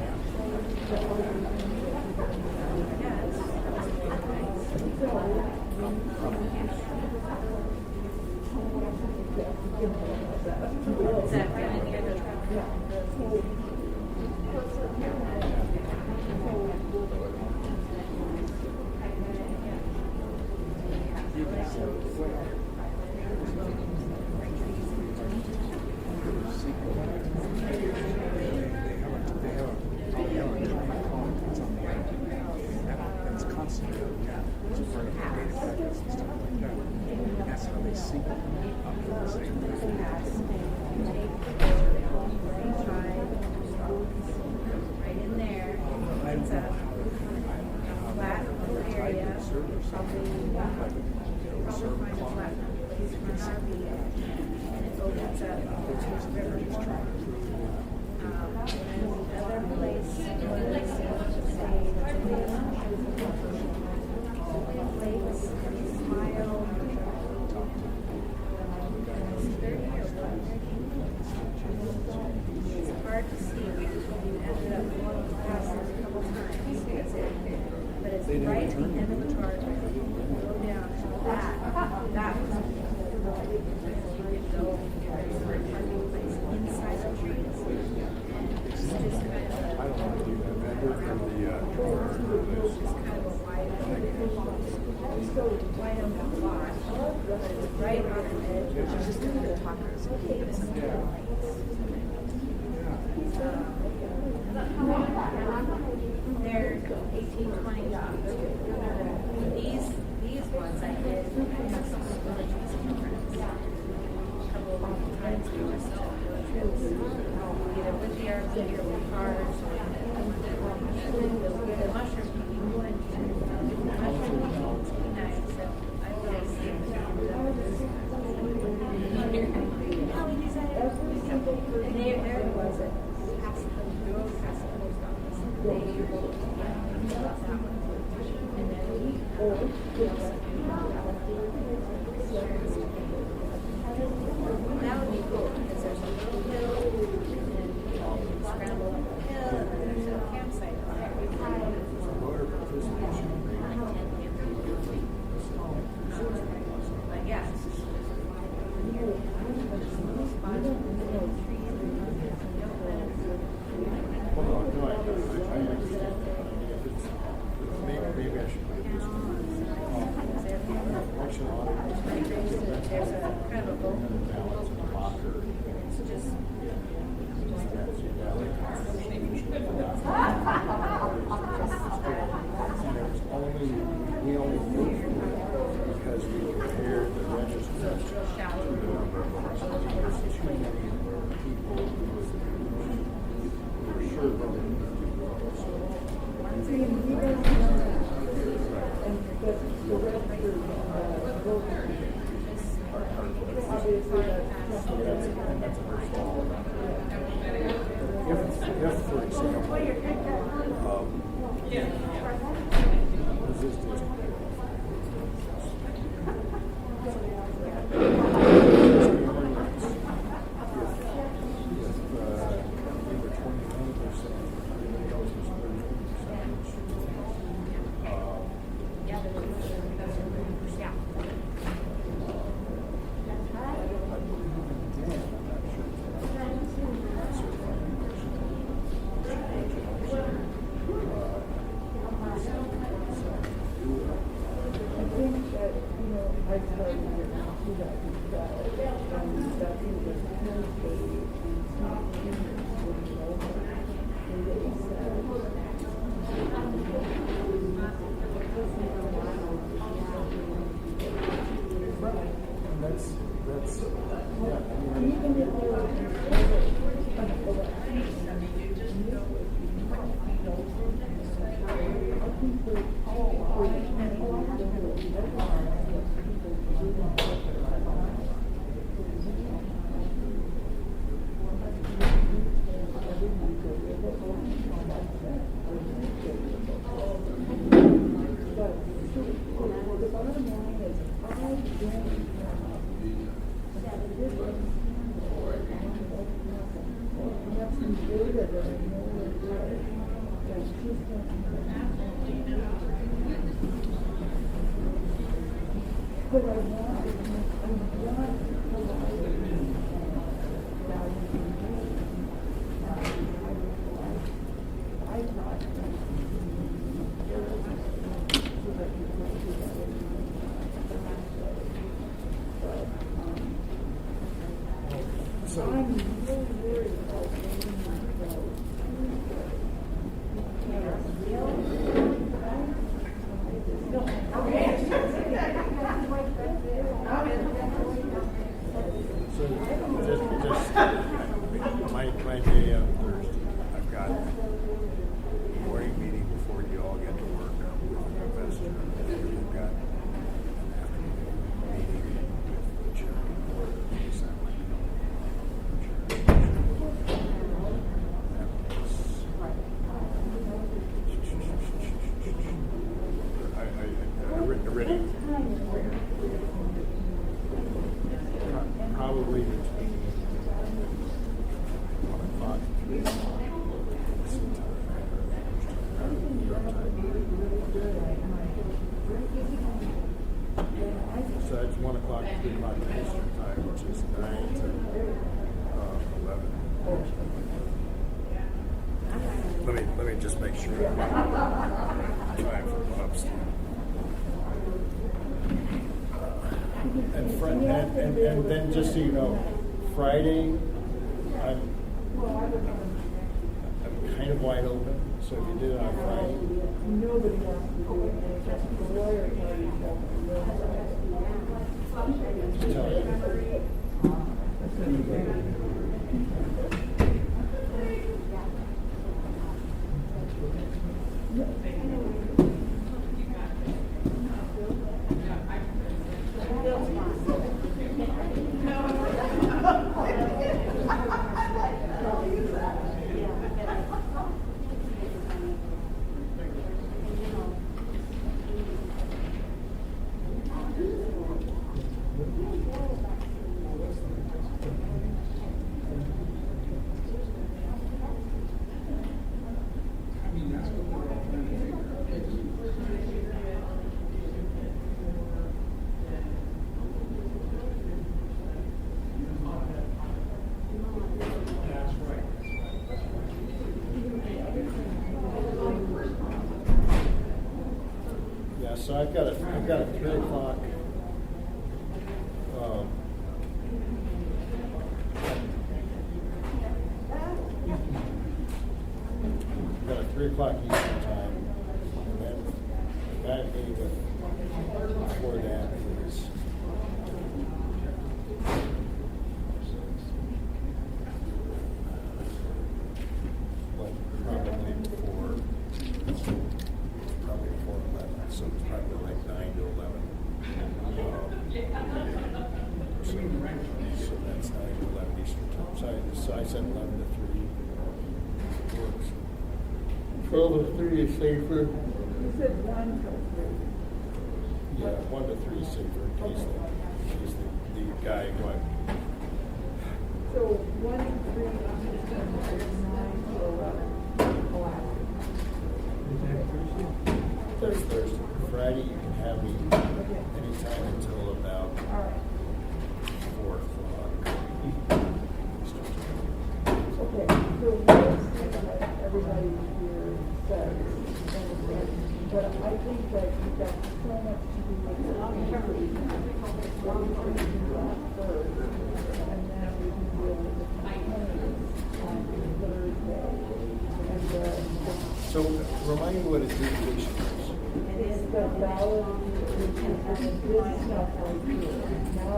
They're 18, 20 jobs. These ones I did, I have some really decent friends. A couple of times we were still trips, either with the RV or with cars. The mushroom people went to mushroom people to be nice. So I really see it. And there was a past the post office. They that one. And then we also do that would be cool because there's a little hill and then you scramble up the hill and then there's a campsite on there. But yeah, it's just Maybe I should. There's a kind of a boat. It's just. We only because we compared the registers to the number of persons. Too many people who were sure voting. If, for example, resistance. My day on Thursday, I've got a morning meeting before you all get to work with an investor. And then we've got an afternoon meeting with the chairman of the board of the assembly. Probably between 1 o'clock. So it's 1 o'clock, 3 o'clock Eastern time, which is 9 to 11. Let me just make sure. Time for upstairs. And then just so you know, Friday, I'm kind of wide open. So if you did it on Friday, Nobody wants to do it, just the lawyer just tell me. So I've got a 3 o'clock. Got a 3 o'clock Eastern time, and then that meeting before that is probably before 11. So it's probably like 9 to 11. So that's 9 to 11 Eastern time. So I said 11 to 3 works. 12 to 3 is safer. You said 1 till 3. Yeah, 1 to 3 is safer in case the guy went. So 1 to 3 is 9 to 11. There's Thursday. Friday you can have me anytime until about 4 o'clock. Okay, so what everybody here says, but I think that you've got so much to do with the community. Why don't we do that first, and then we can deal with the complaints on Thursday. And So remind me what adjudication is. it's the ballot, this stuff right here. Now,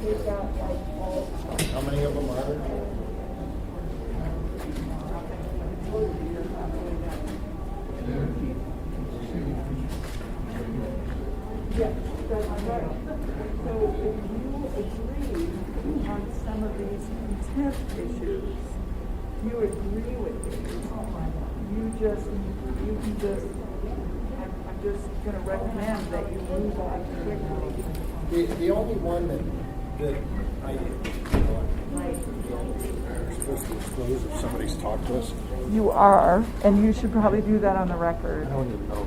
take out like all. How many of them are there? Yes, that's right. So if you agree on some of these contempt issues, you agree with me. I'm just gonna recommend that you move on quickly. The only one that I, supposed to disclose if somebody's talked to us? You are, and you should probably do that on the record. I don't even know.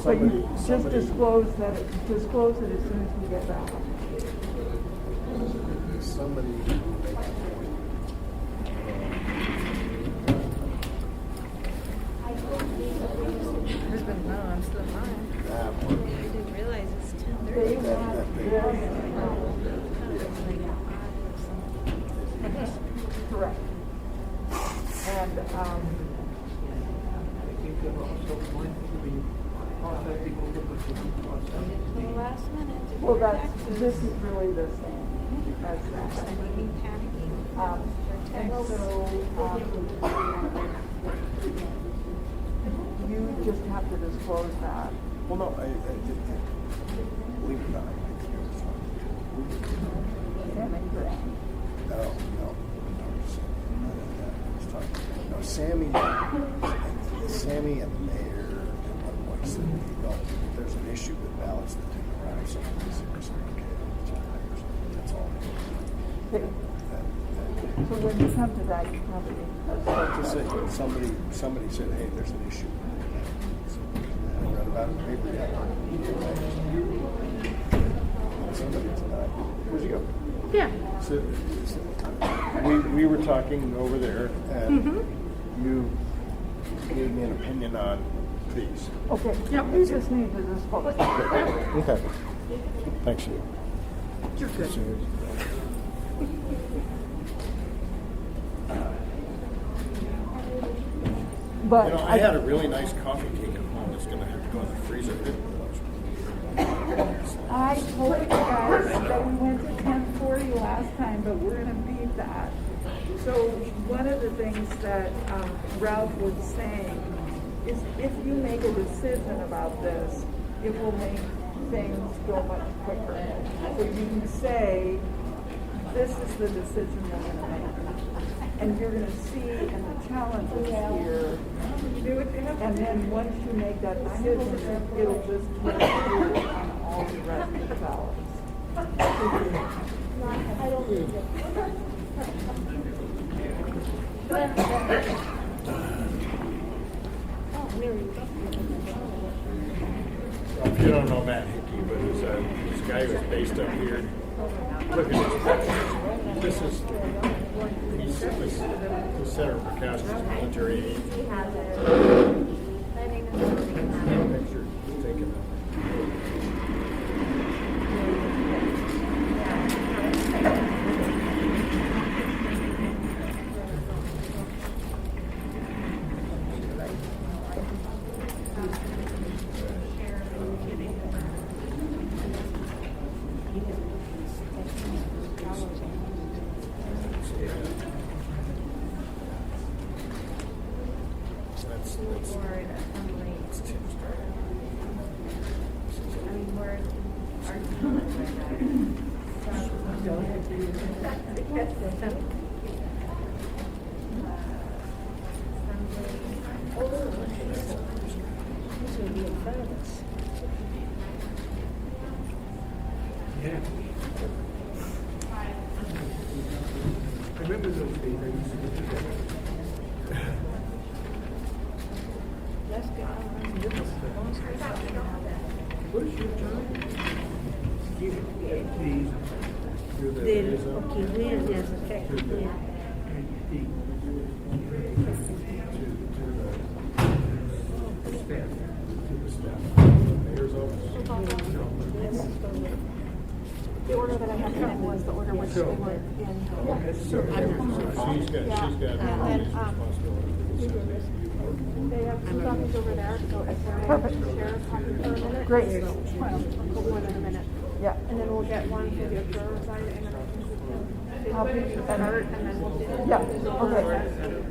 But you just disclose it as soon as we get back. Somebody. No, I'm still fine. I didn't realize it's 10:30. They want this. Correct. And, Last minute. well, this is really the same. That's that. And so, you just have to disclose that. Well, no, I did. Believe it or not, Sam and Grant. No. No, Sammy and the mayor and one voice said, there's an issue with ballots that didn't arrive, so it's okay. That's all. So when you come to that, you probably Just say, somebody said, hey, there's an issue. I read about it in the paper yet. Somebody tonight. Where'd you go? Yeah. So, we were talking over there, and you gave me an opinion on these. Okay, you just need to disclose. Okay. Thanks, you. You're good. But you know, I had a really nice coffee cake at home that's going to have to go in the freezer. I told you guys that we went to 1040 last time, but we're going to beat that. So one of the things that Ralph was saying is if you make a decision about this, it will make things go much quicker. So you can say, this is the decision we're going to make. And you're going to see and the challenges here. And then once you make that decision, it'll just get through on all the rest of the ballots. I don't need it. If you don't know Matt Hickey, but he's a guy who was based up here. Look at this. This is he's the center for Cass's military aid. Picture taken of Yeah. I remember those days. I used to get together. What is your job? Okay, when has affected them? The order that I have sent was the order which they were in. She's got They have two copies over there, so if they're Perfect. share a copy for a minute. Great. So, we'll go in a minute. Yeah. And then we'll get one for the observer side, and then Copy and then we'll do. Yeah, okay.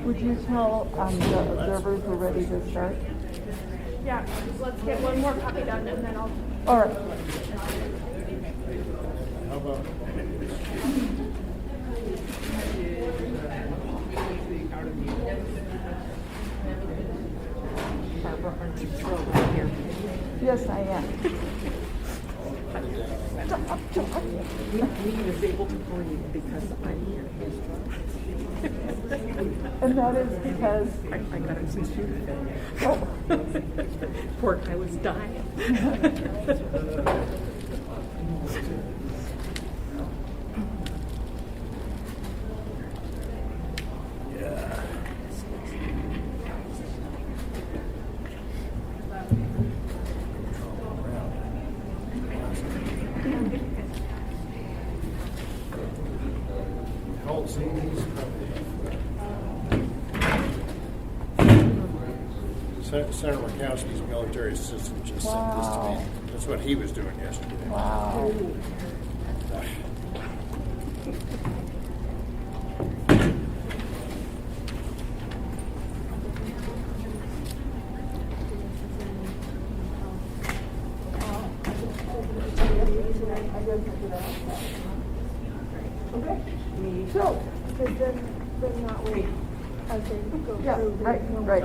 Would you tell the observers we're ready to start? Yeah, let's get one more copy done, and then I'll. All right. How about Barbara, aren't you thrilled I'm here? Yes, I am. Lee is able to breathe because I'm here. And that is because I got it since you did. Oh. Poor guy was dying. Senator Murkowski's military assistant just sent this to me. That's what he was doing yesterday. Wow. Okay. So, then not wait as they go yeah, through. right. I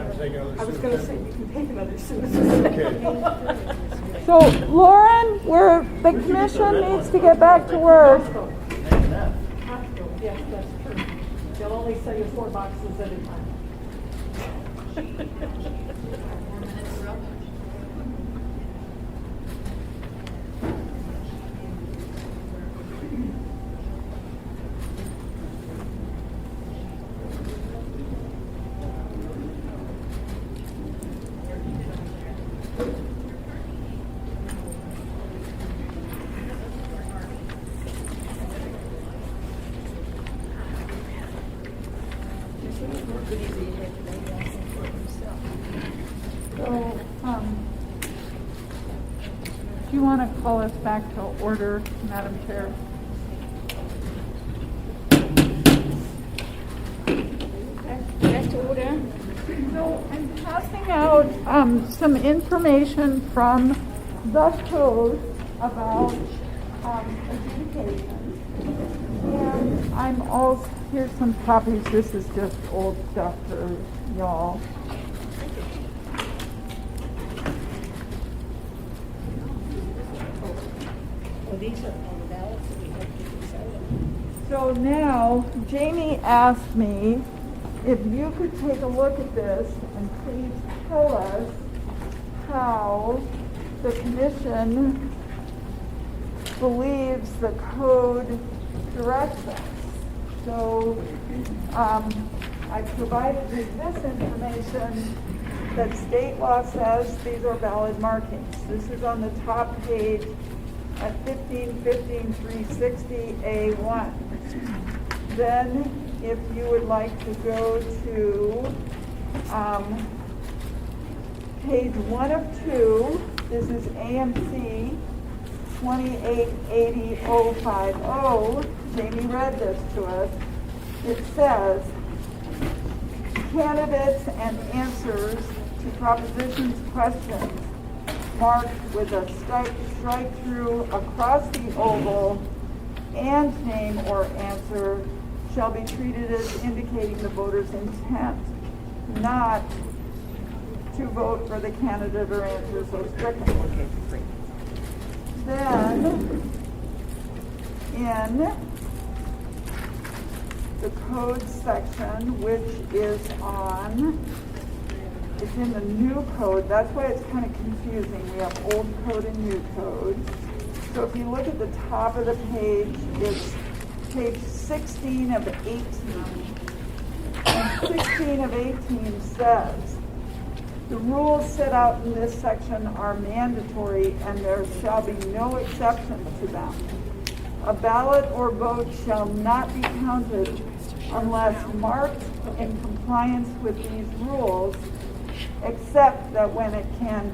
was going to say, you can take another citizen. So, Lauren, the commission needs to get back to work. Yes, that's true. They'll only sell you 4 boxes at a time. So, do you want to call us back to order, Madam Chair? Back to order. So I'm passing out some information from the code about adjudication. And I'm also, here's some copies. This is just old stuff for y'all. Well, these are all the ballots that we have to decide. So now, Jamie asked me if you could take a look at this and please tell us how the commission believes the code directs us. So I provided you this information that state law says these are valid markings. This is on the top page at 15-360A1. Then, if you would like to go to page 1 of 2, this is AMC 2880050. Jamie read this to us. It says, candidates and answers to propositions questions marked with a strike through across the oval and name or answer shall be treated as indicating the voter's intent, not to vote for the candidate or answer so stricken. Then, in the code section, which is on, it's in the new code. That's why it's kind of confusing. We have old code and new code. So if you look at the top of the page, it's page 16 of 18. And 16 of 18 says, the rules set out in this section are mandatory and there shall be no exceptions to them. A ballot or vote shall not be counted unless marked in compliance with these rules, except that when it can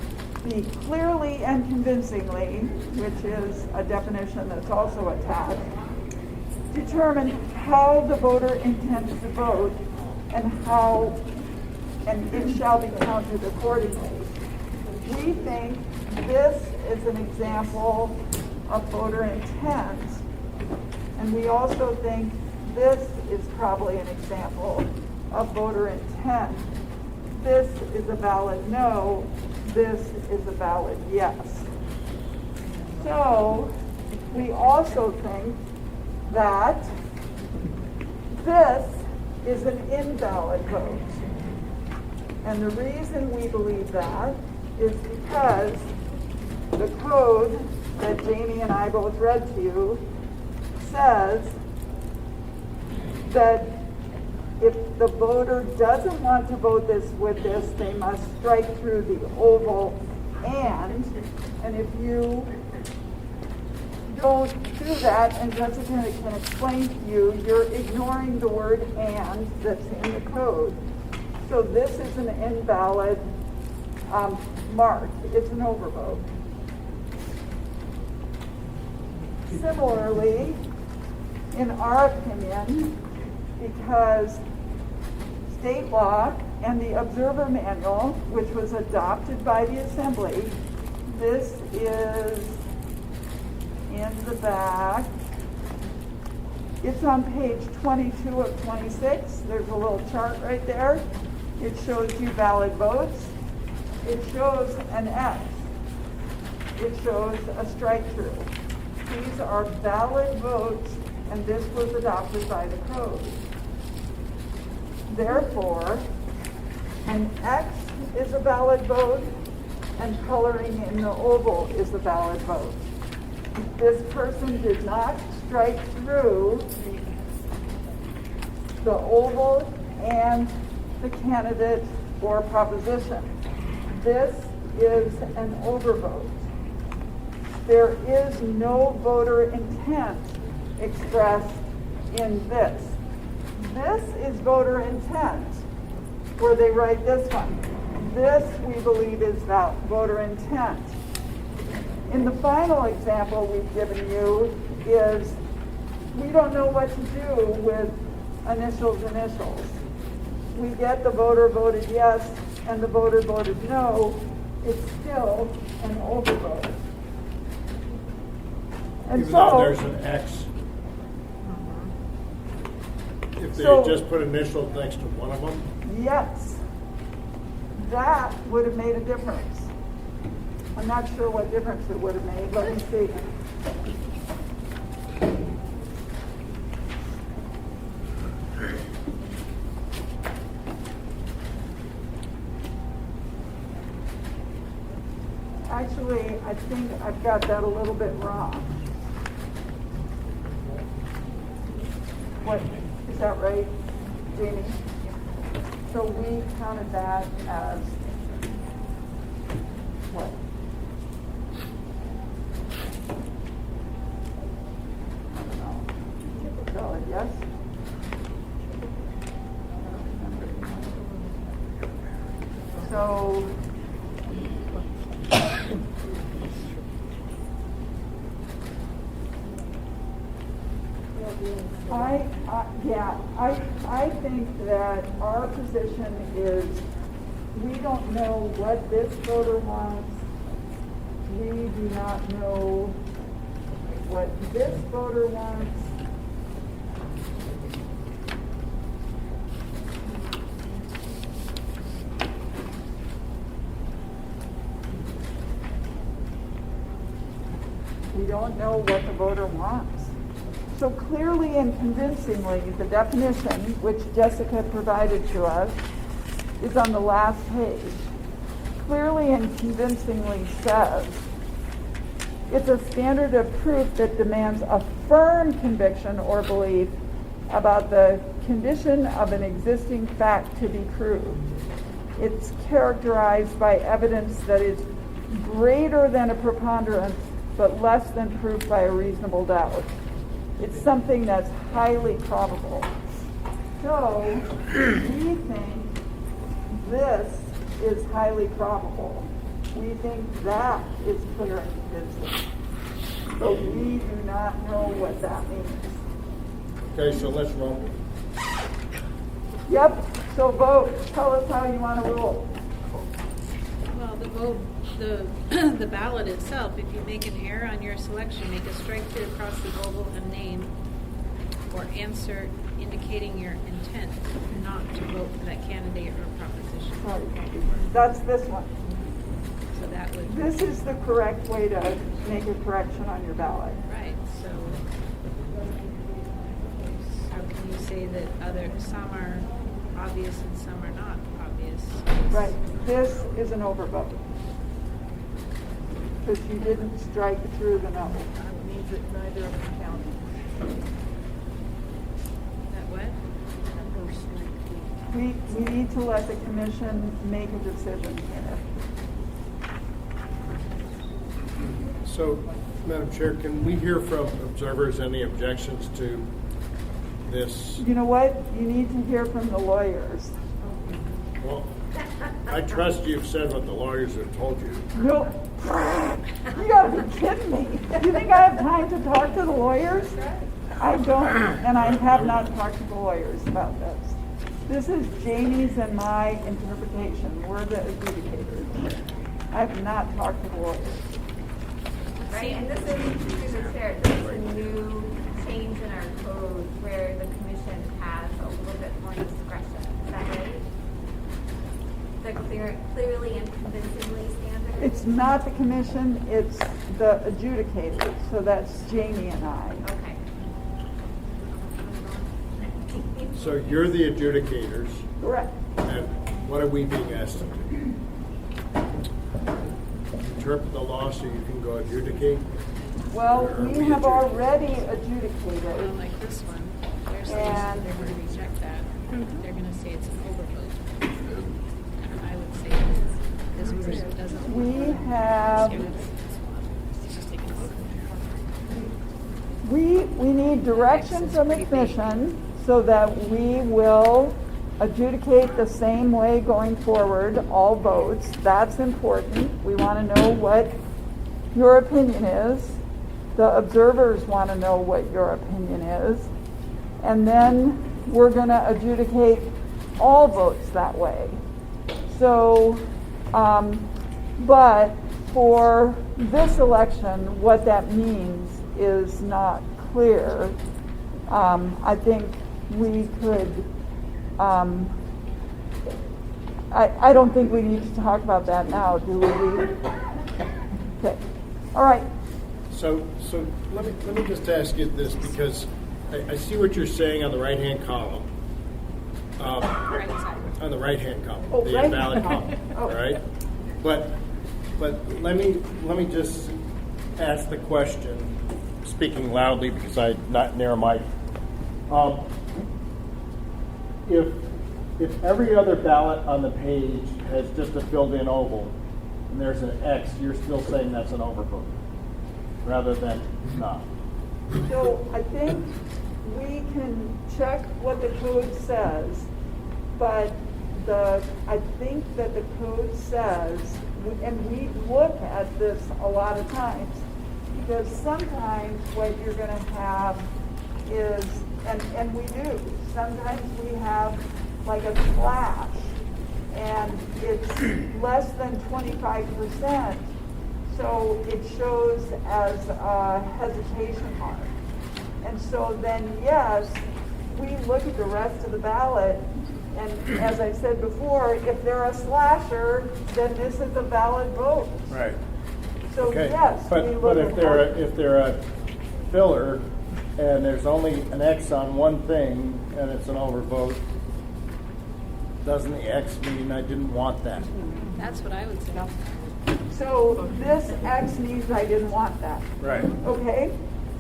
be clearly and convincingly, which is a definition that's also attached, determine how the voter intends to vote and it shall be counted accordingly. We think this is an example of voter intent, and we also think this is probably an example of voter intent. This is a valid no, this is a valid yes. So we also think that this is an invalid vote. And the reason we believe that is because the code that Jamie and I both read to you says that if the voter doesn't want to vote with this, they must strike through the oval and if you don't do that, and Jessica can explain to you, you're ignoring the word and that's in the code. So this is an invalid mark. It's an overvote. Similarly, in our opinion, because state law and the Observer Manual, which was adopted by the Assembly, this is in the back. It's on page 22 of 26. There's a little chart right there. It shows you valid votes. It shows an X. It shows a strike through. These are valid votes, and this was adopted by the code. Therefore, an X is a valid vote, and coloring in the oval is a valid vote. This person did not strike through the oval and the candidate or proposition. This is an overvote. There is no voter intent expressed in this. This is voter intent, where they write this one. This, we believe, is voter intent. In the final example we've given you is we don't know what to do with initials. We get the voter voted yes and the voter voted no. It's still an overvote. And even so though there's an X, if they just put initials next to one of them? Yes, that would have made a difference. I'm not sure what difference it would have made. Let me see. Actually, I think I've got that a little bit wrong. What, is that right, Jamie? So we counted that as what? I don't know. Valid, yes? So I think that our position is we don't know what this voter wants. We do not know what this voter wants. We don't know what the voter wants. So clearly and convincingly, the definition, which Jessica provided to us, is on the last page. Clearly and convincingly says, it's a standard of proof that demands a firm conviction or belief about the condition of an existing fact to be proved. It's characterized by evidence that is greater than a preponderance, but less than proof by a reasonable doubt. It's something that's highly probable. So we think this is highly probable. We think that is clear and convincing. But we do not know what that means. Okay, so let's roll. Yep, so vote. Tell us how you want to rule. Well, the vote, the ballot itself, if you make an error on your selection, make a strike through across the oval and name or answer indicating your intent not to vote for that candidate or proposition. Sorry. That's this one. So that would... This is the correct way to make a correction on your ballot. Right, so can you say that some are obvious and some are not obvious. Right, this is an overvote. Because you didn't strike through the no. That means that neither of them count. That what? We need to let the commission make a decision here. So, Madam Chair, can we hear from observers any objections to this? You know what? You need to hear from the lawyers. Well, I trust you've said what the lawyers have told you. No, you gotta be kidding me. You think I have time to talk to the lawyers? I don't, and I have not talked to the lawyers about this. This is Jamie's and my interpretation. We're the adjudicators. I have not talked to the lawyers. Right, and this is, through the chair, this is a new change in our code where the commission has a little bit more discretion. Is that right? The clearly and convincingly standard? It's not the commission, it's the adjudicators. So that's Jamie and I. Okay. So you're the adjudicators. Correct. And what are we being asked to do? Interpret the law so you can go adjudicate? Well, Or we have already adjudicated. Well, like this one, they're saying they're going to reject that. They're going to say it's an overvote. I would say this person doesn't. We have. We need direction from the commission so that we will adjudicate the same way going forward, all votes. That's important. We want to know what your opinion is. The observers want to know what your opinion is. And then we're going to adjudicate all votes that way. So, but for this election, what that means is not clear. I think we could, I don't think we need to talk about that now, do we? Okay, all right. So let me just ask you this, because I see what you're saying on the right-hand column. On the right-hand column, Oh, the right. invalid column, Oh. all right? But let me just ask the question, speaking loudly because I'm not near a mic. If every other ballot on the page has just a filled-in oval and there's an X, you're still saying that's an overvote, rather than not. So I think we can check what the code says, but I think that the code says, and we look at this a lot of times, because sometimes what you're going to have is, and we do, sometimes we have like a slash, and it's less than 25%, so it shows as a hesitation mark. And so then, yes, we look at the rest of the ballot, and as I said before, if they're a slasher, then this is a valid vote. Right. So Okay. yes, we But look if they're a filler and there's only an X on one thing and it's an overvote, doesn't the X mean I didn't want that? That's what I would say. So this X means I didn't want that. Right. Okay?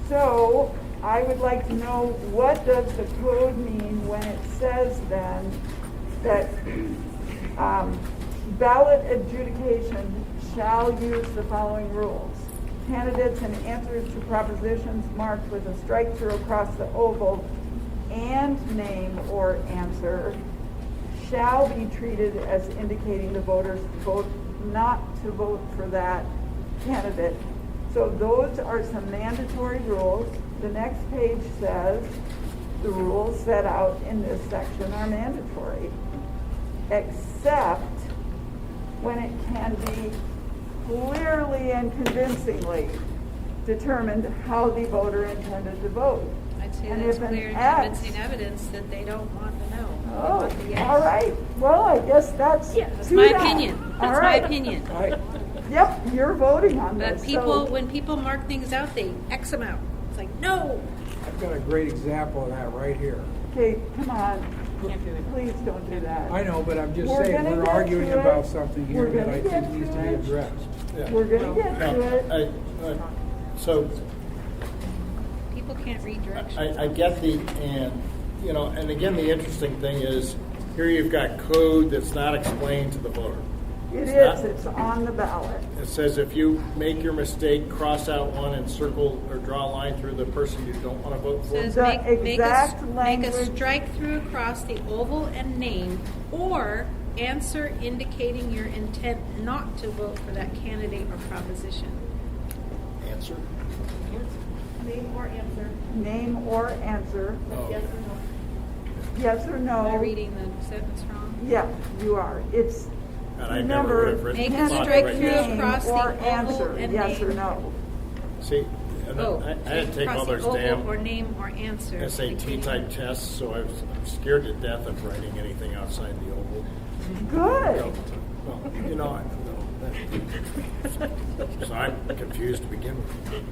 So I would like to know, what does the code mean when it says then that ballot adjudication shall use the following rules. Candidates and answers to propositions marked with a strike through across the oval and name or answer shall be treated as indicating the voters vote not to vote for that candidate. So those are some mandatory rules. The next page says the rules set out in this section are mandatory, except when it can be clearly and convincingly determined how the voter intended to vote. I'd say And that's if an clear and X- convincing evidence that they don't want to know. They Oh, want the yes. all right. Well, I guess that's That's to my that. opinion. All That's my right. opinion. Yep, you're voting on But this. people, so- when people mark things out, they X them out. It's like, no. I've got a great example of that right here. Okay, come on. Can't do it. Please don't do that. I know, but I'm just We're saying, gonna we're get arguing to about it. something We're here that gonna I get think needs to to be it. addressed. Yeah. We're gonna get Now, to it. So People can't read directions. I get and again, the interesting thing is, here you've got code that's not explained to the voter. It It's is, not- it's on the ballot. It says if you make your mistake, cross out one and circle or draw a line through the person you don't want to vote for. Says The make a exact make a language- strike through across the oval and name, or answer indicating your intent not to vote for that candidate or proposition. Answer. Name or answer. Name or answer. Oh. Yes or no. Yes or no. Am I reading the sentence wrong? Yeah, you are. It's, And I never would have written Make the a thought strike right through there. name across the or oval answer, and yes or name. no. See, and Oh, I had to take across all the those oval or damn name or answer. SAT type tests, so I'm scared to death of writing anything outside the oval. Good. Well, so I'm confused to begin with.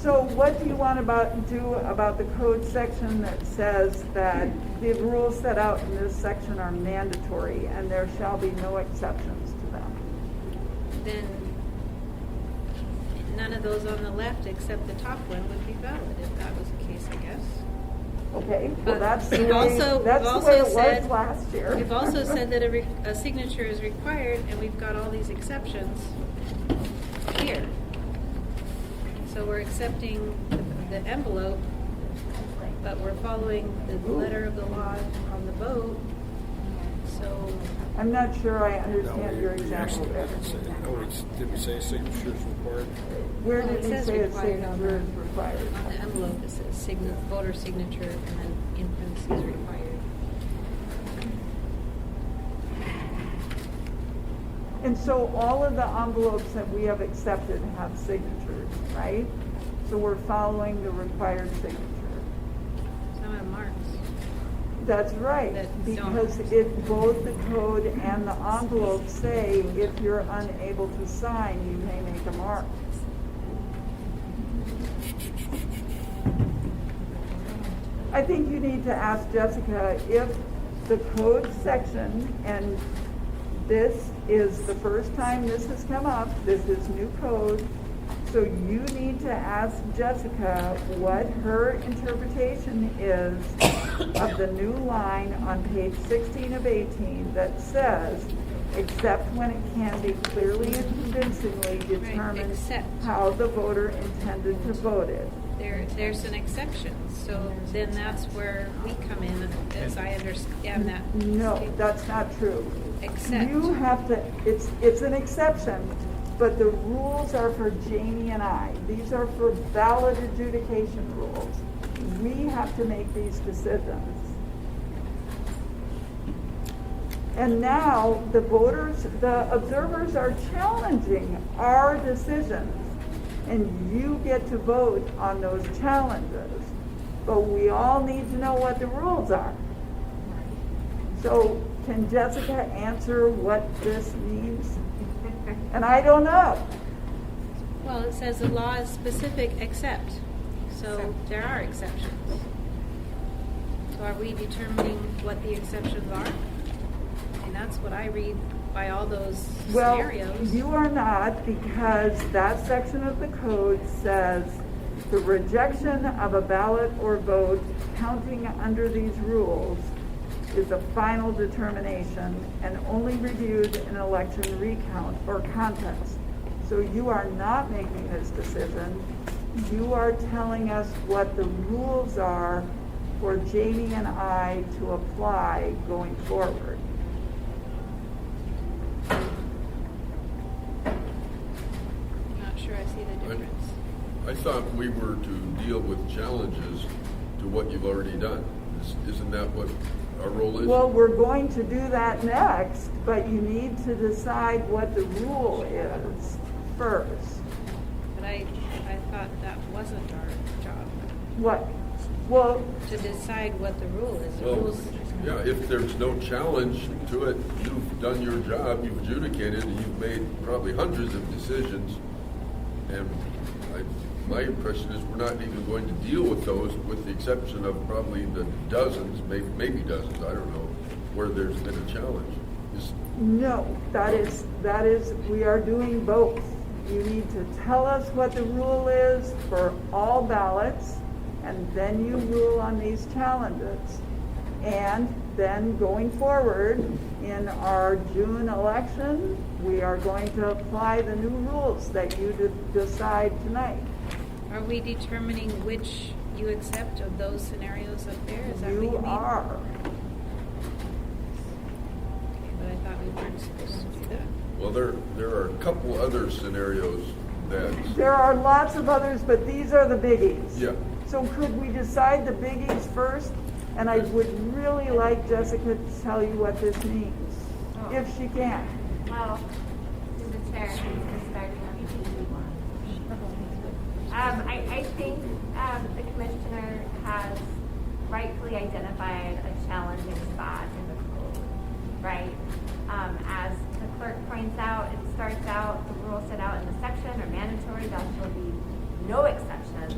So what do you want do about the code section that says that the rules set out in this section are mandatory and there shall be no exceptions to them? Then none of those on the left except the top one would be valid if that was the case, I guess. Okay, well, But that's the we've way, also- that's we've the way it also was said- last year. We've also said that a signature is required, and we've got all these exceptions here. So we're accepting the envelope, but we're following the letter of the law on the vote. So I'm not sure I No, understand your we example actually there. didn't say, did we say signatures required? Where Well, did it we says say a required on signature the- is required? on the envelope, it says voter signature, and then in parentheses required. And so all of the envelopes that we have accepted have signatures, right? So we're following the required signature. Some of them aren't. That's right, That don't. because both the code and the envelope say if you're unable to sign, you may make a mark. I think you need to ask Jessica if the code section, and this is the first time this has come up, this is new code, so you need to ask Jessica what her interpretation is of the new line on page 16 of 18 that says, except when it can be clearly and convincingly determined except. how the voter intended to vote it. There's an exception, so then that's where we come in, as I understand that. No, that's not true. Except. You have to, it's an exception, but the rules are for Jamie and I. These are for ballot adjudication rules. We have to make these decisions. And now the observers are challenging our decisions. And you get to vote on those challenges. But we all need to know what the rules are. So can Jessica answer what this means? And I don't know. Well, it says the law is specific except, so there are exceptions. So are we determining what the exceptions are? And that's what I read by all those scenarios. Well, you are not, because that section of the code says the rejection of a ballot or vote counting under these rules is a final determination and only reviewed in election recount or contest. So you are not making this decision. You are telling us what the rules are for Jamie and I to apply going forward. Not sure I see the difference. I thought we were to deal with challenges to what you've already done. Isn't that what our role is? Well, we're going to do that next, but you need to decide what the rule is first. But I thought that wasn't our job, What? Well, to decide what the rule is. The Well, rules, yeah, if there's no challenge to it, you've done your job, you've adjudicated, and you've made probably hundreds of decisions. And my impression is we're not even going to deal with those, with the exception of probably the dozens, maybe dozens, I don't know, where there's been a challenge. No, that is, we are doing both. You need to tell us what the rule is for all ballots, and then you rule on these challenges. And then going forward, in our June election, we are going to apply the new rules that you decide tonight. Are we determining which you accept of those scenarios up there? Is that what you mean? You are. Okay, but I thought we weren't supposed to do that. Well, there are a couple other scenarios that. There are lots of others, but these are the biggies. Yeah. So could we decide the biggies first? And I would really like Jessica to tell you what this means, if she can. Well, through the chair, I think the commissioner has rightfully identified a challenging spot in the code, right? As the clerk points out, it starts out, the rules set out in the section are mandatory, there will be no exceptions.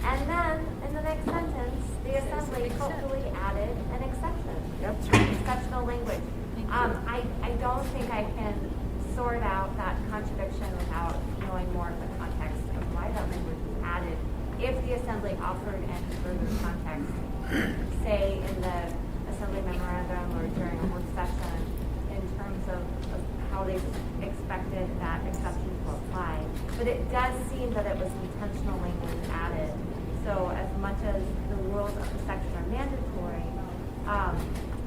And then, in the next sentence, the assembly hopefully added an exception. Yep. Exceptional language. I don't think I can sort out that contradiction without knowing more of the context of why that language was added. If the assembly offered any further context, say in the assembly memorandum or during a work session, in terms of how they expected that exception to apply. But it does seem that it was intentional language added. So as much as the rules of the section are mandatory,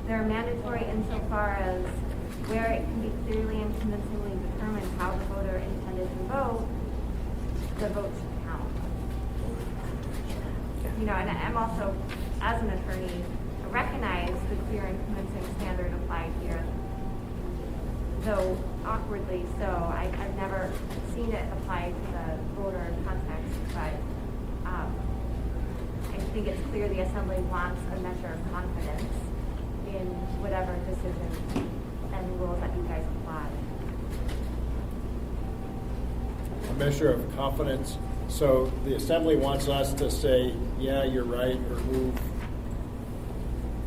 they're mandatory insofar as where it can be clearly and convincingly determined how the voter intended to vote, the vote should count. You know, and I'm also, as an attorney, recognize the clear and convincing standard applied here, though awkwardly so. I've never seen it applied to the voter context, but I think it's clear the assembly wants a measure of confidence in whatever decisions and rules that you guys apply. A measure of confidence. So the assembly wants us to say, yeah, you're right, or move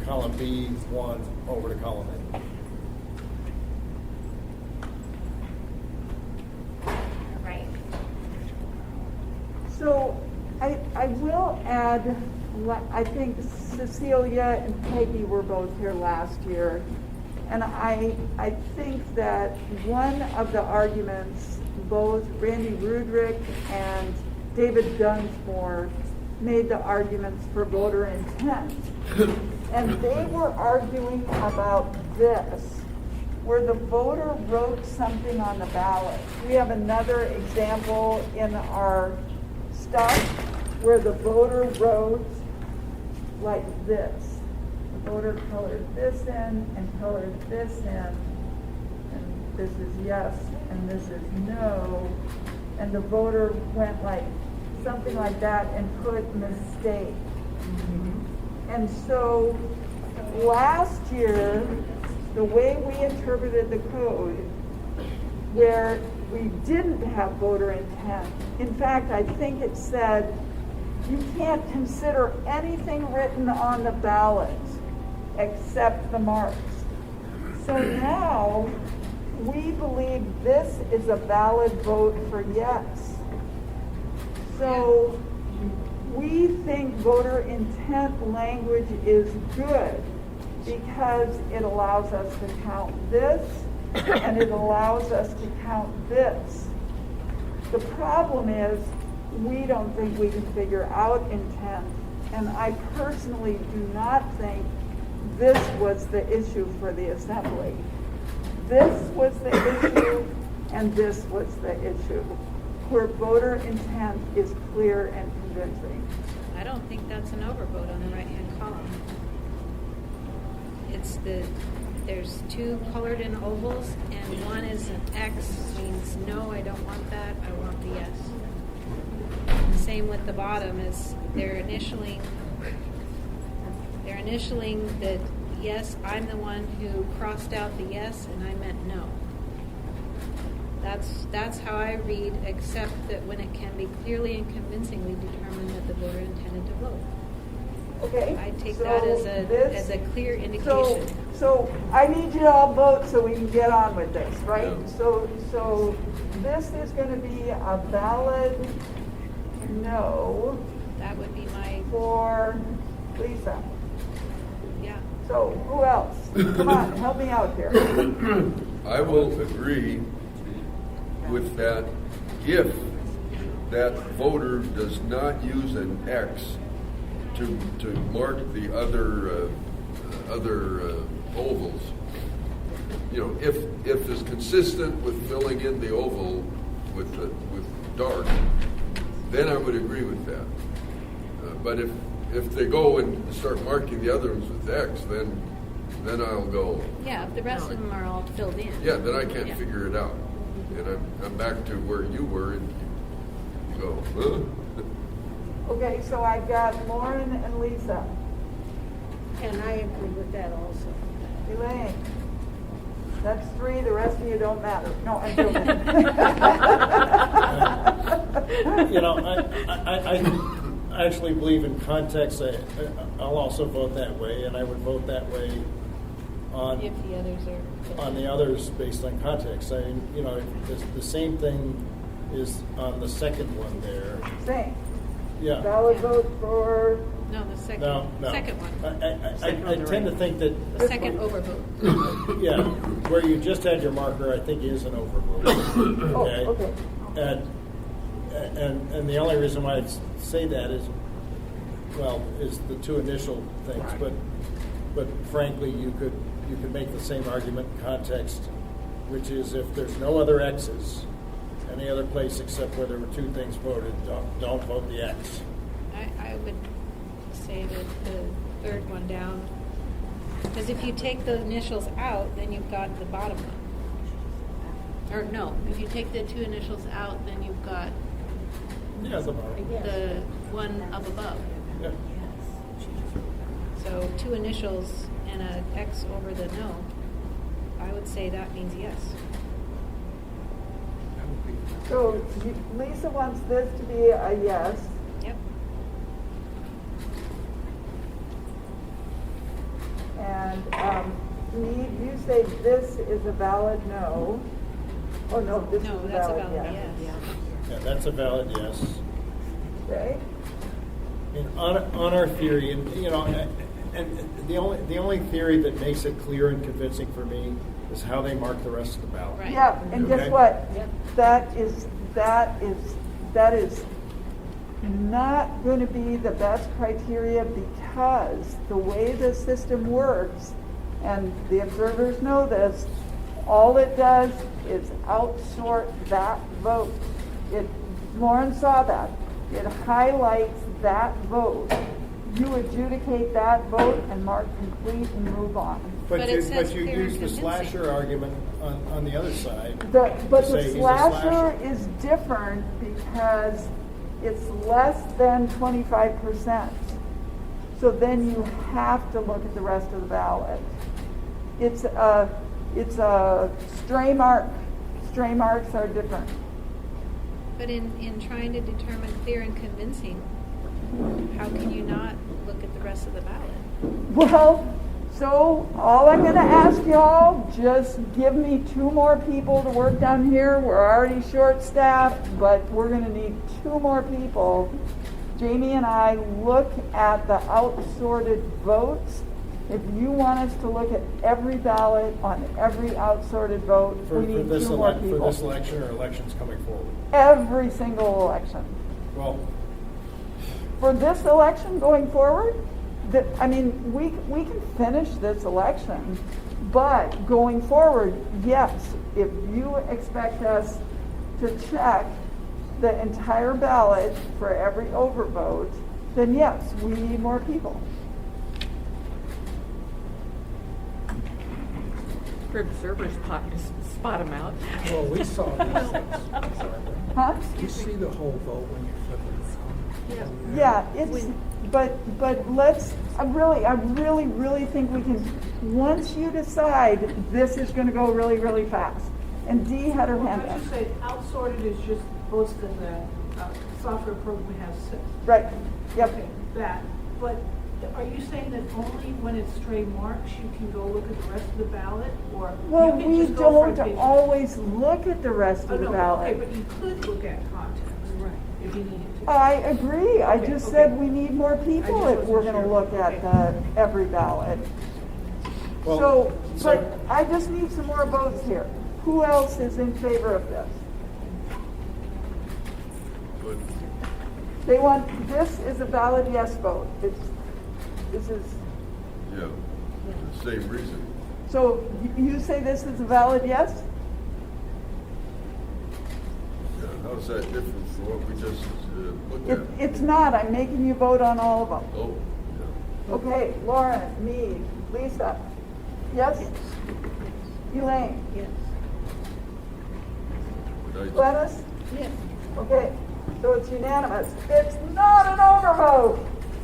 column B1 over to column A. Right. So I will add, I think Cecilia and Peggy were both here last year, and I think that one of the arguments both Randy Rudrick and David Dunsmore made the arguments for voter intent. And they were arguing about this, where the voter wrote something on the ballot. We have another example in our stuff where the voter wrote like this. The voter colored this in and colored this in. And this is yes and this is no. And the voter went like something like that and put mistake. And so last year, the way we interpreted the code, where we didn't have voter intent, in fact, I think it said you can't consider anything written on the ballot except the marks. So now we believe this is a valid vote for yes. So we think voter intent language is good because it allows us to count this and it allows us to count this. The problem is we don't think we can figure out intent, and I personally do not think this was the issue for the assembly. This was the issue and this was the issue, where voter intent is clear and convincing. I don't think that's an overvote on the right-hand column. It's there's two colored in ovals, and one is an X, means no, I don't want that, I want the yes. Same with the bottom, is they're initialing the yes, I'm the one who crossed out the yes, and I meant no. That's how I read, except that when it can be clearly and convincingly determined that the voter intended to vote. Okay. I take so that this- as a clear indication. So I need you to all vote so we can get on with this, right? So this is gonna be a valid no. That would be my. For Lisa. Yeah. So who else? Come on, help me out here. I will agree with that if that voter does not use an X to mark the other ovals. You know, if it's consistent with filling in the oval with dark, then I would agree with that. But if they go and start marking the other ones with X, then I'll go. Yeah, if the rest of them are all filled in. Yeah, then I can't figure it out, and I'm back to where you were, and you go, huh? Okay, so I've got Lauren and Lisa. And I agree with that also. Elaine. That's 3, the rest of you don't matter. No, I'm joking. You know, I actually believe in context. I'll also vote that way, and I would vote that way on If the others are. on the others based on context. I mean, you know, the same thing is on the second one there. Same. Yeah. Valid vote for. No, the second. No. Second one. I tend to think that The second overvote. yeah, where you just had your marker, I think is an overvote. Okay. Oh, okay. And the only reason why I say that is, well, is the 2 initial things. But frankly, you could make the same argument in context, which is if there's no other X's, any other place except where there were 2 things voted, don't vote the X. I would say that the third one down, because if you take the initials out, then you've got the bottom one. Or no, if you take the 2 initials out, then you've got the one up above. Yeah. So 2 initials and an X over the no, I would say that means yes. So Lisa wants this to be a yes. Yep. And you say this is a valid no. Oh, no, this is a that's a valid valid yes. yes. Yeah, that's a valid yes. Okay. I mean, on our theory, and you know, and the only theory that makes it clear and convincing for me is how they mark the rest of the ballot. Right. Yeah, and guess Okay. what? That is not going to be the best criteria because the way the system works, and the observers know this, all it does is outsort that vote. Lauren saw that. It highlights that vote. You adjudicate that vote and mark complete and move on. But it says you clear and use the convincing. slasher argument on the other side. But to say the he's a slasher is different because it's less than 25%. So then you have to look at the rest of the ballot. It's a stray mark. Stray marks are different. But in trying to determine clear and convincing, how can you not look at the rest of the ballot? Well, so all I'm going to ask y'all, just give me 2 more people to work down here. We're already short-staffed, but we're going to need 2 more people. Jamie and I look at the outsorted votes. If you want us to look at every ballot on every outsorted vote, we need 2 more people. For this election or elections coming forward? Every single election. Well, For this election going forward, we can finish this election, but going forward, yes, if you expect us to check the entire ballot for every overvote, then yes, we need more people. For observers, spot them out. Well, we saw these things. Huh? You see the whole vote when you flip it. Yeah, but let's, I really think we can, once you decide this is gonna go really, really fast, And Dee had her hand I up. just say outsorted is just listed in the software program has 6. Right, yep. Okay, that. But are you saying that only when it's stray marks you can go look at the rest of the ballot? Or Well, you can we just go front don't page? always look at the rest Oh, of the no, ballot. okay, but you could look at context. Right. If you needed to. I agree. I Okay, just okay. said we need more people I just if we're wasn't gonna sure. look at every ballot. Well, But I just need some more votes here. Who else is in favor of this? But They want, this is a valid yes vote. This is, yeah, the same reason. so you say this is a valid yes? Yeah, how's that different from what we just looked at? It's not. I'm making you vote on all of them. Oh, yeah. Okay, Lauren, me, Lisa. Yes? Elaine? Yes. Glennis? Yes. Okay, so it's unanimous. It's not an overvote.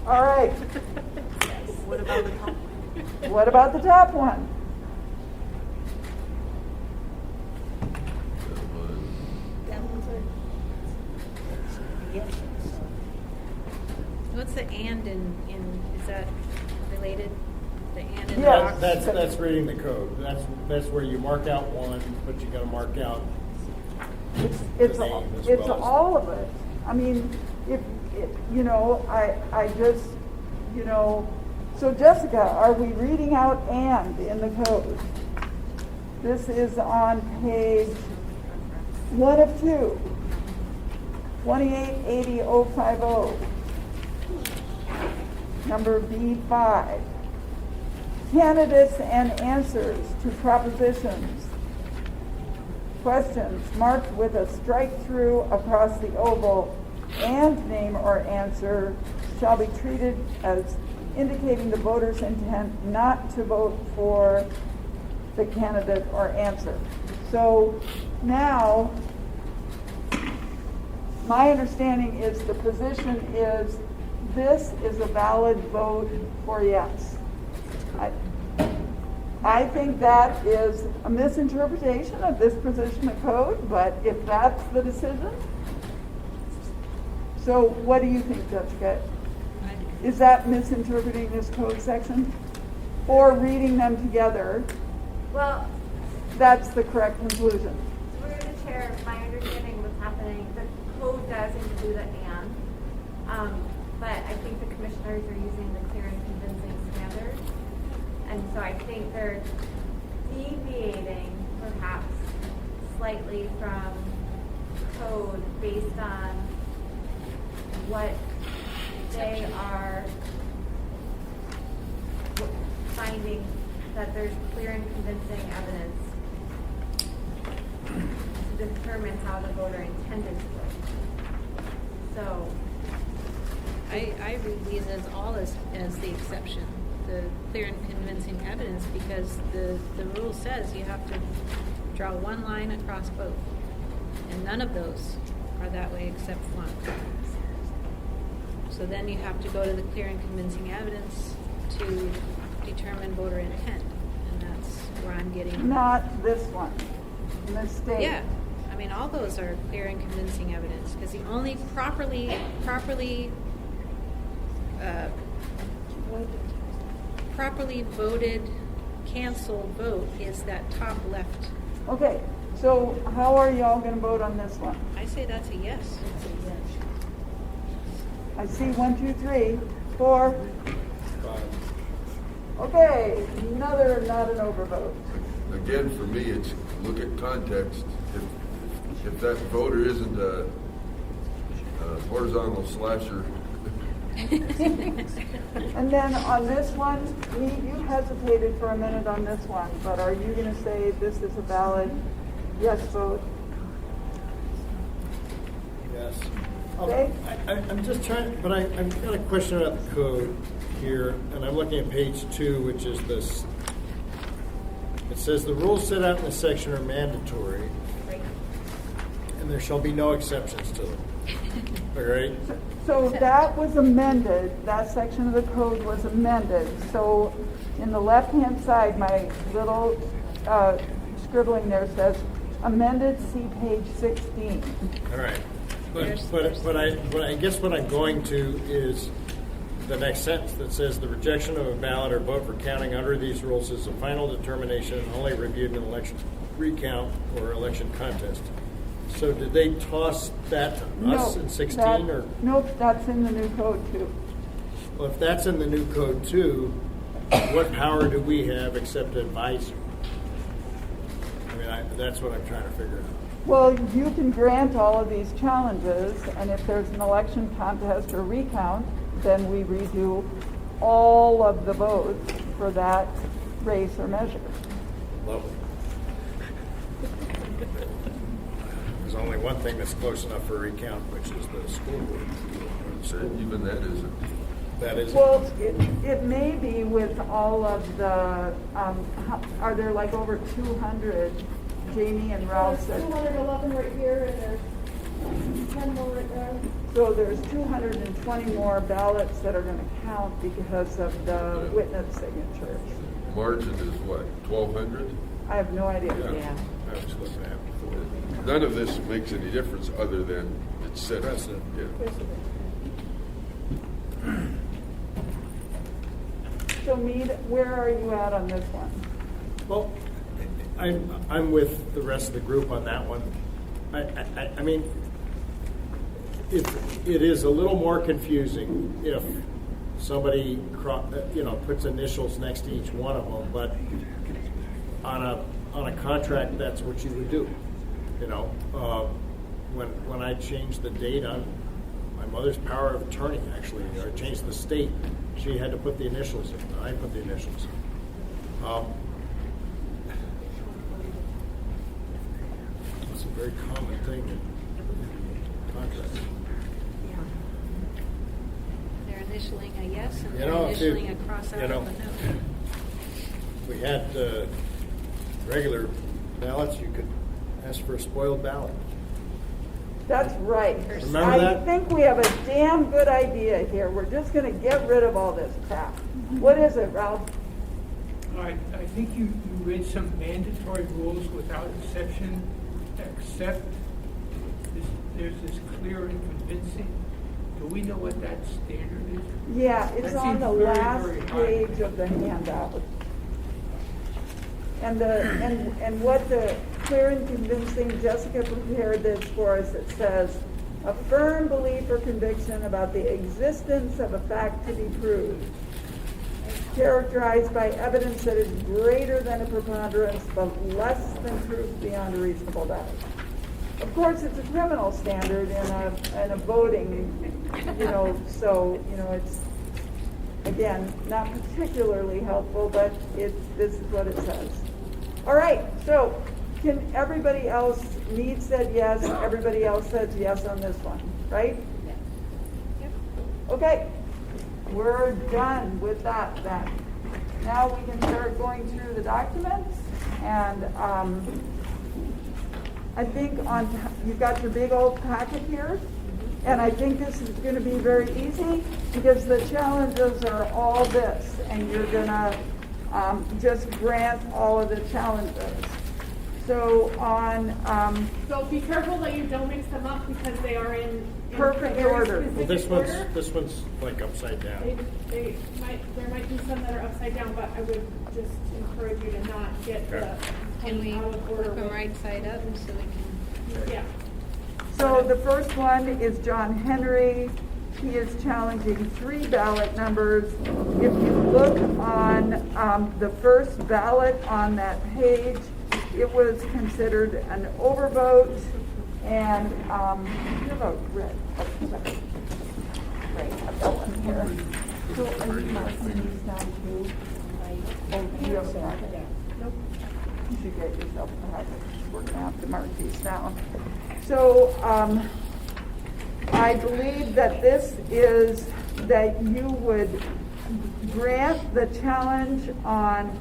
All right. What about the top one? What about the top one? That one's a yes. What's the and in, is that related? The and in the Yes. box? That's reading the code. That's where you mark out one, but you gotta mark out It's the name as it's well as- all of it. I mean, if you know, I just, you know, so Jessica, are we reading out and in the code? This is on page 1 of 2, 2880050, number B5. Candidates and answers to propositions. Questions marked with a strike through across the oval and name or answer shall be treated as indicating the voter's intent not to vote for the candidate or answer. So now, my understanding is the position is this is a valid vote for yes. I think that is a misinterpretation of this position of code, but if that's the decision. So what do you think, Jessica? Is that misinterpreting this code section? Or reading them together, Well, that's the correct conclusion? through the chair, my understanding of what's happening, the code does include an and, but I think the commissioners are using the clear and convincing standard. And so I think they're deviating perhaps slightly from code based on what they are finding that there's clear and convincing evidence to determine how the voter intended to vote. So, I read these as all as the exception, the clear and convincing evidence, because the rule says you have to draw one line across both. And none of those are that way except one. So then you have to go to the clear and convincing evidence to determine voter intent. And that's where I'm getting. Not this one, mistake. Yeah, I mean, all those are clear and convincing evidence, because the only properly voted, canceled vote is that top left. Okay, so how are y'all gonna vote on this one? I say that's a yes. I see 1, 2, 3, 4. Okay, another not an overvote. Again, for me, it's look at context. If that voter isn't a horizontal slasher. And then on this one, you hesitated for a minute on this one, but are you gonna say this is a valid yes vote? Yes. Okay. I'm just trying, but I've got a question about the code here, and I'm looking at page 2, which is this. It says the rules set out in this section are mandatory, and there shall be no exceptions to them. All right? So that was amended, that section of the code was amended. So in the left-hand side, my little scribbling there says, amended, see page 16. All right. But I guess what I'm going to is the next sentence that says the rejection of a ballot or vote for counting under these rules is a final determination and only reviewed in an election recount or election contest. So did they toss that to us in 16 or? Nope, that's in the new code too. Well, if that's in the new code too, what power do we have except advisory? I mean, that's what I'm trying to figure out. Well, you can grant all of these challenges, and if there's an election contest or recount, then we redo all of the votes for that race or measure. Lovely. There's only one thing that's close enough for a recount, which is the school board. So even that isn't. That is. Well, it may be with all of the, are there like over 200, Jamie and Ralph said? 211 right here, and there's 10 more right there. So there's 220 more ballots that are going to count because of the witness signatures. Margin is what, 1,200? I have no idea. Yeah. I was looking at it before. None of this makes any difference other than it's set. Precedent. Yeah. So Mead, where are you at on this one? Well, I'm with the rest of the group on that one. I mean, it is a little more confusing if somebody puts initials next to each one of them, but on a contract, that's what you would do. When I changed the date on my mother's power of attorney, actually, or changed the state, she had to put the initials in. I put the initials. It's a very common thing in contracts. They're initialing a yes and You they're know, initialing a cross out of a no. We had regular ballots, you could ask for a spoiled ballot. That's right. Remember I that? think we have a damn good idea here. We're just going to get rid of all this crap. What is it, Ralph? I think you read some mandatory rules without exception, except there's this clear and convincing. Do we know what that standard is? Yeah, it's That on seems the very, last very high. page of the handout. And what the clear and convincing, Jessica prepared this for us. It says, a firm belief or conviction about the existence of a fact to be proved, characterized by evidence that is greater than a preponderance but less than proof beyond a reasonable doubt. Of course, it's a criminal standard in a voting, so it's, again, not particularly helpful, but this is what it says. All right, so can everybody else, Mead said yes, everybody else says yes on this one, right? Yep. Okay, we're done with that then. Now we can start going through the documents, and I think you've got your big old packet here, and I think this is going to be very easy because the challenges are all this, and you're going to just grant all of the challenges. So So be careful that you don't mix them up because they are in perfect very order. Well, specific order. this one's like upside down. There might be some that are upside down, but I would just encourage you to not get the Can we out of flip order. them right side up so we can? Yeah. So the first one is John Henry. He is challenging 3 ballot numbers. If you look on the first ballot on that page, it was considered an overvote, and your vote, red. Great, I've got one here. So are you marking these down too? Oh, you have that? Nope. You should get yourself a packet. We're gonna have to mark these down. So I believe that this is that you would grant the challenge on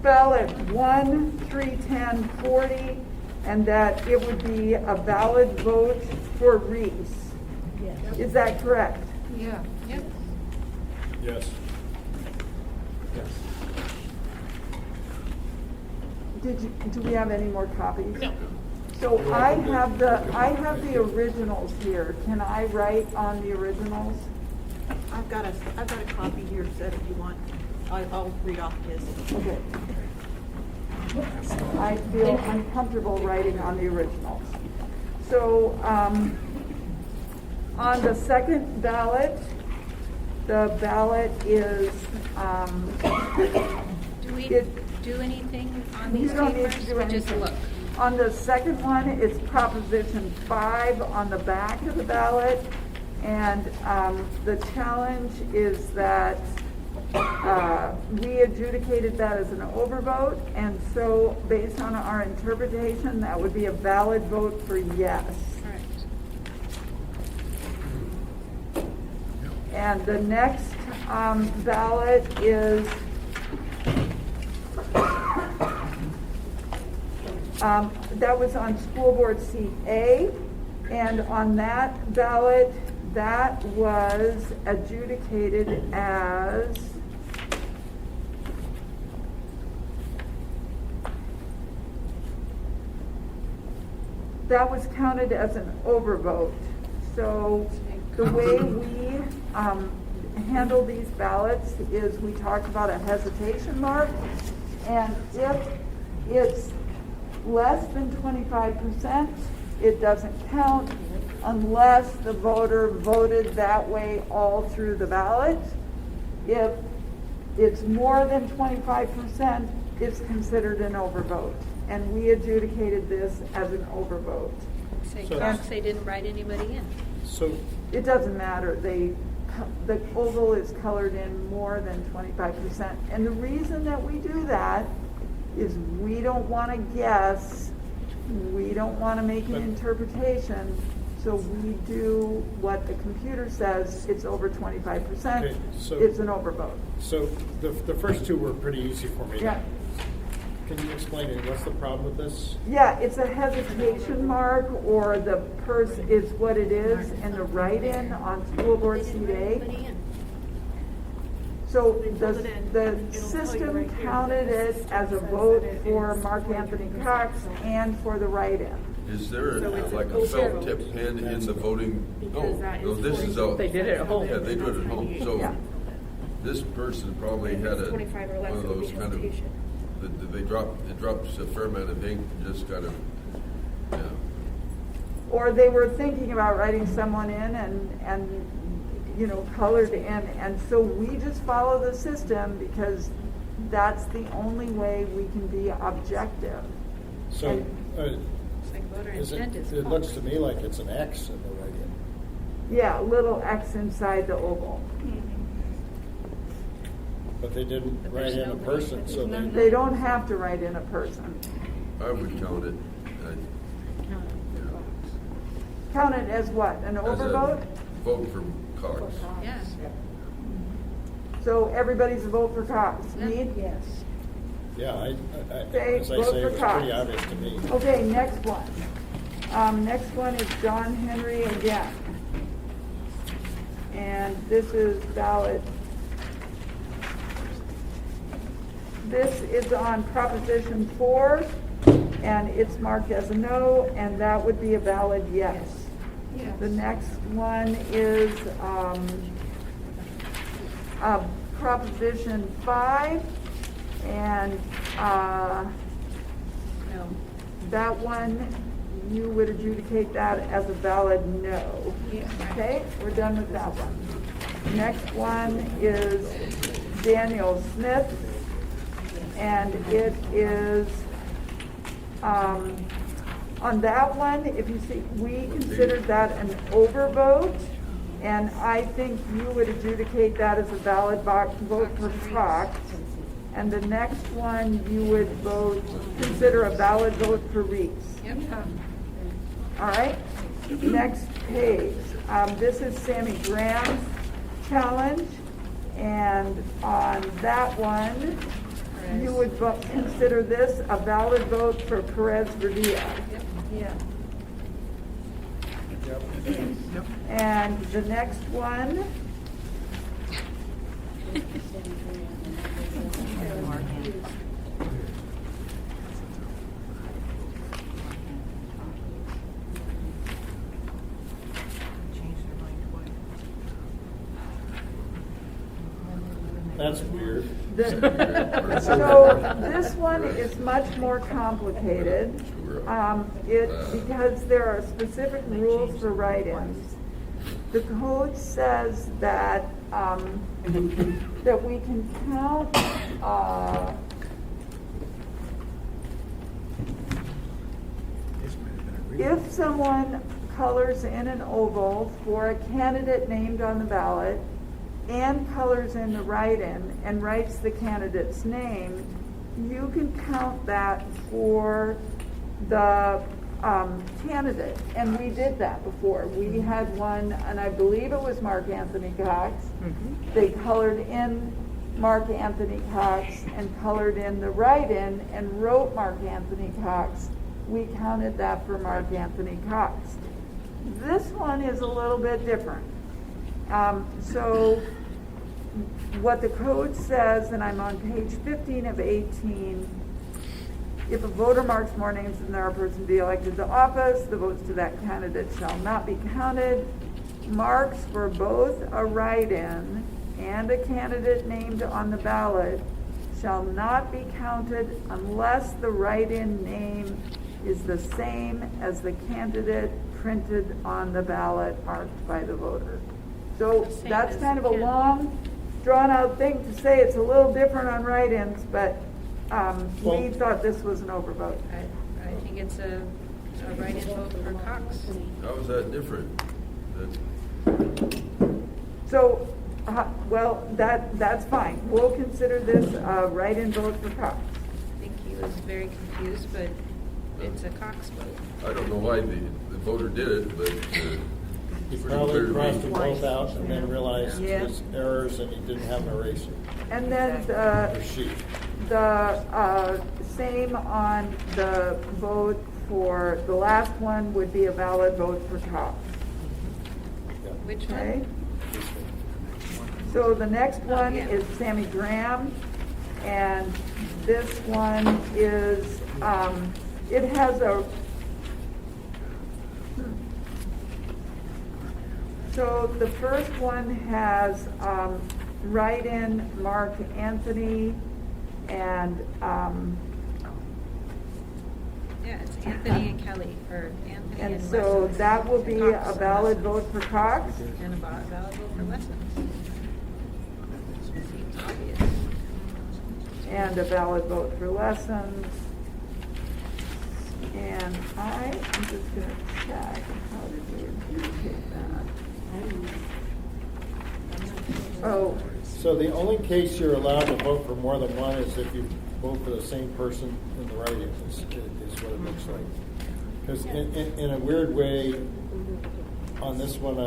ballot 1, 3, 10, 40, and that it would be a valid vote for Reese. Yes. Is that correct? Yeah. Yep. Yes. do we have any more copies? No. So I have the originals here. Can I write on the originals? I've got a copy here, Seth, if you want. I'll read off his. Okay. I feel uncomfortable writing on the originals. So, on the second ballot, the ballot is, Do we do anything on you these don't need papers, to do or just anything. look? On the second one, it's Proposition 5 on the back of the ballot. And the challenge is that we adjudicated that as an overvote. And so based on our interpretation, that would be a valid vote for yes. And the next ballot is that was on school board seat A, and on that ballot, that was adjudicated as that was counted as an overvote. So the way we handle these ballots is we talk about a hesitation mark, and if it's less than 25%, it doesn't count unless the voter voted that way all through the ballot. If it's more than 25%, it's considered an overvote. And we adjudicated this as an overvote. Say, So- perhaps they didn't write anybody in. So, It doesn't matter. The oval is colored in more than 25%. And the reason that we do that is we don't want to guess. We don't want to make an interpretation. So we do what the computer says. It's over 25%. Okay, so- It's an overvote. so the first two were pretty easy for me. Yeah. Can you explain it? What's the problem with this? Yeah, it's a hesitation mark, or the person is what it is in the write-in on school board seat A. So the system counted it as a vote for Mark Anthony Cox and for the write-in. Is there like a felt tip pen in the voting? No, this is a. They did it at home. Yeah, they did it at home. So Yeah. this person probably had a, 25 or less, one of it would those be kind of, hesitation. it drops a fair amount of ink, and just kind of, yeah. Or they were thinking about writing someone in and colored in. And so we just follow the system because that's the only way we can be objective. So, It's like voter intent is. it looks to me like it's an X in the write-in. Yeah, a little X inside the oval. But they didn't write in a person, so They don't have to write in a person. I would count it. Count it as what, an As a overvote? vote for Cox. Yes. So everybody's a vote for Cox. Mead? Yes. yeah, Okay, as I vote say, for it was Cox. pretty obvious to me. Okay, next one. Next one is John Henry again. And this is ballot. This is on Proposition 4, and it's marked as a no, and that would be a valid yes. The next one is Proposition 5, and No. that one, you would adjudicate that as a valid no. Okay, we're done with that one. Next one is Daniel Smith, and it is, on that one, if you see, we considered that an overvote, and I think you would adjudicate that as a valid vote for Cox. And the next one, you would consider a valid vote for Reese. Yep. All right, next page. This is Sammy Graham's challenge, and on that one, you would consider this a valid vote for Perez Revilla. Yeah. And the next one, that's weird. So this one is much more complicated. Because there are specific rules for write-ins. The code says that that we can count if someone colors in an oval for a candidate named on the ballot and colors in the write-in and writes the candidate's name, you can count that for the candidate. And we did that before. We had one, and I believe it was Mark Anthony Cox. They colored in Mark Anthony Cox and colored in the write-in and wrote Mark Anthony Cox. We counted that for Mark Anthony Cox. This one is a little bit different. So what the code says, and I'm on page 15 of 18, if a voter marks more names than there are persons to be elected to office, the votes to that candidate shall not be counted. Marks for both a write-in and a candidate named on the ballot shall not be counted unless the write-in name is the same as the candidate printed on the ballot marked by the voter. So that's kind of a long, drawn-out thing to say. It's a little different on write-ins, but we thought this was an overvote. I think it's a write-in vote for Cox. How is that different? So, well, that's fine. We'll consider this a write-in vote for Cox. I think he was very confused, but it's a Cox vote. I don't know why the voter did it, but He probably crossed them both out and then realized his errors and he didn't have an eraser. And then Or sheet. the same on the vote for, the last one would be a valid vote for Cox. Which Okay? one? So the next one is Sammy Graham, and this one is, it has a, so the first one has write-in Mark Anthony and Yeah, it's Anthony and Kelly, or Anthony and so Lessons. that will be Cox a and valid Lessons. vote for Cox. And a valid vote for Lessons. Seems obvious. And a valid vote for Lessons. And I am just going to check how did we adjudicate that. Oh, So the only case you're allowed to vote for more than one is if you vote for the same person in the write-in, is what it looks like. Because in a weird way, on this one,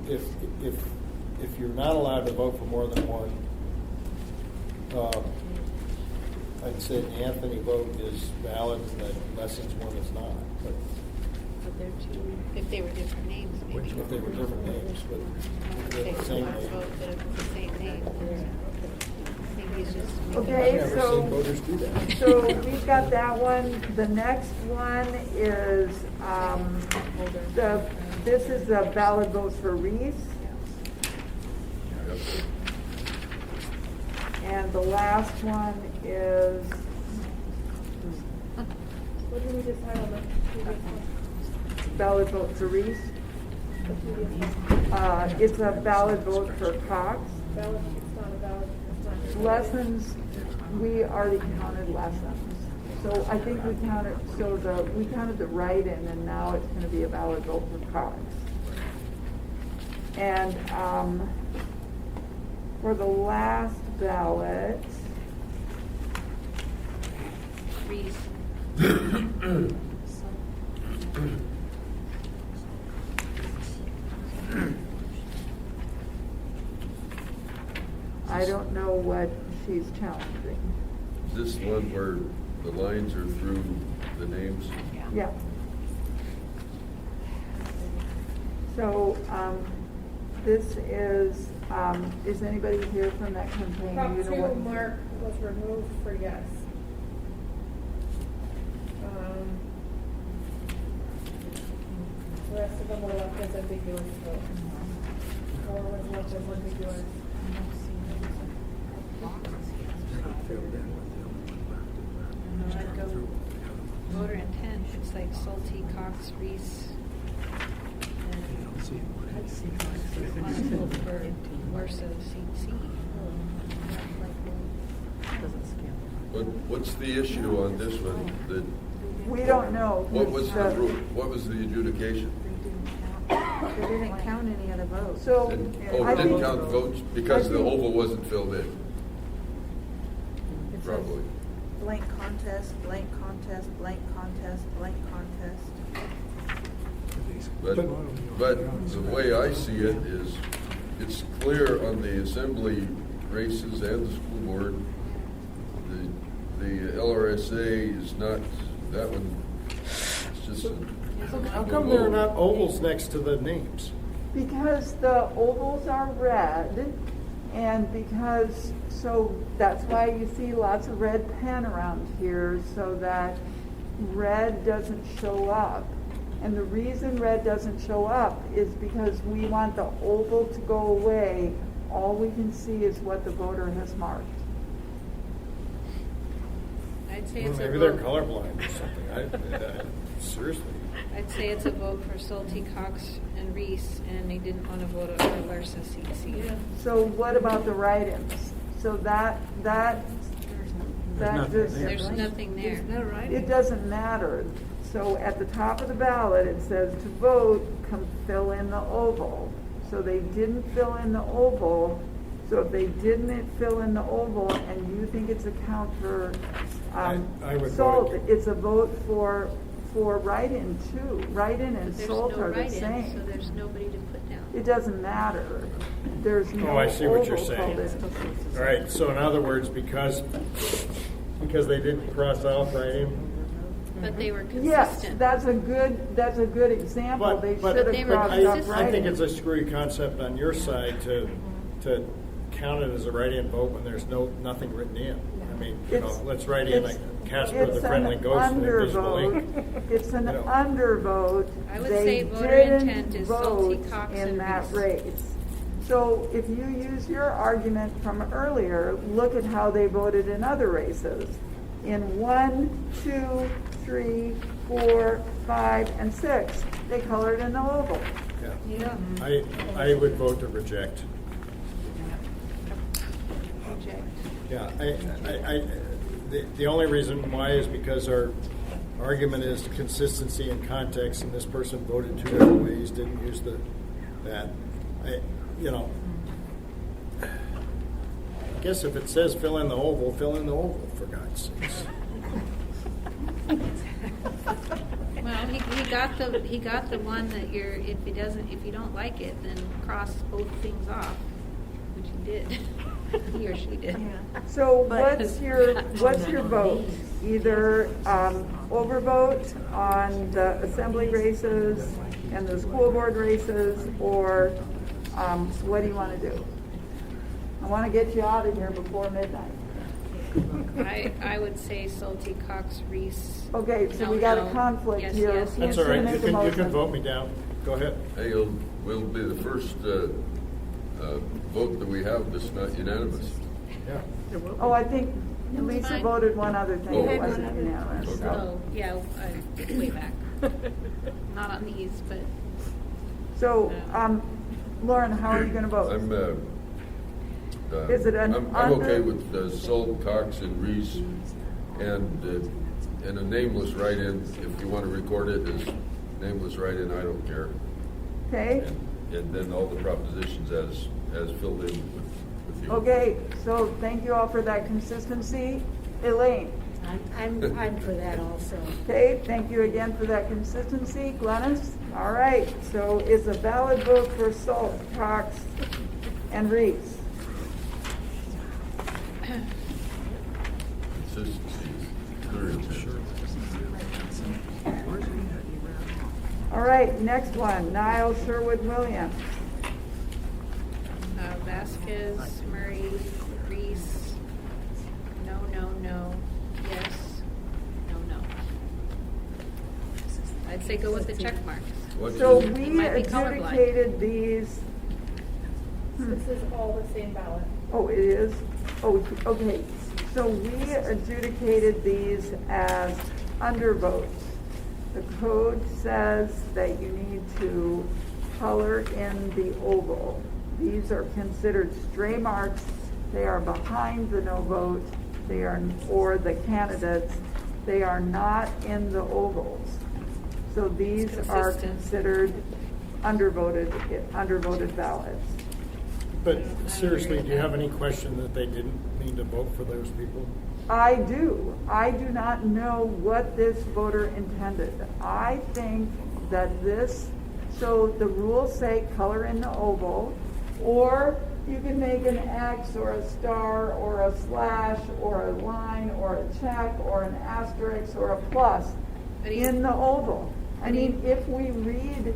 if you're not allowed to vote for more than one, I'd say the Anthony vote is valid and the Lessons one is not. But But they're two, if they were different names, maybe. if they were different names, but they're the same name. Vote, but if it's the same name, I think he's just. okay, I've never seen voters do that. so we've got that one. The next one is, this is a valid vote for Reese. And the last one is, What did we decide on the previous one? valid vote for Reese. The previous one? It's a valid vote for Cox. Valid, it's not a valid, it's not. Lessons, we already counted Lessons. So I think we counted, we counted the write-in, and now it's gonna be a valid vote for Cox. And, for the last ballot, Reese. I don't know what she's challenging. Is this one where the lines are through the names? Yeah. So, this is anybody here from that campaign? Prop You know 2, what- Mark was removed for yes. The rest of them were left as ambiguous, so. Or was left as ambiguous. I'd go voter intent, it's like Salte, Cox, Reese, and versus CC. What's the issue on this one? We don't know. What was the adjudication? They didn't count any of the votes. So, It I didn't think- count the votes because I the think- oval wasn't filled in. It says Probably. blank contest, blank contest, blank contest, blank contest. But the way I see it is, it's clear on the assembly races and the school board, the LRSA is not, that one, it's just. How come there are not ovals next to the names? Because the ovals are red, and because, so that's why you see lots of red pen around here, so that red doesn't show up. And the reason red doesn't show up is because we want the oval to go away. All we can see is what the voter has marked. I'd say Well, it's a maybe they're vote. colorblind or something. Seriously. I'd say it's a vote for Salte, Cox, and Reese, and they didn't want to vote for Larsa, CC. So what about the write-ins? So that just. There's nothing there. It doesn't matter. So at the top of the ballot, it says to vote, fill in the oval. So they didn't fill in the oval. So if they didn't fill in the oval and you think it's a count for I would Salt, vote it's a vote for write-in too. Write-in and There's Salt no are the write-in, same. so there's nobody to put down. It doesn't matter. There's no Oh, I see what you're oval saying. filled in. All right, so in other words, because they didn't cross off writing. But they were Yes, consistent. that's a good example. They should have crossed off I think write-in. it's a screwy concept on your side to count it as a write-in vote when there's nothing written in. I mean, let's write in like Casper the Friendly Ghost and invisible ink. It's an undervote. I would They say voter didn't intent is vote Salte, Cox, in and that Reese. race. So if you use your argument from earlier, look at how they voted in other races. In 1, 2, 3, 4, 5, and 6, they colored in the oval. Yeah. I would vote to reject. Reject. Yeah, the only reason why is because our argument is consistency and context, and this person voted 2 different ways, didn't use that. I guess if it says fill in the oval, for God's sakes. Well, he got the one that if you don't like it, then cross both things off, which he did. He or she did. So what's your vote? Either overvote on the assembly races and the school board races, or what do you want to do? I want to get you out of here before midnight. I would say Salte, Cox, Reese. Okay, so we got a conflict Yes, here. yes, That's yes. all right. Make a You can motion. vote me down. Go ahead. Hey, we'll be the first vote that we have that's not unanimous. Yeah. Oh, I think Lisa fine. voted one other thing. Oh, It okay. wasn't unanimous. Okay. So. Oh, yeah, way back. Not on these, but So, Lauren, how are you going to vote? Is it an I'm under- okay with Salt, Cox, and Reese, and a nameless write-in. If you want to record it as nameless write-in, I don't care. Okay. And then all the propositions as filled in with you. Okay, so thank you all for that consistency. Elaine? I'm for that also. Okay, thank you again for that consistency. Glennis? All right, so it's a valid vote for Salt, Cox, and Reese. Consistency is clear intent. All right, next one, Niall Sherwood Williams. Vasquez, Murray, Reese. No, yes, no. I'd say go with the check marks. So It we might be colorblind. adjudicated these. This is all the same ballot. Oh, it is? Oh, okay, so we adjudicated these as undervotes. The code says that you need to color in the oval. These are considered stray marks. They are behind the no vote. They are, or the candidates. They are not in the ovals. So these are considered undervoted ballots. But seriously, do you have any question that they didn't mean to vote for those people? I do. I do not know what this voter intended. I think that this, so the rules say color in the oval, or you can make an X or a star or a slash or a line or a check or an asterisk or a plus in the oval. I mean, if we read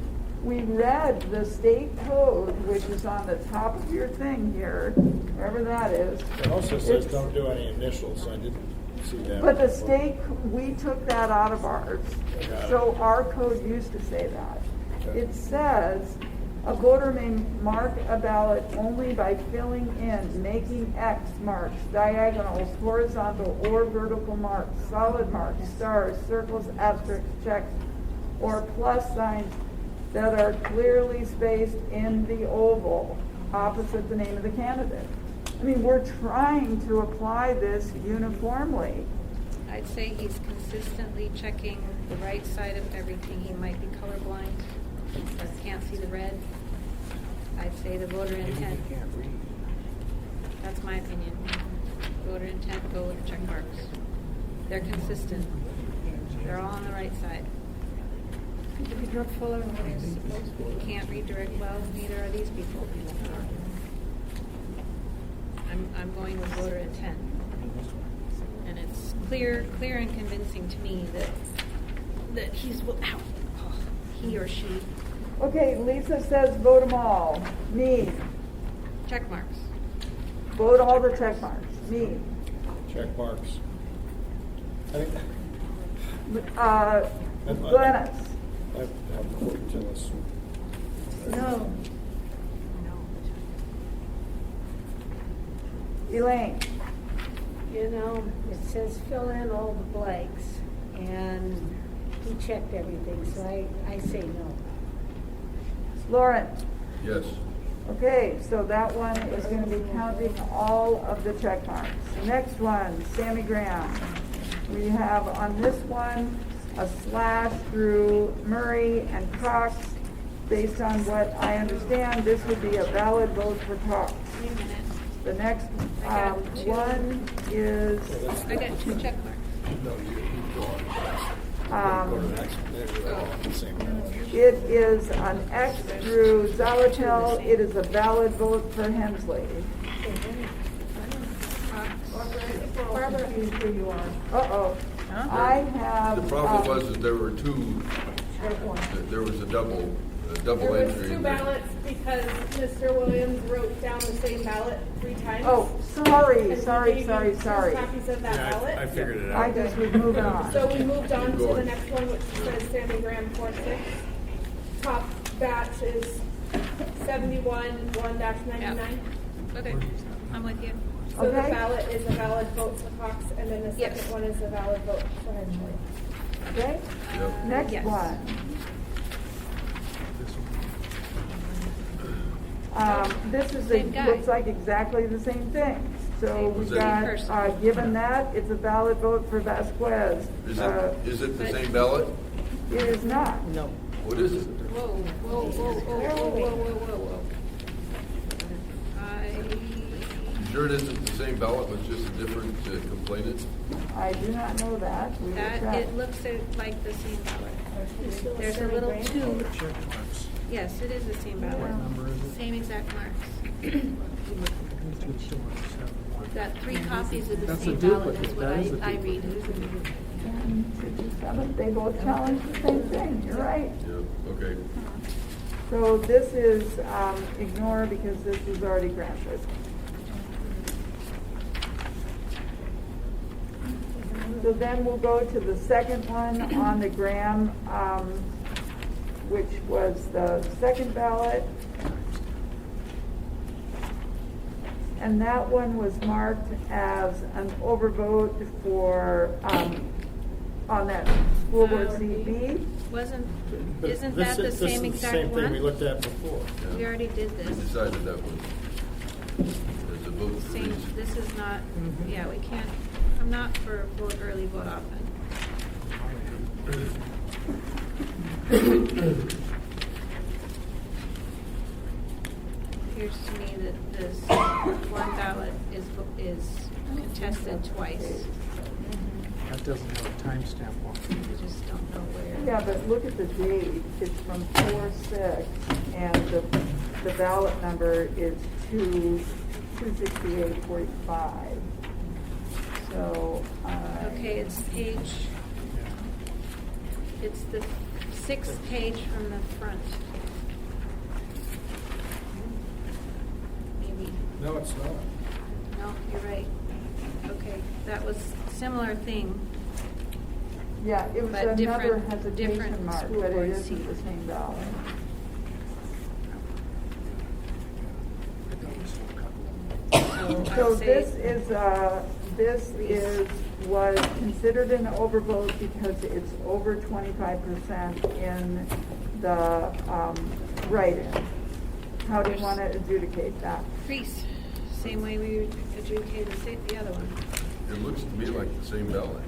the state code, which is on the top of your thing here, wherever that is. It also says don't do any initials. I didn't see that. But the state, we took that out of ours. So our code used to say that. Okay. It says a voter may mark a ballot only by filling in, making X marks, diagonals, horizontal or vertical marks, solid marks, stars, circles, asterisks, checks, or plus signs that are clearly spaced in the oval opposite the name of the candidate. I mean, we're trying to apply this uniformly. I'd say he's consistently checking the right side of everything. He might be colorblind, but can't see the red. I'd say the voter intent. That's my opinion. Voter intent, go with check marks. They're consistent. They're all on the right side. He can't read direct well, neither are these people. I'm going with voter intent. And it's clear and convincing to me that he's, he or she. Okay, Lisa says vote them all. Me. Check marks. Vote all the check marks. Me. Check marks. I think. Glennis. I have a quote to this. No. Elaine. You know, it says fill in all the blanks, and he checked everything, so I say no. Lauren. Yes. Okay, so that one is going to be counting all of the check marks. Next one, Sammy Graham. We have on this one a slash through Murray and Cox. Based on what I understand, this would be a valid vote for Cox. Wait a minute. The next one is. I got 2 check marks. No, you go on. Go to the next. They're all the same. It is an X through Zalatel. It is a valid vote for Hensley. Barbara, here you are. Uh-oh. I have. The problem was that there were two, there was a double There was entry. 2 ballots because Mr. Williams wrote down the same ballot 3 times. Oh, sorry. And he gave you 2 Sorry. copies of that ballot. I figured it out. I just was moving on. So we moved on to the next one, which says Sammy Graham 46. Top batch is 71-1-99. Okay, I'm with you. So the Okay. ballot is a valid vote for Cox, and then the second Yes. one is a valid vote for Hensley. Okay? Next Yes. one. This is, Same guy. looks like exactly the same thing. So we Same got, person. given that, it's a valid vote for Vasquez. Is it the same ballot? It is not. No. What is it? Whoa. You sure it isn't the same ballot with just a different complainant? I do not know that. We will check. It looks like the same ballot. There's a little 2. Yes, it is the same ballot. Same exact marks. We've got 3 copies of the That's a same ballot is duplicate. what That is a I read. 1, 2, 7. They both challenge the same thing. You're right. Yeah, okay. So this is ignore because this was already granted. So then we'll go to the second one on the Graham, which was the second ballot. and that one was marked as an overvote for, on that school board seat B. Isn't This that the is same the exact same thing we one? looked at before. We already did We this. decided that was, as a vote for Same, reason. this is not, yeah, we can't, I'm not for vote early, vote often. Appears to me that this one ballot is contested twice. That doesn't have a timestamp on it. We just don't know where. Yeah, but look at the date, it's from 4/6, and the ballot number is 26845. So, Okay, it's the 6th page from the front. Maybe. No, it's not. No, you're right. Okay, that was similar thing. yeah, it was But another different hesitation mark, school but it board isn't seat. the same ballot. So this was considered an overvote because it's over 25% in the write-in. How do you want to adjudicate that? Reese, same way we adjudicated the other one. It looks to me like the same ballot.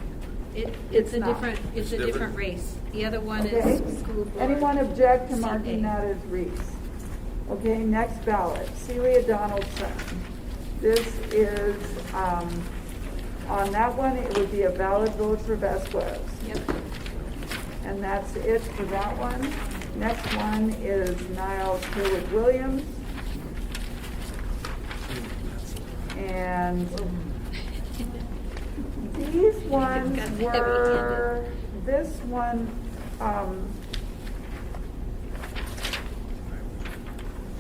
It's a not. different, it's a It's different different. race. The other one Okay. is school board. Anyone object to seat marking A. that as Reese? Okay, next ballot, Celia Donaldson. This is, on that one, it would be a valid vote for Vasquez. Yep. And that's it for that one. Next one is Niall Sherwood Williams. And these ones were, this one,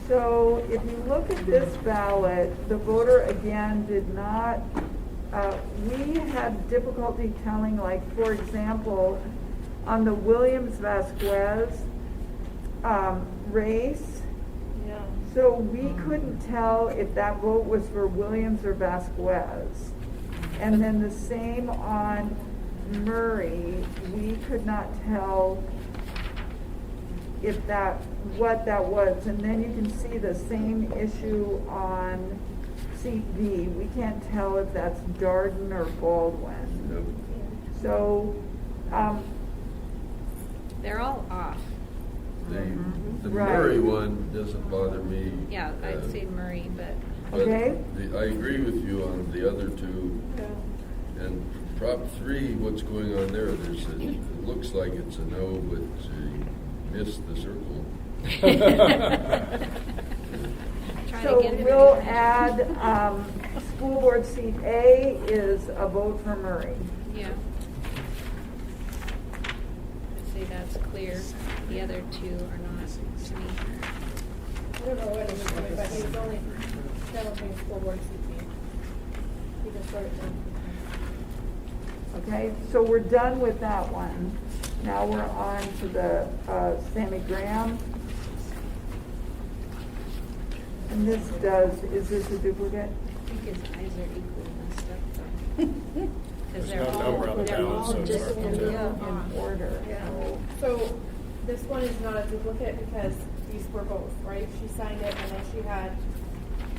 so if you look at this ballot, the voter again did not, we had difficulty telling, like, for example, on the Williams-Vasquez race, Yeah. so we couldn't tell if that vote was for Williams or Vasquez. And then the same on Murray, we could not tell if that, what that was. And then you can see the same issue on seat B. We can't tell if that's Darden or Baldwin. Yep. So, They're all off. The Right. Murray one doesn't bother me. Yeah, I'd say Murray, but Okay. I agree with you on the other two. And Prop 3, what's going on there, it looks like it's a no, but you missed the circle. try So to get it. we'll add, school board seat A is a vote for Murray. Yeah. I'd say that's clear. The other two are not to me. I don't know what he's doing, but he's only challenging school board seat. He just wrote it down. Okay, so we're done with that one. Now we're on to the Sammy Graham. And this is this a duplicate? I think his eyes are equally messed up though. Because There's no number on the they're ballot, all so it's just hard to in tell. In order. So this one is not a duplicate because these were both, right? She signed it and then she had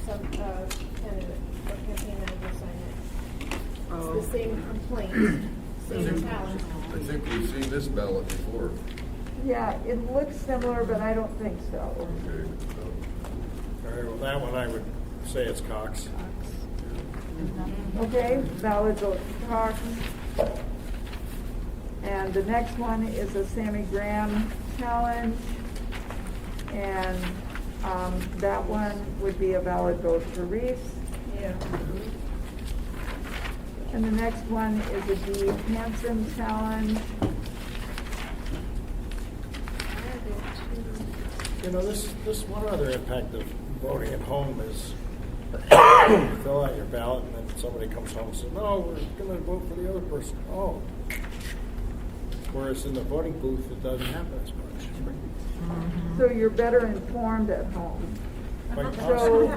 some candidate or campaign manager sign it. It's the same complaint, same challenge. I think we've seen this ballot before. Yeah, it looks similar, but I don't think so. Okay. All right, well, that one I would say it's Cox. Okay, valid vote for Cox. And the next one is a Sammy Graham challenge. And that one would be a valid vote for Reese. Yeah. And the next one is a Dee Hansen challenge. You know, this one other impact of voting at home is you fill out your ballot and then somebody comes home and says, no, we're going to vote for the other person. Oh. Whereas in the voting booth, it doesn't happen as much. So you're better informed at home. So,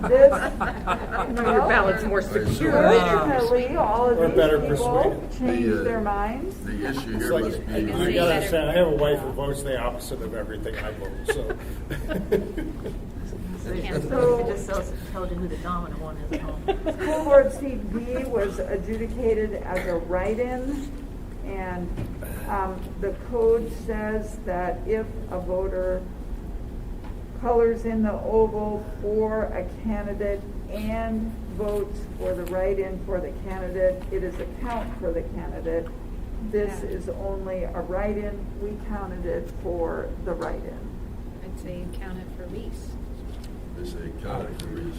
this. Your ballot's more secure. Fortunately, all of Or these better people persuaded. changed their minds. The issue It's here like, must be. I gotta understand, I have a wife who votes the opposite of everything I vote, so. So- It just tells you who the dominant one is at home. School board seat B was adjudicated as a write-in, and the code says that if a voter colors in the oval for a candidate and votes for the write-in for the candidate, it is a count for the candidate. This Yeah. is only a write-in. We counted it for the write-in. I'd say count it for Reese. They say count it for Reese.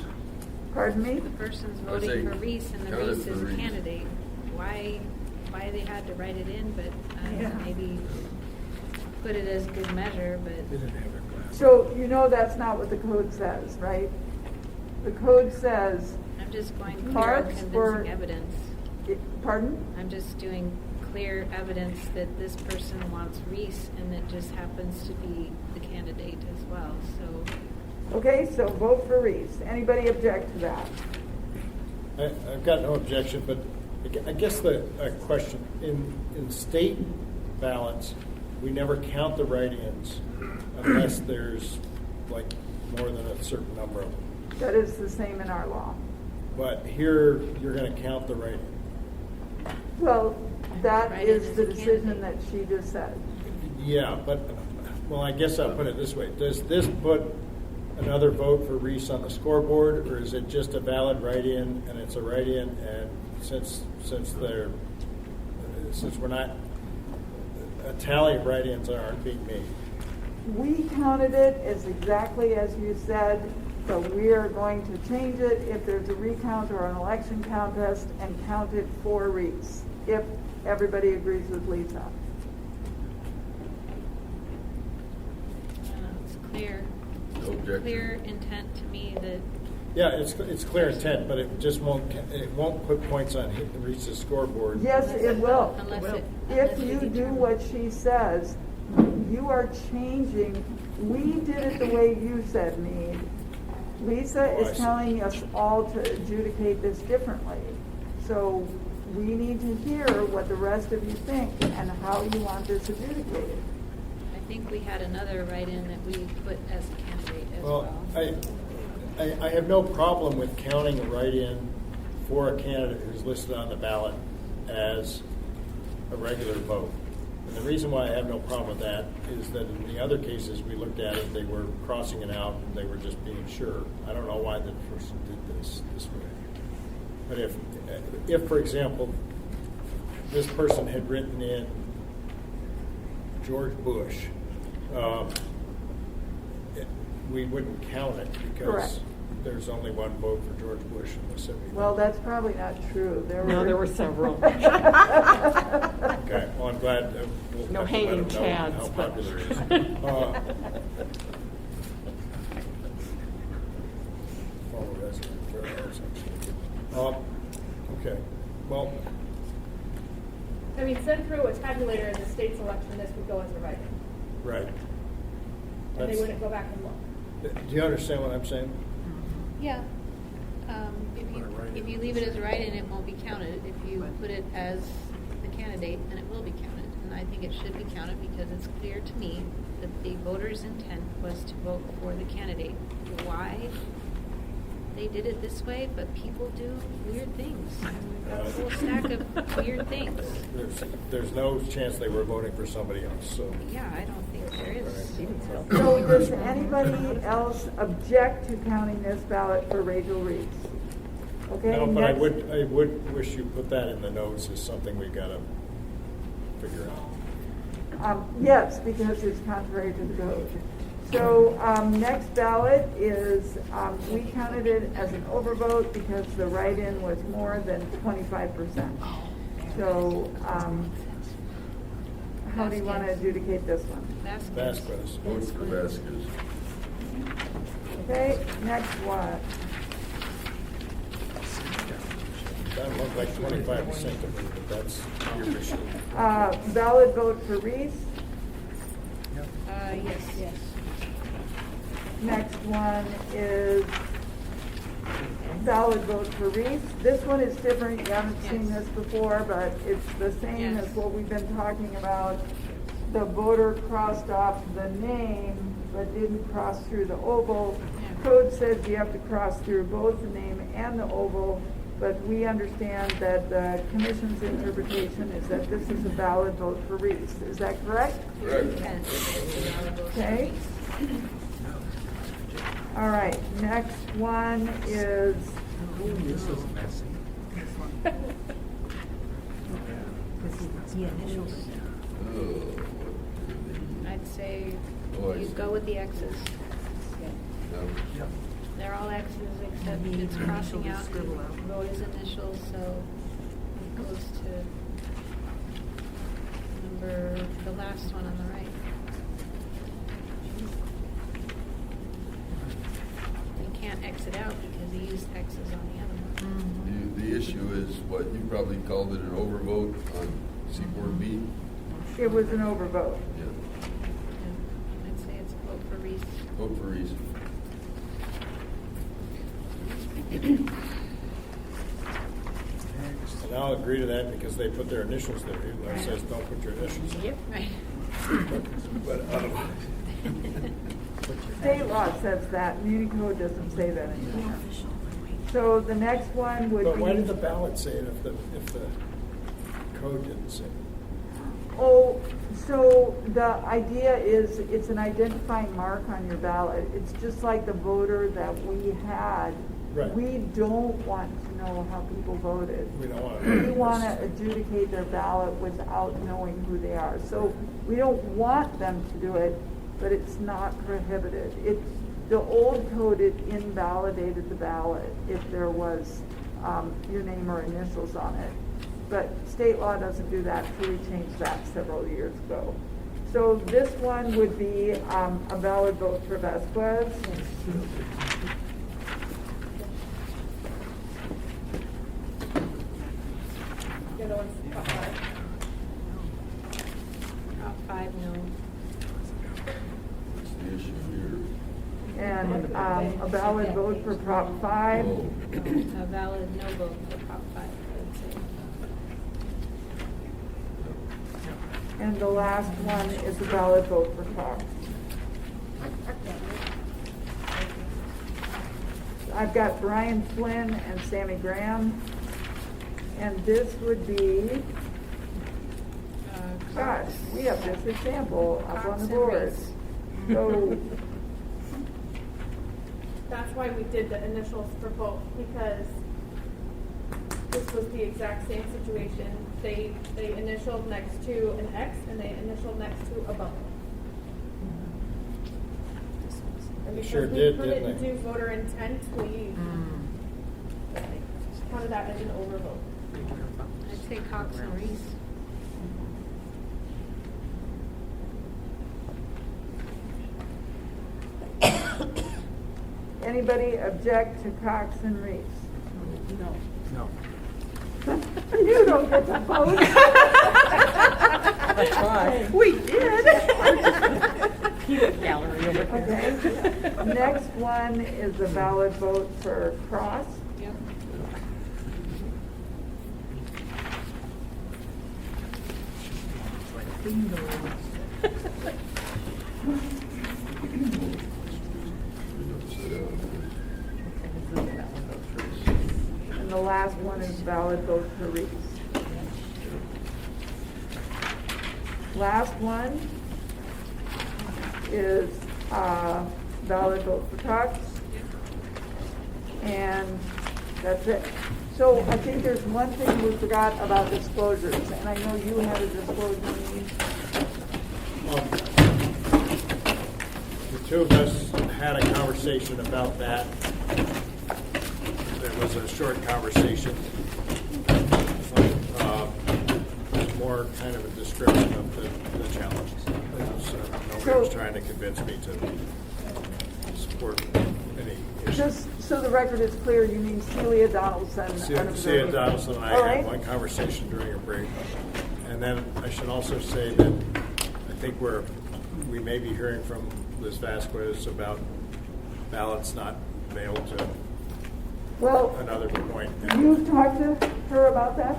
Pardon me? The person's I say voting for Reese and the count it Reese for is a Reese. candidate. Why they had to write it in, but I don't know, Yeah. maybe put it as good measure, but. So you know that's not what the code says, right? The code says, I'm just going clear on Parks were- convincing evidence. pardon? I'm just doing clear evidence that this person wants Reese and it just happens to be the candidate as well, so. Okay, so vote for Reese. Anybody object to that? I've got no objection, but I guess the question, in state ballots, we never count the write-ins unless there's like more than a certain number of them. That is the same in our law. But here, you're gonna count the write-in. Well, that Write-in is is the a decision candidate. that she just said. Yeah, but, well, I guess I'll put it this way. Does this put another vote for Reese on the scoreboard, or is it just a valid write-in, and it's a write-in, and since we're not, a tally of write-ins aren't being made? We counted it as exactly as you said, but we are going to change it if there's a recount or an election contest and count it for Reese, if everybody agrees with Lisa. It's clear. No objection. Clear intent to me that. Yeah, it's clear intent, but it just won't put points on Reese's scoreboard. Yes, it will. Unless it. If unless we you do determine- what she says, you are changing, we did it the way you said, Meade. Lisa Oh, I is see. telling us all to adjudicate this differently. So we need to hear what the rest of you think and how you want this adjudicated. I think we had another write-in that we put as a candidate as Well, well. I have no problem with counting a write-in for a candidate who's listed on the ballot as a regular vote. And the reason why I have no problem with that is that in the other cases we looked at it, they were crossing it out and they were just being sure. I don't know why the person did this way. But if for example, this person had written in George Bush, we wouldn't count it because Correct. there's only one vote for George Bush in the city. Well, that's probably not true. No, there were several. Okay, well, I'm glad we'll No have to let hanging them know chads, how but- popular it is. Former resident, very nice, actually. Okay, well, I mean, send through a tabulator in the state's election, this would go as a write-in. right. And they That's- wouldn't go back and look. Do you understand what I'm saying? Yeah. If you leave it as a write-in, it won't be counted. If you put it as the candidate, then it will be counted. And I think it should be counted because it's clear to me that the voter's intent was to vote for the candidate. Why they did it this way, but people do weird things. We've got a whole stack of weird things. There's no chance they were voting for somebody else, so. Yeah, I don't think there is. So does anybody else object to counting this ballot for Rachel Reese? Okay, No, but I next. would wish you put that in the notes as something we gotta figure out. Yes, because it's contrary to the code. So next ballot is, we counted it as an overvote because the write-in was more than 25%. So how do you want to adjudicate this one? Vasquez. Vote for Vasquez. Okay, next one. That looked like 25% to me, but that's your issue. Valid vote for Reese. Yes. next one is valid vote for Reese. This one is different, you haven't seen this before, but it's the same as what we've been talking about. The voter crossed off the name, but didn't cross through the oval. Code says you have to cross through both the name and the oval, but we understand that the commission's interpretation is that this is a valid vote for Reese. Is that correct? Correct. Okay. All right, next one is. This is messy. I'd say Oh, I you see. go with the X's. Yeah. They're all X's except it's crossing out Roy's initials, so it goes to the last one on the right. You can't X it out because he used X's on the other one. The issue is what you probably called it an overvote on C4B. It was an overvote. Yeah. I'd say it's a vote for Reese. Vote for Reese. And I'll agree to that because they put their initials there. It says don't put your initials. Yep. Right. But State law says that, Muni code doesn't say that anymore. So the next one would be. But why did the ballot say it if the code didn't say it? Oh, so the idea is it's an identifying mark on your ballot. It's just like the voter that we had. Right. We don't want to know how people voted. We don't want to. We want to adjudicate their ballot without knowing who they are. So we don't want them to do it, but it's not prohibited. The old code, it invalidated the ballot if there was your name or initials on it. But state law doesn't do that, so we changed that several years ago. So this one would be a valid vote for Vasquez. The other one's top 5. Top 5, no. What's the issue here? And a valid vote for Prop 5. Oh. A valid no vote for Prop 5, I would say. And the last one is a valid vote for Cox. I've got Brian Flynn and Sammy Graham. And this would be, gosh, we have this example up on the board. So, That's why we did the initials for both, because this was the exact same situation. They initialed next to an X and they initialed next to a bubble. And They because sure we did, couldn't didn't they? do voter intent, we counted that as an overvote. I'd say Cox and Reese. anybody object to Cox and Reese? No. You don't get to vote. That's right. We did. Gallery over Okay. Next one is a valid vote for Cross. Yep. And the last one is valid vote for Reese. Last one is valid vote for Cox. And that's it. So I think there's one thing we forgot about disclosures, and I know you had a disclosure meeting. The two of us had a conversation about that. It was a short conversation. More kind of a description of the challenges. Nobody was trying to convince me to support any issue. Just so the record is clear, you mean Celia Donaldson. Celia Donaldson and I All had right. one conversation during a break. And then I should also say that I think we may be hearing from Liz Vasquez about ballots not mailed to Well, another point. you've talked to her about that?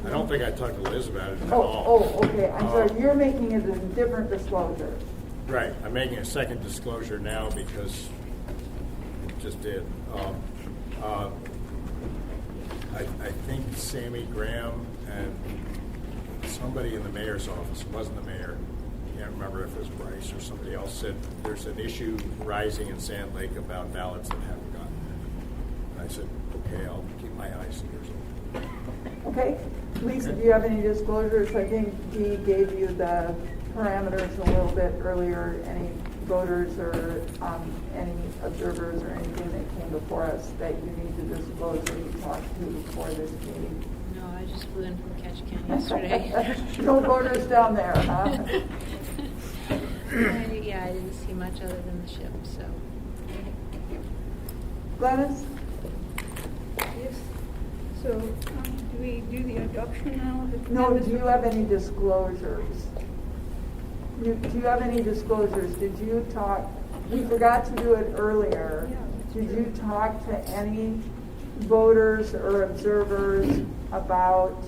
I don't think I talked to Liz about it at Oh, all. okay, I'm sorry, you're making it a different disclosure. Right, I'm making a second disclosure now because it just did. I think Sammy Graham and somebody in the mayor's office, it wasn't the mayor, I can't remember if it was Bryce or somebody else, said there's an issue rising in Sand Lake about ballots that haven't gotten in. I said, okay, I'll keep my eyes and ears open. Okay, Lisa, do you have any disclosures? I think Dee gave you the parameters a little bit earlier. Any voters or any observers or anything that came before us that you need to disclose that you talked to before this meeting? No, I just flew in from Ketchikan yesterday. No voters down there, huh? Yeah, I didn't see much other than the ship, so. Glennis? Yes. So, do we do the adoption now? No, do you have any disclosures? Do you have any disclosures? Did you talk, we forgot to do it earlier. Did you talk to any voters or observers about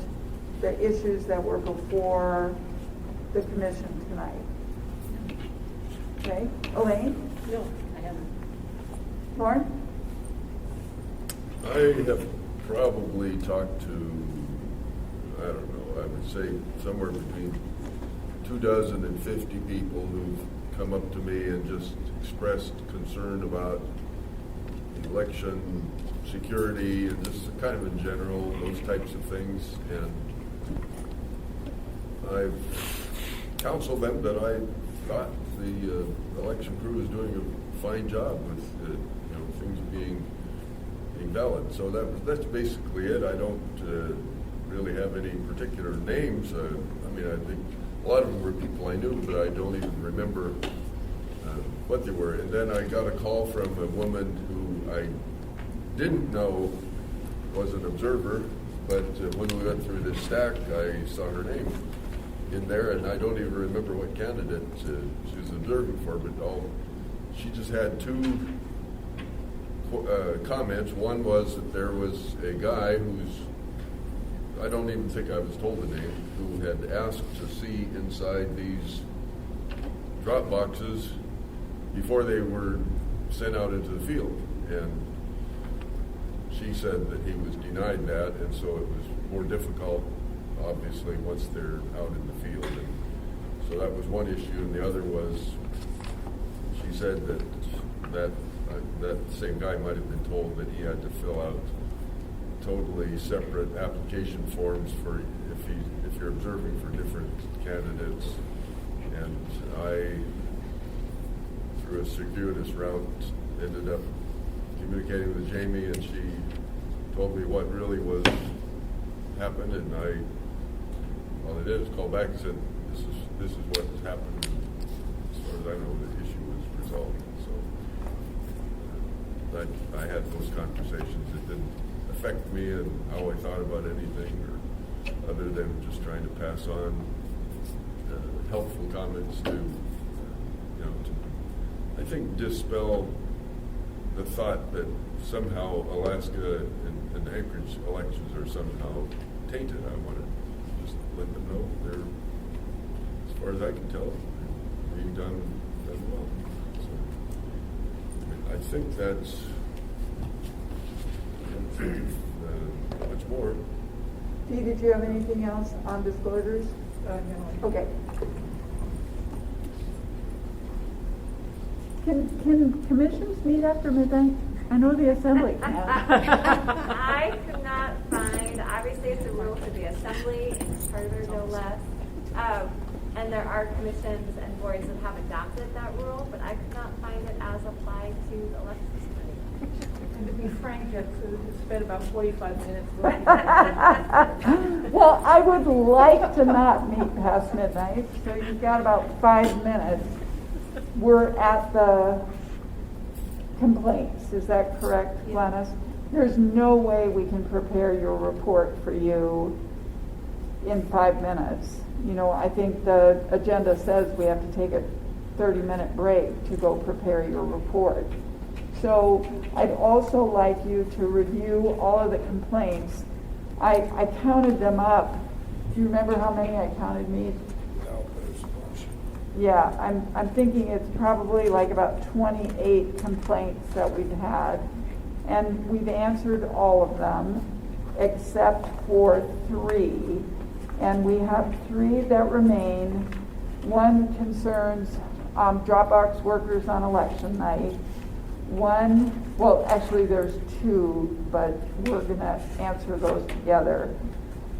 the issues that were before the commission tonight? Okay, Elaine? No, I haven't. Lauren? I have probably talked to, I don't know, I would say somewhere between 24 and 50 people who've come up to me and just expressed concern about election security and just kind of in general, those types of things. And I've counseled them that I thought the election crew was doing a fine job with things being valid. So that's basically it. I don't really have any particular names. I mean, I think a lot of them were people I knew, but I don't even remember what they were. And then I got a call from a woman who I didn't know was an observer, but when we went through this stack, I saw her name in there, and I don't even remember what candidate she was observing for, but she just had two comments. One was that there was a guy I don't even think I was told the name, who had asked to see inside these drop boxes before they were sent out into the field. And she said that he was denied that, and so it was more difficult, obviously, once they're out in the field. And so that was one issue, and the other was, she said that same guy might have been told that he had to fill out totally separate application forms for if you're observing for different candidates. And I, through a circuitous route, ended up communicating with Jamie, and she told me what really was happened, and all I did is call back and said, this is what happened. As far as I know, the issue was resolved. So I had those conversations. It didn't affect me and how I thought about anything, or other than just trying to pass on helpful comments to I think dispel the thought that somehow Alaska and Anchorage elections are somehow tainted. I want to just let them know they're, as far as I can tell, being done well. So I think that's much more. Dee, did you have anything else on disclosures? No. Okay. Can commissions meet after midnight? I know the assembly can. I could not find, obviously it's a rule for the assembly and charter no less. And there are commissions and boards that have adopted that rule, but I could not find it as applied to the elections committee. And to be frank, I've spent about 45 minutes looking Well, I would like to not meet past midnight, so you've got about 5 minutes. We're at the complaints, is that correct, Glennis? There's no way we can prepare your report for you in 5 minutes. You know, I think the agenda says we have to take a 30-minute break to go prepare your report. So I'd also like you to review all of the complaints. I counted them up. Do you remember how many I counted, Mead? No, there's a bunch. Yeah, I'm thinking it's probably like about 28 complaints that we've had. And we've answered all of them except for 3. And we have 3 that remain. One concerns Dropbox workers on election night. Well, actually there's 2, but we're going to answer those together.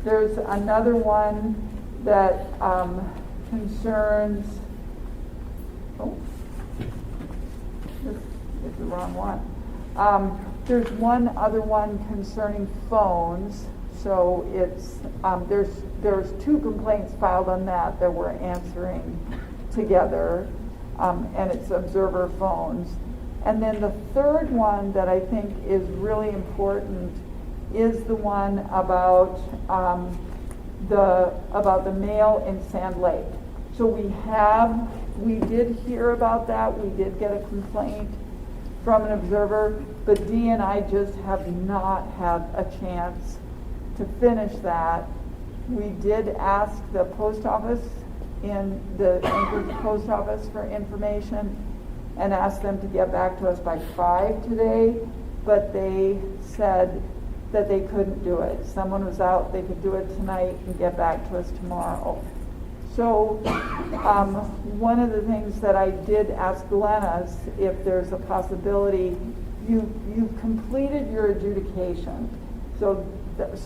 There's another one that concerns, this is the wrong one. There's one other one concerning phones. So it's, there's 2 complaints filed on that we're answering together, and it's observer phones. And then the third one that I think is really important is the one about the mail in Sand Lake. So we did hear about that. We did get a complaint from an observer, but Dee and I just have not had a chance to finish that. We did ask the post office in the Anchorage post office for information and asked them to get back to us by 5 today, but they said that they couldn't do it. Someone was out, they could do it tonight and get back to us tomorrow. So one of the things that I did ask Glenna is if there's a possibility, you've completed your adjudication. So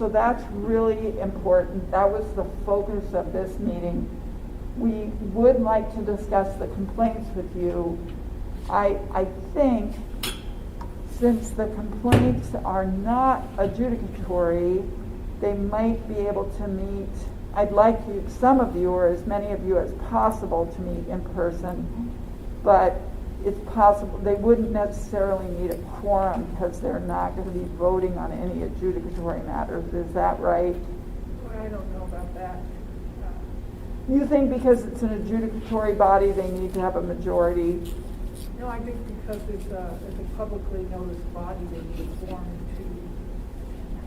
that's really important. That was the focus of this meeting. We would like to discuss the complaints with you. I think since the complaints are not adjudicatory, they might be able to meet. I'd like you, some of you, or as many of you as possible, to meet in person, but it's possible they wouldn't necessarily need a quorum because they're not going to be voting on any adjudicatory matters. Is that right? Well, I don't know about that. You think because it's an adjudicatory body, they need to have a majority? No, I think because it's a publicly noticed body, they need a quorum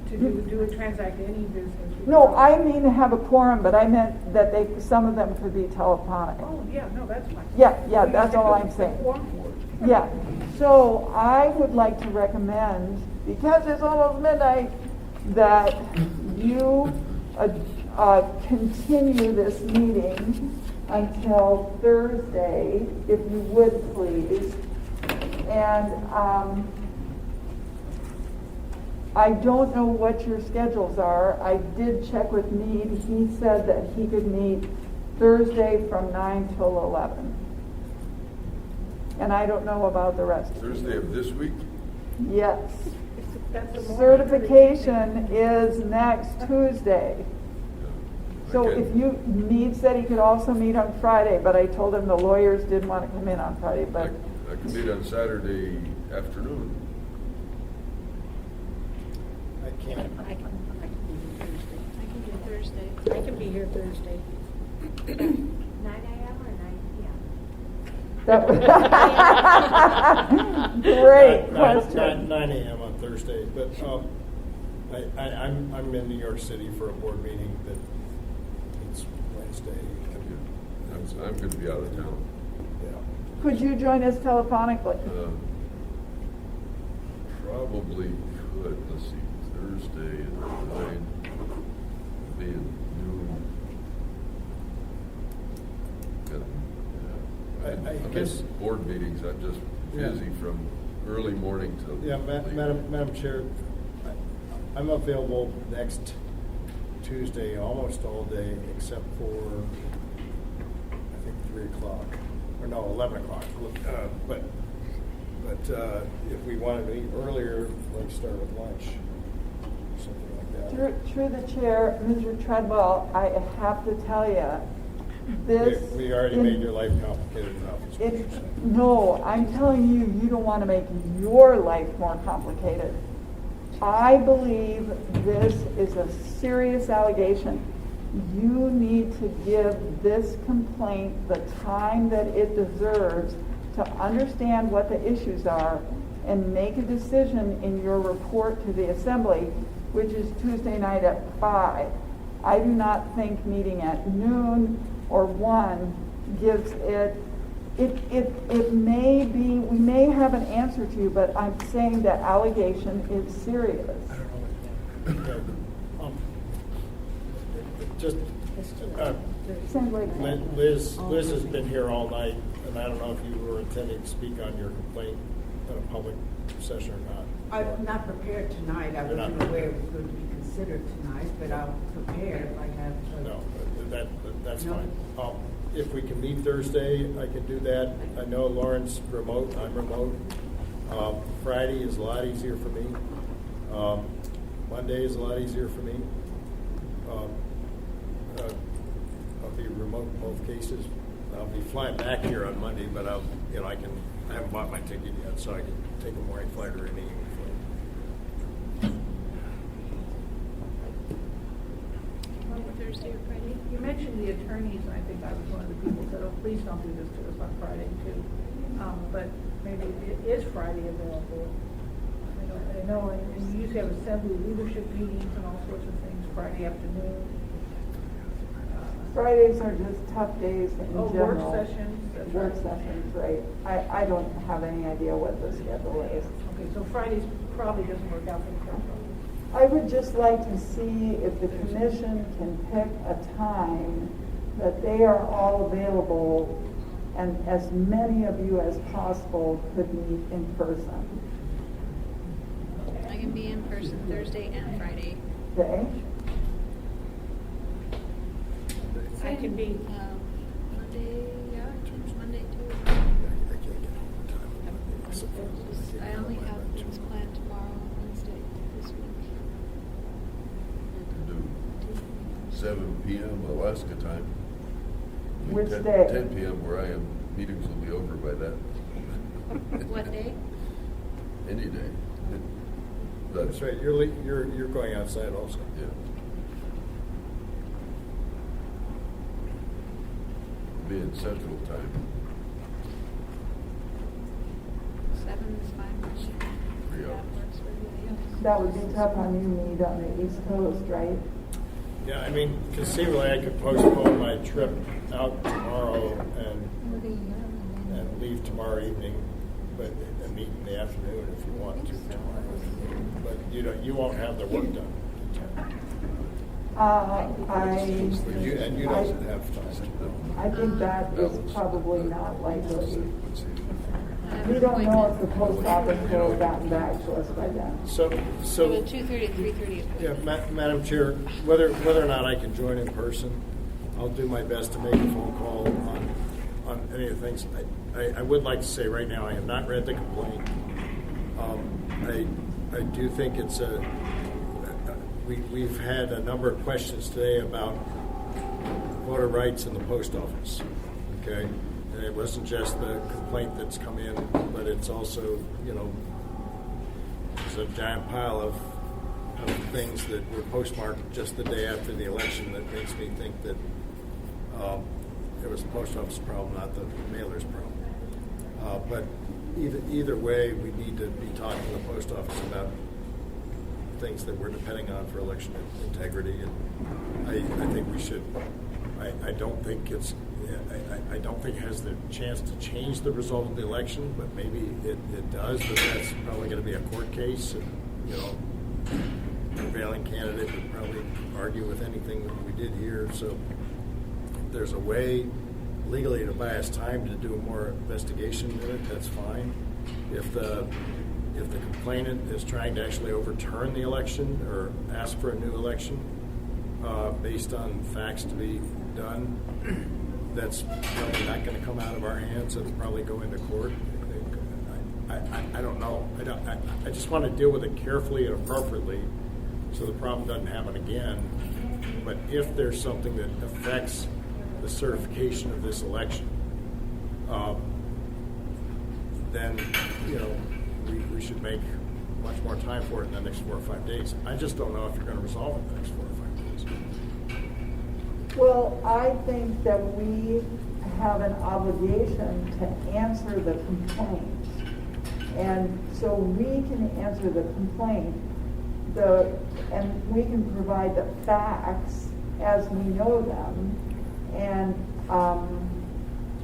to transact any business. No, I mean to have a quorum, but I meant that some of them could be telephonic. Oh, yeah, no, that's fine. Yeah, that's all I'm saying. Yeah, so I would like to recommend, because it's almost midnight, that you continue this meeting until Thursday, if you would please. And I don't know what your schedules are. I did check with Mead. He said that he could meet Thursday from 9 till 11. And I don't know about the rest of you. Thursday of this week? Yes. Certification is next Tuesday. So if Mead said he could also meet on Friday, but I told him the lawyers didn't want to come in on Friday. But I can meet on Saturday afternoon. I can't. I can do Thursday. I can be here Thursday. 9 a.m. or 9 p.m.? Great question. 9 a.m. on Thursday, but I'm in New York City for a board meeting that it's Wednesday. I'm going to be out of town. Yeah. Could you join us telephonically? Probably could. Let's see. Thursday at 9. Be at noon. I'm guess- in board meetings. I'm just busy from early morning till late. Madam Chair, I'm available next Tuesday almost all day except for I think 3 o'clock or no 11 o'clock. But if we wanted to meet earlier, like start with lunch, something like that. Through the chair, Mr. Treadwell, I have to tell you, this... We already made your life complicated enough. is what you're saying. No, I'm telling you, you don't want to make your life more complicated. I believe this is a serious allegation. You need to give this complaint the time that it deserves to understand what the issues are and make a decision in your report to the assembly, which is Tuesday night at 5. I do not think meeting at noon or 1 gives it may be, we may have an answer to you, but I'm saying the allegation is serious. Just, Liz has been here all night, and I don't know if you were intending to speak on your complaint in a public session or not. I'm not prepared tonight. I wasn't aware it was going to be considered tonight, but I'll prepare if I have. No, that's fine. If we can meet Thursday, I can do that. I know Lauren's remote, I'm remote. Friday is a lot easier for me. Monday is a lot easier for me. I'll be remote in both cases. I'll be flying back here on Monday, but I haven't bought my ticket yet, so I can take a morning flight or an evening flight. Thursday or Friday? You mentioned the attorneys, and I think I was one of the people that said, oh, please don't do this to us on Friday too. But maybe it is Friday available. I know, and you usually have assembly leadership meetings and all sorts of things Friday afternoon. Fridays are just tough days in general. Work sessions. Work sessions, right. I don't have any idea what the schedule is. Okay, so Fridays probably doesn't work out for the council. I would just like to see if the commission can pick a time that they are all available and as many of you as possible could meet in person. I can be in person Thursday and Friday. Okay? I can be Monday, yeah, Monday too. I only have things planned tomorrow and Wednesday this week. Do 7 p.m. Alaska time. Which 10 day? 10 p.m. where I am. Meetings will be over by then. What day? Any day. That's right. You're going outside also. Yeah. Be in Central Time. 7 is fine. 3 hours. That works for everybody else. That would be tough on you, Meade, on the East Coast, right? Yeah, I mean, conceivably, I could postpone my trip out tomorrow and leave tomorrow evening, but and meet in the afternoon if you want to tomorrow. But you won't have the work done. You don't have time. I think that is probably not likely. We don't know if the post office will have gotten back to us by then. So 2:30 to 3:30. Yeah, Madam Chair, whether or not I can join in person, I'll do my best to make a phone call on any of the things. I would like to say right now, I have not read the complaint. I do think it's we've had a number of questions today about voter rights in the post office, okay? And it wasn't just the complaint that's come in, but it's also, there's a giant pile of things that were postmarked just the day after the election that makes me think that it was the post office problem, not the mailer's problem. But either way, we need to be talking to the post office about things that we're depending on for election integrity, and I think we should. I don't think it's. I don't think it has the chance to change the result of the election, but maybe it does. But that's probably going to be a court case, and the prevailing candidate would probably argue with anything that we did here. So if there's a way legally to buy us time to do more investigation in it, that's fine. If the complainant is trying to actually overturn the election or ask for a new election based on facts to be done, that's probably not going to come out of our hands. It'll probably go into court. I don't know. I just want to deal with it carefully and appropriately so the problem doesn't happen again. But if there's something that affects the certification of this election, then we should make much more time for it in the next 4 or 5 days. I just don't know if you're going to resolve it in the next 4 or 5 days. Well, I think that we have an obligation to answer the complaints. And so we can answer the complaint, and we can provide the facts as we know them. And,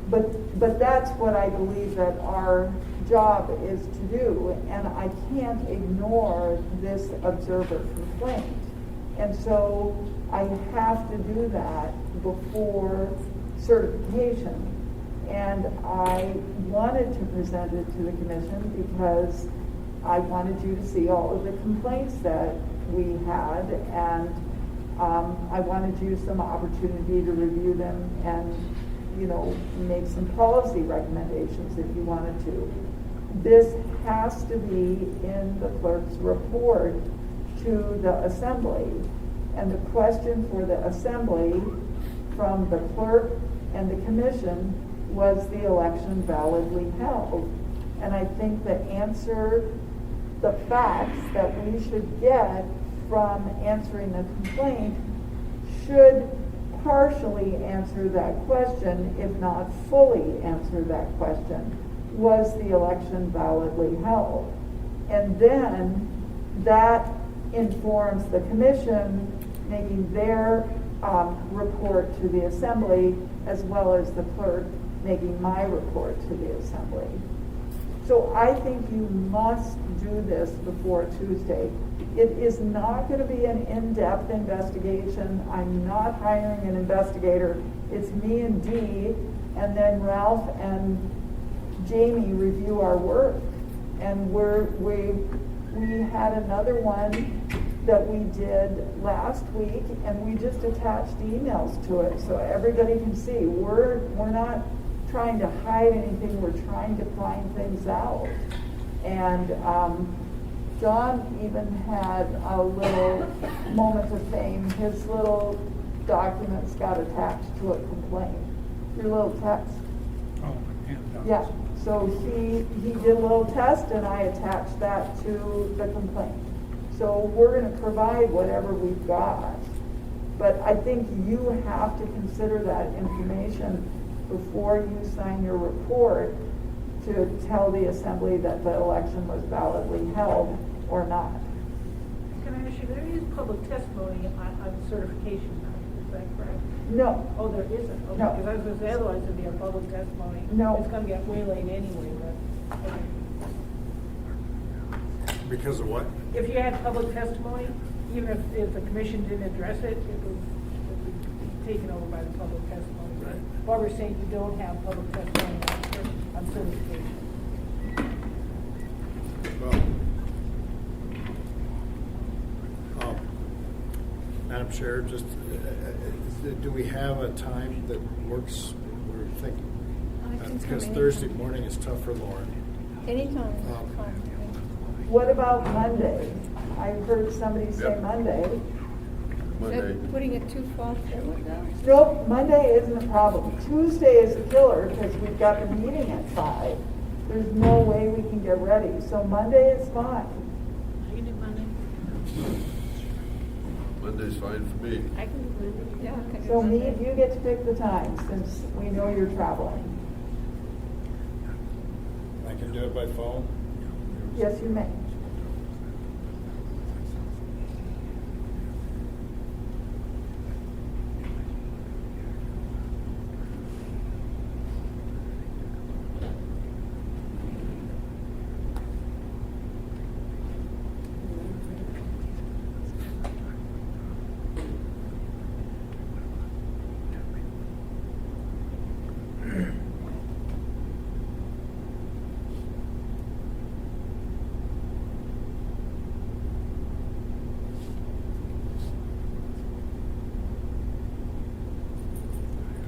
but that's what I believe that our job is to do, and I can't ignore this observer complaint. And so I have to do that before certification. And I wanted to present it to the commission because I wanted you to see all of the complaints that we had, and I wanted you some opportunity to review them and, you know, make some policy recommendations if you wanted to. This has to be in the clerk's report to the assembly. And the question for the assembly from the clerk and the commission was the election validly held. And I think the answer, the facts that we should get from answering the complaint should partially answer that question, if not fully answer that question. Was the election validly held? And then that informs the commission making their report to the assembly, as well as the clerk making my report to the assembly. So I think you must do this before Tuesday. It is not going to be an in-depth investigation. I'm not hiring an investigator. It's me and Dee, and then Ralph and Jamie review our work. And we had another one that we did last week, and we just attached emails to it so everybody can see. We're not trying to hide anything. We're trying to find things out. And John even had a little moment of fame. His little documents got attached to a complaint. Your little text. Oh, yeah. So he did a little test, and I attached that to the complaint. So we're going to provide whatever we've got. But I think you have to consider that information before you sign your report to tell the assembly that the election was validly held or not. Can I ask you, there is public testimony on certification, is that correct? No. Oh, there isn't? Okay, No. because I was going to say, otherwise it'd be a public testimony. No. It's going to get waylaid anyway, but, okay. Because of what? If you had public testimony, even if the commission didn't address it, it would be taken over by the public testimony. Right. What we're saying, you don't have public testimony on certification. Well, Madam Chair, just do we have a time that works? We're thinking because Thursday morning is tough for Lauren. Anytime. What about Monday? I heard somebody say Monday. Is that putting it too far forward now? Nope, Monday isn't a problem. Tuesday is a killer because we've got the meeting at 5. There's no way we can get ready. So Monday is fine. You can do Monday. Monday's fine for me. I can do Monday. Yeah, I can do So Monday. you get to pick the time since we know you're traveling. I can do it by phone. Yes, you may.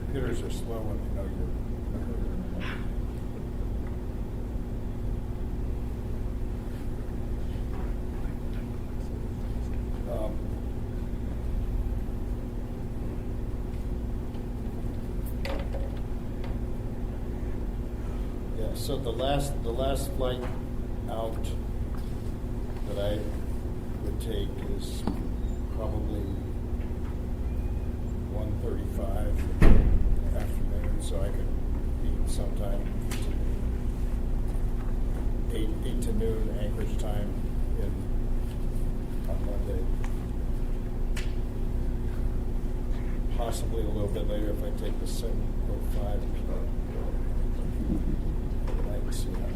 Computers are slow when they know you're. Yeah, so the last flight out that I would take is probably 1:35 afternoon, so I could be sometime 8 8 to noon Anchorage time on Monday. Possibly a little bit later if I take the 7:05 night in Seattle.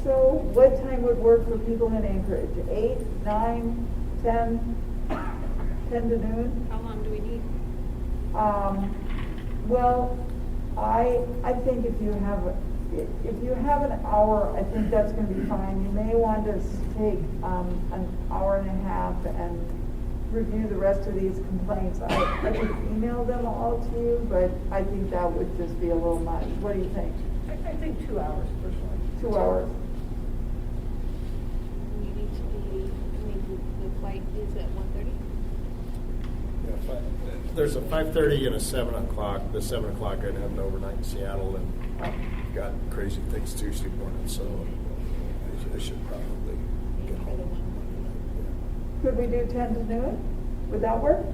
So what time would work for people in Anchorage? 8, 9, 10, 10 to noon? How long do we need? Well, I think if you have an hour, I think that's going to be fine. You may want to take an hour and a half and review the rest of these complaints. I could email them all to you, but I think that would just be a little much. What do you think? I think 2 hours personally. 2 hours. We need to be, the flight is at 1:30? Yeah, there's a 5:30 and a 7 o'clock. The 7 o'clock I'd have an overnight in Seattle and got crazy things Tuesday morning, so I should probably get home. Could we do 10 to noon? Would that work?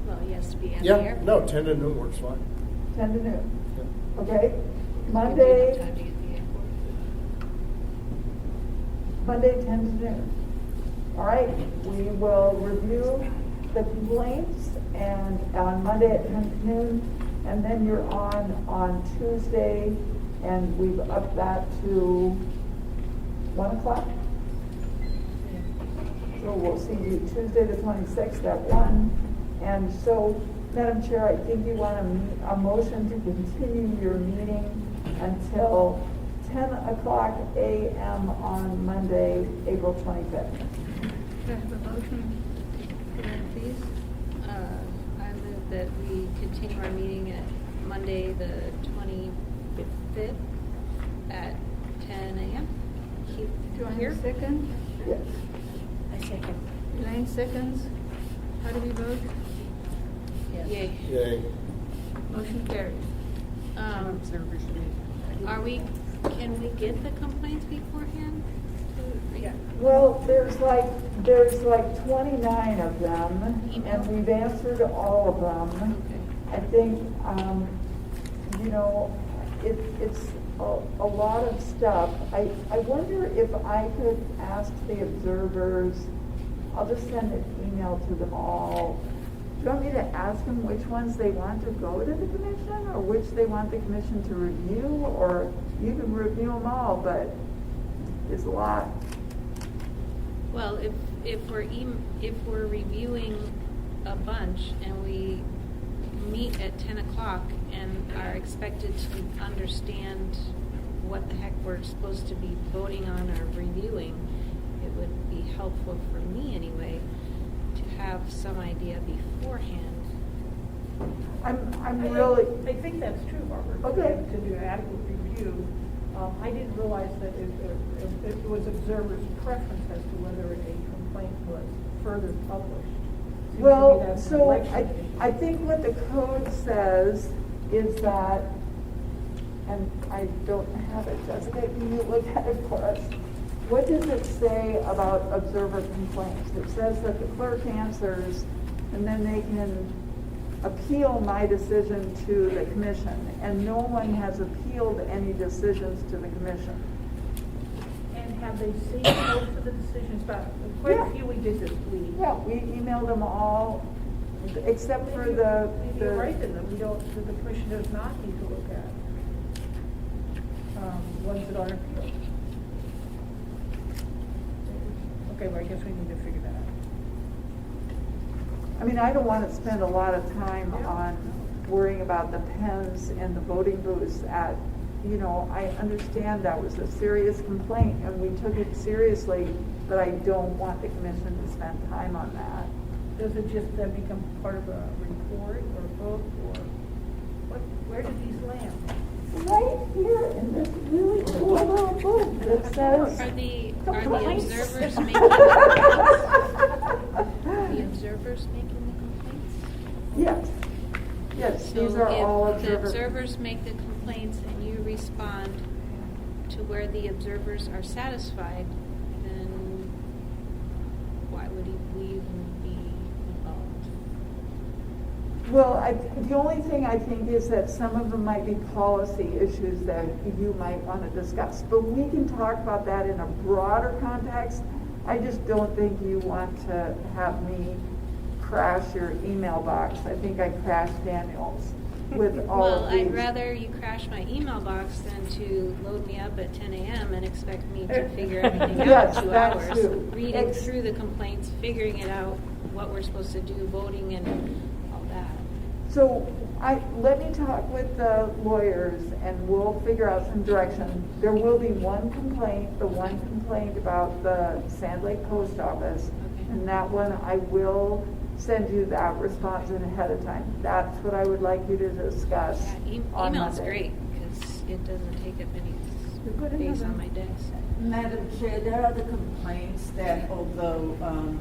Well, he has to be at the Yeah, airport. no, 10 to noon works fine. 10 to noon. Yeah. Okay. Give me Monday, enough time to get to the airport. Monday, 10 to noon. All right, we will review the complaints and on Monday at 10 to noon, and then you're on Tuesday, and we've upped that to 1 o'clock. So we'll see you Tuesday the 26th at 1. And so, Madam Chair, I think you want a motion to continue your meeting until 10 o'clock a.m. on Monday, April 25th. Do I have a motion for that, please? I move that we continue our meeting at Monday, the 25th at 10 a.m. Do I hear a second? Yes. I second. Elaine seconds. How do we vote? Yay. Yay. Motion carries. Are we, can we get the complaints beforehand? Yeah. Well, there's like 29 of them, and we've answered all of them. Okay. I think, it's a lot of stuff. I wonder if I could ask the observers, I'll just send an email to them all. Do you want me to ask them which ones they want to go to the commission, or which they want the commission to review, or you can review them all, but it's a lot. Well, if we're reviewing a bunch and we meet at 10 o'clock and are expected to understand what the heck we're supposed to be voting on or reviewing, it would be helpful for me anyway to have some idea beforehand. I'm really. I think that's true, Barbara. Okay. To do an adequate review. I didn't realize that it was observers' preference as to whether a complaint was further published. Seems to me Well, that's an so election issue. I think what the code says is that, and I don't have it, Jessica, can you look at it for us? What does it say about observer complaints? It says that the clerk answers, and then they can appeal my decision to the commission, and no one has appealed any decisions to the commission. And have they seen most of the decisions? But quite a few we did this week. Yeah, we emailed them all, except for the. Maybe you're right in that we don't, that the commission does not need to look at ones that aren't appealed. Okay, well, I guess we need to figure that out. I mean, I don't want to spend a lot of time on worrying about the pens and the voting booths at, I understand that was a serious complaint and we took it seriously, but I don't want the commission to spend time on that. Does it just then become part of a report or a book, or where do these land? Right here in this really cool little book that says. Are the complaints. observers making the complaints? The observers making the complaints? Yes. Yes, So these are all if the observers. observers make the complaints and you respond to where the observers are satisfied, then why would we even be involved? Well, the only thing I think is that some of them might be policy issues that you might want to discuss. But we can talk about that in a broader context. I just don't think you want to have me crash your email box. I think I crashed Daniel's with all Well, of these. I'd rather you crash my email box than to load me up at 10 a.m. and expect me to figure everything out Yes, in 2 that hours. too. Reading through the complaints, figuring it out, what we're supposed to do, voting and all that. So let me talk with the lawyers and we'll figure out some direction. There will be one complaint, the one complaint about the Sand Lake Post Office. And that one, I will send you that response in ahead of time. That's what I would like you to discuss on Email's Monday. great because it doesn't take up any space on my desk. Madam Chair, there are other complaints that although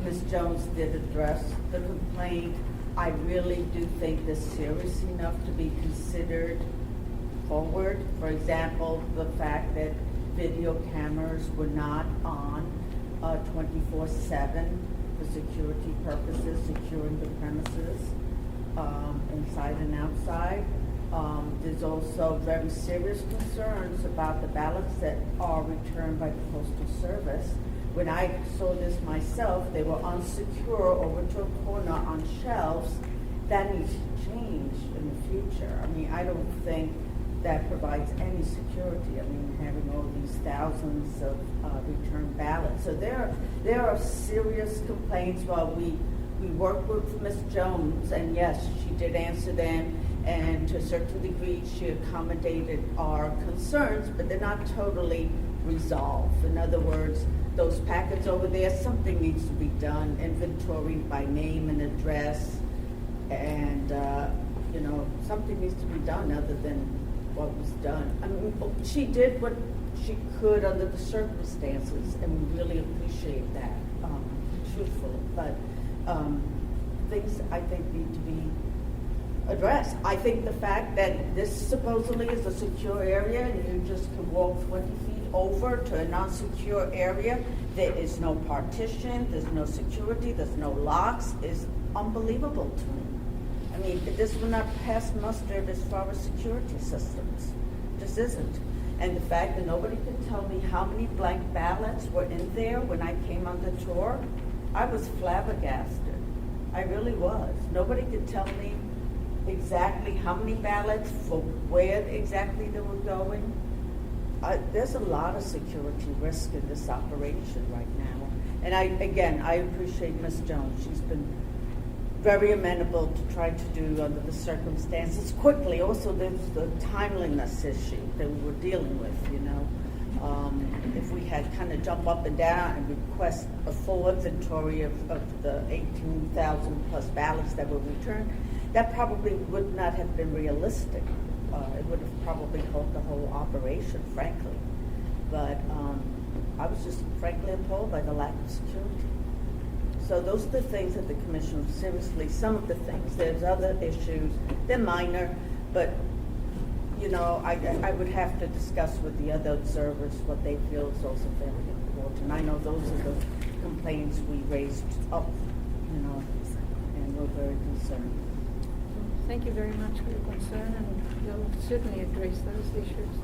Ms. Jones did address the complaint, I really do think they're serious enough to be considered forward. For example, the fact that video cameras were not on 24/7 for security purposes, securing the premises inside and outside. There's also very serious concerns about the ballots that are returned by the Postal Service. When I saw this myself, they were unsecure over to a corner on shelves. That needs to change in the future. I mean, I don't think that provides any security. I mean, having all these thousands of returned ballots. So there are serious complaints. While we worked with Ms. Jones, and yes, she did answer them, and to a certain degree, she accommodated our concerns, but they're not totally resolved. In other words, those packets over there, something needs to be done, inventory by name and address, and something needs to be done other than what was done. I mean, she did what she could under the circumstances, and we really appreciate that, truthfully. But things I think need to be addressed. I think the fact that this supposedly is a secure area and you just can walk 20 feet over to a non-secure area, there is no partition, there's no security, there's no locks, is unbelievable to me. I mean, this will not pass muster as far as security systems. This isn't. And the fact that nobody could tell me how many blank ballots were in there when I came on the tour, I was flabbergasted. I really was. Nobody could tell me exactly how many ballots, for where exactly they were going. There's a lot of security risk in this operation right now. And I appreciate Ms. Jones. She's been very amenable to try to do under the circumstances quickly. Also, there's the timeliness issue that we were dealing with, If we had kind of jump up and down and request a full inventory of the 18,000 plus ballots that were returned, that probably would not have been realistic. It would have probably halted the whole operation, frankly. But I was just frankly appalled by the lack of security. So those are the things that the commission, seriously, some of the things. There's other issues. They're minor, but, I would have to discuss with the other observers what they feel is also very important. I know those are the complaints we raised up, and we're very concerned. Thank you very much for your concern, and you'll certainly address those issues.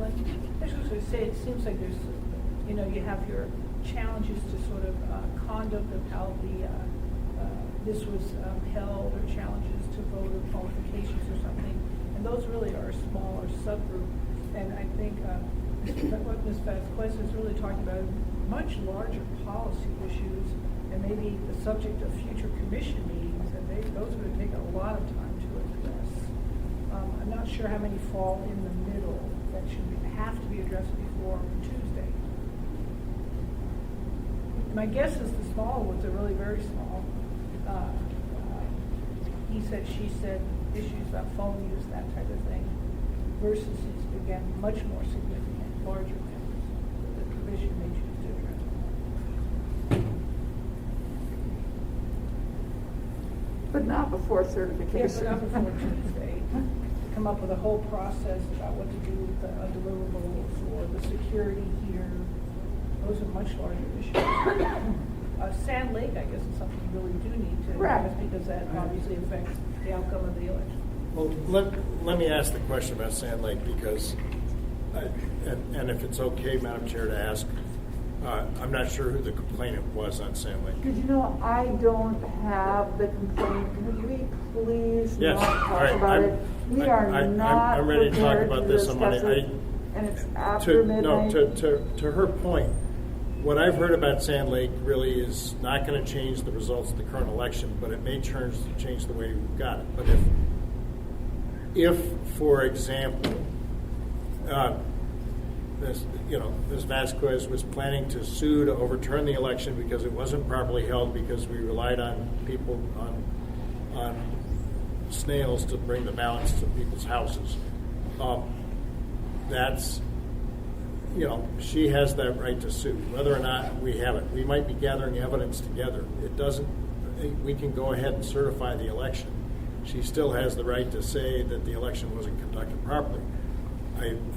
I was going to say, it seems like there's, you have your challenges to sort of conduct of how this was held, or challenges to voter qualifications or something, and those really are a smaller subgroup. And I think what Ms. Vasquez is really talking about much larger policy issues, and maybe the subject of future commission meetings, and those would take a lot of time to address. I'm not sure how many fall in the middle that have to be addressed before Tuesday. My guess is the smaller ones are really very small. He said, she said, issues about phone use, that type of thing, versus these, again, much more significant, larger matters that the commission may choose to address. But not before certification. Yes, but not before Tuesday. Come up with a whole process about what to do with the deliverables or the security here. those are much larger issues. Sand Lake, I guess, is something you really do need to Correct. address because that obviously affects the outcome of the election. Well, let me ask the question about Sand Lake because, and if it's okay, Madam Chair, to ask, I'm not sure who the complainant was on Sand Lake. Did you know I don't have the complaint? Could we please Yes, not all talk right, about it? We are not I'm ready to talk prepared about to this on Monday. discuss it, and it's after midnight. To her point, what I've heard about Sand Lake really is not going to change the results of the current election, but it may change the way we've got it. But if for example, Ms. Vasquez was planning to sue to overturn the election because it wasn't properly held because we relied on people on snails to bring the ballots to people's houses. That's, she has that right to sue, whether or not we have it. We might be gathering evidence together. We can go ahead and certify the election. She still has the right to say that the election wasn't conducted properly.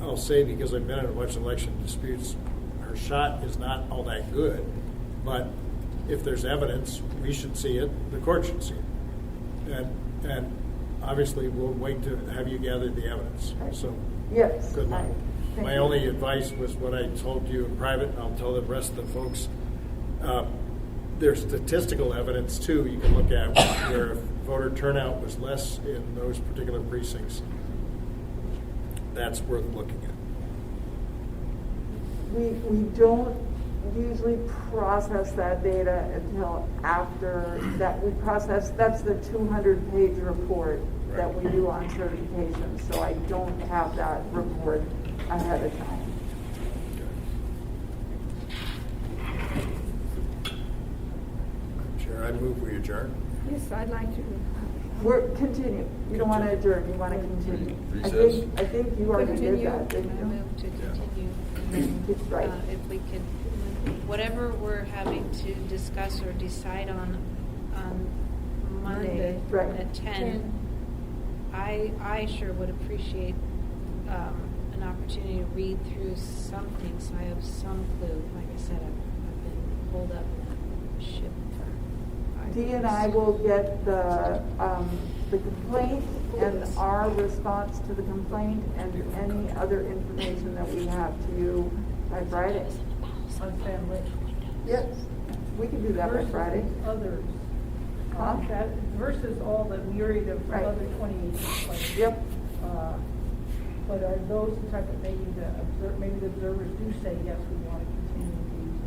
I'll say, because I've been in a bunch of election disputes, her shot is not all that good, but if there's evidence, we should see it, the court should see it. And obviously, we'll wait to have you gather the evidence. So, yes. Good luck. Thank My you. only advice was what I told you in private, and I'll tell the rest of the folks. There's statistical evidence, too, you can look at where voter turnout was less in those particular precincts. That's worth looking at. We don't usually process that data until after that. We process, that's the 200-page report that we do on certification, so I don't have that report ahead of time. Chair, I move we adjourn. Yes, I'd like to. We're continue. You don't want to adjourn. You want to continue. Recess. I think you already did Continue, that, didn't I you? move to continue. And then, Right. if we could, whatever we're having to discuss or decide on Monday Right. at 10, I sure would appreciate an opportunity to read through something so I have some clue. Like I said, I've been holed up in that ship for 5 Dee years. and I will get the complaint and our response to the complaint and any other information that we have to you by Friday. On Sand Lake. Yes, we can do that by Versus Friday. Others. Huh? That versus all the myriad of Right. other 28 complaints. Yep. But are those the type that maybe the observers do say, yes, we want to continue these,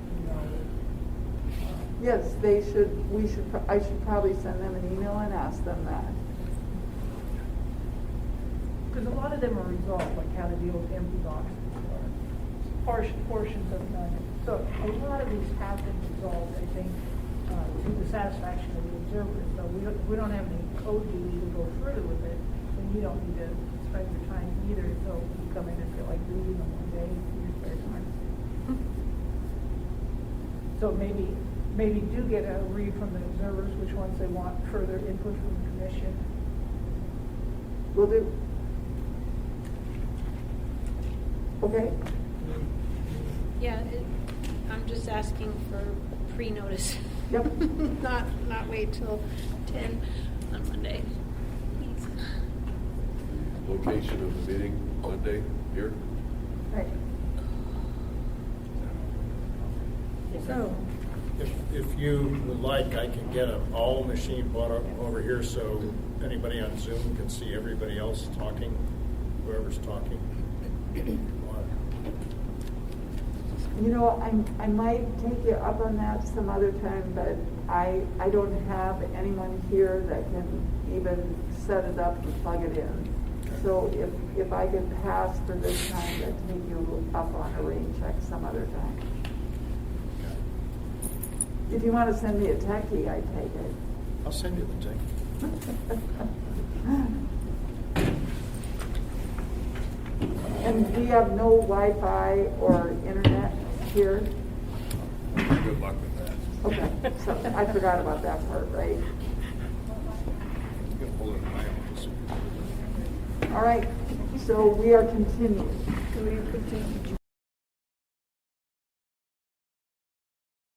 Yes, they should, I should probably send them an email and ask them that. because a lot of them are resolved, like how to deal with empty boxes or portions of none. So a lot of these have been resolved, I think, to the satisfaction of the observers. So we don't have any code duty to go further with it, and you don't need to spend your time either. So you come in and feel like reading them one day in your spare time. So maybe do get a read from the observers, which ones they want further input from the commission. Will do. Okay. Yeah, I'm just asking for pre-notice. Yep. Not wait till 10 on Monday. Please. Location of the meeting, Monday, here? Right. So, If you would like, I can get an all machine brought up over here so anybody on Zoom can see everybody else talking, whoever's talking. You know, I might take you up on that some other time, but I don't have anyone here that can even set it up and plug it in. So if I could pass for this time, I'd take you up on a rain check some other time. If you want to send me a techie, I'd take it. I'll send you the thing. And we have no Wi-Fi or internet here? Good luck with that. Okay, so I forgot about that part, right? You can pull it in my office. All right, so we are continuing. do we continue?